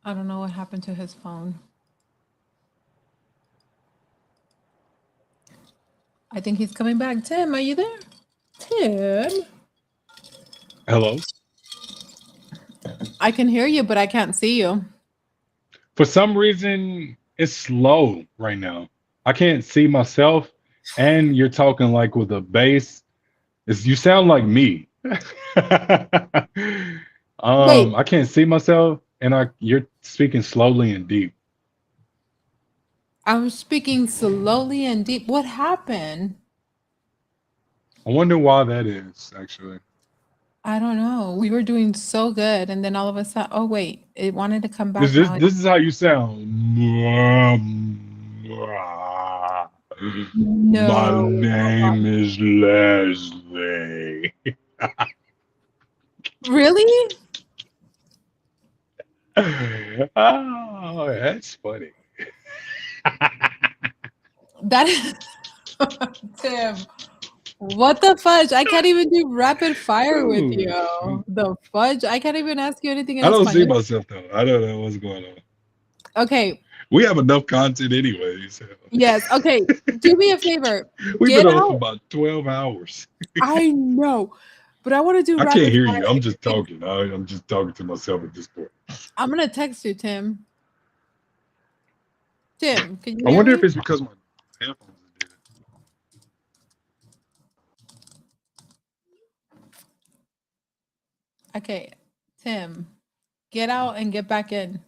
I don't know what happened to his phone. I think he's coming back. Tim, are you there? Tim? Hello. I can hear you, but I can't see you. For some reason, it's slow right now. I can't see myself, and you're talking like with a bass. You sound like me. Wait, I can't see myself, and you're speaking slowly and deep. I'm speaking slowly and deep. What happened? I wonder why that is, actually. I don't know. We were doing so good, and then all of a sudden, oh wait, it wanted to come This back this now. this is how you sound. My No. name is Leslie. Really? Oh, that's funny. That is Tim. What the fudge? I can't even do rapid fire with Oh, you. shoot. The fudge? I can't even ask you anything in I don't see Spanish. myself though. I don't know what's going on. Okay. We have enough content anyways. Yes. Okay. Do me a favor. We've Get been on for out. about 12 hours. I know, but I want to do I can't rapid hear fire. you. I'm just talking. I'm just talking to myself at this point. I'm gonna text you, Tim. Tim, can you I hear wonder me? if it's because my headphones did it. Okay, Tim, get out and get back in.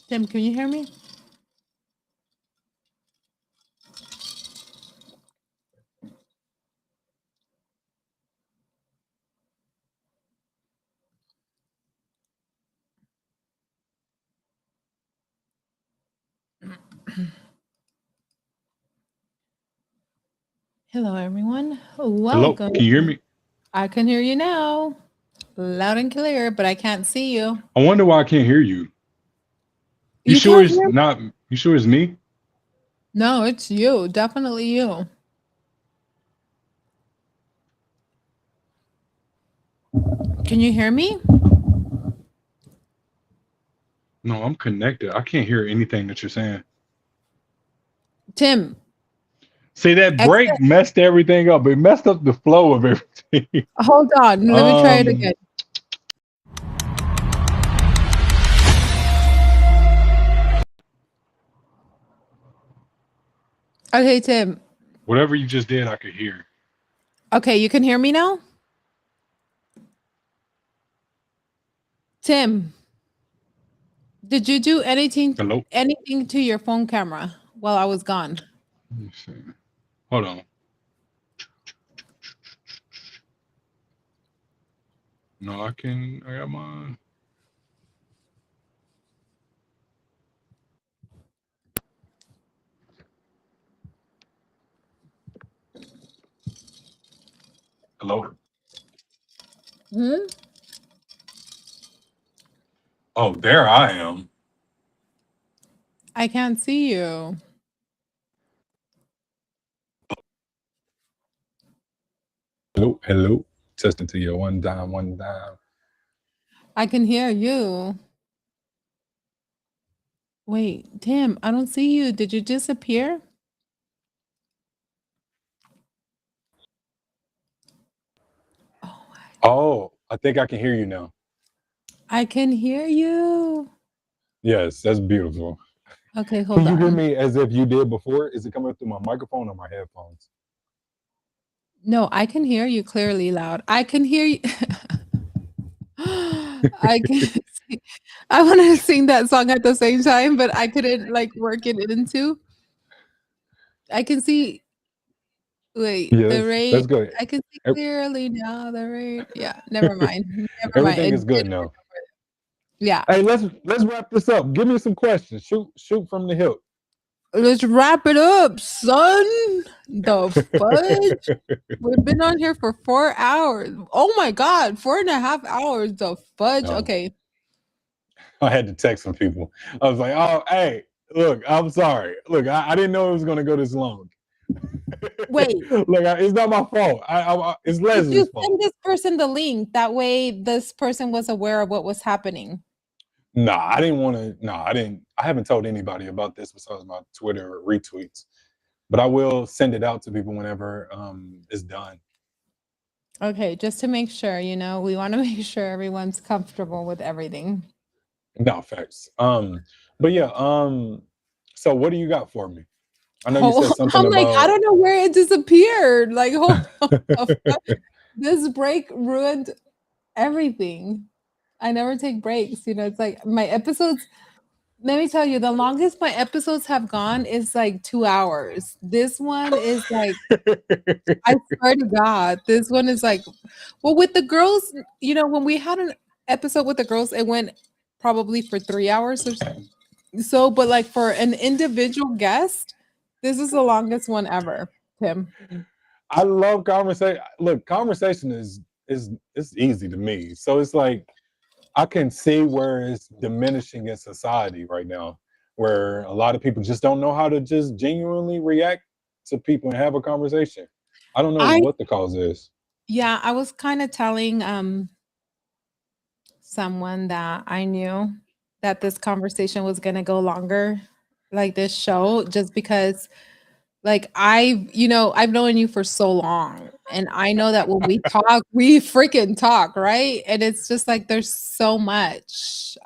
Tim, can you hear me? Hello, everyone. Hello, Welcome. can you hear me? I can hear you now, loud and clear, but I can't see you. I wonder why I can't hear you. You You sure can't it's hear? not? You sure it's me? No, it's you. Definitely you. Can you hear me? No, I'm connected. I can't hear anything that you're saying. Tim, See, that break exit. messed everything up. It messed up the flow of everything. Hold on. Let me try it again. Okay, Tim. Whatever you just did, I could hear. Okay, you can hear me now? Tim, did you do anything Hello? to your phone camera while I was gone? Let me see. Hold on. No, I got mine. Hello? Hmm? Oh, there I am. I can't see you. Hello, hello. Testing to you one time, one time. I can hear you. Wait, Tim, I don't see you. Did you disappear? Oh, Oh, I think I can hear you now. I can hear you. Yes, that's beautiful. Okay, hold Can you hear on. me as if you did before? Is it coming through my microphone or my headphones? No, I can hear you clearly loud. I can hear you. I can see. I want to sing that song at the same time, but I couldn't like work it into. I can see. Wait, Yeah, the rain. that's good. I can see Ev- clearly now. The rain. Yeah, never mind. Never mind. Everything is good now. Yeah. Hey, let's wrap this up. Give me some questions. Shoot from the hip. Let's wrap it up, son. The fudge. We've been on here for 4 hours. Oh my god, 4.5 hours. The fudge. No. Okay. I had to text some people. I was like, oh, hey, look, I'm sorry. Look, I didn't know it was going to go this long. Wait. Look, it's not my fault. It's Did Leslie's you fault. send this person the link? That way this person was aware of what was happening. Nah, I didn't want to. No, I didn't. I haven't told anybody about this besides my Twitter retweets. But I will send it out to people whenever it's done. Okay, just to make sure, we want to make sure everyone's comfortable with everything. No, facts. But yeah, so what do you got for me? I know you said something I'm like, I about don't know where it disappeared. Like, this break ruined everything. I never take breaks. It's like my episodes. Let me tell you, the longest my episodes have gone is like 2 hours. This one is like, I swear to God, this one is like, well, with the girls, when we had an episode with the girls, it went probably for 3 hours or so. But like for an individual guest, this is the longest one ever, Tim. I love conversation. Look, conversation is it's easy to me. So it's like I can see where it's diminishing in society right now, where a lot of people just don't know how to just genuinely react to people and have a conversation. I don't know what the cause is. Yeah, I was kind of telling someone that I knew that this conversation was going to go longer, like this show, just because like I've known you for so long, and I know that when we talk, we freaking talk, right? And it's just like there's so much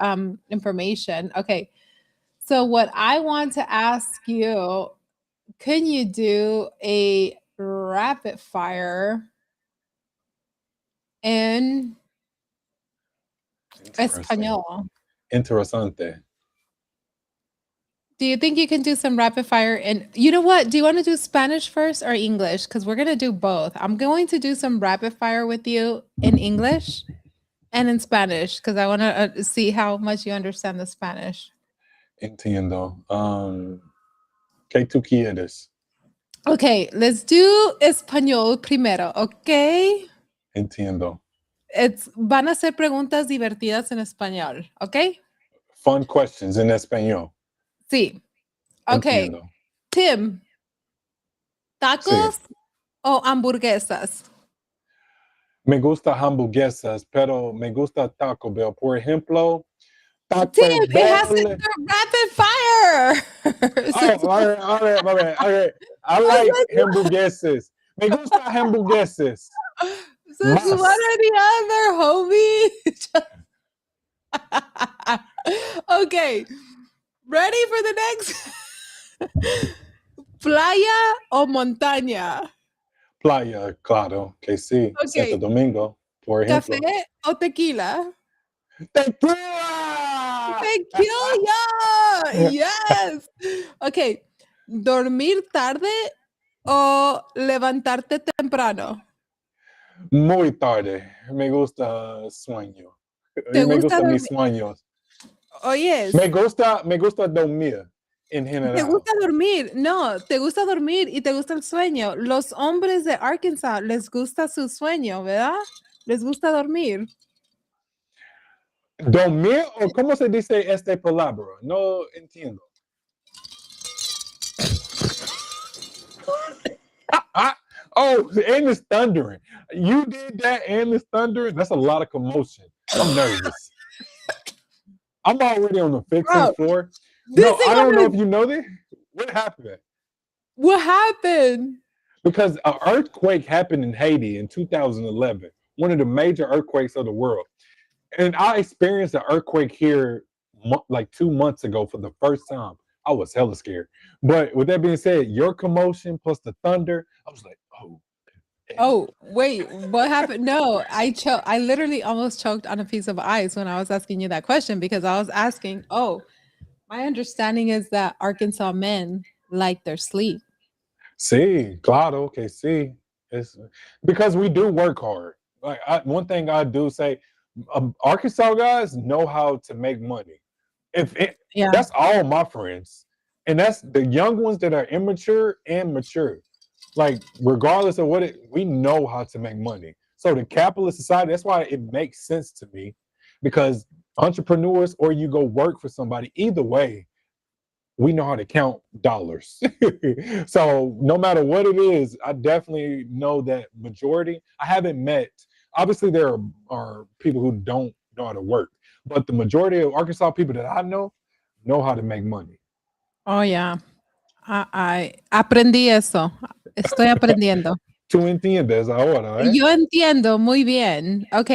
information. Okay. So what I want to ask you, can you do a rapid fire in Español? Interesante. Do you think you can do some rapid fire? And you know what? Do you want to do Spanish first or English? Because we're going to do both. I'm going to do some rapid fire with you in English and in Spanish because I want to see how much you understand the Spanish. Entiendo. ¿Qué tú quieres? Okay, let's do Español primero, okay? Entiendo. Van a ser preguntas divertidas en español, okay? Fun questions in español. Sí. Okay. Entiendo. Tim, ¿tacos o hamburguesas? Me gusta hamburguesas, pero me gusta Taco Bell. Por ejemplo, Taco Tim, it has to Bell. be rapid fire. All right. I like hamburguesas. Me gusta hamburguesas. Since one or the other, homie. Okay. Ready for the next? Playa o montaña? Playa, claro, que sí. Okay. Santo Domingo, por ejemplo. Café o tequila? Tequila! Tequila! Yes! Okay. ¿Dormir tarde o levantarte temprano? Muy tarde. Me gusta sueño. ¿Te Me gusta gustan mis sueños. Oyes. Me gusta dormir en general. ¿Te gusta dormir? No, te gusta dormir y te gusta el sueño. Los hombres de Arkansas les gusta su sueño, ¿verdad? Les gusta dormir. ¿Dormir o cómo se dice esta palabra? No entiendo. Oh, and it's thundering. You did that and it's thundering? That's a lot of commotion. I'm nervous. I'm already on the 15th floor. No, I don't know if you know this. What happened? What happened? Because an earthquake happened in Haiti in 2011, one of the major earthquakes of the world. And I experienced an earthquake here like 2 months ago for the first time. I was hella scared. But with that being said, your commotion plus the thunder, I was like, oh. Oh, wait, what happened? No, I literally almost choked on a piece of ice when I was asking you that question because I was asking, my understanding is that Arkansas men like their sleep. Sí, claro, que sí. It's because we do work hard. Like one thing I do say, Arkansas guys know how to make money. If it, Yeah. That's all my friends, and that's the young ones that are immature and mature. Like regardless of we know how to make money. So the capitalist society, that's why it makes sense to me, because entrepreneurs or you go work for somebody, either way, we know how to count dollars. So no matter what it is, I definitely know that majority. I haven't met. Obviously, there are people who don't know how to work, but the majority of Arkansas people that I know how to make money. Oh, yeah. Aprendí eso. Estoy aprendiendo. Tú entiendes ahora, eh? Yo entiendo muy bien. Ok.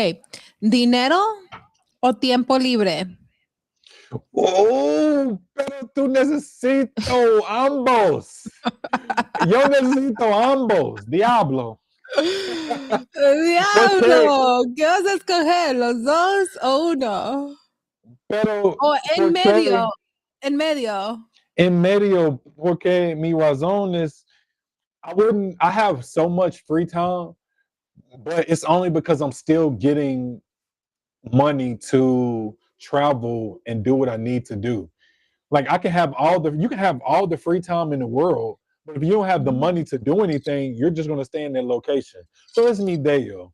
¿Dinero o tiempo libre? Oh, pero tú necesito ambos. Yo necesito ambos. Diablo. Porque, ¡Diablo! ¿Qué vas a escoger? ¿Los dos o uno? pero, O en medio. porque En medio. en medio, porque mi razón is I have so much free time, but it's only because I'm still getting money to travel and do what I need to do. Like you can have all the free time in the world, but if you don't have the money to do anything, you're just gonna stay in that location. So it's mi deyo.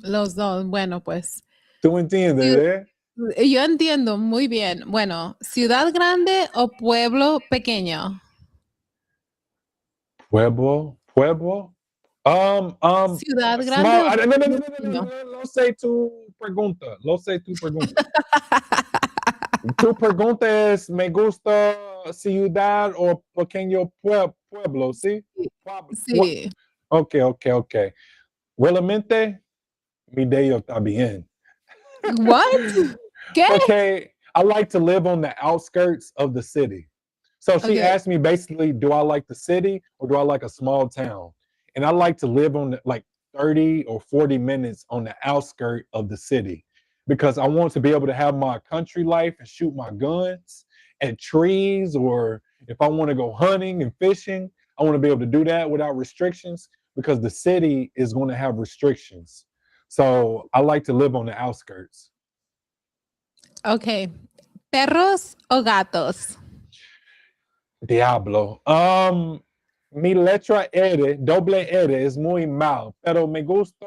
Los dos. Bueno, pues. ¿Tú entiendes, eh? Yo entiendo muy bien. Bueno, ¿ciudad grande o pueblo pequeño? Pueblo. ¿Ciudad grande Small. o No, pueblo pequeño? Lo sé tu pregunta. Lo sé tu pregunta. Tu pregunta es, ¿me gusta ciudad o pequeño pueblo? ¿Sí? Sí. Ok. Realmente, mi deyo está bien. What? ¿Qué? Okay, I like to live on the outskirts of the city. So she Okay. asked me basically, do I like the city or do I like a small town? And I like to live on like 30 or 40 minutes on the outskirt of the city because I want to be able to have my country life and shoot my guns at trees, or if I want to go hunting and fishing, I want to be able to do that without restrictions because the city is going to have restrictions. So I like to live on the outskirts. Ok. ¿Perros o gatos? Diablo. Mi letra R, doble R, es muy mal, pero me gusta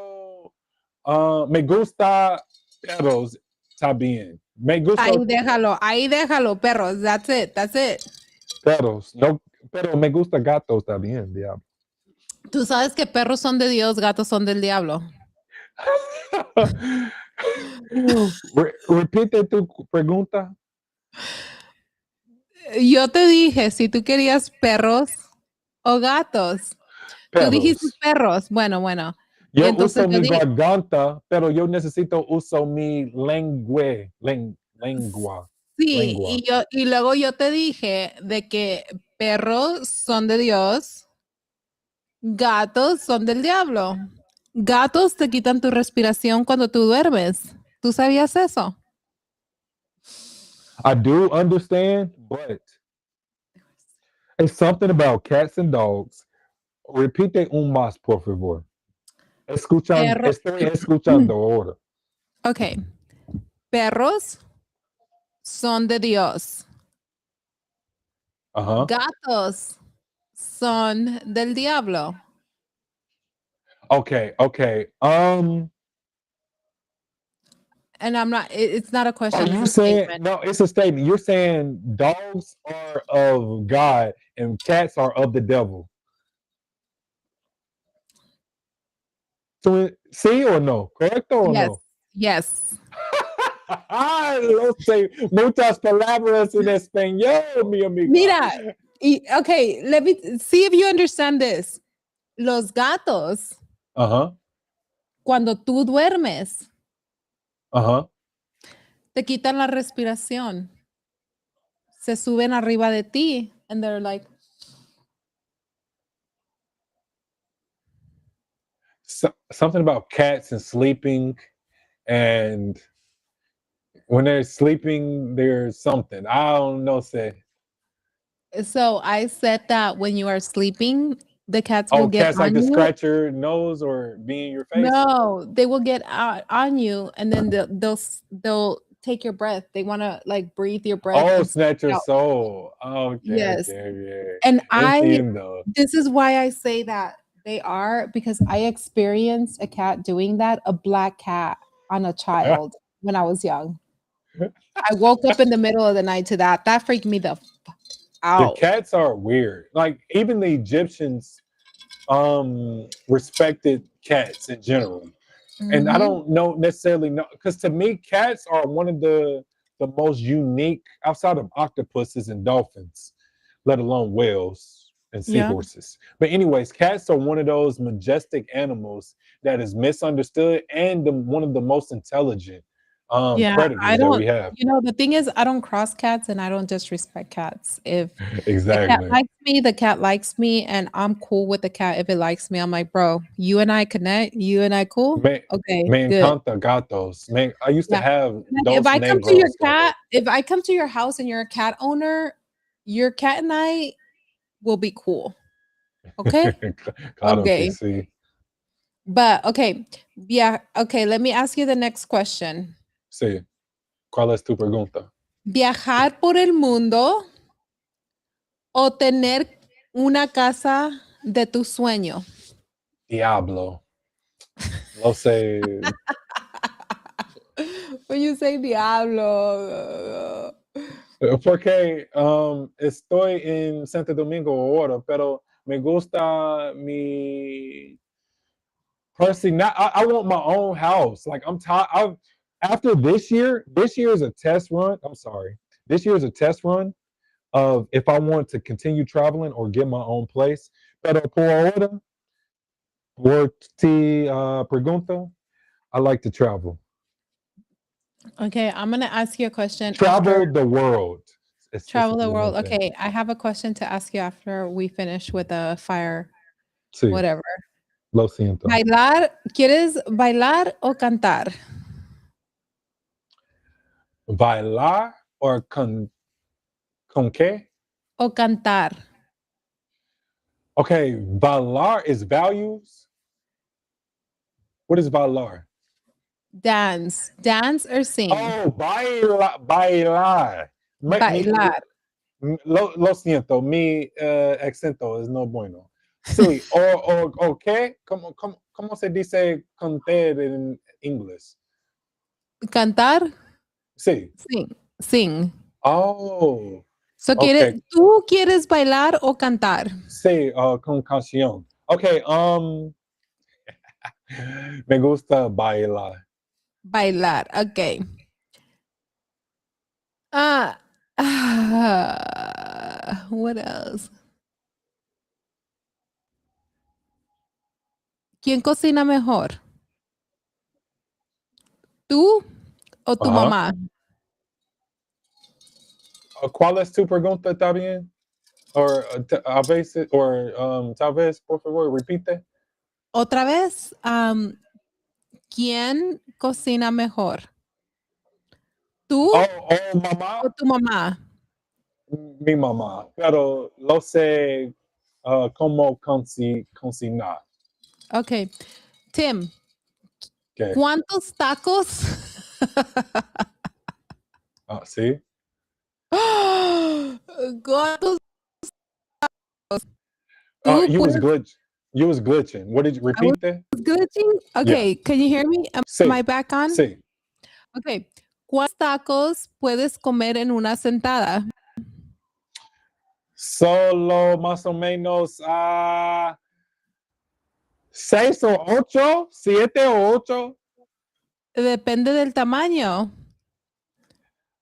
perros, está bien. Me gusta Ahí déjalo, perros. That's it. perros, no, pero me gusta gatos, está bien, diablo. Tú sabes que perros son de Dios, gatos son del diablo. Repite tu pregunta. Yo te dije si tú querías perros o gatos. Tú dijiste Perros. perros. Bueno. Y Yo entonces uso yo mi dije, garganta, pero yo necesito uso mi lengua. sí, y luego yo te dije de que perros son de Dios, gatos son del diablo. Gatos te quitan tu respiración cuando tú duermes. ¿Tú sabías eso? I do understand, but it's something about cats and dogs. Repite un más, por favor. Perro. Estoy escuchando ahora. Ok. Perros son de Dios. Uh-huh. Gatos son del diablo. Okay. And it's not a question. Are you It's a saying, statement. no, it's a statement. You're saying dogs are of God and cats are of the devil. So, sí or no? Correcto or no? Yes. No sé muchas palabras en español, mi amigo. Mira, okay, let me see if you understand this. Los gatos, Uh-huh. cuando tú duermes, Uh-huh. te quitan la respiración. Se suben arriba de ti and they're like, Something about cats and sleeping, and when they're sleeping, there's something. I don't know, say. So I said that when you are sleeping, the cats will Oh, get cats like on to you. scratch your nose or be in your face? No, they will get out on you, and then they'll take your breath. They want to like breathe your breath Oh, and snatch your out. soul. Okay, Yes. yeah. And Entiendo. this is why I say that they are, because I experienced a cat doing that, a black cat on a child when I was young. I woke up in the middle of the night to that. That freaked me the The out. cats are weird. Like even the Egyptians respected cats in general. And I Mhm. don't necessarily know, because to me, cats are one of the most unique outside of octopuses and dolphins, let alone whales and Yeah. seahorses. But anyways, cats are one of those majestic animals that is misunderstood and one of the most intelligent Yeah, I predators that don't, we have. the thing is, I don't cross cats and I don't disrespect cats. If the cat Exactly. likes me, the cat likes me, and I'm cool with the cat if it likes me. I'm like, bro, you and I connect, you and I cool? Me, Okay, me good. encanta gatos. Man, I used to Yeah. have Like, dos negros gatos. if I come to your house and you're a cat owner, your cat and I will be cool. Okay? Claro que Okay. sí. But okay. Yeah. Okay. Let me ask you the next question. Sí. ¿Cuál es tu pregunta? ¿Viajar por el mundo o tener una casa de tu sueño? Diablo. Lo sé. When you say diablo. Porque estoy en Santo Domingo ahora, pero me gusta mi personally. Not, I want my own house. Like I'm tired. After this year is a test run. I'm sorry. This year is a test run of if I want to continue traveling or get my own place. Pero por ahora, por ti pregunta, I like to travel. Okay. I'm going to ask you a question Travel after the world. travel the world. Okay. I have a question to ask you after we finish with the fire, Sí, whatever. lo siento. ¿Quieres bailar o cantar? Bailar or con qué? O cantar. Okay, bailar is values. What is bailar? Dance. Dance or sing? Oh, bailar. Bailar. Lo siento, mi acento es no bueno. Sí, o qué? ¿Cómo se dice cantar en inglés? Cantar, Sí. sing. Oh, So, okay. ¿tú quieres bailar o cantar? Sí, con canción. Okay, me gusta bailar. Bailar, ok. What else? ¿Quién cocina mejor? ¿Tú o tu Ajá. mamá? ¿Cuál es tu pregunta, está bien? Or a veces, or tal vez, por favor, repite. Otra vez, ¿quién cocina mejor? ¿Tú Mamá, o tu mamá? mi mamá, pero lo sé cómo cocinar. Ok. Tim, ¿Qué? ¿cuántos tacos? ¿Sí? ¿Cuántos tú You was puedes glitch. You was glitching. What did you I was repeat that? glitching? Yeah. Okay, can you hear me? Am Sí. I back on? Sí. Okay. ¿Cuántos tacos puedes comer en una sentada? Solo más o menos 6 o 8, 7 o 8. Depende del tamaño.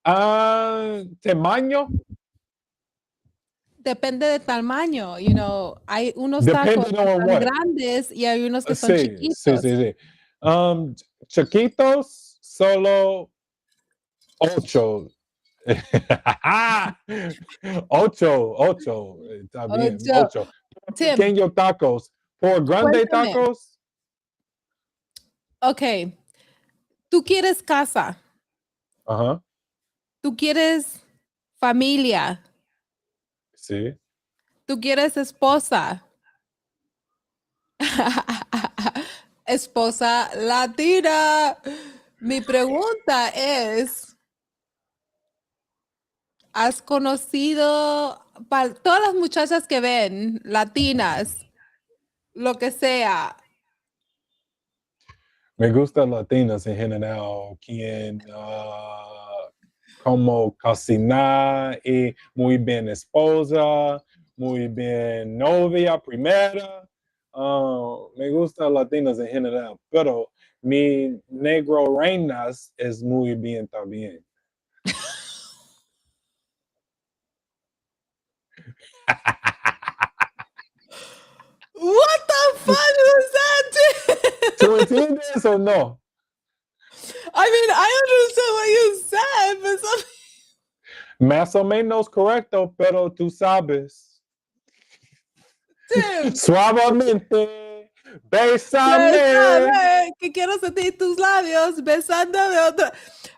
Tamaño. Depende del tamaño. Hay unos tacos Depending que on son what. grandes y hay unos que son Sí, sí, chiquitos. sí, sí. Chiquitos, solo 8. 8. Está bien, Ocho. 8. Tim, Pequeños tacos. Por grandes cuéntame. tacos. Ok. Tú quieres casa. Ajá. Tú quieres familia. Sí. Tú quieres esposa. Esposa latina. Mi pregunta es, ¿has conocido todas las muchachas que ven, latinas, lo que sea? Me gustan latinas en general, quien como cocinar y muy bien esposa, muy bien novia primera. Me gustan latinas en general, pero mi negro reinas es muy bien también. What the fuck was that? ¿Tú entiendes o no? I mean, I understand what you said, but something... Más o menos correcto, pero tú sabes. Tim, Suavemente, bésame. bésame, que quiero sentir tus labios besándome otra.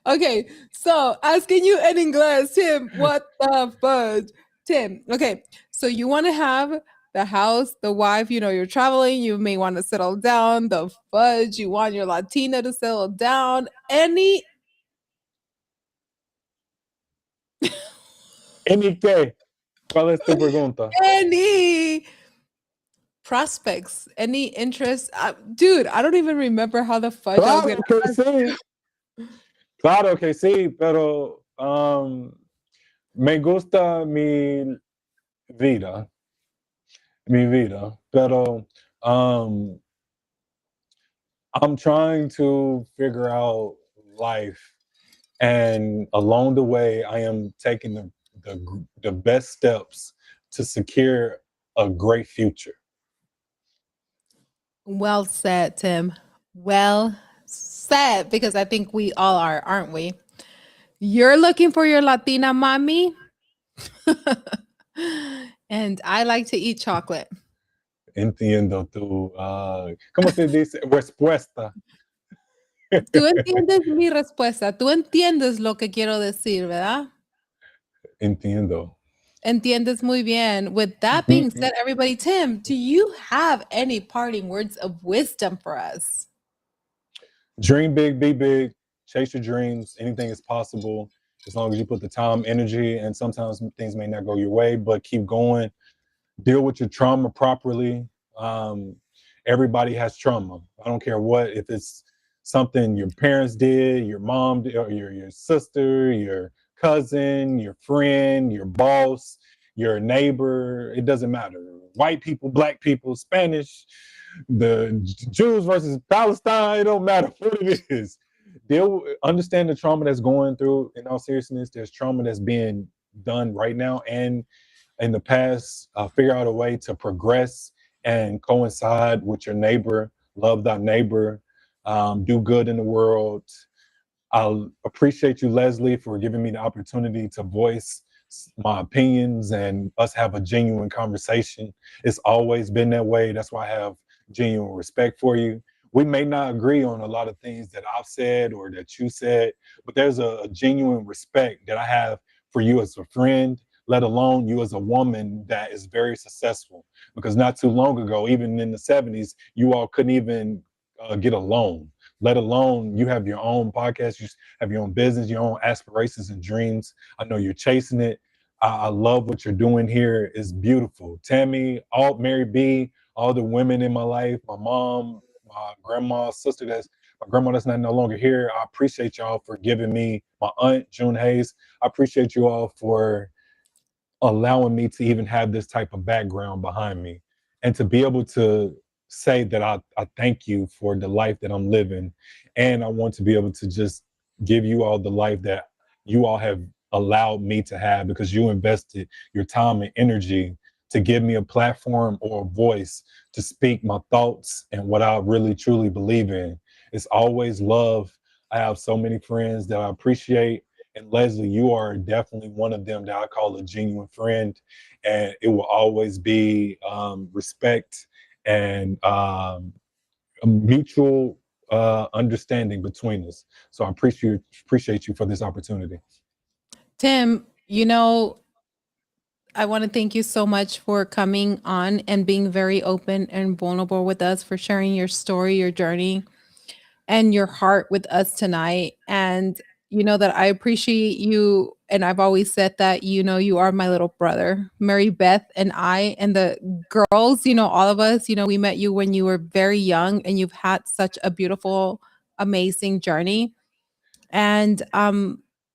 Okay, so asking you in English, Tim, what the fudge? Tim, okay, so you want to have the house, the wife, you're traveling, you may want to settle down, the fudge, you want your Latina to settle down. ¿En qué? ¿Cuál es tu pregunta? Any prospects, any interest? Dude, I don't even remember how the fudge I was Claro gonna. que sí. Claro que sí, pero me gusta vida, mi vida, pero I'm trying to figure out life, and along the way, I am taking the best steps to secure a great future. Well said, Tim. Well said, because I think we all are, aren't we? You're looking for your Latina mommy. And I like to eat chocolate. Entiendo tu, ¿cómo se dice? Respuesta. Tú entiendes mi respuesta. Tú entiendes lo que quiero decir, ¿verdad? Entiendo. Entiendes muy bien. With that being said, everybody, Tim, do you have any parting words of wisdom for us? Dream big, be big, chase your dreams. Anything is possible as long as you put the time, energy, and sometimes things may not go your way, but keep going. Deal with your trauma properly. Everybody has trauma. I don't care what, if it's something your parents did, your mom did, or your sister, your cousin, your friend, your boss, your neighbor. It doesn't matter. White people, black people, Spanish, the Jews versus Palestine. It don't matter what it is. Understand the trauma that's going through. In all seriousness, there's trauma that's being done right now and in the past. Figure out a way to progress and coincide with your neighbor. Love thy neighbor. Do good in the world. I'll appreciate you, Leslie, for giving me the opportunity to voice my opinions and us have a genuine conversation. It's always been that way. That's why I have genuine respect for you. We may not agree on a lot of things that I've said or that you said, but there's a genuine respect that I have for you as a friend, let alone you as a woman that is very successful. Because not too long ago, even in the 70s, you all couldn't even get a loan, let alone you have your own podcast, you have your own business, your own aspirations and dreams. I know you're chasing it. I love what you're doing here. It's beautiful. Tammy, all Mary B, all the women in my life, my mom, my grandma, sister my grandma that's not no longer here. I appreciate y'all for giving me my aunt, June Hayes. I appreciate you all for allowing me to even have this type of background behind me and to be able to say that I thank you for the life that I'm living. And I want to be able to just give you all the life that you all have allowed me to have because you invested your time and energy to give me a platform or a voice to speak my thoughts and what I really truly believe in. It's always love. I have so many friends that I appreciate. And Leslie, you are definitely one of them that I call a genuine friend. And it will always be respect and a mutual understanding between us. So I appreciate you for this opportunity. Tim, I want to thank you so much for coming on and being very open and vulnerable with us, for sharing your story, your journey, and your heart with us tonight. And you know that I appreciate you. And I've always said that, you know, you are my little brother. Mary Beth and I and the girls, you know, all of us, you know, we met you when you were very young and you've had such a beautiful, amazing journey. And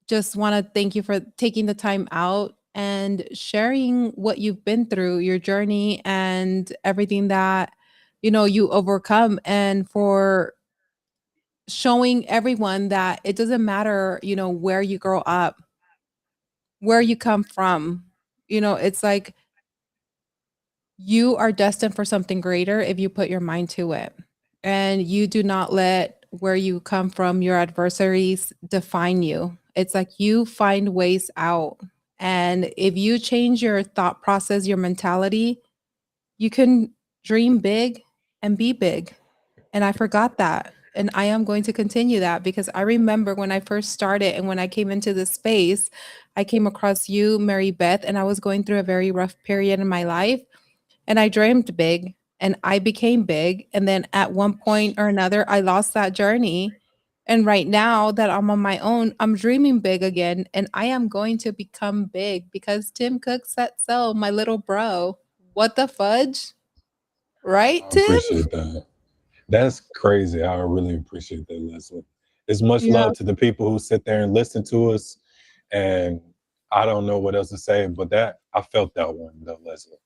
just want to thank you for taking the time out and sharing what you've been through, your journey, and everything that, you know, you overcome, and for showing everyone that it doesn't matter, you know, where you grow up, where you come from. You know, it's like you are destined for something greater if you put your mind to it. And you do not let where you come from, your adversaries, define you. It's like you find ways out. And if you change your thought process, your mentality, you can dream big and be big. And I forgot that. And I am going to continue that, because I remember when I first started and when I came into this space, I came across you, Mary Beth, and I was going through a very rough period in my life. And I dreamed big and I became big. And then at one point or another, I lost that journey. And right now that I'm on my own, I'm dreaming big again. And I am going to become big because Tim Cook said so, my little bro. What the fudge? Right, I Tim? appreciate that. That's crazy. I really appreciate that, Leslie. It's much Yeah. love to the people who sit there and listen to us. And I don't know what else to say, but that I felt that one though, Leslie.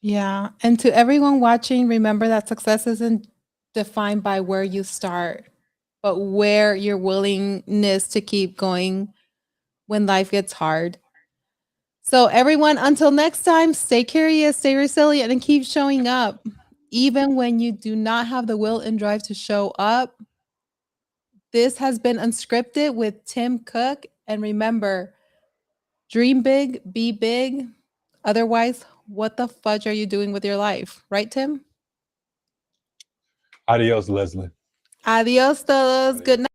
Yeah. And to everyone watching, remember that success isn't defined by where you start, but where your willingness to keep going when life gets hard. So, everyone, until next time, stay curious, stay resilient, and keep showing up. Even when you do not have the will and drive to show up. This has been Unscripted with Tim Cook. And remember, dream big, be big. Otherwise, what the fudge are you doing with your life? Right, Tim? Adios, Leslie. Adios, todos. Good night.